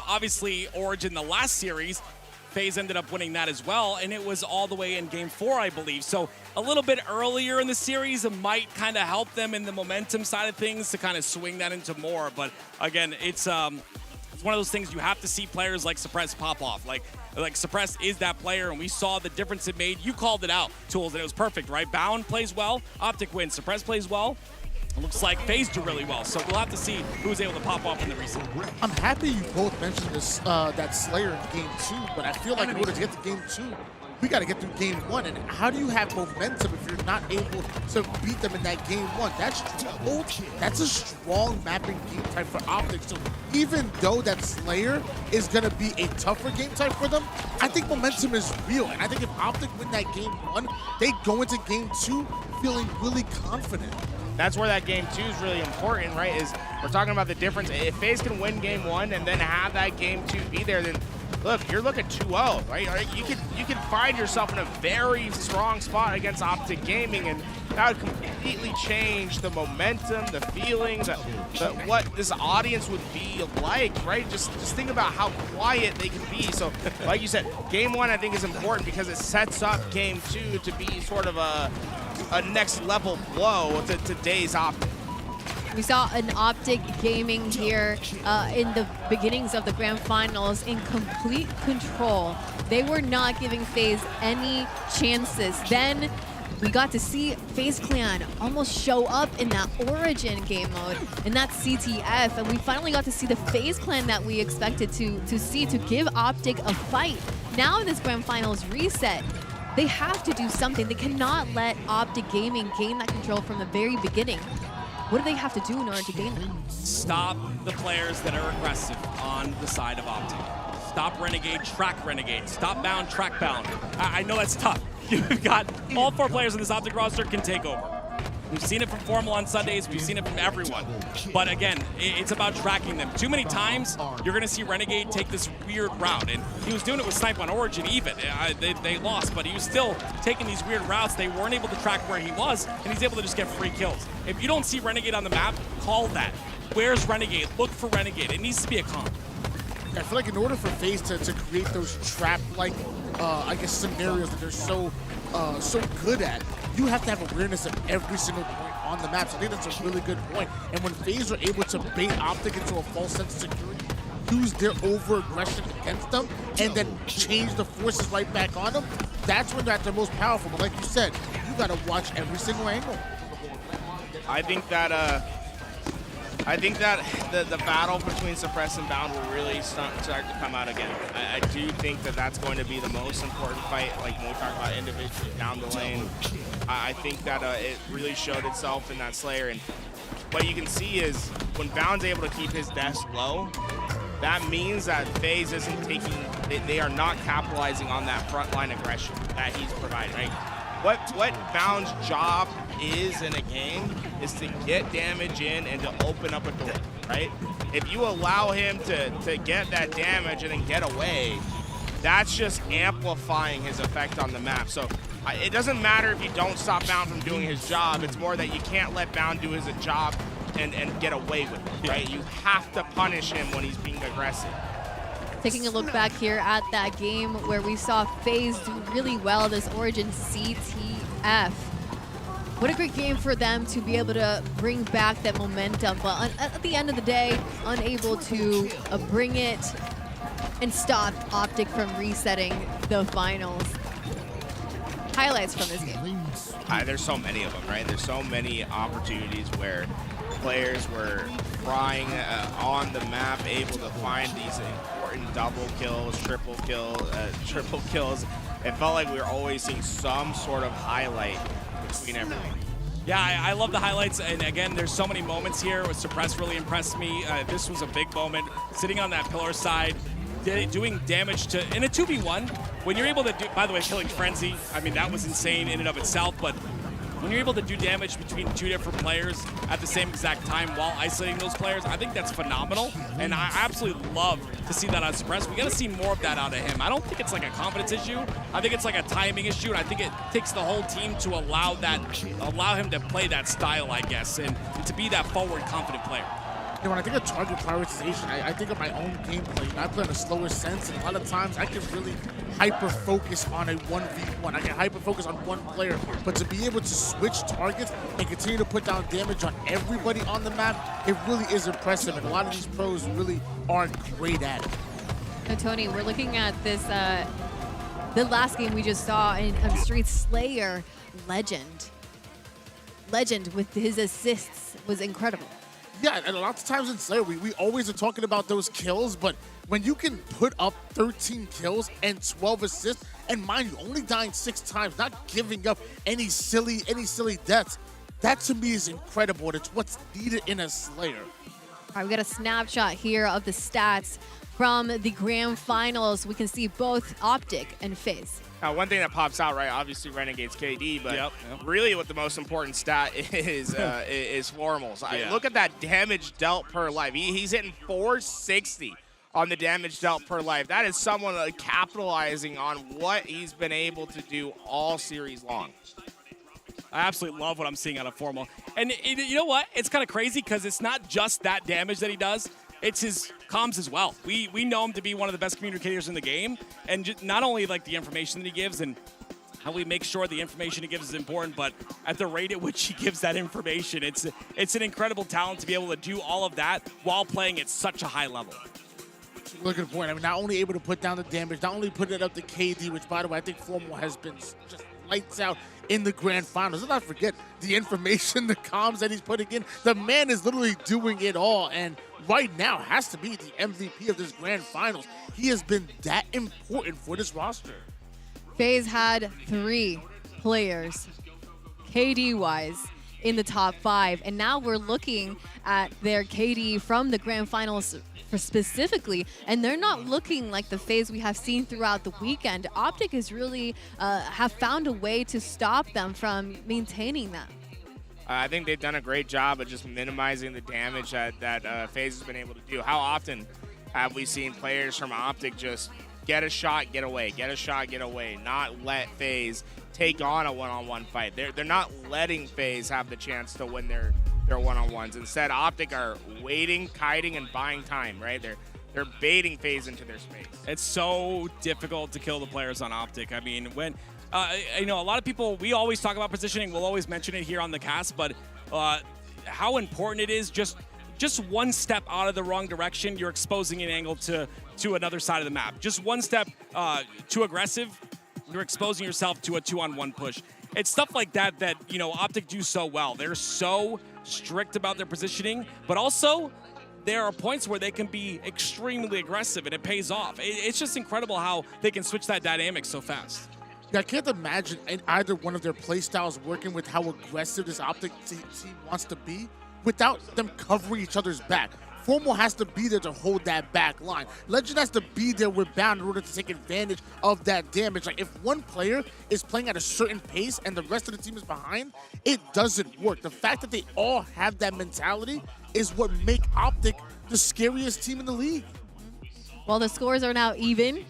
obviously Origin the last series, FaZe ended up winning that as well, and it was all the way in game 4, I believe. So a little bit earlier in the series, it might kind of help them in the momentum side of things to kind of swing that into more. But again, it's one of those things you have to see players like Suppress pop off. Like Suppress is that player, and we saw the difference it made. You called it out, Tools, and it was perfect, right? Bound plays well, Optic wins, Suppress plays well. It looks like FaZe do really well, so we'll have to see who's able to pop off in the reset. I'm happy you both mentioned this that Slayer in game 2, but I feel like in order to get to game 2, we got to get through game 1. And how do you have momentum if you're not able to beat them in that game 1? That's a strong mapping game type for Optic. So even though that Slayer is going to be a tougher game type for them, I think momentum is real. And I think if Optic win that game 1, they go into game 2 feeling really confident. That's where that game 2 is really important, right? Is we're talking about the difference. If FaZe can win game 1 and then have that game 2 be there, then look, you're looking 2-0, right? You can find yourself in a very strong spot against Optic Gaming, and that would completely change the momentum, the feelings, what this audience would be like, right? Just think about how quiet they can be. So, like you said, game 1 I think is important because it sets up game 2 to be sort of a next level blow to today's Optic. We saw an Optic Gaming here in the beginnings of the Grand Finals in complete control. They were not giving FaZe any chances. Then we got to see FaZe Clan almost show up in that Origin game mode, in that CTF, and we finally got to see the FaZe Clan that we expected to see to give Optic a fight. Now in this Grand Finals reset, they have to do something. They cannot let Optic Gaming gain that control from the very beginning. What do they have to do in order to gain it? Stop the players that are aggressive on the side of Optic. Stop Renegade, track Renegade. Stop Bound, track Bound. I know that's tough. You've got all 4 players in this Optic roster can take over. We've seen it from Formal on Sundays. We've seen it from everyone. But again, it's about tracking them. Too many times, you're going to see Renegade take this weird route. And he was doing it with Snipe on Origin even. They lost, but he was still taking these weird routes. They weren't able to track where he was, and he's able to just get free kills. If you don't see Renegade on the map, call that. Where's Renegade? Look for Renegade. It needs to be a comp. I feel like in order for FaZe to create those trap-like, scenarios that they're so good at, you have to have awareness of every single point on the map. So I think that's a really good point. And when FaZe are able to bait Optic into a false sense of security, use their over-aggression against them, and then change the forces right back on them, that's when they're at their most powerful. But like you said, you got to watch every single angle. I think that the battle between Suppress and Bound will really start to come out again. I do think that that's going to be the most important fight, like when we talk about individually down the lane. I think that it really showed itself in that Slayer. And what you can see is when Bound's able to keep his deaths low, that means that FaZe isn't they are not capitalizing on that frontline aggression that he's providing, right? What Bound's job is in a game is to get damage in and to open up a door, right? If you allow him to get that damage and then get away, that's just amplifying his effect on the map. So it doesn't matter if you don't stop Bound from doing his job. It's more that you can't let Bound do his job and get away with it, right? You have to punish him when he's being aggressive. Taking a look back here at that game where we saw FaZe do really well, this Origin CTF. What a great game for them to be able to bring back that momentum, but at the end of the day, unable to bring it and stop Optic from resetting the finals. Highlights from this game. There's so many of them, right? There's so many opportunities where players were flying on the map, able to find these important double kills, triple kills. It felt like we were always seeing some sort of highlight between everything. Yeah, I love the highlights, and again, there's so many moments here. Suppress really impressed me. This was a big moment. Sitting on that pillar side, doing damage to in a 2v1. When you're able to do, by the way, killing Frenzy, I mean, that was insane in and of itself, but when you're able to do damage between two different players at the same exact time while isolating those players, I think that's phenomenal, and I absolutely love to see that on Suppress. We got to see more of that out of him. I don't think it's like a confidence issue. I think it's like a timing issue, and I think it takes the whole team to allow him to play that style, I guess, and to be that forward, confident player. You know, when I think of target prioritization, I think of my own gameplay. I play in a slower sense, and a lot of times I can really hyper-focus on a 1v1. I can hyper-focus on one player, but to be able to switch targets and continue to put down damage on everybody on the map, it really is impressive, and a lot of these pros really are great at it. Now, Tony, we're looking at this, the last game we just saw in Street Slayer, Legend. Legend with his assists was incredible. Yeah, and a lot of times in Slayer, we always are talking about those kills, but when you can put up 13 kills and 12 assists, and mind you, only dying 6 times, not giving up any silly deaths, that to me is incredible, and it's what's needed in a Slayer. All right, we got a snapshot here of the stats from the grand finals. We can see both Optic and FaZe. Now, one thing that pops out, right, obviously Renegade's KD, but really what the most important stat is Formal's. Look at that damage dealt per life. He's hitting 460 on the damage dealt per life. That is someone capitalizing on what he's been able to do all series long. I absolutely love what I'm seeing out of Formal. And you know what? It's kind of crazy because it's not just that damage that he does. It's his comms as well. We know him to be one of the best communicators in the game, and not only like the information that he gives and how we make sure the information he gives is important, but at the rate at which he gives that information, it's an incredible talent to be able to do all of that while playing at such a high level. Look at the point. I mean, not only able to put down the damage, not only put it up to KD, which by the way I think Formal has been just lights out in the grand finals. Let's not forget the information, the comms that he's putting in. The man is literally doing it all, and right now has to be the MVP of this grand finals. He has been that important for this roster. FaZe had 3 players, KD-wise, in the top 5, and now we're looking at their KD from the grand finals specifically, and they're not looking like the FaZe we have seen throughout the weekend. Optic has really have found a way to stop them from maintaining that. I think they've done a great job of just minimizing the damage that FaZe has been able to do. How often have we seen players from Optic just get a shot, get away, get a shot, get away, not let FaZe take on a one-on-one fight? They're not letting FaZe have the chance to win their one-on-ones. Instead, Optic are waiting, kiting, and buying time, right? They're baiting FaZe into their space. It's so difficult to kill the players on Optic. I mean, when you know, a lot of people, we always talk about positioning. We'll always mention it here on the cast, but how important it is, just one step out of the wrong direction, you're exposing an angle to another side of the map. Just one step too aggressive, you're exposing yourself to a 2-on-1 push. It's stuff like that that, you know, Optic do so well. They're so strict about their positioning, but also there are points where they can be extremely aggressive and it pays off. It's just incredible how they can switch that dynamic so fast. Yeah, I can't imagine either one of their playstyles working with how aggressive this Optic team wants to be without them covering each other's back. Formal has to be there to hold that back line. Legend has to be there with Bound in order to take advantage of that damage. Like, if one player is playing at a certain pace and the rest of the team is behind, it doesn't work. The fact that they all have that mentality is what make Optic the scariest team in the league. Well, the scores are now even.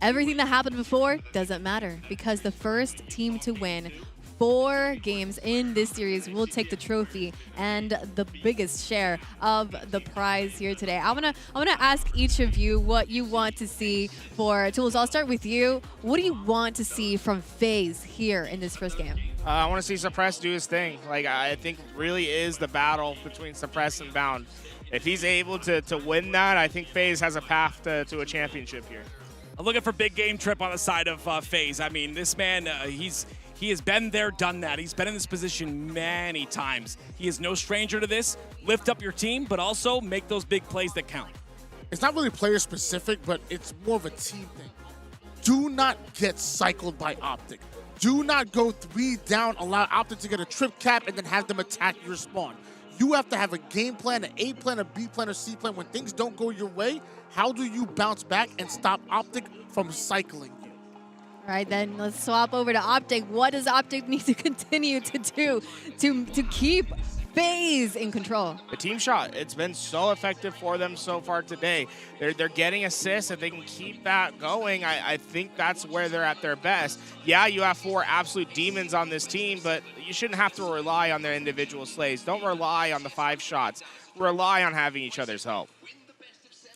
Everything that happened before doesn't matter because the first team to win 4 games in this series will take the trophy and the biggest share of the prize here today. I wanna ask each of you what you want to see for Tools. I'll start with you. What do you want to see from FaZe here in this first game? I want to see Suppress do his thing. Like, I think really is the battle between Suppress and Bound. If he's able to win that, I think FaZe has a path to a championship here. I'm looking for big game Trip on the side of FaZe. I mean, this man, he has been there, done that. He's been in this position many times. He is no stranger to this. Lift up your team, but also make those big plays that count. It's not really player specific, but it's more of a team thing. Do not get cycled by Optic. Do not go 3 down, allow Optic to get a trip cap, and then have them attack your spawn. You have to have a game plan, an A plan, a B plan, or C plan. When things don't go your way, how do you bounce back and stop Optic from cycling you? All right, then let's swap over to Optic. What does Optic need to continue to do to keep FaZe in control? The team shot, it's been so effective for them so far today. They're getting assists. If they can keep that going, I think that's where they're at their best. Yeah, you have 4 absolute demons on this team, but you shouldn't have to rely on their individual slays. Don't rely on the 5 shots. Rely on having each other's help.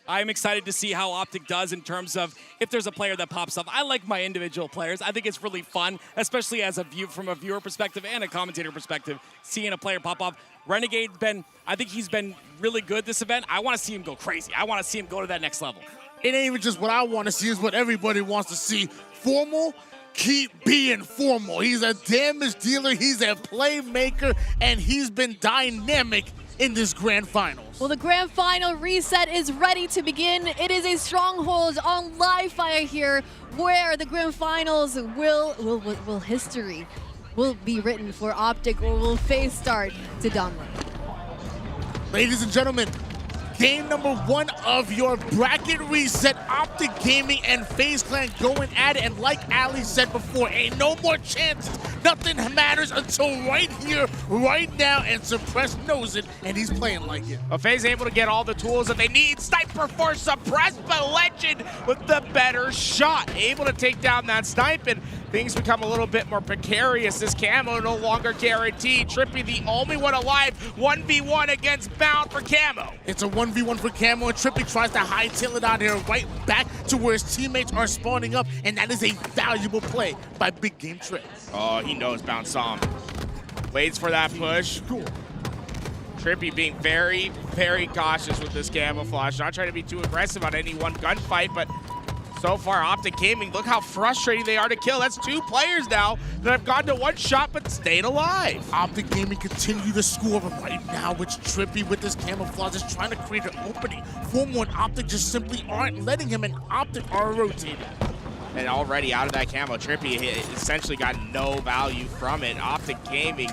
I'm excited to see how Optic does in terms of if there's a player that pops up. I like my individual players. I think it's really fun, especially as from a viewer perspective and a commentator perspective, seeing a player pop up. Renegade, I think he's been really good this event. I want to see him go crazy. I want to see him go to that next level. It ain't even just what I want to see, it's what everybody wants to see. Formal, keep being formal. He's a damage dealer, he's a playmaker, and he's been dynamic in this grand finals. Well, the grand final reset is ready to begin. It is a stronghold on live fire here, where the grand finals will history will be written for Optic, or will FaZe start to dominate? Ladies and gentlemen, game number 1 of your bracket reset. Optic Gaming and FaZe Clan going at it, and like Ali said before, ain't no more chances. Nothing matters until right here, right now, and Suppress knows it, and he's playing like it. Well, FaZe able to get all the tools that they need. Sniper for Suppress, but Legend with the better shot. Able to take down that snipe, and things become a little bit more precarious. This camo no longer guaranteed. Trippy the only one alive. 1v1 against Bound for camo. It's a 1v1 for camo, and Trippy tries to hightail it out here right back to where his teammates are spawning up, and that is a valuable play by Big Game Trip. Oh, he knows Bound saw him. Waits for that push. Trippy being very, very cautious with this camouflage. Not trying to be too aggressive on any one gunfight, but so far, Optic Gaming, look how frustrating they are to kill. That's 2 players now that have gone to 1 shot but stayed alive. Optic Gaming continue to score, but right now it's Trippy with this camouflage is trying to create an opening. Formal and Optic just simply aren't letting him, and Optic are rotating. And already out of that camo, Trippy essentially got no value from it. Optic Gaming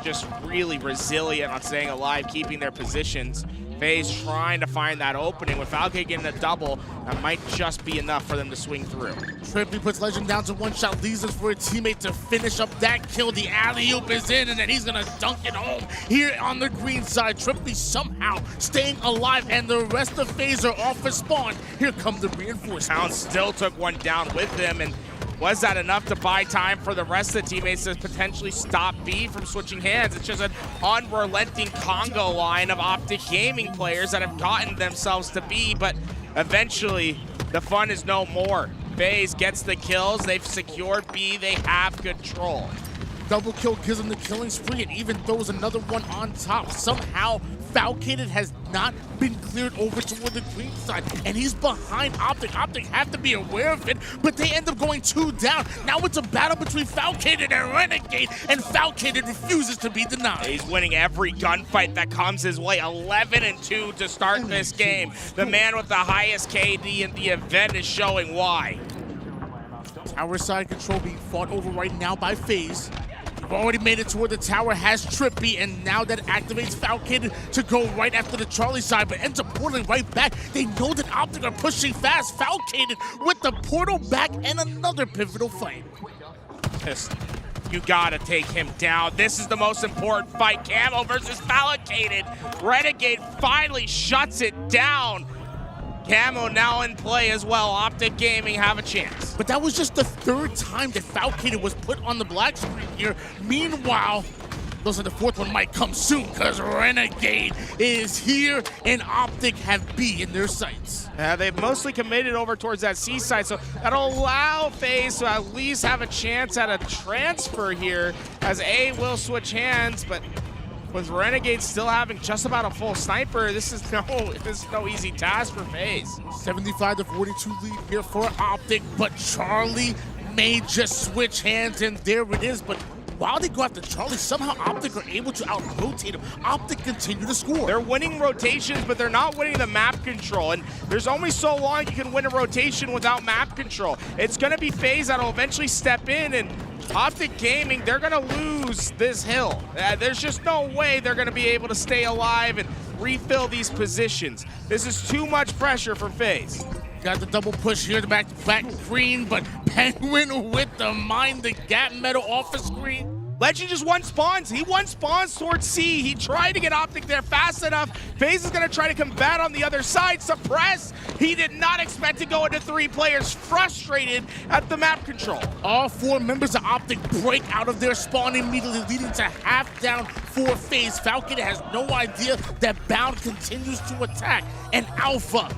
just really resilient on staying alive, keeping their positions. FaZe trying to find that opening. With Falcon getting a double, that might just be enough for them to swing through. Trippy puts Legend down to 1 shot, leaves us for a teammate to finish up that kill. The alley-oop is in, and then he's gonna dunk it home here on the green side. Trippy somehow staying alive, and the rest of FaZe are off for spawn. Here come the reinforcements. Pound still took 1 down with him, and was that enough to buy time for the rest of the teammates to potentially stop B from switching hands? It's just an unrelenting Congo line of Optic Gaming players that have gotten themselves to B, but eventually the fun is no more. FaZe gets the kills, they've secured B, they have control. Double kill gives him the killing spree, and even throws another one on top. Somehow, Falcated has not been cleared over toward the green side, and he's behind Optic. Optic have to be aware of it, but they end up going 2 down. Now it's a battle between Falcated and Renegade, and Falcated refuses to be denied. He's winning every gunfight that comes his way. 11-2 to start this game. The man with the highest KD in the event is showing why. Tower side control being fought over right now by FaZe. We've already made it toward the tower, has Trippy, and now that activates Falcon to go right after the Charlie side, but ends up portaling right back. They know that Optic are pushing fast. Falcon with the portal back and another pivotal fight. You gotta take him down. This is the most important fight. Camo versus Falcated. Renegade finally shuts it down. Camo now in play as well. Optic Gaming have a chance. But that was just the third time that Falcated was put on the black screen here. Meanwhile, looks like the fourth one might come soon because Renegade is here and Optic have B in their sights. They've mostly committed over towards that C side, so that'll allow FaZe to at least have a chance at a transfer here as A will switch hands, but with Renegade still having just about a full sniper, this is no easy task for FaZe. 75-42 lead here for Optic, but Charlie may just switch hands, and there it is. But while they go after Charlie, somehow Optic are able to out-rotate him. Optic continue to score. They're winning rotations, but they're not winning the map control. And there's only so long you can win a rotation without map control. It's going to be FaZe that'll eventually step in, and Optic Gaming, they're going to lose this hill. There's just no way they're going to be able to stay alive and refill these positions. This is too much pressure for FaZe. Got the double push here, the back green, but Penguin with the mind the gap metal off the screen. Legend just won spawns. He won spawns towards C. He tried to get Optic there fast enough. FaZe is going to try to combat on the other side. Suppress. He did not expect to go into 3 players. Frustrated at the map control. All 4 members of Optic break out of their spawn immediately, leading to half down for FaZe. Falcon has no idea that Bound continues to attack, and Alpha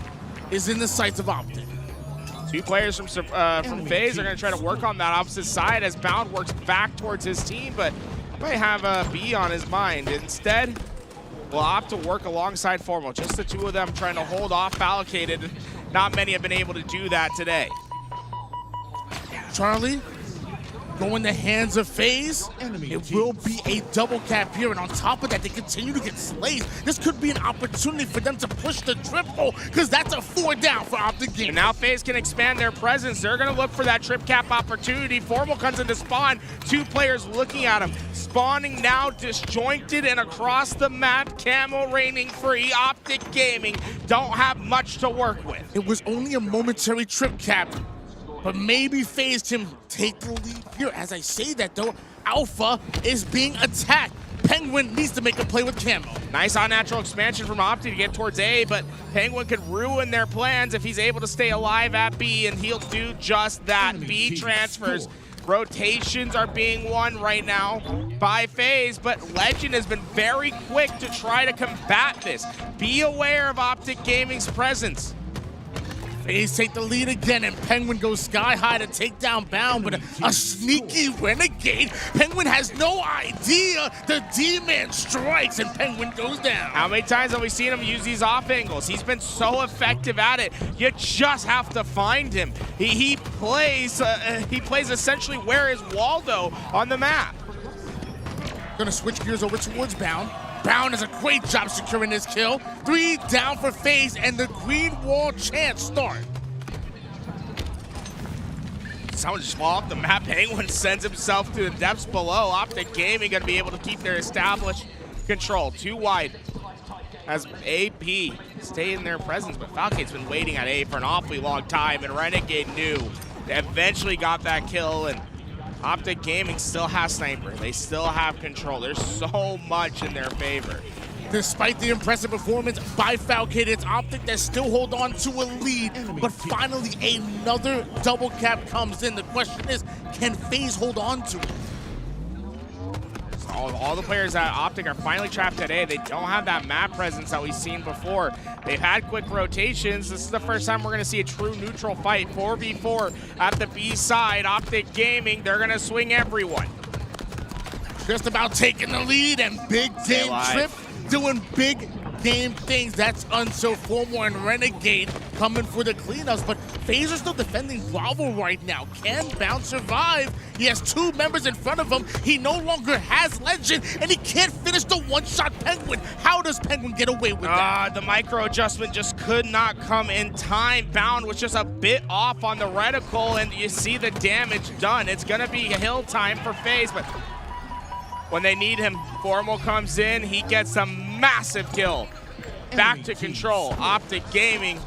is in the sights of Optic. 2 players from FaZe are going to try to work on that opposite side as Bound works back towards his team, but might have a B on his mind. Instead, will opt to work alongside Formal. Just the 2 of them trying to hold off Falcated. Not many have been able to do that today. Charlie, go in the hands of FaZe. It will be a double cap here, and on top of that, they continue to get slayed. This could be an opportunity for them to push the triple, because that's a 4 down for Optic Gaming. And now FaZe can expand their presence. They're going to look for that trip cap opportunity. Formal comes into spawn. 2 players looking at him. Spawning now disjointed and across the map. Camo reigning free. Optic Gaming don't have much to work with. It was only a momentary trip cap, but maybe FaZe can take the lead here. As I say that, though, Alpha is being attacked. Penguin needs to make a play with Camo. Nice unnatural expansion from Optic to get towards A, but Penguin could ruin their plans if he's able to stay alive at B, and he'll do just that. B transfers. Rotations are being won right now by FaZe, but Legend has been very quick to try to combat this. Be aware of Optic Gaming's presence. FaZe take the lead again, and Penguin goes sky high to take down Bound, but a sneaky Renegade. Penguin has no idea. The D-Man strikes, and Penguin goes down. How many times have we seen him use these off angles? He's been so effective at it. You just have to find him. He plays essentially where is Waldo on the map. Gonna switch gears over towards Bound. Bound does a great job securing this kill. 3 down for FaZe, and the green wall chants start. Someone just fall off the map. Penguin sends himself to the depths below. Optic Gaming gonna be able to keep their established control. 2 wide as AP stay in their presence, but Falcade's been waiting at A for an awfully long time, and Renegade knew. They eventually got that kill, and Optic Gaming still has sniper. They still have control. There's so much in their favor. Despite the impressive performance by Falcated, it's Optic that still hold on to a lead, but finally another double cap comes in. The question is, can FaZe hold on to it? All the players at Optic are finally trapped at A. They don't have that map presence that we've seen before. They've had quick rotations. This is the first time we're going to see a true neutral fight. 4v4 at the B side. Optic Gaming, they're going to swing everyone. Just about taking the lead, and Big Game Trip doing big game things. That's Unso, Formal, and Renegade coming for the cleanups, but FaZe are still defending Bravo right now. Can Bound survive? He has 2 members in front of him. He no longer has Legend, and he can't finish the one-shot Penguin. How does Penguin get away with that? The micro adjustment just could not come in time. Bound was just a bit off on the reticle, and you see the damage done. It's gonna be hill time for FaZe, but when they need him, Formal comes in. He gets a massive kill. Back to control. Optic Gaming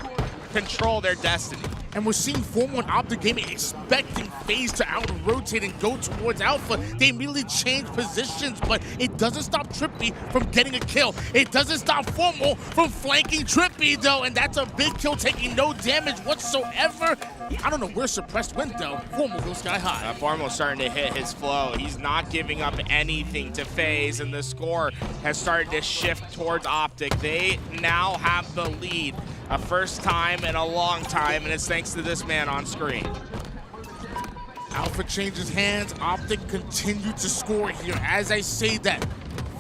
control their destiny. And we're seeing Formal and Optic Gaming expecting FaZe to out-rotate and go towards Alpha. They immediately change positions, but it doesn't stop Trippy from getting a kill. It doesn't stop Formal from flanking Trippy, though, and that's a big kill, taking no damage whatsoever. I don't know where Suppressed went, though. Formal goes sky high. Formal's starting to hit his flow. He's not giving up anything to FaZe, and the score has started to shift towards Optic. They now have the lead. A first time in a long time, and it's thanks to this man on screen. Alpha changes hands. Optic continue to score here. As I say that,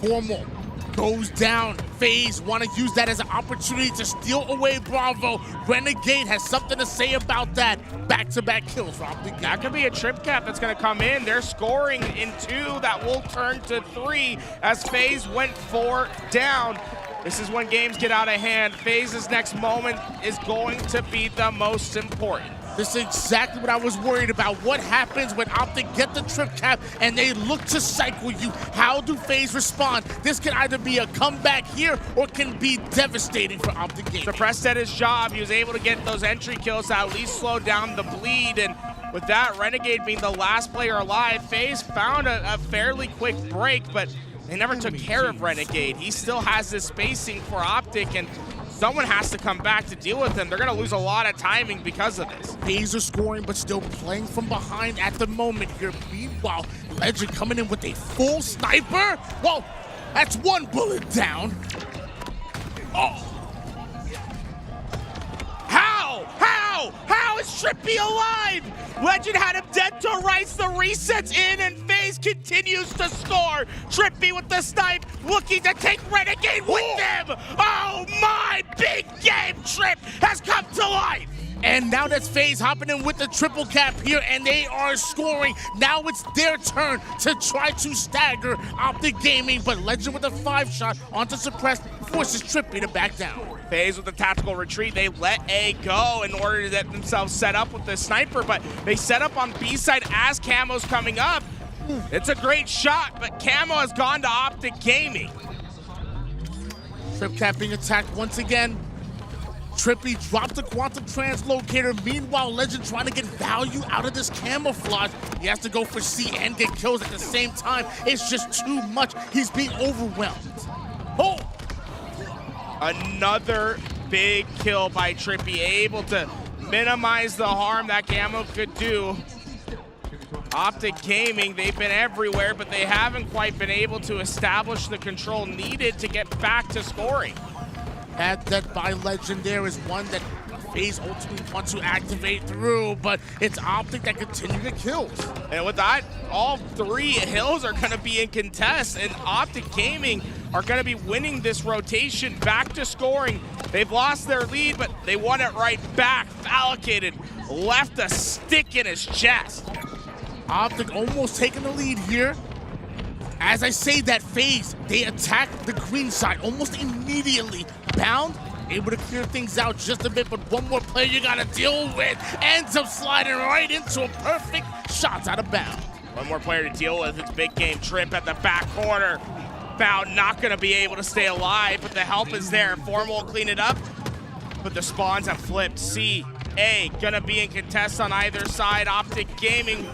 Formal goes down. FaZe want to use that as an opportunity to steal away Bravo. Renegade has something to say about that. Back-to-back kills for Optic. That could be a trip cap that's going to come in. They're scoring in 2. That will turn to 3 as FaZe went 4 down. This is when games get out of hand. FaZe's next moment is going to be the most important. This is exactly what I was worried about. What happens when Optic get the trip cap and they look to cycle you? How do FaZe respond? This can either be a comeback here or can be devastating for Optic Gaming. Suppressed did his job. He was able to get those entry kills to at least slow down the bleed. And with that, Renegade being the last player alive, FaZe found a fairly quick break, but they never took care of Renegade. He still has this spacing for Optic, and someone has to come back to deal with him. They're going to lose a lot of timing because of this. FaZe are scoring, but still playing from behind at the moment here. Meanwhile, Legend coming in with a full sniper. Whoa, that's 1 bullet down. Oh. How is Trippy alive? Legend had him dead to rights. The resets in, and FaZe continues to score. Trippy with the snipe, looking to take Renegade with them. Oh my, big game Trip has come to life. And now that's FaZe hopping in with the triple cap here, and they are scoring. Now it's their turn to try to stagger Optic Gaming, but Legend with a 5-shot onto Suppressed forces Trippy to back down. FaZe with the tactical retreat, they let A go in order to get themselves set up with the sniper, but they set up on B side as Camo's coming up. It's a great shot, but Camo has gone to Optic Gaming. Trip cap being attacked once again. Trippy dropped the quantum translocator. Meanwhile, Legend trying to get value out of this camouflage. He has to go for C and get kills at the same time. It's just too much. He's being overwhelmed. Oh! Another big kill by Trippy, able to minimize the harm that Camo could do. Optic Gaming, they've been everywhere, but they haven't quite been able to establish the control needed to get back to scoring. Had that by Legend there is one that FaZe ultimately wants to activate through, but it's Optic that continue the kills. And with that, all 3 hills are going to be in contest, and Optic Gaming are going to be winning this rotation back to scoring. They've lost their lead, but they won it right back. Fallicated left a stick in his chest. Optic almost taking the lead here. As I say that, FaZe, they attack the green side almost immediately. Bound, able to clear things out just a bit, but one more player you gotta deal with. Ends up sliding right into a perfect shot out of bound. One more player to deal with. It's big game Trip at the back corner. Bound not gonna be able to stay alive, but the help is there. Formal will clean it up, but the spawns have flipped. C, A, gonna be in contest on either side. Optic Gaming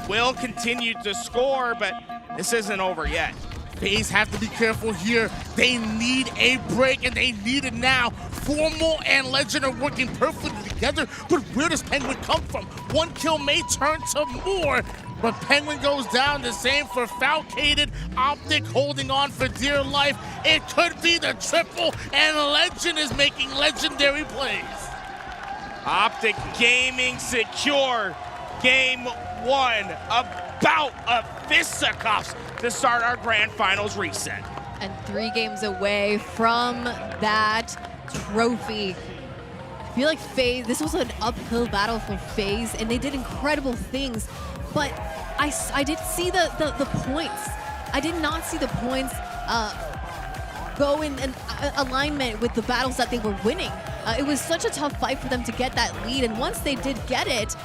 will continue to score, but this isn't over yet. FaZe have to be careful here. They need a break, and they need it now. Formal and Legend are working perfectly together, but where does Penguin come from? 1 kill may turn to more, but Penguin goes down. The same for Falcated. Optic holding on for dear life. It could be the triple, and Legend is making legendary plays. Optic Gaming secure game 1. About a fisticuffs to start our grand finals reset. And 3 games away from that trophy. I feel like FaZe, this was an uphill battle for FaZe, and they did incredible things, but I did see the points. I did not see the points go in alignment with the battles that they were winning. It was such a tough fight for them to get that lead, and once they did get it,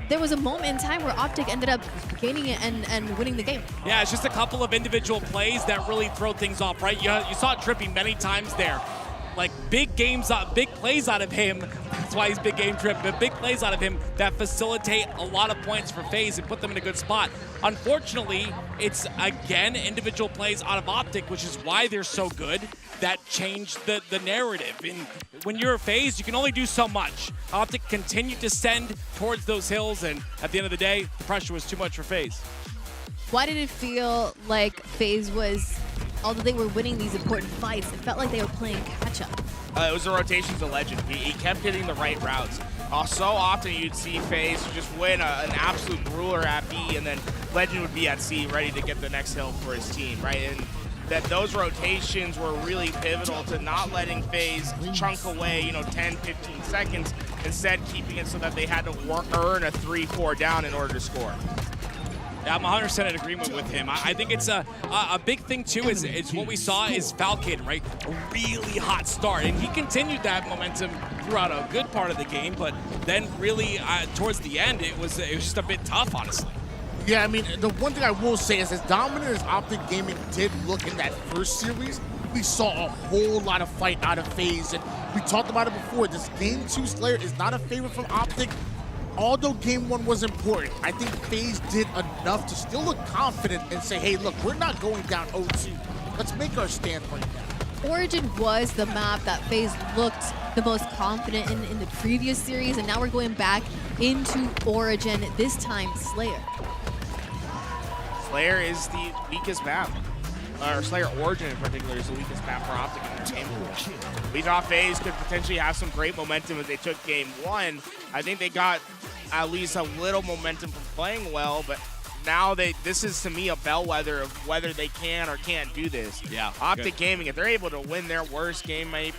there was a moment in time where Optic ended up gaining it and winning the game. Yeah, it's just a couple of individual plays that really throw things off, right? You saw Trippy many times there. like big plays out of him. That's why he's big game trip, but big plays out of him that facilitate a lot of points for FaZe and put them in a good spot. Unfortunately, it's again individual plays out of Optic, which is why they're so good, that changed the narrative. And when you're a FaZe, you can only do so much. Optic continued to send towards those hills, and at the end of the day, the pressure was too much for FaZe. Why did it feel like FaZe was, although they were winning these important fights, it felt like they were playing catch-up? It was the rotations of Legend. He kept hitting the right routes. So often you'd see FaZe just win an absolute ruler at B, and then Legend would be at C ready to get the next hill for his team, right? And that those rotations were really pivotal to not letting FaZe chunk away, 10, 15 seconds, instead keeping it so that they had to earn a 3-4 down in order to score. Yeah, I'm 100% in agreement with him. I think it's a big thing too is what we saw is Falcon, right? A really hot start, and he continued that momentum throughout a good part of the game, but then really towards the end, it was just a bit tough, honestly. Yeah, I mean, the one thing I will say is as dominant as Optic Gaming did look in that first series, we saw a whole lot of fight out of FaZe, and we talked about it before. This Game 2 Slayer is not a favorite from Optic. Although Game 1 was important, I think FaZe did enough to still look confident and say, hey, look, we're not going down 0-2. Let's make our stand right now. Origin was the map that FaZe looked the most confident in the previous series, and now we're going back into Origin, this time Slayer. Slayer is the weakest map. Or Slayer Origin in particular is the weakest map for Optic in their game pool. We thought FaZe could potentially have some great momentum as they took Game 1. I think they got at least a little momentum from playing well, but now this is to me a bellwether of whether they can or can't do this. Yeah. Optic Gaming, if they're able to win their worst game mode,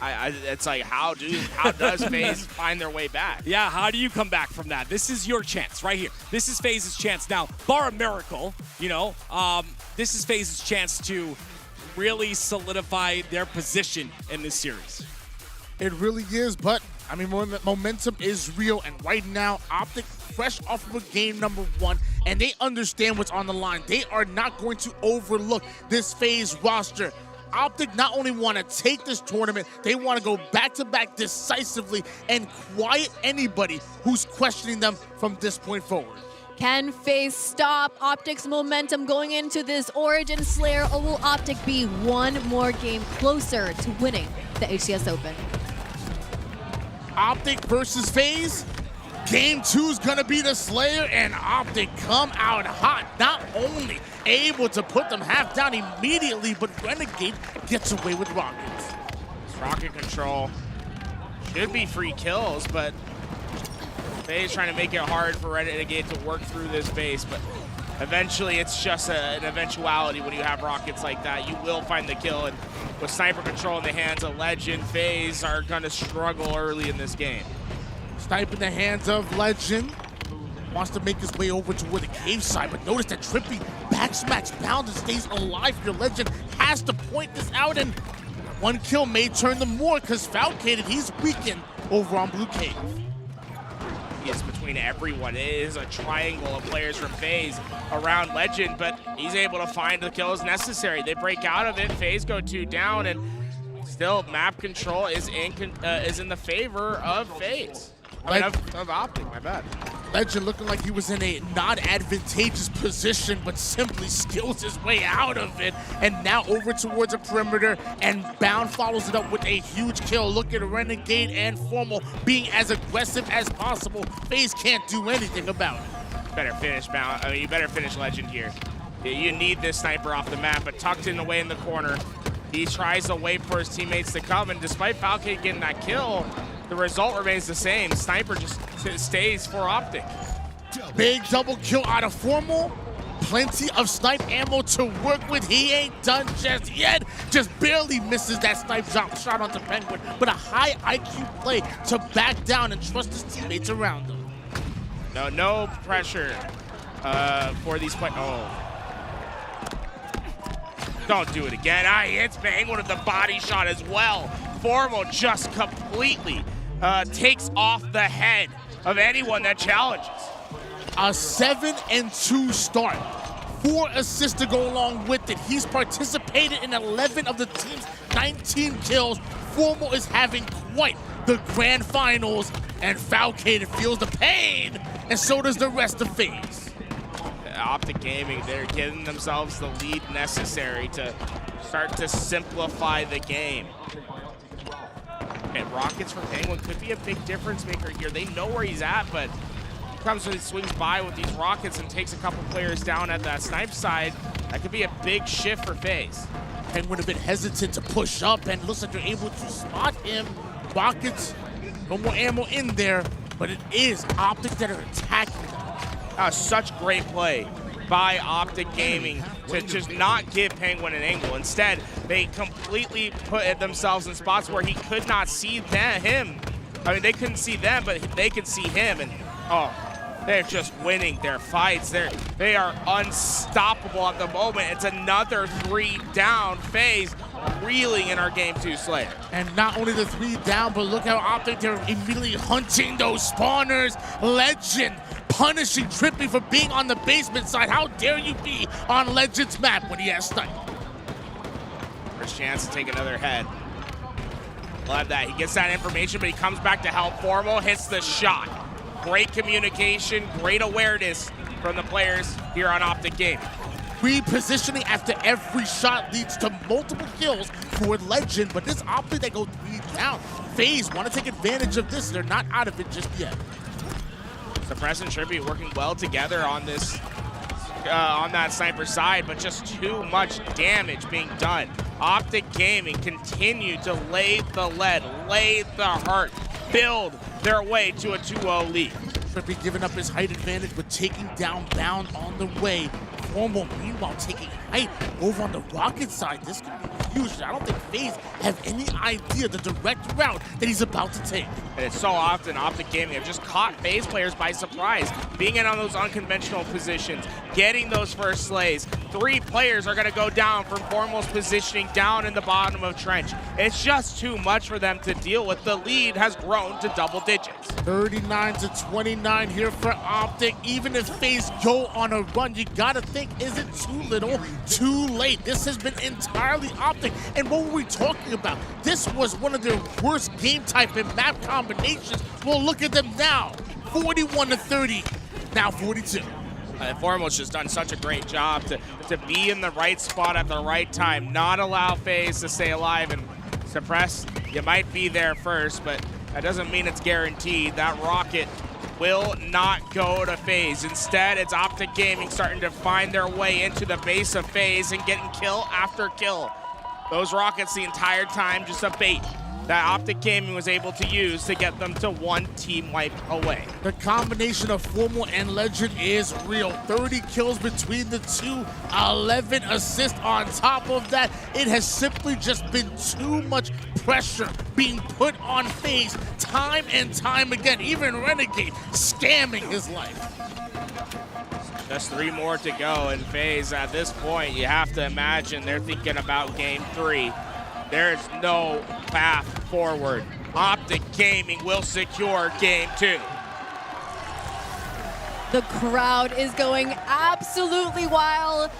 it's like how does FaZe find their way back? Yeah, how do you come back from that? This is your chance right here. This is FaZe's chance now. Bar a miracle, this is FaZe's chance to really solidify their position in this series. It really is, but I mean, momentum is real, and right now, Optic fresh off of a game number 1, and they understand what's on the line. They are not going to overlook this FaZe roster. Optic not only want to take this tournament, they want to go back-to-back decisively and quiet anybody who's questioning them from this point forward. Can FaZe stop Optic's momentum going into this Origin Slayer, or will Optic be one more game closer to winning the HCS Open? Optic versus FaZe. Game 2 is going to be the Slayer, and Optic come out hot. Not only able to put them half down immediately, but Renegade gets away with rockets. Rocket control should be free kills, but FaZe trying to make it hard for Renegade to work through this base, but eventually it's just an eventuality when you have rockets like that. You will find the kill, and with sniper control in the hands of Legend, FaZe are going to struggle early in this game. Snipe in the hands of Legend. Wants to make his way over toward the cave side, but notice that Trippy backsmacks bound and stays alive. Your Legend has to point this out, and one kill may turn them more because Falcated, he's weakened over on Blue Cave. He is between everyone. It is a triangle of players from FaZe around Legend, but he's able to find the kills necessary. They break out of it. FaZe go 2 down, and still map control is in the favor of FaZe. I mean, of Optic, my bad. Legend looking like he was in a non-advantageous position, but simply skills his way out of it. And now over towards the perimeter, and Bound follows it up with a huge kill. Look at Renegade and Formal being as aggressive as possible. FaZe can't do anything about it. Better finish Bound. I mean, you better finish Legend here. You need this sniper off the map, but tucked in away in the corner. He tries to wait for his teammates to come, and despite Falcade getting that kill, the result remains the same. Sniper just stays for Optic. Big double kill out of Formal. Plenty of snipe ammo to work with. He ain't done just yet. Just barely misses that snipe shot onto Penguin, but a high IQ play to back down and trust his teammates around him. No pressure for these players. Oh. Don't do it again. Hits Penguin with the body shot as well. Formal just completely takes off the head of anyone that challenges. A 7-2 start. 4 assists to go along with it. He's participated in 11 of the team's 19 kills. Formal is having quite the grand finals, and Falcated feels the pain, and so does the rest of FaZe. Optic Gaming, they're giving themselves the lead necessary to start to simplify the game. And Rockets for Penguin could be a big difference maker here. They know where he's at, but comes when he swings by with these Rockets and takes a couple players down at that snipe side. That could be a big shift for FaZe. Penguin a bit hesitant to push up, and looks like they're able to spot him. Rockets, no more ammo in there, but it is Optic that are attacking. Such great play by Optic Gaming to just not give Penguin an angle. Instead, they completely put themselves in spots where he could not see him. I mean, they couldn't see them, but they could see him. And they're just winning their fights. They are unstoppable at the moment. It's another 3 down. FaZe reeling in our Game 2 Slayer. And not only the 3 down, but look how Optic, they're immediately hunting those spawners. Legend punishing Trippy for being on the basement side. How dare you be on Legend's map when he has snipe? First chance to take another head. Love that. He gets that information, but he comes back to help. Formal hits the shot. Great communication, great awareness from the players here on Optic Gaming. Repositioning after every shot leads to multiple kills for Legend, but this Optic, they go 3 down. FaZe want to take advantage of this. They're not out of it just yet. Suppress and Trippy working well together on this, on that sniper side, but just too much damage being done. Optic Gaming continue to lay the lead, lay the heart, build their way to a 2-0 lead. Trippy giving up his height advantage, but taking down Bound on the way. Formal, meanwhile, taking height over on the Rocket side. This could be huge. I don't think FaZe have any idea the direct route that he's about to take. And it's so often Optic Gaming have just caught FaZe players by surprise, being in on those unconventional positions, getting those first slays. 3 players are going to go down from Formal's positioning down in the bottom of Trench. It's just too much for them to deal with. The lead has grown to double digits. 39-29 here for Optic. Even if FaZe go on a run, you gotta think, is it too little, too late? This has been entirely Optic. And what were we talking about? This was one of their worst game type and map combinations. Well, look at them now. 41-30, now 42. Formal's just done such a great job to be in the right spot at the right time, not allow FaZe to stay alive. And Suppress, you might be there first, but that doesn't mean it's guaranteed. That rocket will not go to FaZe. Instead, it's Optic Gaming starting to find their way into the base of FaZe and getting kill after kill. Those rockets the entire time just a bait that Optic Gaming was able to use to get them to 1 team wipe away. The combination of Formal and Legend is real. 30 kills between the two, 11 assists on top of that. It has simply just been too much pressure being put on FaZe time and time again. Even Renegade scamming his life. Just 3 more to go, and FaZe at this point, you have to imagine they're thinking about Game 3. There's no path forward. Optic Gaming will secure Game 2. The crowd is going absolutely wild.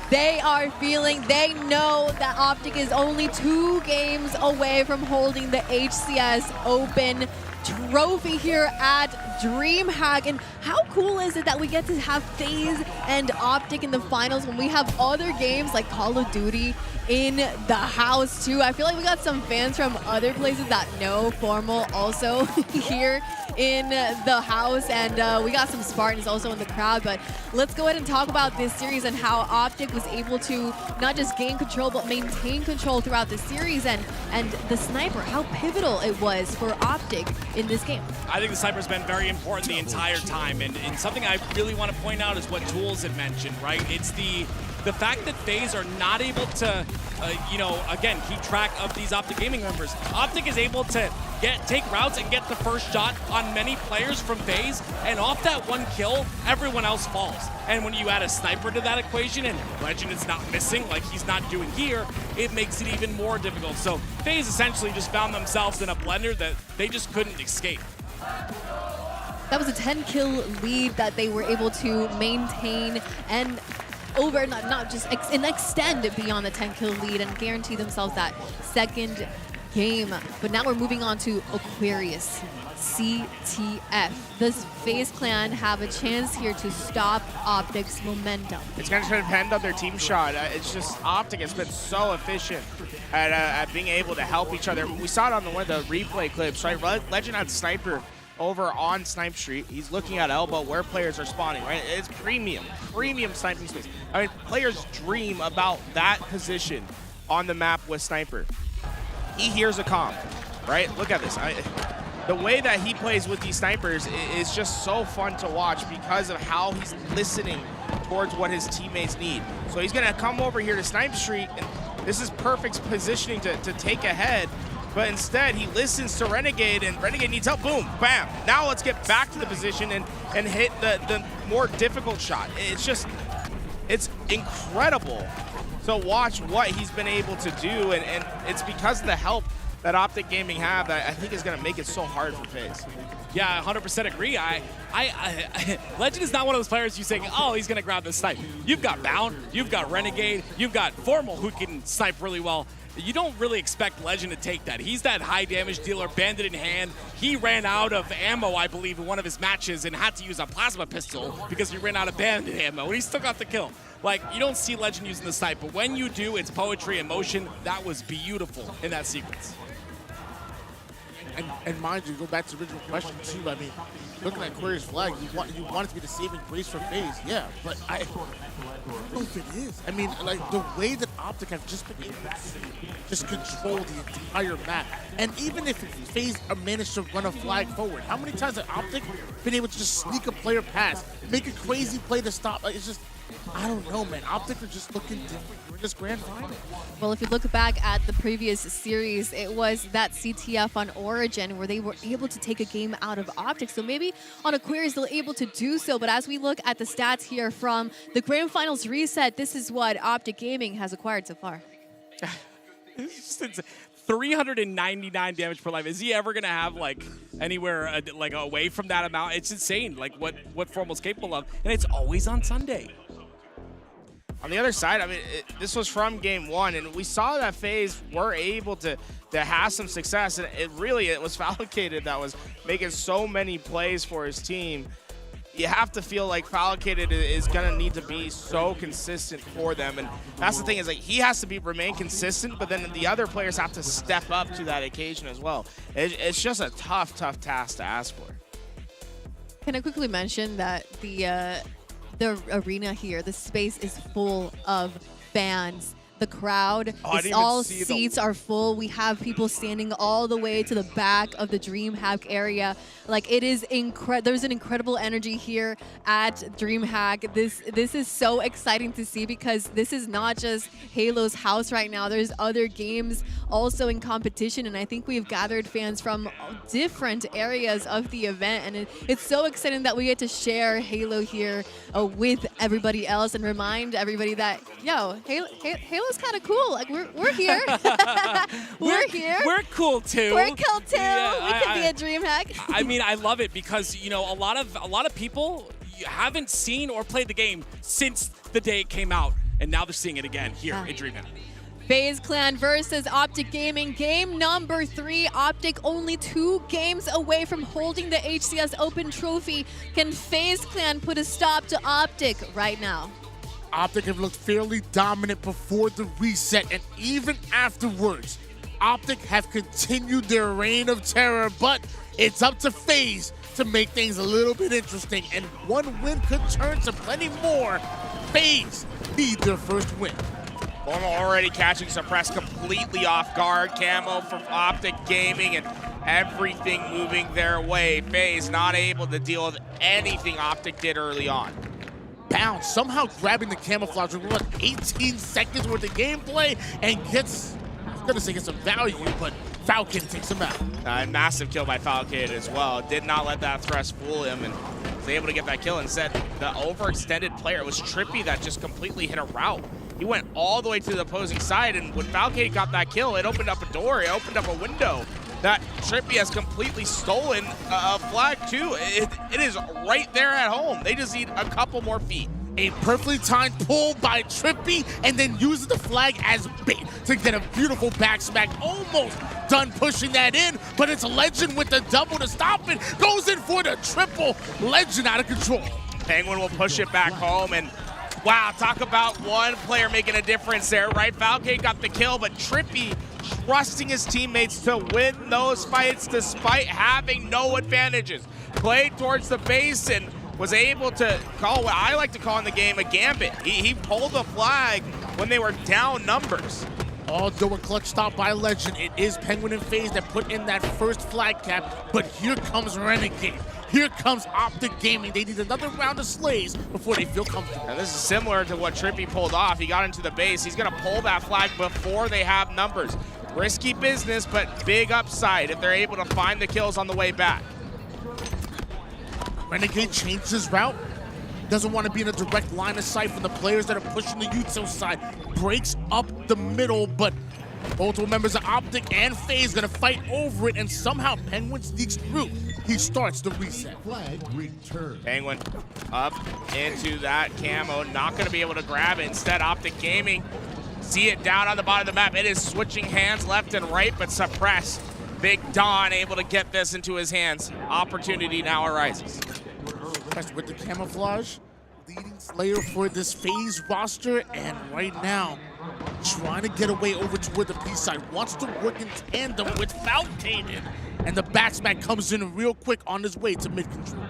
They are feeling, they know that Optic is only 2 games away from holding the HCS Open trophy here at DreamHack. And how cool is it that we get to have FaZe and Optic in the finals when we have other games like Call of Duty in the house too? I feel like we got some fans from other places that know Formal also here in the house, and we got some Spartans also in the crowd. But let's go ahead and talk about this series and how Optic was able to not just gain control but maintain control throughout the series, and the sniper, how pivotal it was for Optic in this game. I think the sniper's been very important the entire time, and something I really want to point out is what Jules had mentioned, right? It's the fact that FaZe are not able to, again, keep track of these Optic Gaming members. Optic is able to take routes and get the first shot on many players from FaZe, and off that 1 kill, everyone else falls. And when you add a sniper to that equation and Legend is not missing like he's not doing here, it makes it even more difficult. So FaZe essentially just found themselves in a blender that they just couldn't escape. That was a 10-kill lead that they were able to maintain, and over, not just extend beyond the 10-kill lead and guarantee themselves that second game. But now we're moving on to Aquarius. CTF. Does FaZe Clan have a chance here to stop Optic's momentum? It's going to depend on their team shot. It's just Optic has been so efficient at being able to help each other. We saw it on one of the replay clips, right? Legend had Sniper over on Snipe Street. He's looking at elbow where players are spawning, right? It's premium sniping space. I mean, players dream about that position on the map with Sniper. He hears a comm, right? Look at this. The way that he plays with these snipers is just so fun to watch because of how he's listening towards what his teammates need. So he's gonna come over here to Snipe Street, and this is perfect positioning to take ahead, but instead he listens to Renegade, and Renegade needs help, boom, bam. Now let's get back to the position and hit the more difficult shot. It's incredible to watch what he's been able to do, and it's because of the help that Optic Gaming have that I think is going to make it so hard for FaZe. Yeah, 100% agree. Legend is not one of those players you say, oh, he's going to grab the snipe. You've got Bound, you've got Renegade, you've got Formal who can snipe really well. You don't really expect Legend to take that. He's that high damage dealer, bandit in hand. He ran out of ammo, I believe, in one of his matches and had to use a plasma pistol because he ran out of bandit ammo, and he still got the kill. Like, you don't see Legend using the snipe, but when you do, it's poetry in motion. That was beautiful in that sequence. And mind you, go back to the original question too. I mean, looking at Aquarius flag, you want it to be the saving grace for FaZe, yeah. But I don't know if it is. I mean, like the way that Optic have just been able to just control the entire map, and even if FaZe managed to run a flag forward, how many times has Optic been able to just sneak a player past, make a crazy play to stop? Like, it's just, I don't know, man. Optic are just looking different during this grand final. Well, if you look back at the previous series, it was that CTF on Origin where they were able to take a game out of Optic. So maybe on Aquarius they're able to do so. But as we look at the stats here from the grand finals reset, this is what Optic Gaming has acquired so far. It's 399 damage per life. Is he ever gonna have like anywhere like away from that amount? It's insane, like what Formal's capable of, and it's always on Sunday. On the other side, I mean, this was from game one, and we saw that FaZe were able to have some success, and it was Falcated that was making so many plays for his team. You have to feel like Falcated is going to need to be so consistent for them, and that's the thing, is like he has to remain consistent, but then the other players have to step up to that occasion as well. It's just a tough task to ask for. Can I quickly mention that the arena here, the space is full of fans. The crowd, all seats are full. We have people standing all the way to the back of the DreamHack area. Like, it is there's an incredible energy here at DreamHack. This is so exciting to see because this is not just Halo's house right now. There's other games also in competition, and I think we've gathered fans from different areas of the event, and it's so exciting that we get to share Halo here with everybody else and remind everybody that, yo, Halo's kind of cool. Like, we're here. we're here. We're cool too. We're cool too. Yeah, we can be a DreamHack. I mean, I love it because, you know, a lot of people haven't seen or played the game since the day it came out, and now they're seeing it again here in DreamHack. FaZe Clan versus Optic Gaming, game number 3. Optic only 2 games away from holding the HCS Open Trophy. Can FaZe Clan put a stop to Optic right now? Optic have looked fairly dominant before the reset, and even afterwards, Optic have continued their reign of terror, but it's up to FaZe to make things a little bit interesting, and one win could turn to plenty more. FaZe need their first win. Formal already catching Suppress completely off guard. Camo from Optic Gaming and everything moving their way. FaZe not able to deal with anything Optic did early on. Bound somehow grabbing the camouflage with what, 18 seconds worth of gameplay and gets, I was gonna say get some value, but Falcon takes him out. Massive kill by Falcon as well. Did not let that thrust fool him and was able to get that kill. Instead, the overextended player, it was Trippy that just completely hit a route. He went all the way to the opposing side, and when Falcon got that kill, it opened up a door, it opened up a window that Trippy has completely stolen a flag too. It is right there at home. They just need a couple more feet. A perfectly timed pull by Trippy, and then uses the flag as bait to get a beautiful back smack. Almost done pushing that in, but it's Legend with the double to stop it. Goes in for the triple. Legend out of control. Penguin will push it back home, and wow, talk about one player making a difference there, right? Falcade got the kill, but Trippy trusting his teammates to win those fights despite having no advantages. Played towards the base and was able to call what I like to call in the game a gambit. He pulled the flag when they were down numbers. Although a clutch stop by Legend, it is Penguin and FaZe that put in that first flag cap, but here comes Renegade. Here comes Optic Gaming. They need another round of slays before they feel comfortable. Now this is similar to what Trippy pulled off. He got into the base. He's gonna pull that flag before they have numbers. Risky business, but big upside if they're able to find the kills on the way back. Renegade changed his route. Doesn't want to be in a direct line of sight from the players that are pushing the util side. Breaks up the middle, but multiple members of Optic and FaZe gonna fight over it, and somehow Penguin sneaks through. He starts the reset. Penguin up into that camo, not gonna be able to grab it. Instead, Optic Gaming see it down on the bottom of the map. It is switching hands left and right, but suppressed. Big Don able to get this into his hands. Opportunity now arises. With the camouflage, leading Slayer for this FaZe roster, and right now, trying to get away over toward the P side. Wants to work in tandem with Falcade, and the backsmack comes in real quick on his way to mid-control.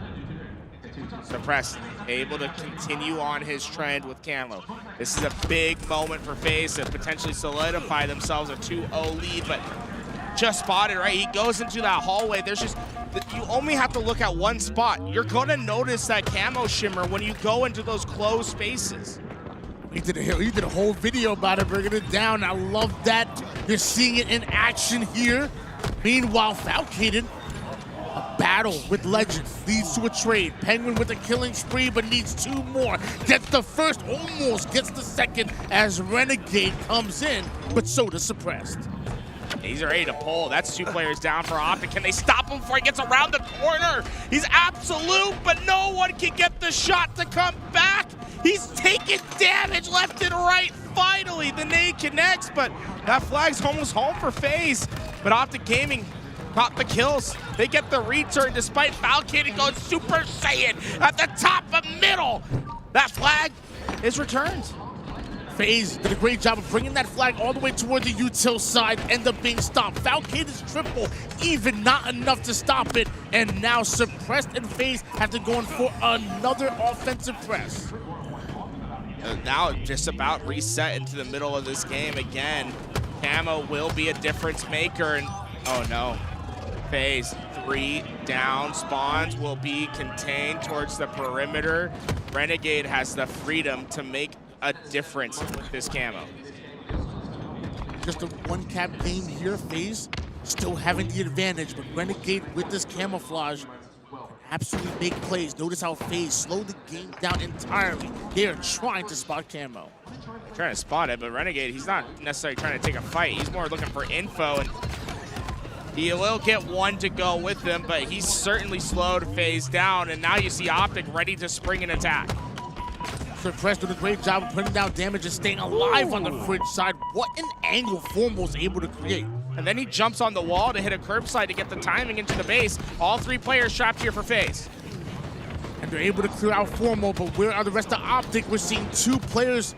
Suppressed, able to continue on his trend with Camo. This is a big moment for FaZe to potentially solidify themselves a 2-0 lead, but just spotted, right? He goes into that hallway. There's just, you only have to look at one spot. You're gonna notice that camo shimmer when you go into those closed spaces. He did a whole video about it, bringing it down. I love that. You're seeing it in action here. Meanwhile, Falcade, a battle with Legend leads to a trade. Penguin with a killing spree, but needs 2 more. Gets the first, almost gets the second as Renegade comes in, but so does Suppressed. He's ready to pull. That's 2 players down for Optic. Can they stop him before he gets around the corner? He's absolute, but no one can get the shot to come back. He's taking damage left and right. Finally, the nade connects, but that flag's almost home for FaZe. But Optic Gaming got the kills. They get the return despite Falcade going Super Saiyan at the top of middle. That flag is returned. FaZe did a great job of bringing that flag all the way toward the util side, end up being stopped. Falcade is triple, even not enough to stop it, and now Suppressed and FaZe have to go in for another offensive press. Now just about reset into the middle of this game again. Camo will be a difference maker, and oh no. FaZe 3 down, spawns will be contained towards the perimeter. Renegade has the freedom to make a difference with this camo. Just a 1-cap game here. FaZe still having the advantage, but Renegade with this camouflage absolutely make plays. Notice how FaZe slowed the game down entirely. They are trying to spot camo. Trying to spot it, but Renegade, he's not necessarily trying to take a fight. He's more looking for info, and he will get 1 to go with him, but he's certainly slowed FaZe down, and now you see Optic ready to spring an attack. Suppressed did a great job of putting down damage and staying alive on the fridge side. What an angle Formal was able to create. And then he jumps on the wall to hit a curbside to get the timing into the base. All 3 players trapped here for FaZe. And they're able to clear out Formal, but where are the rest of Optic? We're seeing 2 players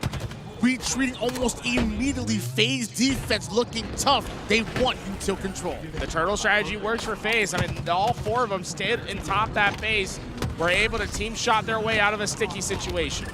retreating almost immediately. FaZe defense looking tough. They want util control. The turtle strategy works for FaZe. I mean, all 4 of them stayed in top that base. Were able to team shot their way out of a sticky situation.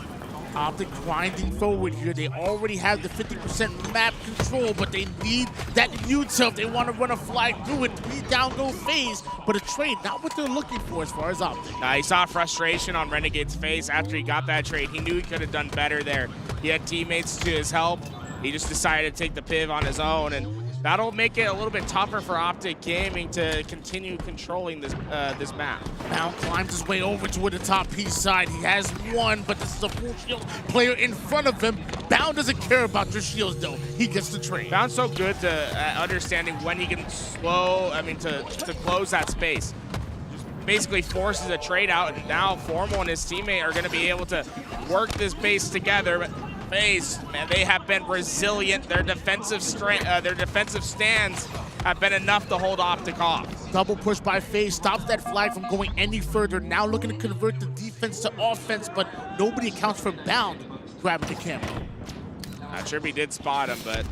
Optic grinding forward here. They already have the 50% map control, but they need that util if they want to run a flag through it. 3 down go FaZe, but a trade, not what they're looking for as far as Optic. He saw frustration on Renegade's face after he got that trade. He knew he could have done better there. He had teammates to his help. He just decided to take the piv on his own, and that'll make it a little bit tougher for Optic Gaming to continue controlling this this map. Now climbs his way over toward the top P side. He has 1, but this is a full shield player in front of him. Bound doesn't care about their shields though. He gets the trade. Bound's so good to understanding when he can to close that space. basically forces a trade out, and now Formal and his teammate are going to be able to work this base together. But FaZe, man, they have been resilient. Their defensive stands have been enough to hold Optic off. Double push by FaZe stops that flag from going any further. Now looking to convert the defense to offense, but nobody accounts for Bound grabbing the camo. Trippy did spot him, but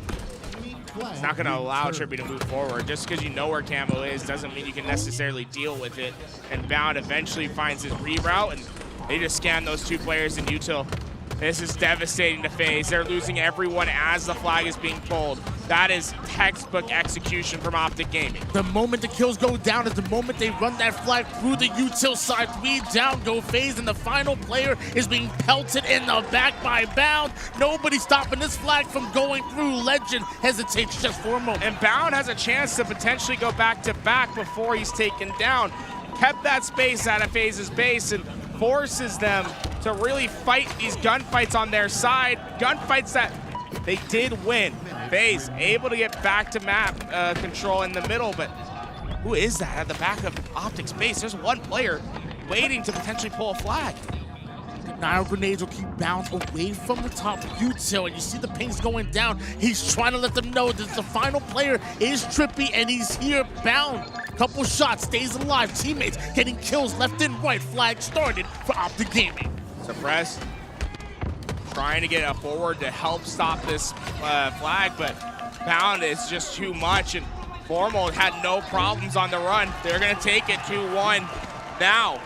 it's not going to allow Trippy to move forward. Just because you know where camo is doesn't mean you can necessarily deal with it. And Bound eventually finds his reroute, and they just scan those 2 players in util. This is devastating to FaZe. They're losing everyone as the flag is being pulled. That is textbook execution from Optic Gaming. The moment the kills go down is the moment they run that flag through the util side. 3 down go FaZe, and the final player is being pelted in the back by Bound. Nobody stopping this flag from going through. Legend hesitates just for a moment. And Bound has a chance to potentially go back-to-back before he's taken down. Kept that space out of FaZe's base and forces them to really fight these gunfights on their side. Gunfights that they did win. FaZe able to get back to map control in the middle, but who is that at the back of Optic's base? There's one player waiting to potentially pull a flag. Denial grenades will keep Bound away from the top util, and you see the pings going down. He's trying to let them know that the final player is Trippy, and he's here. Bound, couple shots, stays alive. Teammates getting kills left and right. Flag started for Optic Gaming. Suppressed, trying to get a forward to help stop this flag, but Bound is just too much, and Formal had no problems on the run. They're gonna take it 2-1 now.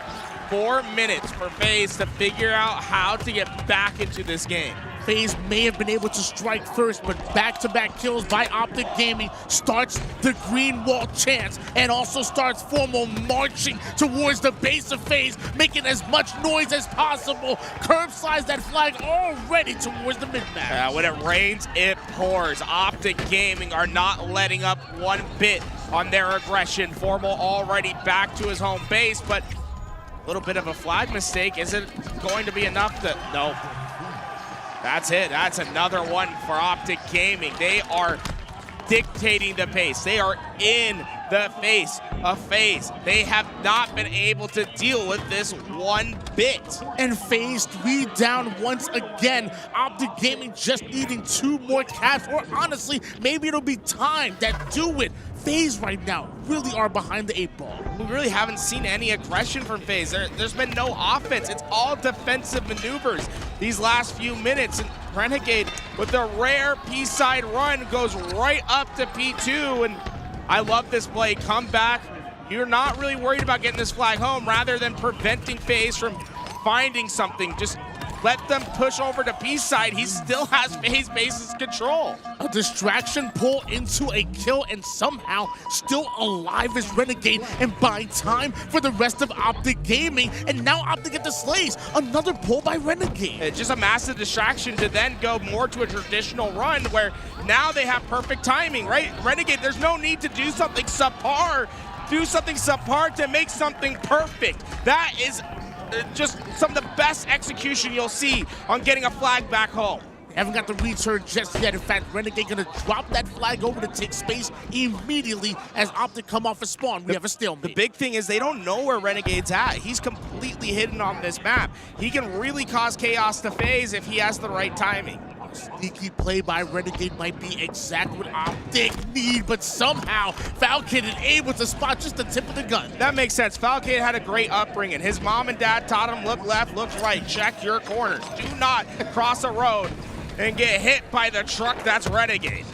4 minutes for FaZe to figure out how to get back into this game. FaZe may have been able to strike first, but back-to-back kills by Optic Gaming starts the green wall chance and also starts Formal marching towards the base of FaZe, making as much noise as possible. Curb slides that flag already towards the mid-map. When it rains, it pours. Optic Gaming are not letting up one bit on their aggression. Formal already back to his home base, but a little bit of a flag mistake. Is it going to be enough to... No. That's it. That's another one for Optic Gaming. They are dictating the pace. They are in the face of FaZe. They have not been able to deal with this one bit. And FaZe 3 down once again. Optic Gaming just needing 2 more caps, or honestly, maybe it'll be time that do it. FaZe right now really are behind the 8 ball. We really haven't seen any aggression from FaZe. There's been no offense. It's all defensive maneuvers these last few minutes. And Renegade, with a rare P-side run, goes right up to P2. And I love this play. Come back. You're not really worried about getting this flag home, rather than preventing FaZe from finding something. Just let them push over to P-side. He still has FaZe base's control. A distraction pull into a kill, and somehow still alive is Renegade and buying time for the rest of Optic Gaming. And now Optic get the slays. Another pull by Renegade. It's just a massive distraction to then go more to a traditional run where now they have perfect timing, right? Renegade, there's no need to do something subpar. Do something subpar to make something perfect. That is just some of the best execution you'll see on getting a flag back home. Haven't got the return just yet. In fact, Renegade gonna drop that flag over to take space immediately as Optic come off a spawn. We have a stalemate. The big thing is they don't know where Renegade's at. He's completely hidden on this map. He can really cause chaos to FaZe if he has the right timing. Sneaky play by Renegade might be exactly what Optic need, but somehow Falcon is able to spot just the tip of the gun. That makes sense. Falcon had a great upbringing. His mom and dad taught him, look left, look right, check your corners. Do not cross a road and get hit by the truck that's Renegade.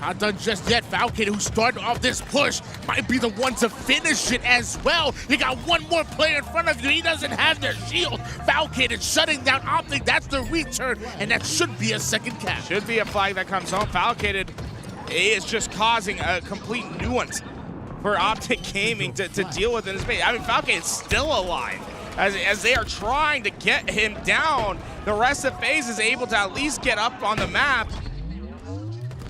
Not done just yet. Falcon, who started off this push, might be the one to finish it as well. You got one more player in front of you. He doesn't have their shield. Falcon is shutting down Optic. That's the return, and that should be a second cap. Should be a flag that comes home. Falcon is just causing a complete nuance for Optic Gaming to deal with in his base. I mean, Falcon is still alive. As they are trying to get him down, the rest of FaZe is able to at least get up on the map.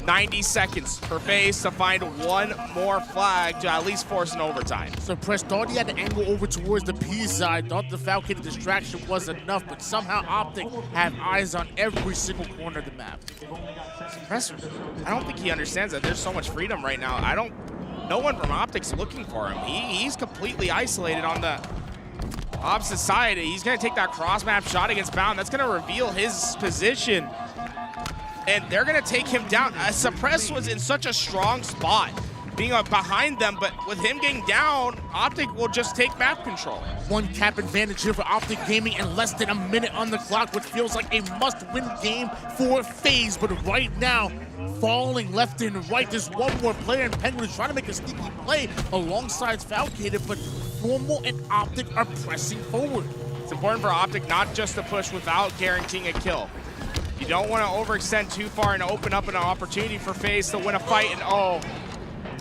90 seconds for FaZe to find one more flag to at least force an overtime. Suppressed thought he had to angle over towards the P side. Thought the Falcon distraction was enough, but somehow Optic have eyes on every single corner of the map. Suppressed, I don't think he understands that there's so much freedom right now. I don't no one from Optic's looking for him. He's completely isolated on the opposite side. He's going to take that cross-map shot against Bound. That's going to reveal his position. And they're going to take him down. Suppress was in such a strong spot, being behind them, but with him getting down, Optic will just take map control. One cap advantage here for Optic Gaming and less than a minute on the clock, which feels like a must-win game for FaZe. But right now, falling left and right, there's one more player, and Penguin is trying to make a sneaky play alongside Falcated, but Formal and Optic are pressing forward. It's important for Optic not just to push without guaranteeing a kill. You don't want to overextend too far and open up an opportunity for FaZe to win a fight, and oh,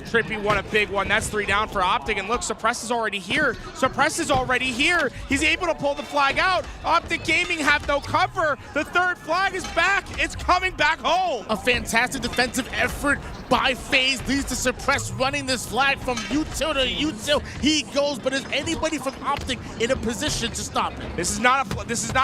Trippy won a big one. That's 3 down for Optic, and look, Suppress is already here. Suppress is already here. He's able to pull the flag out. Optic Gaming have no cover. The 3rd flag is back. It's coming back home. A fantastic defensive effort by FaZe leads to Suppress running this flag from util to util. He goes, but is anybody from Optic in a position to stop him? This is not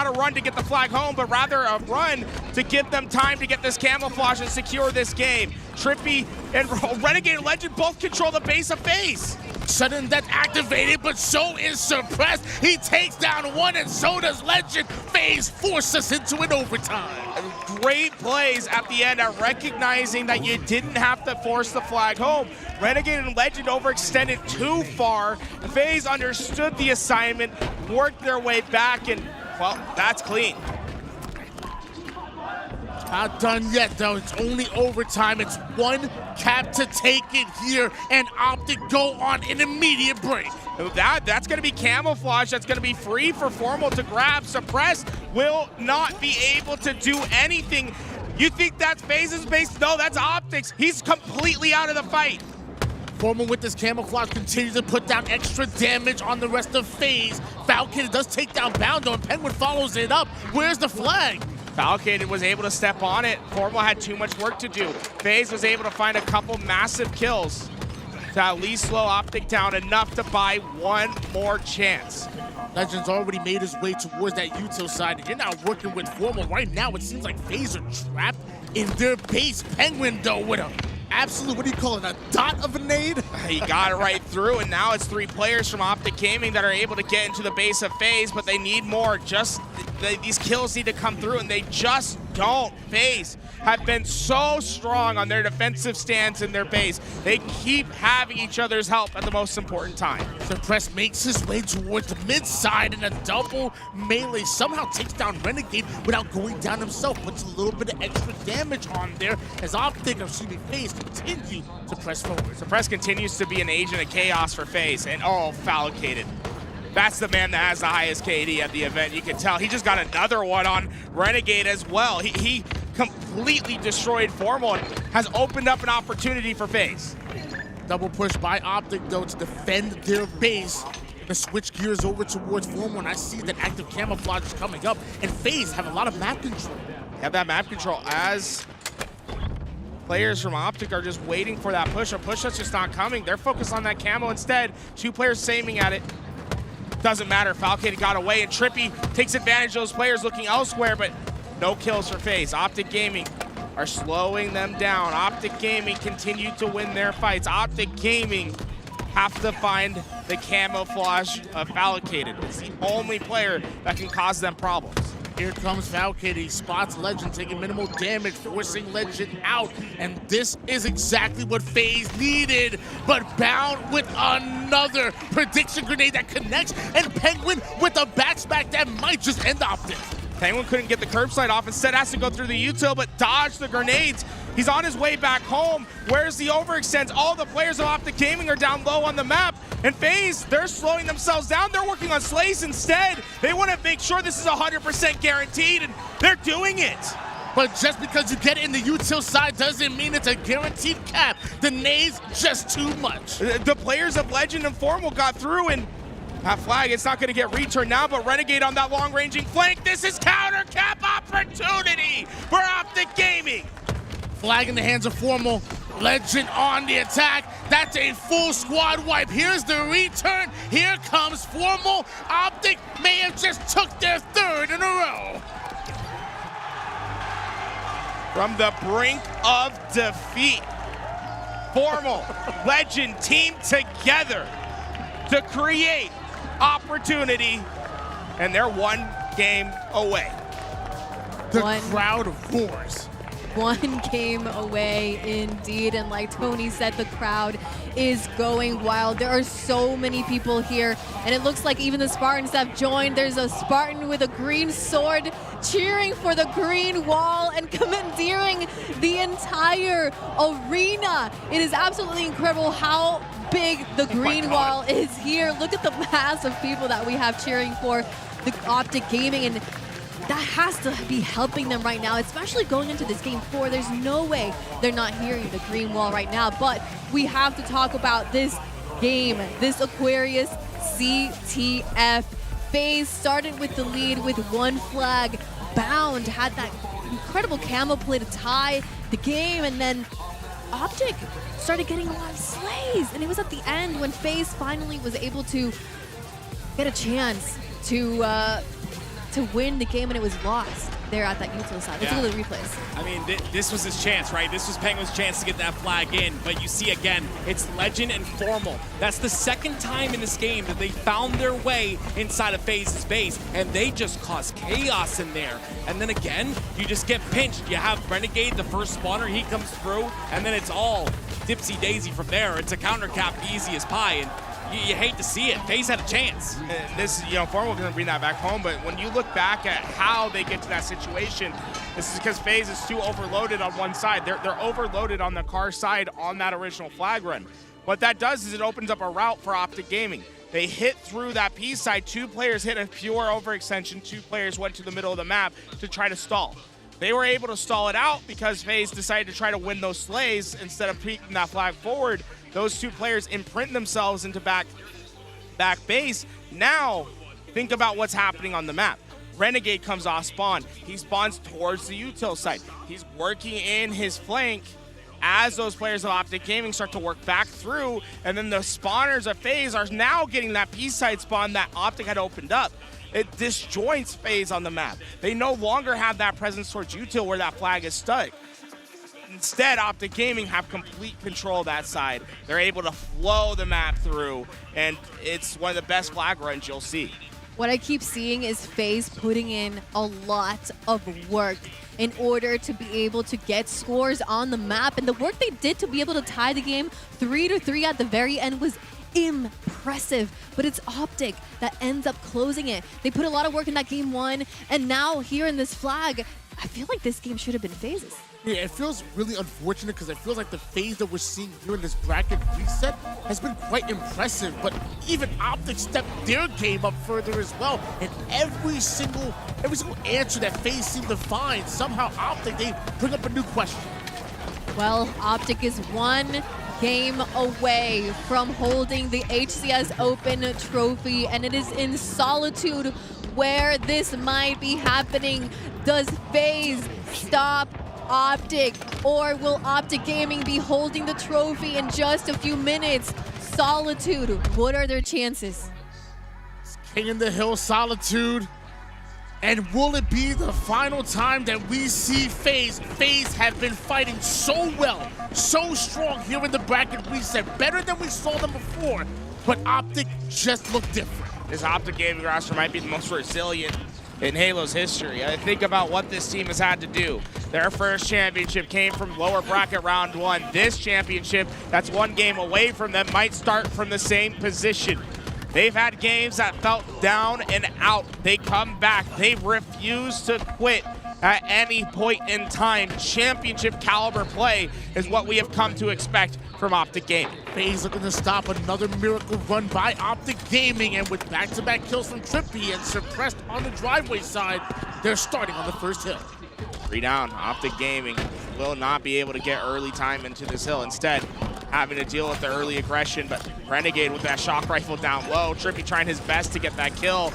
a run to get the flag home, but rather a run to give them time to get this camouflage and secure this game. Trippy and Renegade Legend both control the base of FaZe. Sudden death activated, but so is Suppressed. He takes down one, and so does Legend. FaZe force us into an overtime. Great plays at the end at recognizing that you didn't have to force the flag home. Renegade and Legend overextended too far. FaZe understood the assignment, worked their way back, and, well, that's clean. Not done yet, though. It's only overtime. It's one cap to take it here, and Optic go on an immediate break. That's going to be camouflage. That's going to be free for Formal to grab. Suppress will not be able to do anything. You think that's FaZe's base? No, that's Optic's. He's completely out of the fight. Formal with this camouflage continues to put down extra damage on the rest of FaZe. Falcon does take down Boundo, and Penguin follows it up. Where's the flag? Falcated was able to step on it. Formal had too much work to do. FaZe was able to find a couple massive kills to at least slow Optic down enough to buy one more chance. Legend's already made his way towards that util side, and you're now working with Formal. Right now, it seems like FaZe are trapped in their base. Penguin, though, with a absolute, what do you call it, a dot of a nade? He got it right through, and now it's 3 players from Optic Gaming that are able to get into the base of FaZe, but they need more. These kills need to come through, and they just don't. FaZe have been so strong on their defensive stance in their base. They keep having each other's help at the most important time. Suppress makes his way towards the mid side, and a double melee somehow takes down Renegade without going down himself. Puts a little bit of extra damage on there as Optic, FaZe continue to press forward. Suppress continues to be an agent of chaos for FaZe, and oh, Falcated. That's the man that has the highest KD at the event. You can tell he just got another one on Renegade as well. He completely destroyed Formal and has opened up an opportunity for FaZe. Double push by Optic, though, to defend their base. To switch gears over towards Formal, and I see that active camouflage is coming up, and FaZe have a lot of map control. Have that map control as players from Optic are just waiting for that push. A push that's just not coming. They're focused on that camo instead. 2 players aiming at it. Doesn't matter. Falcated got away, and Trippy takes advantage of those players looking elsewhere, but no kills for FaZe. Optic Gaming are slowing them down. Optic Gaming continue to win their fights. Optic Gaming have to find the camouflage of Falcated. It's the only player that can cause them problems. Here comes Falcated. He spots Legend taking minimal damage, forcing Legend out. And this is exactly what FaZe needed. But Bound with another prediction grenade that connects, and Penguin with a backsmack that might just end Optic. Penguin couldn't get the curbside off. Instead has to go through the util, but dodge the grenades. He's on his way back home. Where's the overextends? All the players of Optic Gaming are down low on the map. And FaZe, they're slowing themselves down. They're working on Slays instead. They want to make sure this is 100% guaranteed, and they're doing it. But just because you get it in the util side doesn't mean it's a guaranteed cap. The nade's just too much. The players of Legend and Formal got through, and that flag, it's not going to get returned now, but Renegade on that long-ranging flank. This is counter cap opportunity for Optic Gaming. Flag in the hands of Formal. Legend on the attack. That's a full squad wipe. Here's the return. Here comes Formal. Optic may have just took their 3rd in a row. From the brink of defeat, Formal, Legend team together to create opportunity, and they're one game away. The crowd roars. One game away indeed, and like Tony said, the crowd is going wild. There are so many people here, and it looks like even the Spartans have joined. There's a Spartan with a green sword cheering for the green wall and commandeering the entire arena. It is absolutely incredible how big the green wall is here. Look at the mass of people that we have cheering for the Optic Gaming, and that has to be helping them right now, especially going into this game 4. There's no way they're not hearing the green wall right now, but we have to talk about this game, this Aquarius CTF. FaZe started with the lead with one flag. Bound had that incredible camo play to tie the game, and then Optic started getting a lot of slays, and it was at the end when FaZe finally was able to get a chance to win the game, and it was lost there at that util side. Let's look at the replays. I mean, this was his chance, right? This was Penguin's chance to get that flag in, but you see again, it's Legend and Formal. That's the second time in this game that they found their way inside of FaZe's base, and they just caused chaos in there. And then again, you just get pinched. You have Renegade, the first spawner, he comes through, and then it's all dipsy daisy from there. It's a counter cap easy as pie, and you hate to see it. FaZe had a chance. This, Formal can bring that back home, but when you look back at how they get to that situation, this is because FaZe is too overloaded on one side. They're overloaded on the car side on that original flag run. What that does is it opens up a route for Optic Gaming. They hit through that P side. 2 players hit a pure overextension. 2 players went to the middle of the map to try to stall. They were able to stall it out because FaZe decided to try to win those slays instead of peeking that flag forward. Those 2 players imprint themselves into back base. Now, think about what's happening on the map. Renegade comes off spawn. He spawns towards the util site. He's working in his flank as those players of Optic Gaming start to work back through, and then the spawners of FaZe are now getting that P-side spawn that Optic had opened up. It disjoints FaZe on the map. They no longer have that presence towards util where that flag is stuck. Instead, Optic Gaming have complete control of that side. They're able to flow the map through, and it's one of the best flag runs you'll see. What I keep seeing is FaZe putting in a lot of work in order to be able to get scores on the map, and the work they did to be able to tie the game 3-3 at the very end was impressive, but it's Optic that ends up closing it. They put a lot of work in that game 1, and now here in this flag, I feel like this game should have been FaZe's. Yeah, it feels really unfortunate because it feels like the FaZe that we're seeing here in this bracket reset has been quite impressive, but even Optic stepped their game up further as well, and every single answer that FaZe seemed to find, somehow Optic, they bring up a new question. Well, Optic is one game away from holding the HCS Open trophy, and it is in Solitude where this might be happening. Does FaZe stop Optic, or will Optic Gaming be holding the trophy in just a few minutes? Solitude, what are their chances? King in the Hill, Solitude. And will it be the final time that we see FaZe? FaZe have been fighting so well, so strong here in the bracket reset, better than we saw them before, but Optic just looked different. This Optic Gaming roster might be the most resilient in Halo's history. I think about what this team has had to do. Their first championship came from lower bracket round 1. This championship, that's one game away from them, might start from the same position. They've had games that felt down and out. They come back. They refuse to quit at any point in time. Championship caliber play is what we have come to expect from Optic Gaming. FaZe looking to stop another miracle run by Optic Gaming, and with back-to-back kills from Trippy and suppressed on the driveway side, they're starting on the first hill. 3 down. Optic Gaming will not be able to get early time into this hill. Instead, having to deal with the early aggression, but Renegade with that shock rifle down low. Trippy trying his best to get that kill.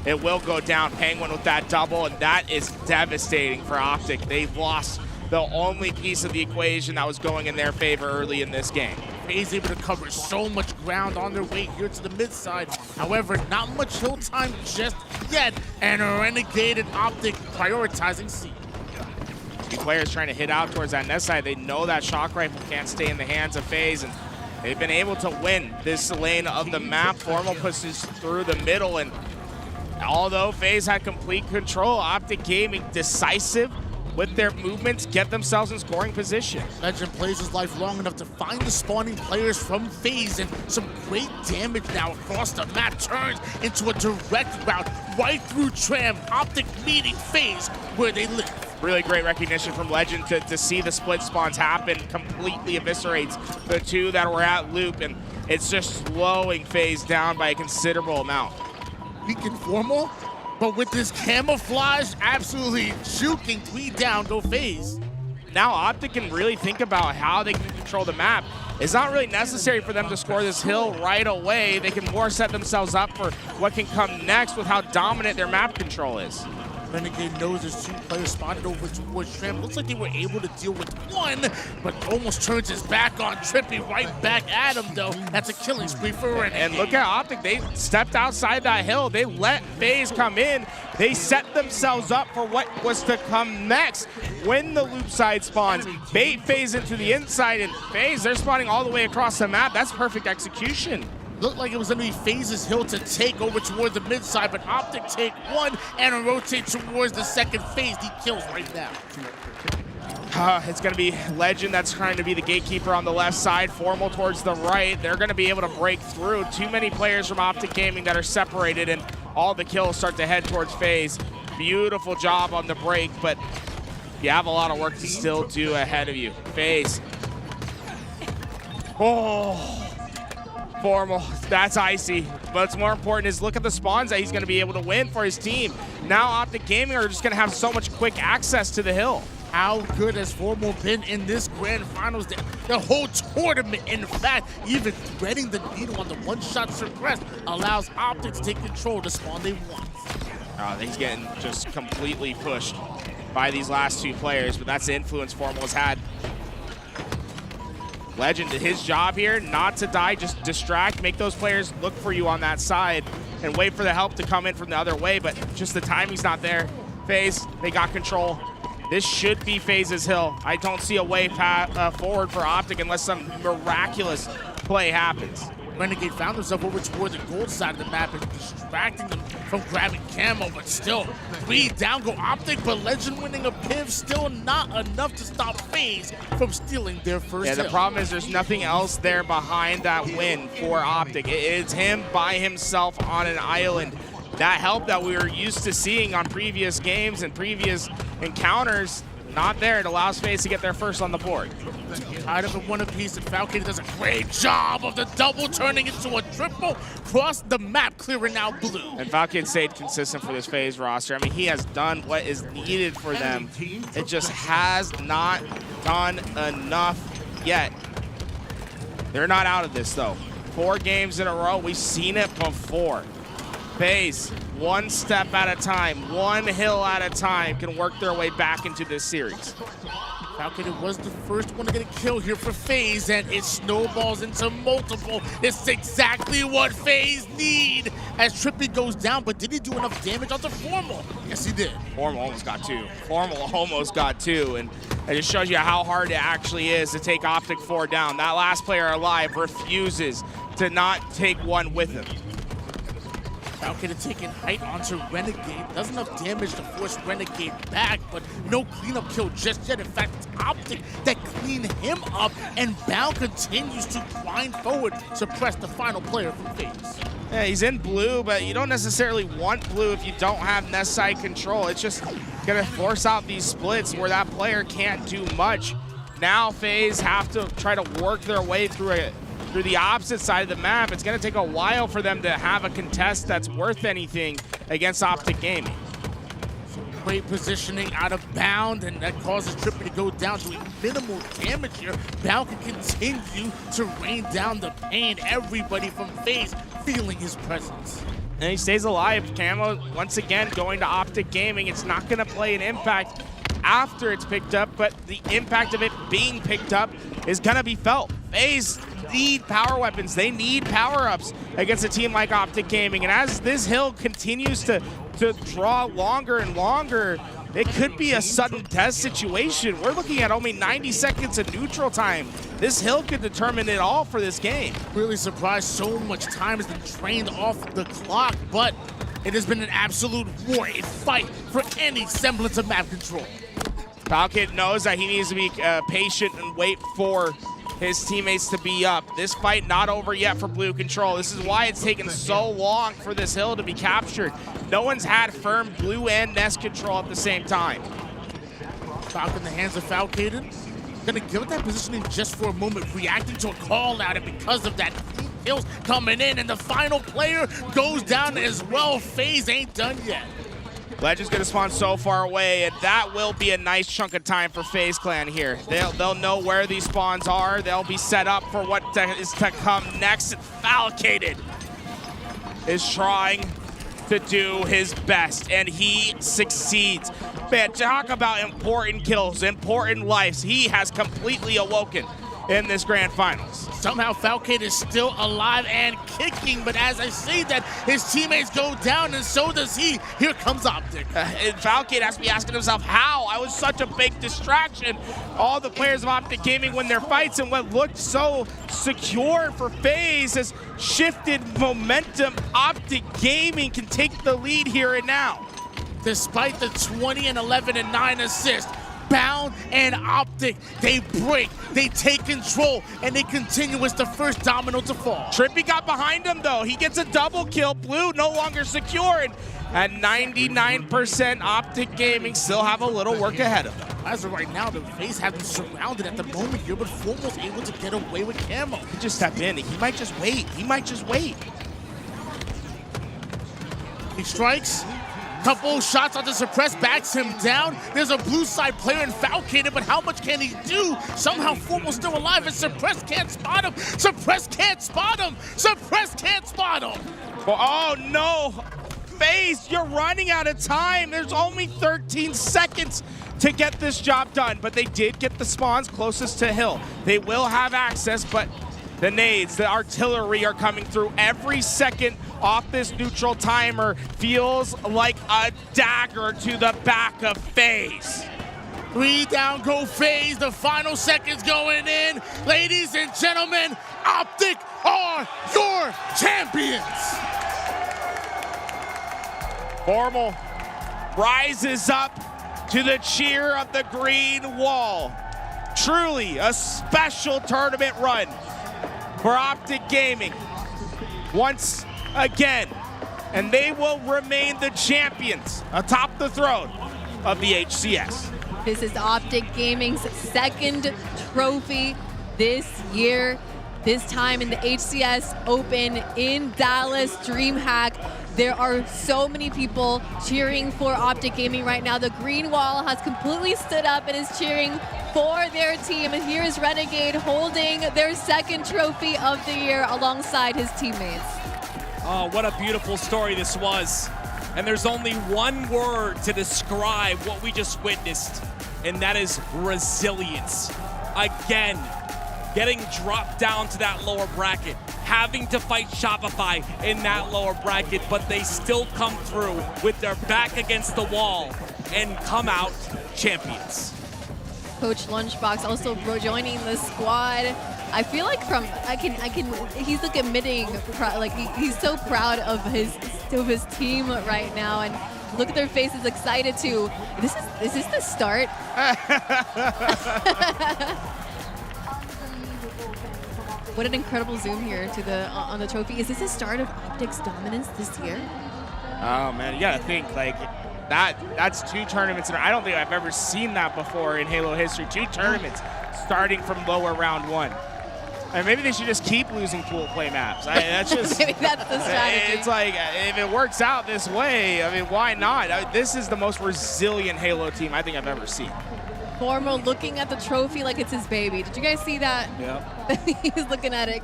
It will go down. Penguin with that double, and that is devastating for Optic. They've lost the only piece of the equation that was going in their favor early in this game. FaZe able to cover so much ground on their way here to the mid side. However, not much hill time just yet, and Renegade and Optic prioritizing C. The players trying to hit out towards that net side. They know that shock rifle can't stay in the hands of FaZe, and they've been able to win this lane of the map. Formal pushes through the middle, and although FaZe had complete control, Optic Gaming decisive with their movements, get themselves in scoring position. Legend plays his life long enough to find the spawning players from FaZe, and some great damage now across the map turns into a direct route right through Tram. Optic meeting FaZe where they live. Really great recognition from Legend to see the split spawns happen. Completely eviscerates the two that were at loop, and it's just slowing FaZe down by a considerable amount. Weak and Formal, but with this camouflage, absolutely juking. 3 down, go FaZe. Now Optic can really think about how they can control the map. It's not really necessary for them to score this hill right away. They can more set themselves up for what can come next with how dominant their map control is. Renegade knows there's 2 players spotted over towards Tram. Looks like they were able to deal with 1, but almost turns his back on Trippy. Right back at him, though. That's a killing spree for Renegade. And look at Optic. They stepped outside that hill. They let FaZe come in. They set themselves up for what was to come next when the loop side spawns. Bait FaZe into the inside, and FaZe, they're spawning all the way across the map. That's perfect execution. Looked like it was going to be FaZe's hill to take over towards the mid side, but Optic take 1 and rotate towards the second FaZe. He kills right now. It's going to be Legend that's trying to be the gatekeeper on the left side. Formal towards the right. They're going to be able to break through. Too many players from Optic Gaming that are separated, and all the kills start to head towards FaZe. Beautiful job on the break, but you have a lot of work to still do ahead of you. FaZe. Oh. Formal, that's icy. What's more important is look at the spawns that he's going to be able to win for his team. Now Optic Gaming are just going to have so much quick access to the hill. How good has Formal been in this grand finals? The whole tournament, in fact, even threading the needle on the one-shot suppress allows Optic to take control of the spawn they want. He's getting just completely pushed by these last 2 players, but that's the influence Formal has had. Legend, his job here, not to die, just distract, make those players look for you on that side and wait for the help to come in from the other way, but just the timing's not there. FaZe, they got control. This should be FaZe's hill. I don't see a way forward for Optic unless some miraculous play happens. Renegade found himself over toward the gold side of the map and distracting them from grabbing camo, but still 3 down go Optic, but Legend winning a piv, still not enough to stop FaZe from stealing their first Yeah, the hill. problem is there's nothing else there behind that win for Optic. It's him by himself on an island. That help that we were used to seeing on previous games and previous encounters, not there. It allows FaZe to get their first on the board. Tired of a one apiece, and Falcon does a great job of the double, turning into a triple across the map, clearing out blue. And Falcon stayed consistent for this FaZe roster. I mean, he has done what is needed for them. It just has not done enough yet. They're not out of this, though. 4 games in a row. We've seen it before. FaZe, 1 step at a time, 1 hill at a time, can work their way back into this series. Falcon was the first one to get a kill here for FaZe, and it snowballs into multiple. It's exactly what FaZe need as Trippy goes down, but did he do enough damage onto Formal? Yes, he did. Formal almost got 2. Formal almost got 2, and it just shows you how hard it actually is to take Optic 4 down. That last player alive refuses to not take 1 with him. Falcon had taken height onto Renegade. Does enough damage to force Renegade back, but no cleanup kill just yet. In fact, it's Optic that cleaned him up, and Bao continues to grind forward, suppress the final player from FaZe. Yeah, he's in blue, but you don't necessarily want blue if you don't have nest side control. It's just gonna force out these splits where that player can't do much. Now FaZe have to try to work their way through the opposite side of the map. It's going to take a while for them to have a contest that's worth anything against Optic Gaming. Great positioning out of bound, and that causes Trippy to go down to a minimal damage here. Bound can continue to rain down the pain. Everybody from FaZe feeling his presence. And he stays alive. Camo, once again, going to Optic Gaming. It's not going to play an impact after it's picked up, but the impact of it being picked up is going to be felt. FaZe need power weapons. They need power-ups against a team like Optic Gaming. And as this hill continues to draw longer and longer, it could be a sudden death situation. We're looking at only 90 seconds of neutral time. This hill could determine it all for this game. Really surprised so much time has been drained off the clock, but it has been an absolute war, a fight for any semblance of map control. Falcon knows that he needs to be patient and wait for his teammates to be up. This fight not over yet for Blue Control. This is why it's taken so long for this hill to be captured. No one's had firm Blue and Nest control at the same time. Falcon in the hands of Falcated. Gonna give it that positioning just for a moment, reacting to a call out, and because of that, kills coming in, and the final player goes down as well. FaZe ain't done yet. Legend's gonna spawn so far away, and that will be a nice chunk of time for FaZe Clan here. They'll know where these spawns are. They'll be set up for what is to come next. And Falcated is trying to do his best, and he succeeds. Man, talk about important kills, important lives. He has completely awoken in this grand finals. Somehow Falcade is still alive and kicking, but as I say that, his teammates go down, and so does he. Here comes Optic. And Falcade has to be asking himself, how? I was such a big distraction. All the players of Optic Gaming win their fights, and what looked so secure for FaZe has shifted momentum. Optic Gaming can take the lead here and now. Despite the 20 and 11 and 9 assists, Bound and Optic, they break, they take control, and they continue as the first domino to fall. Trippy got behind him though. He gets a double kill. Blue no longer secured. At 99%, Optic Gaming still have a little work ahead of them. As of right now, the FaZe have been surrounded at the moment here, but Foremost able to get away with camo. He just step in. He might just wait. He might just wait. He strikes. Couple shots on the suppress, backs him down. There's a blue side player in Falcated, but how much can he do? Somehow Foremost still alive, and Suppress can't spot him. Suppress can't spot him. Suppress can't spot him. Oh no, FaZe, you're running out of time. There's only 13 seconds to get this job done, but they did get the spawns closest to Hill. They will have access, but the nades, the artillery are coming through every second off this neutral timer. Feels like a dagger to the back of FaZe. 3 down, go FaZe. The final seconds going in. Ladies and gentlemen, Optic are your champions. Formal rises up to the cheer of the green wall. Truly a special tournament run for Optic Gaming once again, and they will remain the champions atop the throne of the HCS. This is Optic Gaming's second trophy this year, this time in the HCS Open in Dallas, DreamHack. There are so many people cheering for Optic Gaming right now. The green wall has completely stood up and is cheering for their team. And here is Renegade holding their second trophy of the year alongside his teammates. Oh, what a beautiful story this was. And there's only one word to describe what we just witnessed, and that is resilience. Again, getting dropped down to that lower bracket, having to fight Shopify in that lower bracket, but they still come through with their back against the wall and come out champions. Coach Lunchbox also joining the squad. I feel like he's like admitting, like he's so proud of his team right now, and look at their faces, excited too. Is this the start? What an incredible zoom here to the on the trophy. Is this the start of Optic's dominance this year? Oh man, you gotta think like that's 2 tournaments. I don't think I've ever seen that before in Halo history. 2 tournaments starting from lower round 1. And maybe they should just keep losing pool play maps. That's just maybe that's the strategy. It's like if it works out this way, I mean, why not? This is the most resilient Halo team I think I've ever seen. Formal looking at the trophy like it's his baby. Did you guys see that? Yeah. He's looking at it.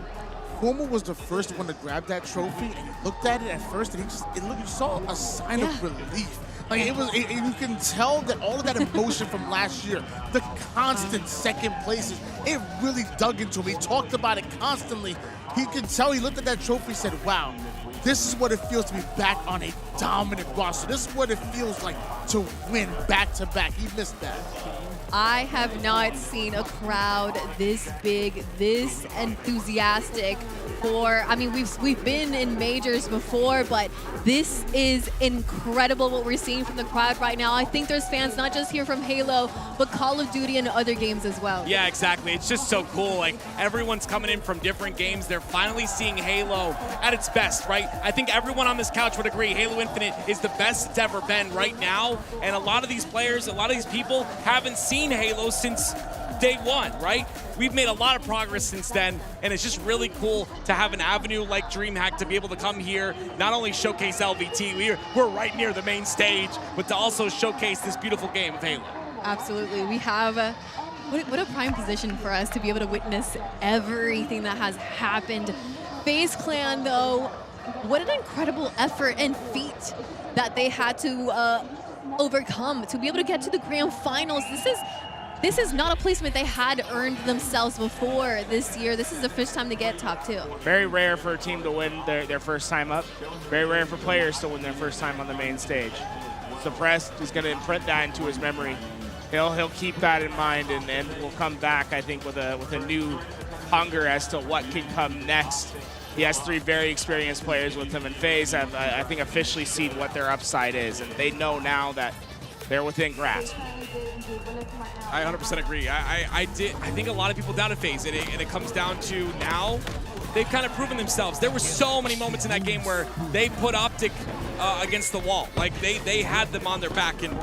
Formal was the first one to grab that trophy, and he looked at it at first, and you saw a sign of relief. Like you can tell that all of that emotion from last year, the constant second places, it really dug into him. He talked about it constantly. He can tell, he looked at that trophy and said, wow, this is what it feels to be back on a dominant roster. This is what it feels like to win back-to-back. He missed that. I have not seen a crowd this big, this enthusiastic for, I mean, we've been in majors before, but this is incredible what we're seeing from the crowd right now. I think there's fans not just here from Halo, but Call of Duty and other games as well. Yeah, exactly. It's just so cool. Like, everyone's coming in from different games. They're finally seeing Halo at its best, right? I think everyone on this couch would agree Halo Infinite is the best it's ever been right now. And a lot of these players, a lot of these people haven't seen Halo since day one, right? We've made a lot of progress since then, and it's just really cool to have an avenue like DreamHack to be able to come here, not only showcase LVT, we're right near the main stage, but to also showcase this beautiful game of Halo. Absolutely. We have what a prime position for us to be able to witness everything that has happened. FaZe Clan, though, what an incredible effort and feat that they had to overcome to be able to get to the grand finals. This is not a placement they had earned themselves before this year. This is the first time to get top 2. Very rare for a team to win their first time up. Very rare for players to win their first time on the main stage. Suppressed is going to imprint that into his memory. He'll keep that in mind, and will come back, I think, with a new hunger as to what can come next. He has 3 very experienced players with him, and FaZe have, I think, officially seen what their upside is, and they know now that they're within grasp. I 100% agree. I think a lot of people doubted FaZe, and it comes down to now they've kind of proven themselves. There were so many moments in that game where they put Optic against the wall. Like, they had them on their back, and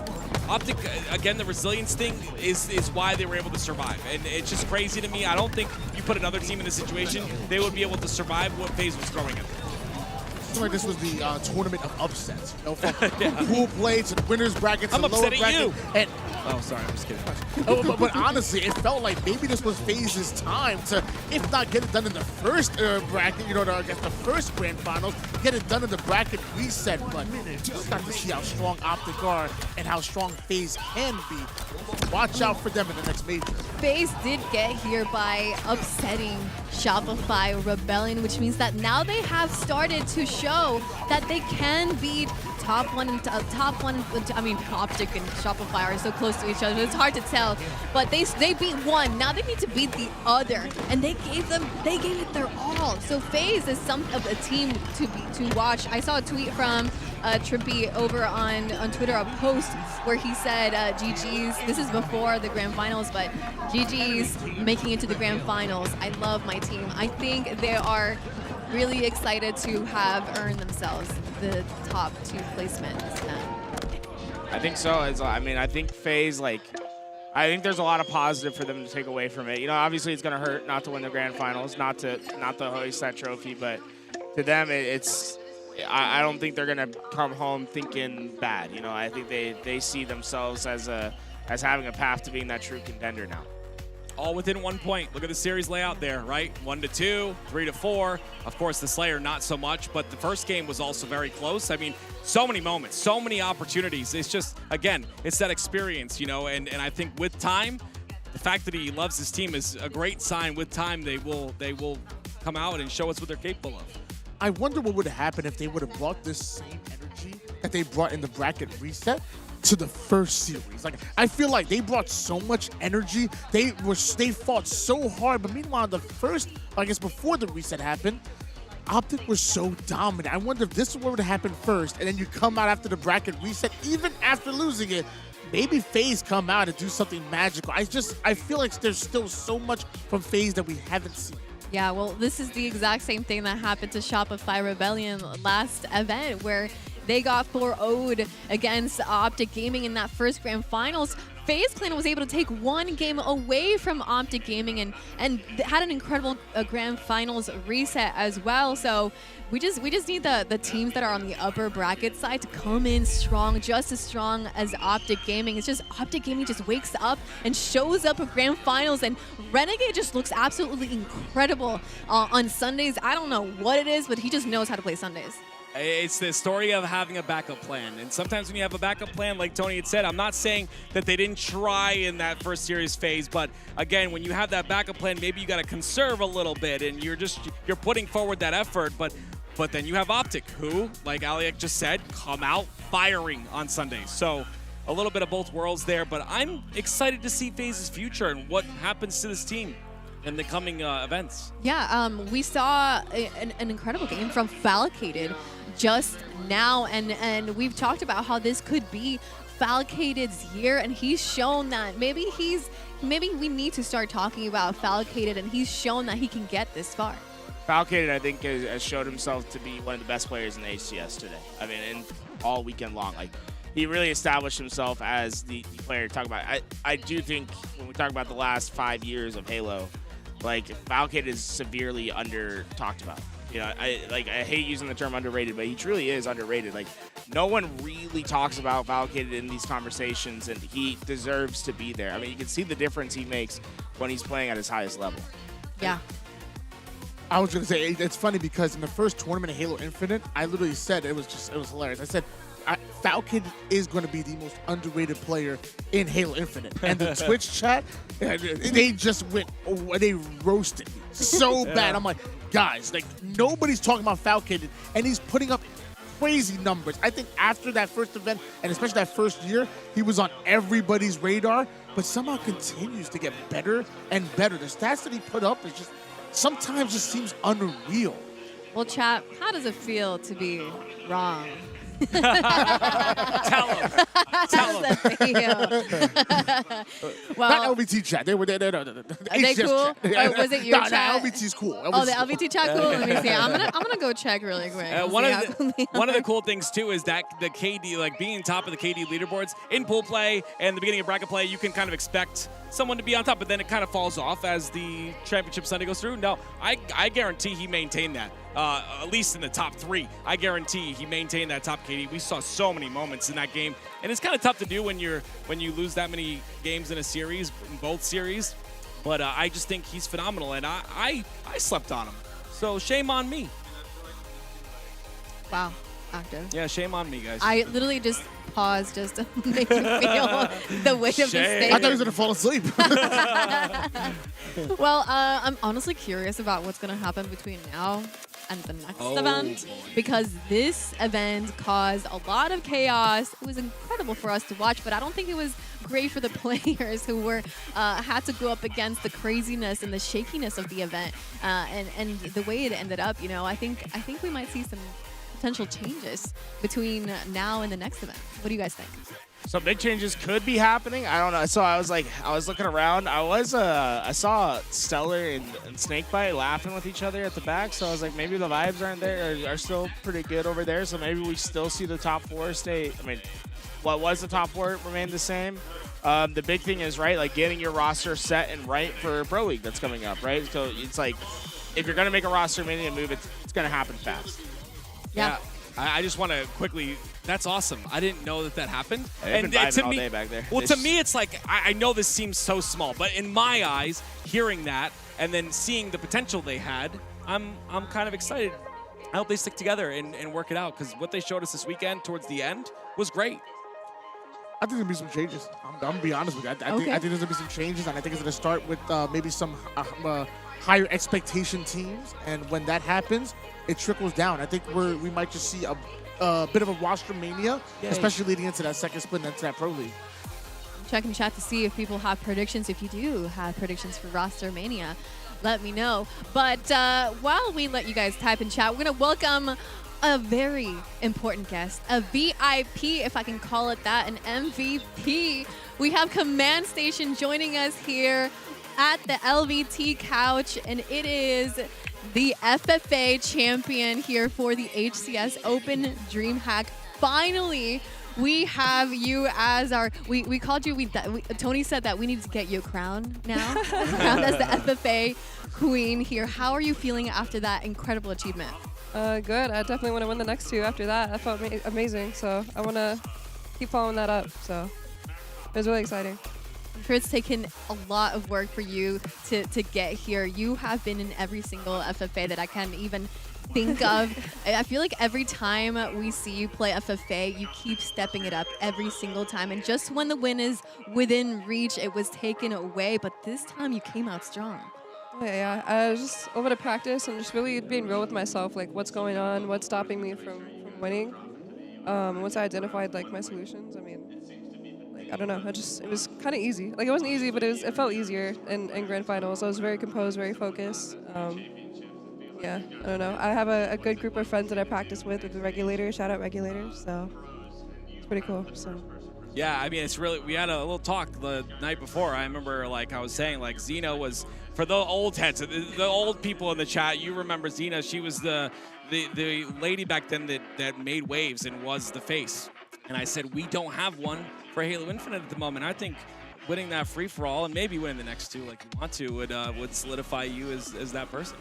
Optic, again, the resilience thing is why they were able to survive. And it's just crazy to me. I don't think you put another team in this situation, they would be able to survive what FaZe was throwing at them. I feel like this was the tournament of upsets. You know, from pool play to the winners bracket to I'm the lower upset at bracket. you. And Oh, sorry, I'm just kidding. but honestly, it felt like maybe this was FaZe's time to, if not get it done in the first bracket, you know, to get the first grand finals, get it done in the bracket reset. But just got to see how strong Optic are and how strong FaZe can be. Watch out for them in the next major. FaZe did get here by upsetting Shopify Rebellion, which means that now they have started to show that they can beat top one. I mean, Optic and Shopify are so close to each other; it's hard to tell. But they beat one. Now they need to beat the other, and they gave it their all. So FaZe is a team to watch. I saw a tweet from Trippy over on Twitter, a post where he said, GG's, this is before the grand finals, but GG's making it to the grand finals. I love my team. I think they are really excited to have earned themselves the top 2 placements. I think so. I mean, I think FaZe, I think there's a lot of positive for them to take away from it. You know, obviously it's going to hurt not to win the grand finals, not to hoist that trophy, but to them, I don't think they're going to come home thinking bad. You know, I think they see themselves as having a path to being that true contender now. All within 1 point. Look at the series layout there, right? 1-2, 3-4. Of course, the Slayer not so much, but the first game was also very close. I mean, so many moments, so many opportunities. It's just, again, it's that experience, you know, and I think with time, the fact that he loves his team is a great sign. With time, they will come out and show us what they're capable of. I wonder what would have happened if they would have brought this same energy that they brought in the bracket reset to the first series. Like, I feel like they brought so much energy. They fought so hard, but meanwhile, the first, I guess before the reset happened, Optic was so dominant. I wonder if this is what would happen first, and then you come out after the bracket reset, even after losing it. Maybe FaZe come out and do something magical. I feel like there's still so much from FaZe that we haven't seen. Yeah, well, this is the exact same thing that happened to Shopify Rebellion last event, where they got 4-0'd against Optic Gaming in that first grand finals. FaZe Clan was able to take 1 game away from Optic Gaming and had an incredible grand finals reset as well. So we just need the teams that are on the upper bracket side to come in strong, just as strong as Optic Gaming. It's just Optic Gaming just wakes up and shows up at grand finals, and Renegade just looks absolutely incredible on Sundays. I don't know what it is, but he just knows how to play Sundays. It's the story of having a backup plan. And sometimes when you have a backup plan, like Tony had said, I'm not saying that they didn't try in that first series phase, but again, when you have that backup plan, maybe you got to conserve a little bit and you're putting forward that effort. But then you have Optic, who, like Aliak just said, come out firing on Sunday. So a little bit of both worlds there, but I'm excited to see FaZe's future and what happens to this team in the coming events. Yeah, we saw an incredible game from Falcated just now, and we've talked about how this could be Falcated's year, and he's shown that maybe we need to start talking about Falcated, and he's shown that he can get this far. Falcated, I think, has showed himself to be one of the best players in the HCS today. I mean, and all weekend long, like he really established himself as the player to talk about. I do think when we talk about the last 5 years of Halo, like Falcated is severely under talked about. You know, I hate using the term underrated, but he truly is underrated. Like no one really talks about Falcated in these conversations, and he deserves to be there. I mean, you can see the difference he makes when he's playing at his highest level. Yeah. I was going to say, it's funny because in the first tournament of Halo Infinite, I literally said, it was hilarious. I said, Falcon is going to be the most underrated player in Halo Infinite. And the Twitch chat, they just they roasted me so bad. I'm like, guys, like nobody's talking about Falcon, and he's putting up crazy numbers. I think after that first event, and especially that first year, he was on everybody's radar, but somehow continues to get better and better. The stats that he put up is just sometimes just seems unreal. Well, chat, how does it feel to be wrong? Tell him. How does it feel? Not LVT chat. They were there. Are they cool? Or was it your chat? No, LVT's cool. Oh, the LVT chat cool? Let me see. I'm gonna go check really quick. One of the cool things too is that the KD, like being top of the KD leaderboards in pool play and the beginning of bracket play, you can kind of expect someone to be on top, but then it kind of falls off as the championship Sunday goes through. No, I guarantee he maintained that. At least in the top 3. I guarantee he maintained that top KD. We saw so many moments in that game, and it's kind of tough to do when you lose that many games in a series, in both series. But I just think he's phenomenal, and I slept on him. So shame on me. Wow, active. Yeah, shame on me, guys. I literally just paused just to make you feel the weight of the stage. I thought he was going to fall asleep. Well, I'm honestly curious about what's going to happen between now and the next event, because this event caused a lot of chaos. It was incredible for us to watch, but I don't think it was great for the players who were had to go up against the craziness and the shakiness of the event, and the way it ended up. You know, I think we might see some potential changes between now and the next event. What do you guys think? Some big changes could be happening. I don't know. So I was looking around. I saw Stellar and Snakebite laughing with each other at the back. So I was like, maybe the vibes aren't there, are still pretty good over there. So maybe we still see the top 4 stay. I mean, what was the top 4 remain the same. The big thing is, right, like getting your roster set and right for Pro League that's coming up, right? So it's like, if you're gonna make a roster mania move, it's gonna happen fast. Yeah. I just want to quickly. That's awesome. I didn't know that happened. I've been vibing all day back there. Well, to me, it's like I know this seems so small, but in my eyes, hearing that and then seeing the potential they had, I'm kind of excited. I hope they stick together and work it out, because what they showed us this weekend towards the end was great. I think there'll be some changes. I'm gonna be honest with you. I think there's gonna be some changes, and I think it's gonna start with maybe some higher expectation teams, and when that happens, it trickles down. I think we might just see a bit of a roster mania, especially leading into that second split and into that Pro League. Check in chat to see if people have predictions. If you do have predictions for roster mania, let me know. But while we let you guys type in chat, we're gonna welcome a very important guest, a VIP, if I can call it that, an MVP. We have Command Station joining us here at the LVT couch, and it is the FFA champion here for the HCS Open DreamHack. Finally, we have you as our, we called you, Tony said that we need to get you a crown now, crowned as the FFA queen here. How are you feeling after that incredible achievement? Good. I definitely want to win the next 2 after that. That felt amazing, so I want to keep following that up. So it was really exciting. I'm sure it's taken a lot of work for you to get here. You have been in every single FFA that I can even think of. I feel like every time we see you play FFA, you keep stepping it up every single time. And just when the win is within reach, it was taken away. But this time you came out strong. Yeah, I was just over to practice and just really being real with myself, like what's going on, what's stopping me from winning. Once I identified like my solutions, I mean, like I don't know, it was kind of easy. Like it wasn't easy, but it felt easier in grand finals. I was very composed, very focused. Yeah, I don't know. I have a good group of friends that I practice with the regulators. Shout out regulators. So it's pretty cool. So. Yeah, I mean, it's really, we had a little talk the night before. I remember, like, I was saying, like, Xena was, for the old heads, the old people in the chat, you remember Xena. She was the lady back then that made waves and was the face. And I said, we don't have one for Halo Infinite at the moment. I think winning that free-for-all and maybe winning the next two like you want to would solidify you as that person.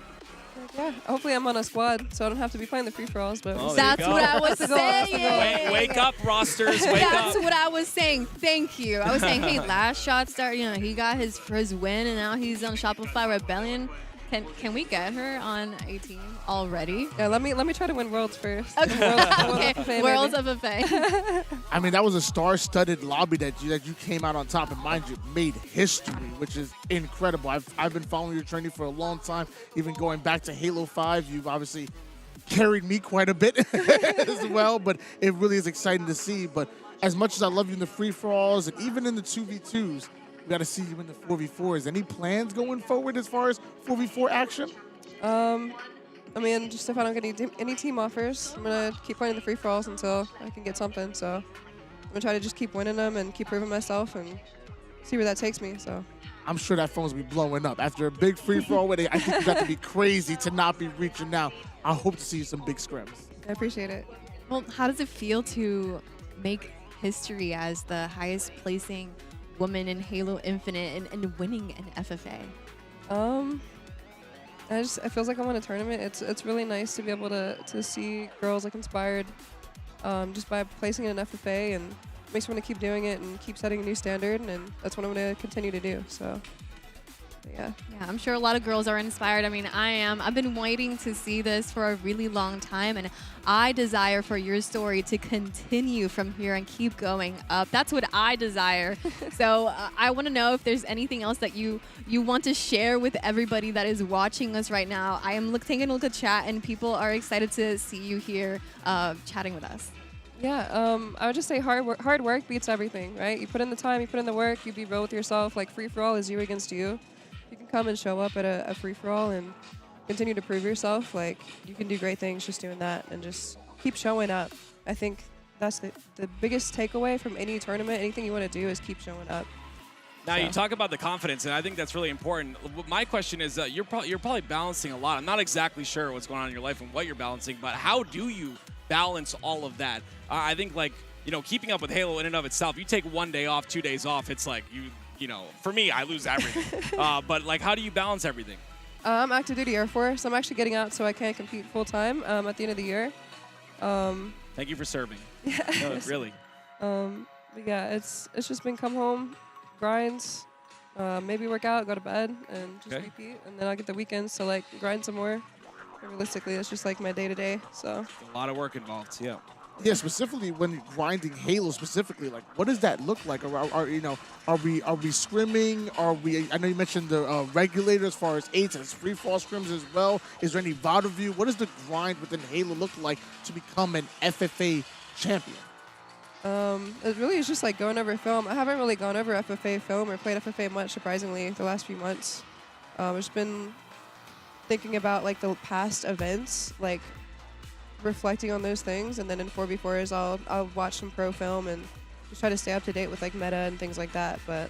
Yeah, hopefully I'm on a squad, so I don't have to be playing the free-for-alls. But that's what I was saying. Wake up, rosters. Wake up. That's what I was saying. Thank you. I was saying, hey, last shot start. You know, he got his win, and now he's on Shopify Rebellion. Can we get her on a team already? Yeah, let me try to win Worlds first. Okay, Worlds of FFA. I mean, that was a star-studded lobby that you came out on top, and mind you, made history, which is incredible. I've been following your journey for a long time, even going back to Halo 5. You've obviously carried me quite a bit as well, but it really is exciting to see. But as much as I love you in the free-for-alls and even in the 2v2s, we got to see you in the 4v4s. Any plans going forward as far as 4v4 action? I mean, just if I don't get any team offers, I'm going to keep playing the free-for-alls until I can get something. So I'm going to try to just keep winning them and keep proving myself and see where that takes me. So I'm sure that phone's going to be blowing up. After a big free-for-all where I think you got to be crazy to not be reaching now. I hope to see some big scrims. I appreciate it. Well, how does it feel to make history as the highest placing woman in Halo Infinite and winning an FFA? It feels like I'm in a tournament. It's really nice to be able to see girls like inspired just by placing in an FFA, and it makes me want to keep doing it and keep setting a new standard, and that's what I'm going to continue to do. So. Yeah, I'm sure a lot of girls are inspired. I mean, I am. I've been waiting to see this for a really long time, and I desire for your story to continue from here and keep going up. That's what I desire. So I want to know if there's anything else that you want to share with everybody that is watching us right now. I am taking a look at chat, and people are excited to see you here chatting with us. Yeah, I would just say hard work beats everything, right? You put in the time, you put in the work, you be real with yourself. Like free-for-all is you against you. You can come and show up at a free-for-all and continue to prove yourself. Like, you can do great things just doing that and just keep showing up. I think that's the biggest takeaway from any tournament. Anything you want to do is keep showing up. Now, you talk about the confidence, and I think that's really important. My question is, you're probably balancing a lot. I'm not exactly sure what's going on in your life and what you're balancing, but how do you balance all of that? I think, like, you know, keeping up with Halo in and of itself, you take 1 day off, 2 days off, it's like you know, for me, I lose everything. But, like, how do you balance everything? I'm active duty Air Force. I'm actually getting out so I can compete full-time at the end of the year. Thank you for serving. Yeah. No, really. But yeah, it's just been come home, grinds, maybe work out, go to bed, and just repeat. And then I'll get the weekends to, like, grind some more. But realistically, it's just, like, my day-to-day, so. A lot of work involved, yeah. Yeah, specifically when you're grinding Halo specifically, like what does that look like? Are we scrimming? Are we? I know you mentioned the regulator as far as 8s and free fall scrims as well. Is there any VOD review? What does the grind within Halo look like to become an FFA champion? It really is just like going over film. I haven't really gone over FFA film or played FFA much, surprisingly, the last few months. I've just been thinking about like the past events, like reflecting on those things, and then in 4v4s I'll watch some pro film and just try to stay up to date with like meta and things like that. But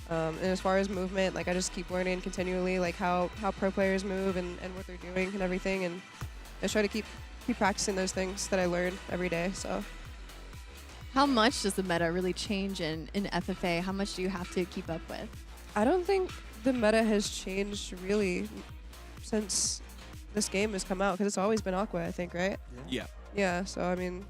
and as far as movement, like I just keep learning continually, like how pro players move and what they're doing and everything, and I try to keep practicing those things that I learn every day. So how much does the meta really change in FFA? How much do you have to keep up with? I don't think the meta has changed really since this game has come out, because it's always been Aqua, I think, right? Yeah. Yeah, so I mean,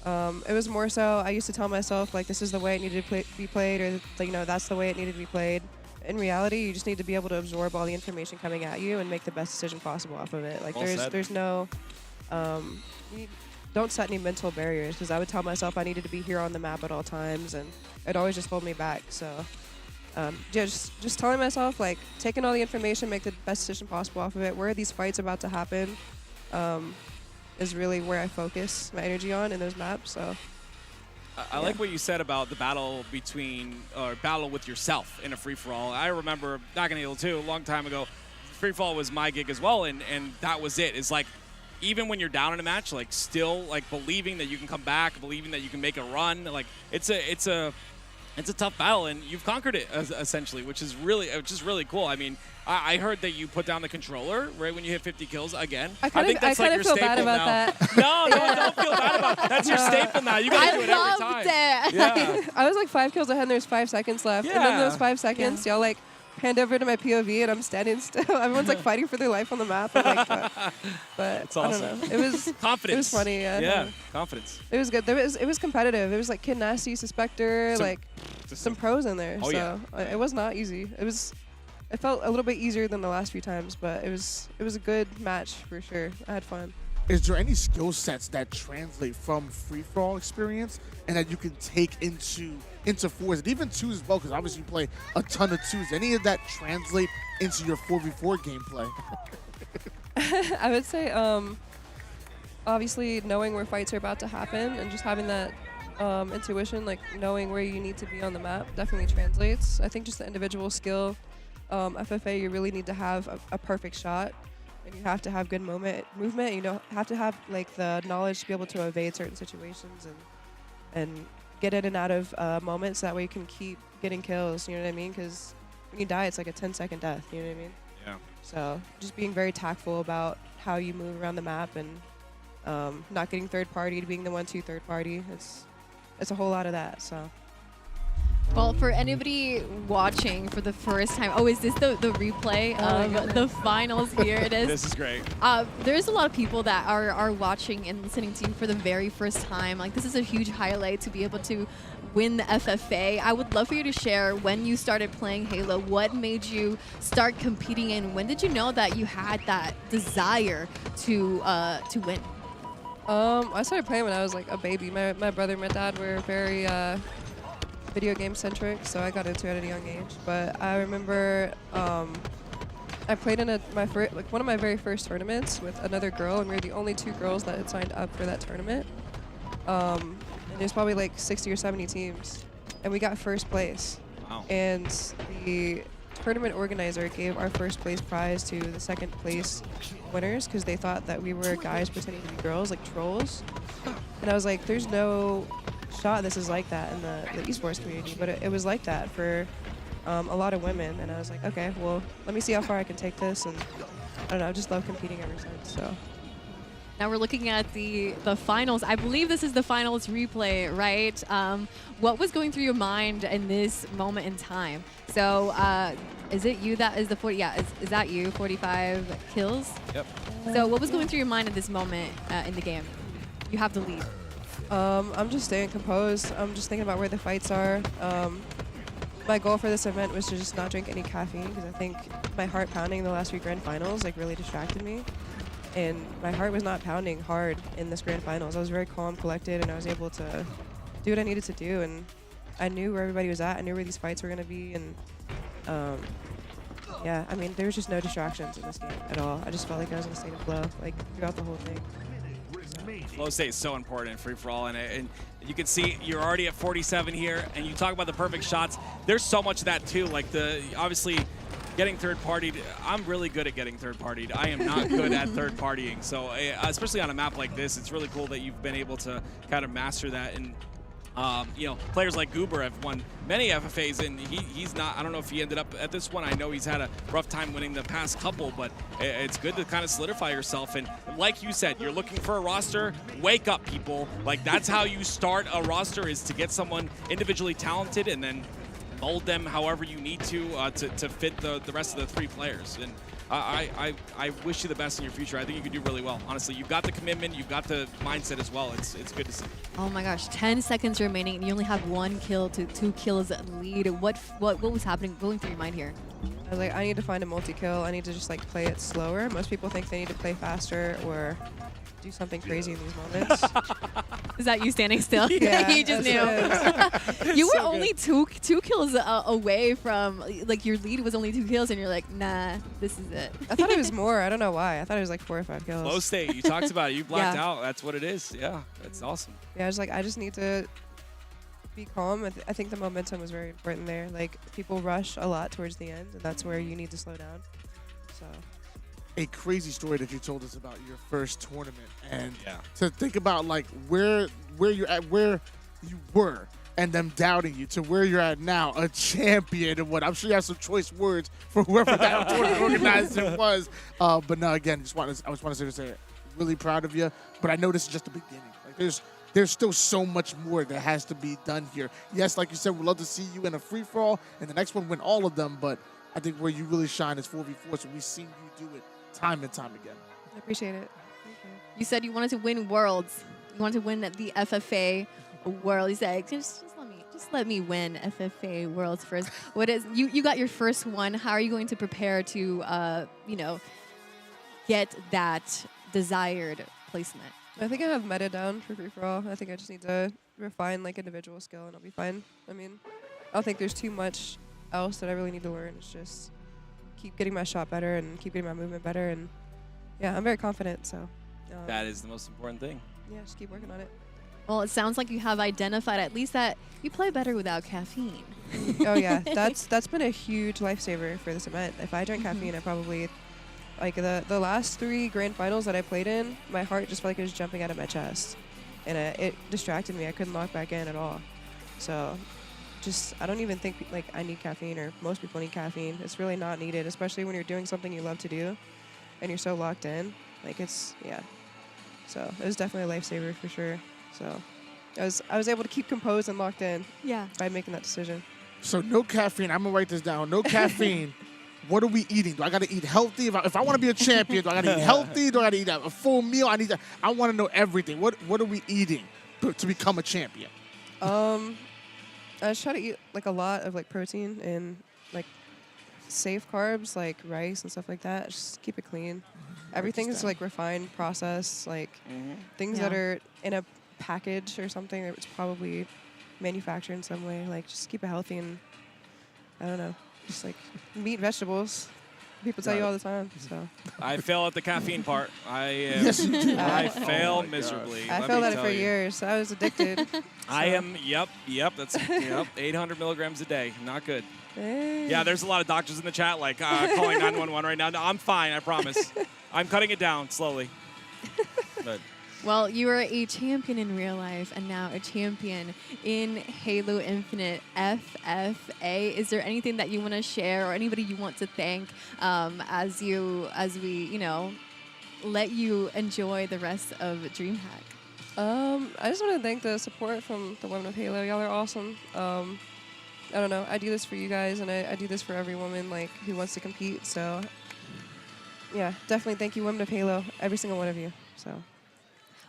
it was more so I used to tell myself, like, this is the way it needed to be played, or, like, you know, that's the way it needed to be played. in reality, you just need to be able to absorb all the information coming at you and make the best decision possible off of it. Like Well said. there's no, don't set any mental barriers, because I would tell myself I needed to be here on the map at all times, and it always just hold me back. So yeah, just telling myself, like, taking all the information, make the best decision possible off of it. Where are these fights about to happen is really where I focus my energy on in those maps. So I like what you said about the battle battle with yourself in a free-for-all. I remember back in Halo 2, a long time ago, free-for-all was my gig as well, and that was it. It's like, even when you're down in a match, like, still, like, believing that you can come back, believing that you can make a run, like, it's a tough battle, and you've conquered it essentially, which is really cool. I mean, I heard that you put down the controller right when you hit 50 kills again. I think that's like your staple feel bad about now. that. No, don't feel bad about it. That's your staple now. You gotta do it every time. Yeah. I was like 5 kills ahead and there's 5 seconds left. And then those 5 seconds, y'all like hand over to my POV and I'm standing still. Everyone's like fighting for their life on the map. I'm like, but That's awesome. I don't know. It was Confidence. It was funny. Yeah, confidence. It was good. It was competitive. It was like Kid Nasty, Suspector, like some pros in there. Oh, so it was not easy. It felt a little bit easier than the last few times, but it was a good match for sure. I had fun. Is there any skill sets that translate from free-for-all experience and that you can take into fours and even twos as well? Because obviously you play a ton of twos. Any of that translate into your 4v4 gameplay? I would say, obviously knowing where fights are about to happen and just having that intuition, like knowing where you need to be on the map, definitely translates. I think just the individual skill, FFA, you really need to have a perfect shot. And you have to have good movement. You have to have like the knowledge to be able to evade certain situations and get in and out of moments. That way you can keep getting kills. You know what I mean? Because when you die, it's like a 10-second death. You know what I mean? Yeah. So just being very tactful about how you move around the map and not getting third party to being the 1-2 third party. It's a whole lot of that. So. Well, for anybody watching for the first time, is this the replay of the finals? Here it is. This is great. There's a lot of people that are watching and listening to you for the very first time. Like, this is a huge highlight to be able to win the FFA. I would love for you to share when you started playing Halo, what made you start competing, and when did you know that you had that desire to win? I started playing when I was like a baby. My brother and my dad were very video game centric, so I got into it at a young age. But I remember I played in one of my very first tournaments with another girl, and we were the only 2 girls that had signed up for that tournament. And there's probably like 60 or 70 teams, and we got first place. Wow. And the tournament organizer gave our first place prize to the second place winners because they thought that we were guys pretending to be girls, like trolls. And I was like, there's no shot this is like that in the esports community, but it was like that for a lot of women. And I was like, okay, well, let me see how far I can take this. And I don't know, I just love competing ever since. So now we're looking at the finals. I believe this is the finals replay, right? What was going through your mind in this moment in time? So is it you that is the 40? Yeah, is that you? 45 kills. Yep. So what was going through your mind in this moment in the game? You have the lead. I'm just staying composed. I'm just thinking about where the fights are. My goal for this event was to just not drink any caffeine because I think my heart pounding in the last 3 grand finals like really distracted me. And my heart was not pounding hard in this grand finals. I was very calm, collected, and I was able to do what I needed to do. And I knew where everybody was at. I knew where these fights were going to be. And yeah, I mean, there was just no distractions in this game at all. I just felt like I was in a state of flow, like throughout the whole thing. Flow state is so important in free-for-all, and you can see you're already at 47 here, and you talk about the perfect shots. There's so much of that too, like obviously getting third-partied. I'm really good at getting third-partied. I am not good at third-partying, so especially on a map like this, it's really cool that you've been able to kind of master that. And you know, players like Goober have won many FFAs, and he's not, I don't know if he ended up at this one. I know he's had a rough time winning the past couple, but it's good to kind of solidify yourself. And like you said, you're looking for a roster. Wake up, people. Like, that's how you start a roster, is to get someone individually talented and then mold them however you need to fit the rest of the 3 players. And I wish you the best in your future. I think you could do really well. Honestly, you've got the commitment, you've got the mindset as well. It's good to see. Oh my gosh, 10 seconds remaining, and you only have 1 kill to 2 kills lead. What was happening, going through your mind here? I was like, I need to find a multi-kill. I need to just like play it slower. Most people think they need to play faster or do something crazy in these moments. Is that you standing still? Yeah, You just knew. You were only two kills away from, like, your lead was only 2 kills, and you're like, nah, this is it. I thought it was more. I don't know why. I thought it was like 4 or 5 kills. Low state. You talked about it. You blacked Yeah. out. That's what it is. Yeah, that's awesome. Yeah, I was like, I just need to be calm. I think the momentum was very important there. Like, people rush a lot towards the end, and that's where you need to slow down. So. A crazy story that you told us about your first tournament, and Yeah. to think about like where you're at, where you were, and them doubting you, to where you're at now, a champion, and what I'm sure you have some choice words for whoever that tournament organizer was. But no, again, I just want to say, really proud of you. But I know this is just the beginning. Like there's still so much more that has to be done here. Yes, like you said, we'd love to see you in a free for all, and the next one win all of them. But I think where you really shine is 4v4. So we've seen you do it time and time again. I appreciate it. Thank you. You said you wanted to win worlds. You wanted to win the FFA world. You said, just let me win FFA worlds first. What is you got your first one? How are you going to prepare to get that desired placement? I think I have meta down for free for all. I think I just need to refine like individual skill, and I'll be fine. I mean, I don't think there's too much else that I really need to learn. It's just keep getting my shot better and keep getting my movement better, and yeah, I'm very confident. So That is the most important thing. yeah, just keep working on it. Well, it sounds like you have identified at least that you play better without caffeine. Oh yeah, that's been a huge lifesaver for this event. If I drank caffeine, I probably like the last 3 grand finals that I played in, my heart just felt like it was jumping out of my chest, and it distracted me. I couldn't lock back in at all. So I don't even think like I need caffeine, or most people need caffeine. It's really not needed, especially when you're doing something you love to do and you're so locked in. Like so it was definitely a lifesaver for sure. So I was able to keep composed and locked in by making that decision. So no caffeine. I'm gonna write this down. No caffeine. What are we eating? Do I gotta eat healthy? If I want to be a champion, do I gotta eat healthy? Do I gotta eat a full meal? I want to know everything. What are we eating to become a champion? I just try to eat like a lot of like protein and like safe carbs, like rice and stuff like that. Just keep it clean. Everything is like refined, processed, like things that are in a package or something. It's probably manufactured in some way. Like just keep it healthy, and I don't know, just like meat, vegetables. People tell you all the time. So I fail at the caffeine part. Yes, you do. I fail miserably. I failed at it for years. I was addicted. I am. Yep. That's 800 milligrams a day. Not good. Hey. Yeah, there's a lot of doctors in the chat like calling 911 right now. No, I'm fine. I promise. I'm cutting it down slowly. But Well, you were a champion in real life and now a champion in Halo Infinite FFA. Is there anything that you want to share or anybody you want to thank as we let you enjoy the rest of DreamHack? I just want to thank the support from the women of Halo. Y'all are awesome. I don't know. I do this for you guys, and I do this for every woman like who wants to compete. So yeah, definitely thank you, women of Halo, every single one of you. So.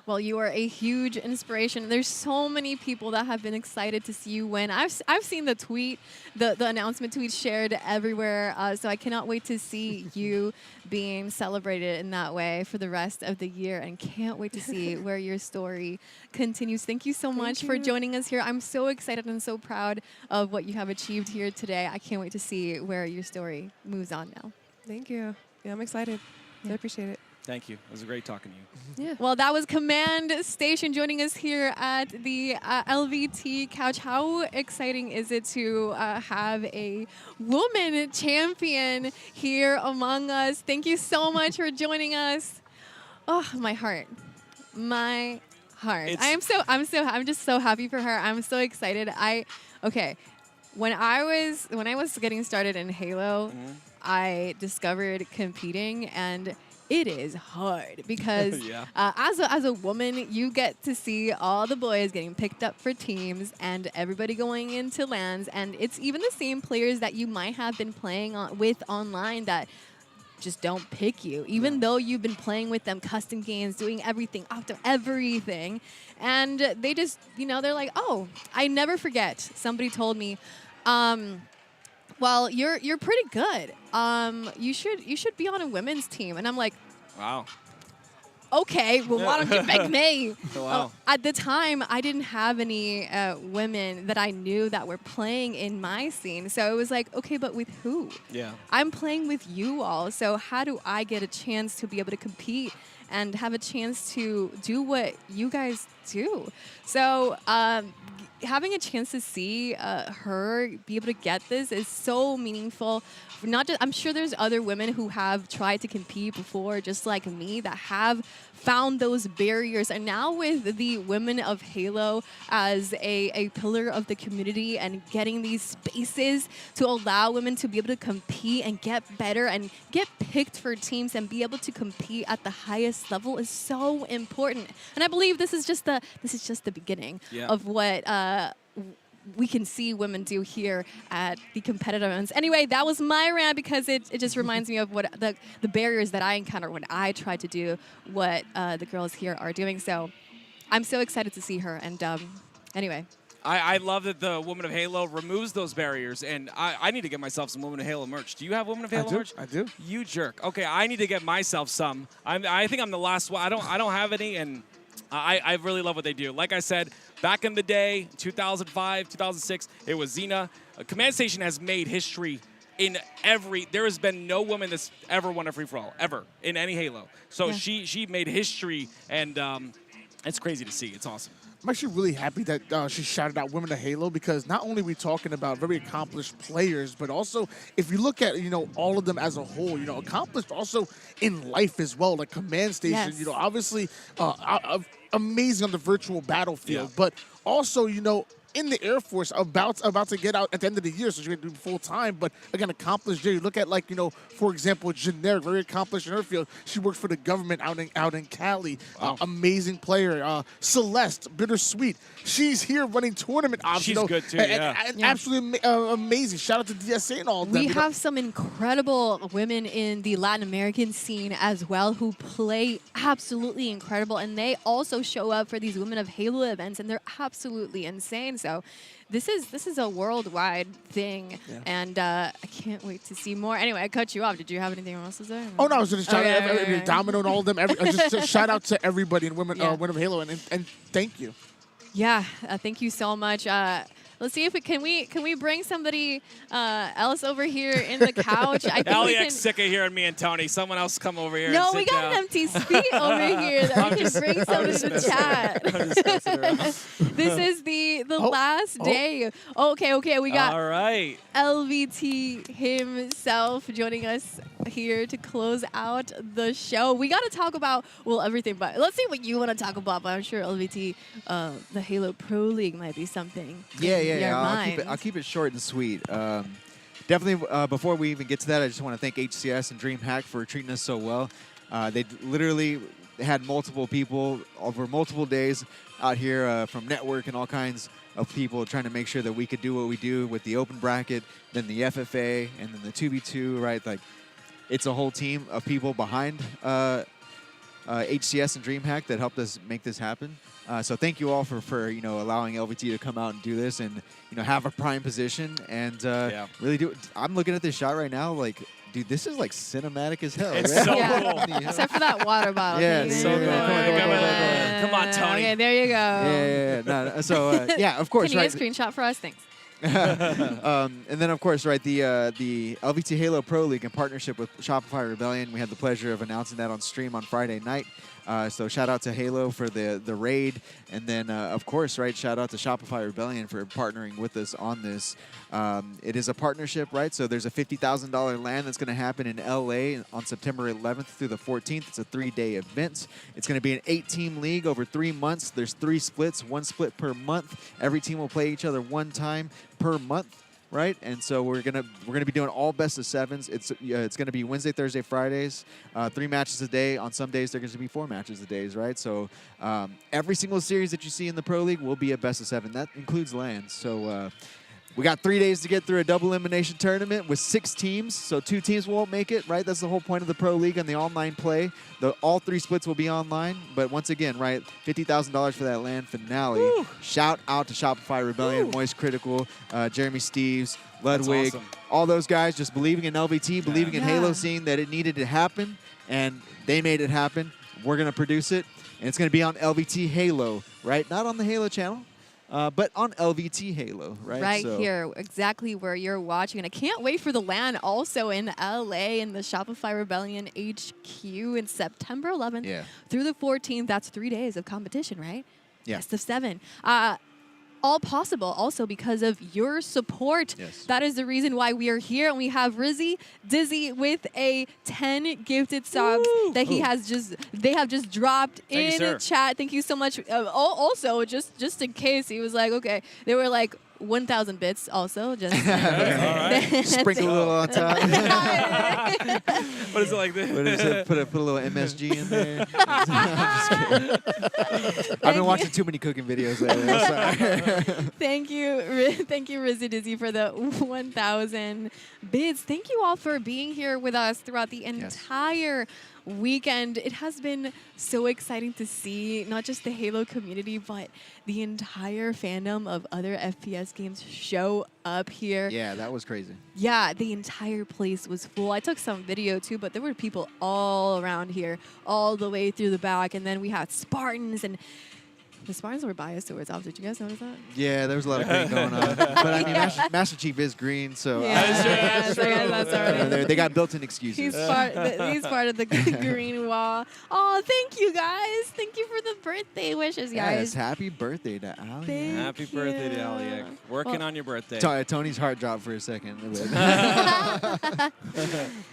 Well, you are a huge inspiration. There's so many people that have been excited to see you win. I've seen the tweet, the announcement tweet shared everywhere. So I cannot wait to see you being celebrated in that way for the rest of the year, and can't wait to see where your story continues. Thank you so much for joining us here. I'm so excited and so proud of what you have achieved here today. I can't wait to see where your story moves on now. Thank you. Yeah, I'm excited. I appreciate it. thank you. It was great talking to you. Yeah. Well, that was Command Station joining us here at the LVT couch. How exciting is it to have a woman champion here among us? Thank you so much for joining us. Oh, my heart. My heart. I'm just so happy for her. I'm so excited. When I was getting started in Halo, I discovered competing, and it is hard because as a woman, you get to see all the boys getting picked up for teams and everybody going into LANs, and it's even the same players that you might have been playing with online that just don't pick you, even though you've been playing with them, custom games, doing everything, everything. And they just, they're like, oh, I never forget. Somebody told me, well, you're pretty good. You should be on a women's team. And I'm like, Wow. okay, well, why don't you pick me? Wow. At the time, I didn't have any women that I knew that were playing in my scene. So it was like, okay, but with who? Yeah. I'm playing with you all. So how do I get a chance to be able to compete and have a chance to do what you guys do? So having a chance to see her be able to get this is so meaningful. Not just, I'm sure there's other women who have tried to compete before, just like me, that have found those barriers. And now with the Women of Halo as a pillar of the community and getting these spaces to allow women to be able to compete and get better and get picked for teams and be able to compete at the highest level is so important. And I believe this is just the beginning of what we can see women do here at the competitive events. Anyway, that was my rant because it just reminds me of what the barriers that I encounter when I try to do what the girls here are doing. So I'm so excited to see her. And anyway. I love that the Women of Halo removes those barriers, and I need to get myself some Women of Halo merch. Do you have Women of Halo merch? I do. You jerk. Okay, I need to get myself some. I think I'm the last one. I don't have any, and I really love what they do. Like I said, back in the day, 2005, 2006, it was Xena. Command Station has made history in there has been no woman that's ever won a free-for-all, ever, in any Halo. So she made history, and it's crazy to see. It's awesome. I'm actually really happy that she shouted out Women of Halo, because not only are we talking about very accomplished players, but also if you look at, all of them as a whole, accomplished also in life as well, like Command Station, Yes. Obviously amazing on the virtual battlefield, but also, in the Air Force, about to get out at the end of the year, so she's going to do full time. But again, accomplished there. You look at for example, Generic, very accomplished in her field. She works for the government out in Cali. Wow. Amazing player. Celeste, Bittersweet. She's here running tournament options. She's good too. And absolutely amazing. Shout out to DSA and all of them. We have some incredible women in the Latin American scene as well who play absolutely incredible, and they also show up for these Women of Halo events, and they're absolutely insane. So this is a worldwide thing, and I can't wait to see more. Anyway, I cut you off. Did you have anything else to say? Oh no, I was just shout out Domino and all of them. Just shout out to everybody in Women of Halo, and thank you. Yeah, thank you so much. Let's see if we can bring somebody else over here in the couch. I think Aliak's sick of hearing me and Tony. Someone else come over here. No, and we sit got down. an empty seat over here that we can bring somebody to chat. This is the last day. Okay, we got All right. LVT himself joining us here to close out the show. We got to talk about, everything, but let's see what you want to talk about. But I'm sure LVT, the Halo Pro League might be something. Yeah. I'll keep it short and sweet. Definitely, before we even get to that, I just want to thank HCS and DreamHack for treating us so well. They literally had multiple people over multiple days out here from network and all kinds of people trying to make sure that we could do what we do with the open bracket, then the FFA, and then the 2v2, right? Like, it's a whole team of people behind HCS and DreamHack that helped us make this happen. So thank you all for allowing LVT to come out and do this and have a prime position and really do it. I'm looking at this shot right now, like, dude, this is like cinematic as hell. It's right? so cool. Except for that water bottle. Yeah, it's so cool. Come on, Tony. Okay, there you go. Yeah. No, so of course, Can you right. get a screenshot for us? Thanks. And then, of course, right, the LVT Halo Pro League in partnership with Shopify Rebellion. We had the pleasure of announcing that on stream on Friday night. So shout out to Halo for the raid. And then, of course, right, shout out to Shopify Rebellion for partnering with us on this. It is a partnership, right? So there's a $50,000 LAN that's going to happen in LA on September 11th through the 14th. It's a 3-day event. It's going to be an 8-team league over 3 months. There's 3 splits, 1 split per month. Every team will play each other 1 time per month. Right, and so we're gonna be doing all best of 7s. It's gonna be Wednesday, Thursday, Fridays, 3 matches a day. On some days, there's gonna be 4 matches a day, right? So every single series that you see in the Pro League will be a best of 7. That includes LANs. So We got 3 days to get through a double elimination tournament with 6 teams, so 2 teams won't make it, right? That's the whole point of the Pro League and the online play. All 3 splits will be online, but once again, right, $50,000 for that LAN finale. Woo. Shout out to Shopify Rebellion, Moist Critical, Jeremy Steves, Ludwig, awesome. all those guys just believing in LVT, believing in Halo, seeing that it needed to happen, and they made it happen. We're going to produce it, and it's going to be on LVT Halo, right? Not on the Halo channel. But on LVT Halo, right? Right here, exactly where you're watching. And I can't wait for the LAN also in LA in the Shopify Rebellion HQ in September 11th through the 14th. That's 3 days of competition, right? Yeah. Best of 7. All possible also because of your support. Yes. That is the reason why we are here. And we have Rizzy Dizzy with a 10 gifted subs that they have just dropped Thank you, in chat. Thank you so much. Also, just in case, he was like, okay, they were like 1,000 bits also. Just Sprinkle a little on top. What is it like this? What is it? Put a little MSG in there. I'm just kidding. I've been watching too many cooking videos lately. I'm sorry. Thank you, Rizzy Dizzy, for the 1,000 bids. Thank you all for being here with us throughout the entire weekend. It has been so exciting to see not just the Halo community, but the entire fandom of other FPS games show up here. Yeah, that was crazy. Yeah, the entire place was full. I took some video too, but there were people all around here, all the way through the back. And then we had Spartans, and the Spartans were biased towards Optic. Did you guys notice that? Yeah, there was a lot of green going on. But I mean, Master Chief is green, so they got built-in excuses. He's part of the green wall. Oh, thank you guys. Thank you for the birthday wishes, guys. Yes, happy birthday to Ali. Happy birthday to Aliak. Working on your birthday. Tony's heart dropped for a second.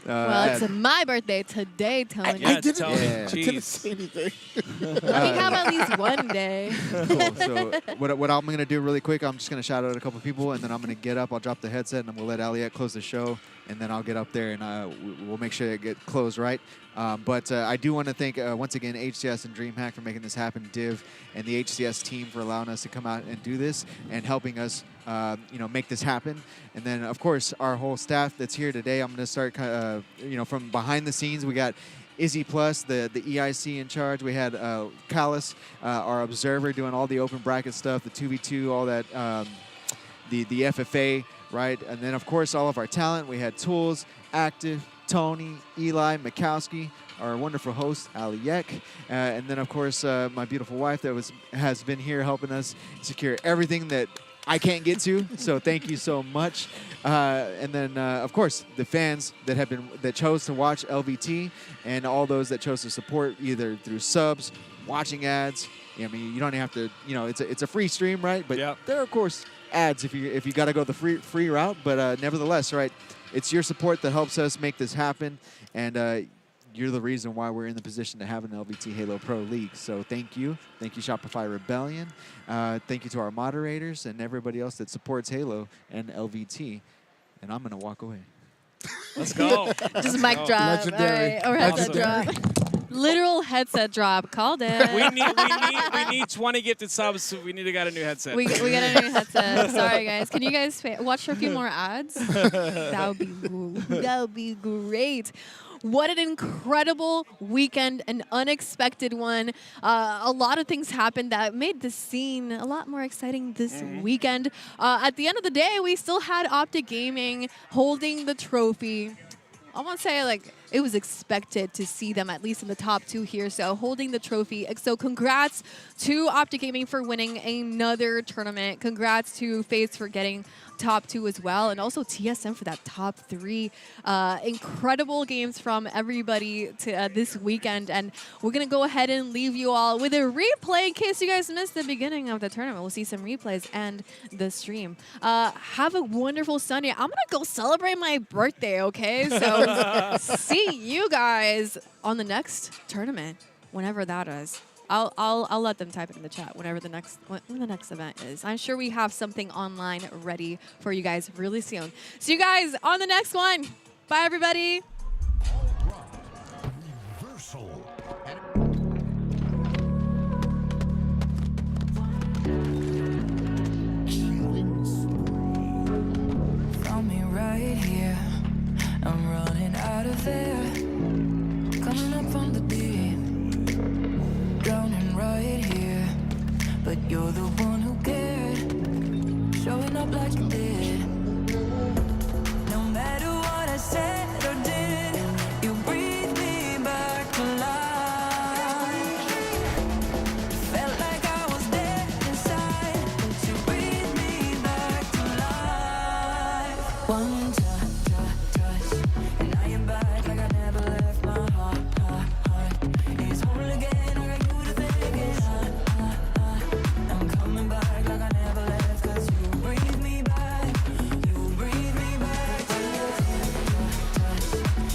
Well, it's my birthday today, Tony. I didn't say anything. Let me have at least one day. Cool. So what I'm going to do really quick, I'm just going to shout out a couple people, and then I'm going to get up. I'll drop the headset, and I'm going to let Aliak close the show, and then I'll get up there, and we'll make sure it gets closed right. But I do want to thank, once again, HCS and DreamHack for making this happen, Div, and the HCS team for allowing us to come out and do this and helping us make this happen. And then, of course, our whole staff that's here today. I'm going to start from behind the scenes. We got Izzy Plus, the EIC in charge. We had Callus, our observer, doing all the open bracket stuff, the 2v2, all that, the FFA, right? And then, of course, all of our talent. We had Tools, Active, Tony, Eli, Mikowski, our wonderful host, Aliak, and then, of course, my beautiful wife that has been here helping us secure everything that I can't get to, so thank you so much. And then, of course, the fans that chose to watch LVT, and all those that chose to support either through subs, watching ads. I mean, you don't have to. It's a free stream, right? But there are, of course, ads if you got to go the free route. But nevertheless, right, it's your support that helps us make this happen, and you're the reason why we're in the position to have an LVT Halo Pro League. So thank you Shopify Rebellion. Thank you to our moderators and everybody else that supports Halo and LVT. And I'm gonna walk away. Let's go. Just mic drop. Legendary. All right, or headset drop. Literal headset drop. Called it. we need 20 gifted subs, so we need to get a new headset. We got a new headset. Sorry, guys. Can you guys watch for a few more ads? That would be great. What an incredible weekend, an unexpected one. A lot of things happened that made the scene a lot more exciting this weekend. At the end of the day, we still had Optic Gaming holding the trophy. I want to say, it was expected to see them at least in the top 2 here, so holding the trophy. So congrats to Optic Gaming for winning another tournament. Congrats to FaZe for getting top 2 as well, and also TSM for that top 3. Incredible games from everybody this weekend, and we're going to go ahead and leave you all with a replay in case you guys missed the beginning of the tournament. We'll see some replays and the stream. Have a wonderful Sunday. I'm going to go celebrate my birthday, okay? So see you guys on the next tournament, whenever that is. I'll let them type it in the chat when the next event is. I'm sure we have something online ready for you guys really soon. See you guys on the next one. Bye, everybody. Killing spree. fair. Coming up from the deep, drowning right here. But you're the one who cared, showing up like you did. No matter what I said or did, you breathe me back to life. Felt like I was dead inside, but you breathe me back to life. One touch, and I am back like I never left my heart. It's whole again, I got you to thank it. I'm coming back like I never left, 'cause you breathe me back. You breathe me back to life.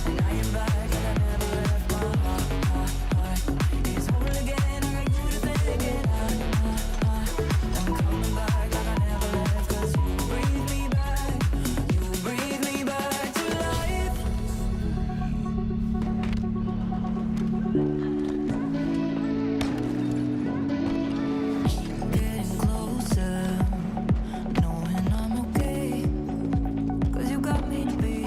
And I am back like I never left my heart. It's whole again, I got you to thank it. I'm coming back like I never left, 'cause you breathe me back. You breathe me back to life. Getting closer, knowing I'm okay, 'cause you got me to be.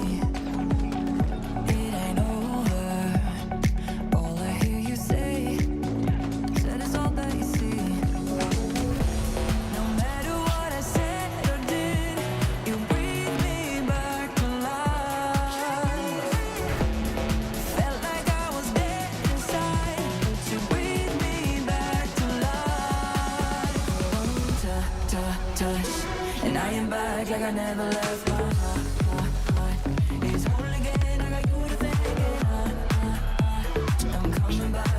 It ain't over, all I hear you say, said it's all that you see. No matter what I said or did, you breathe me back to life. Felt like I was dead inside, but you breathe me back to life. One touch, and I am back like I never left my heart. It's whole again, I got you to thank it. I'm coming back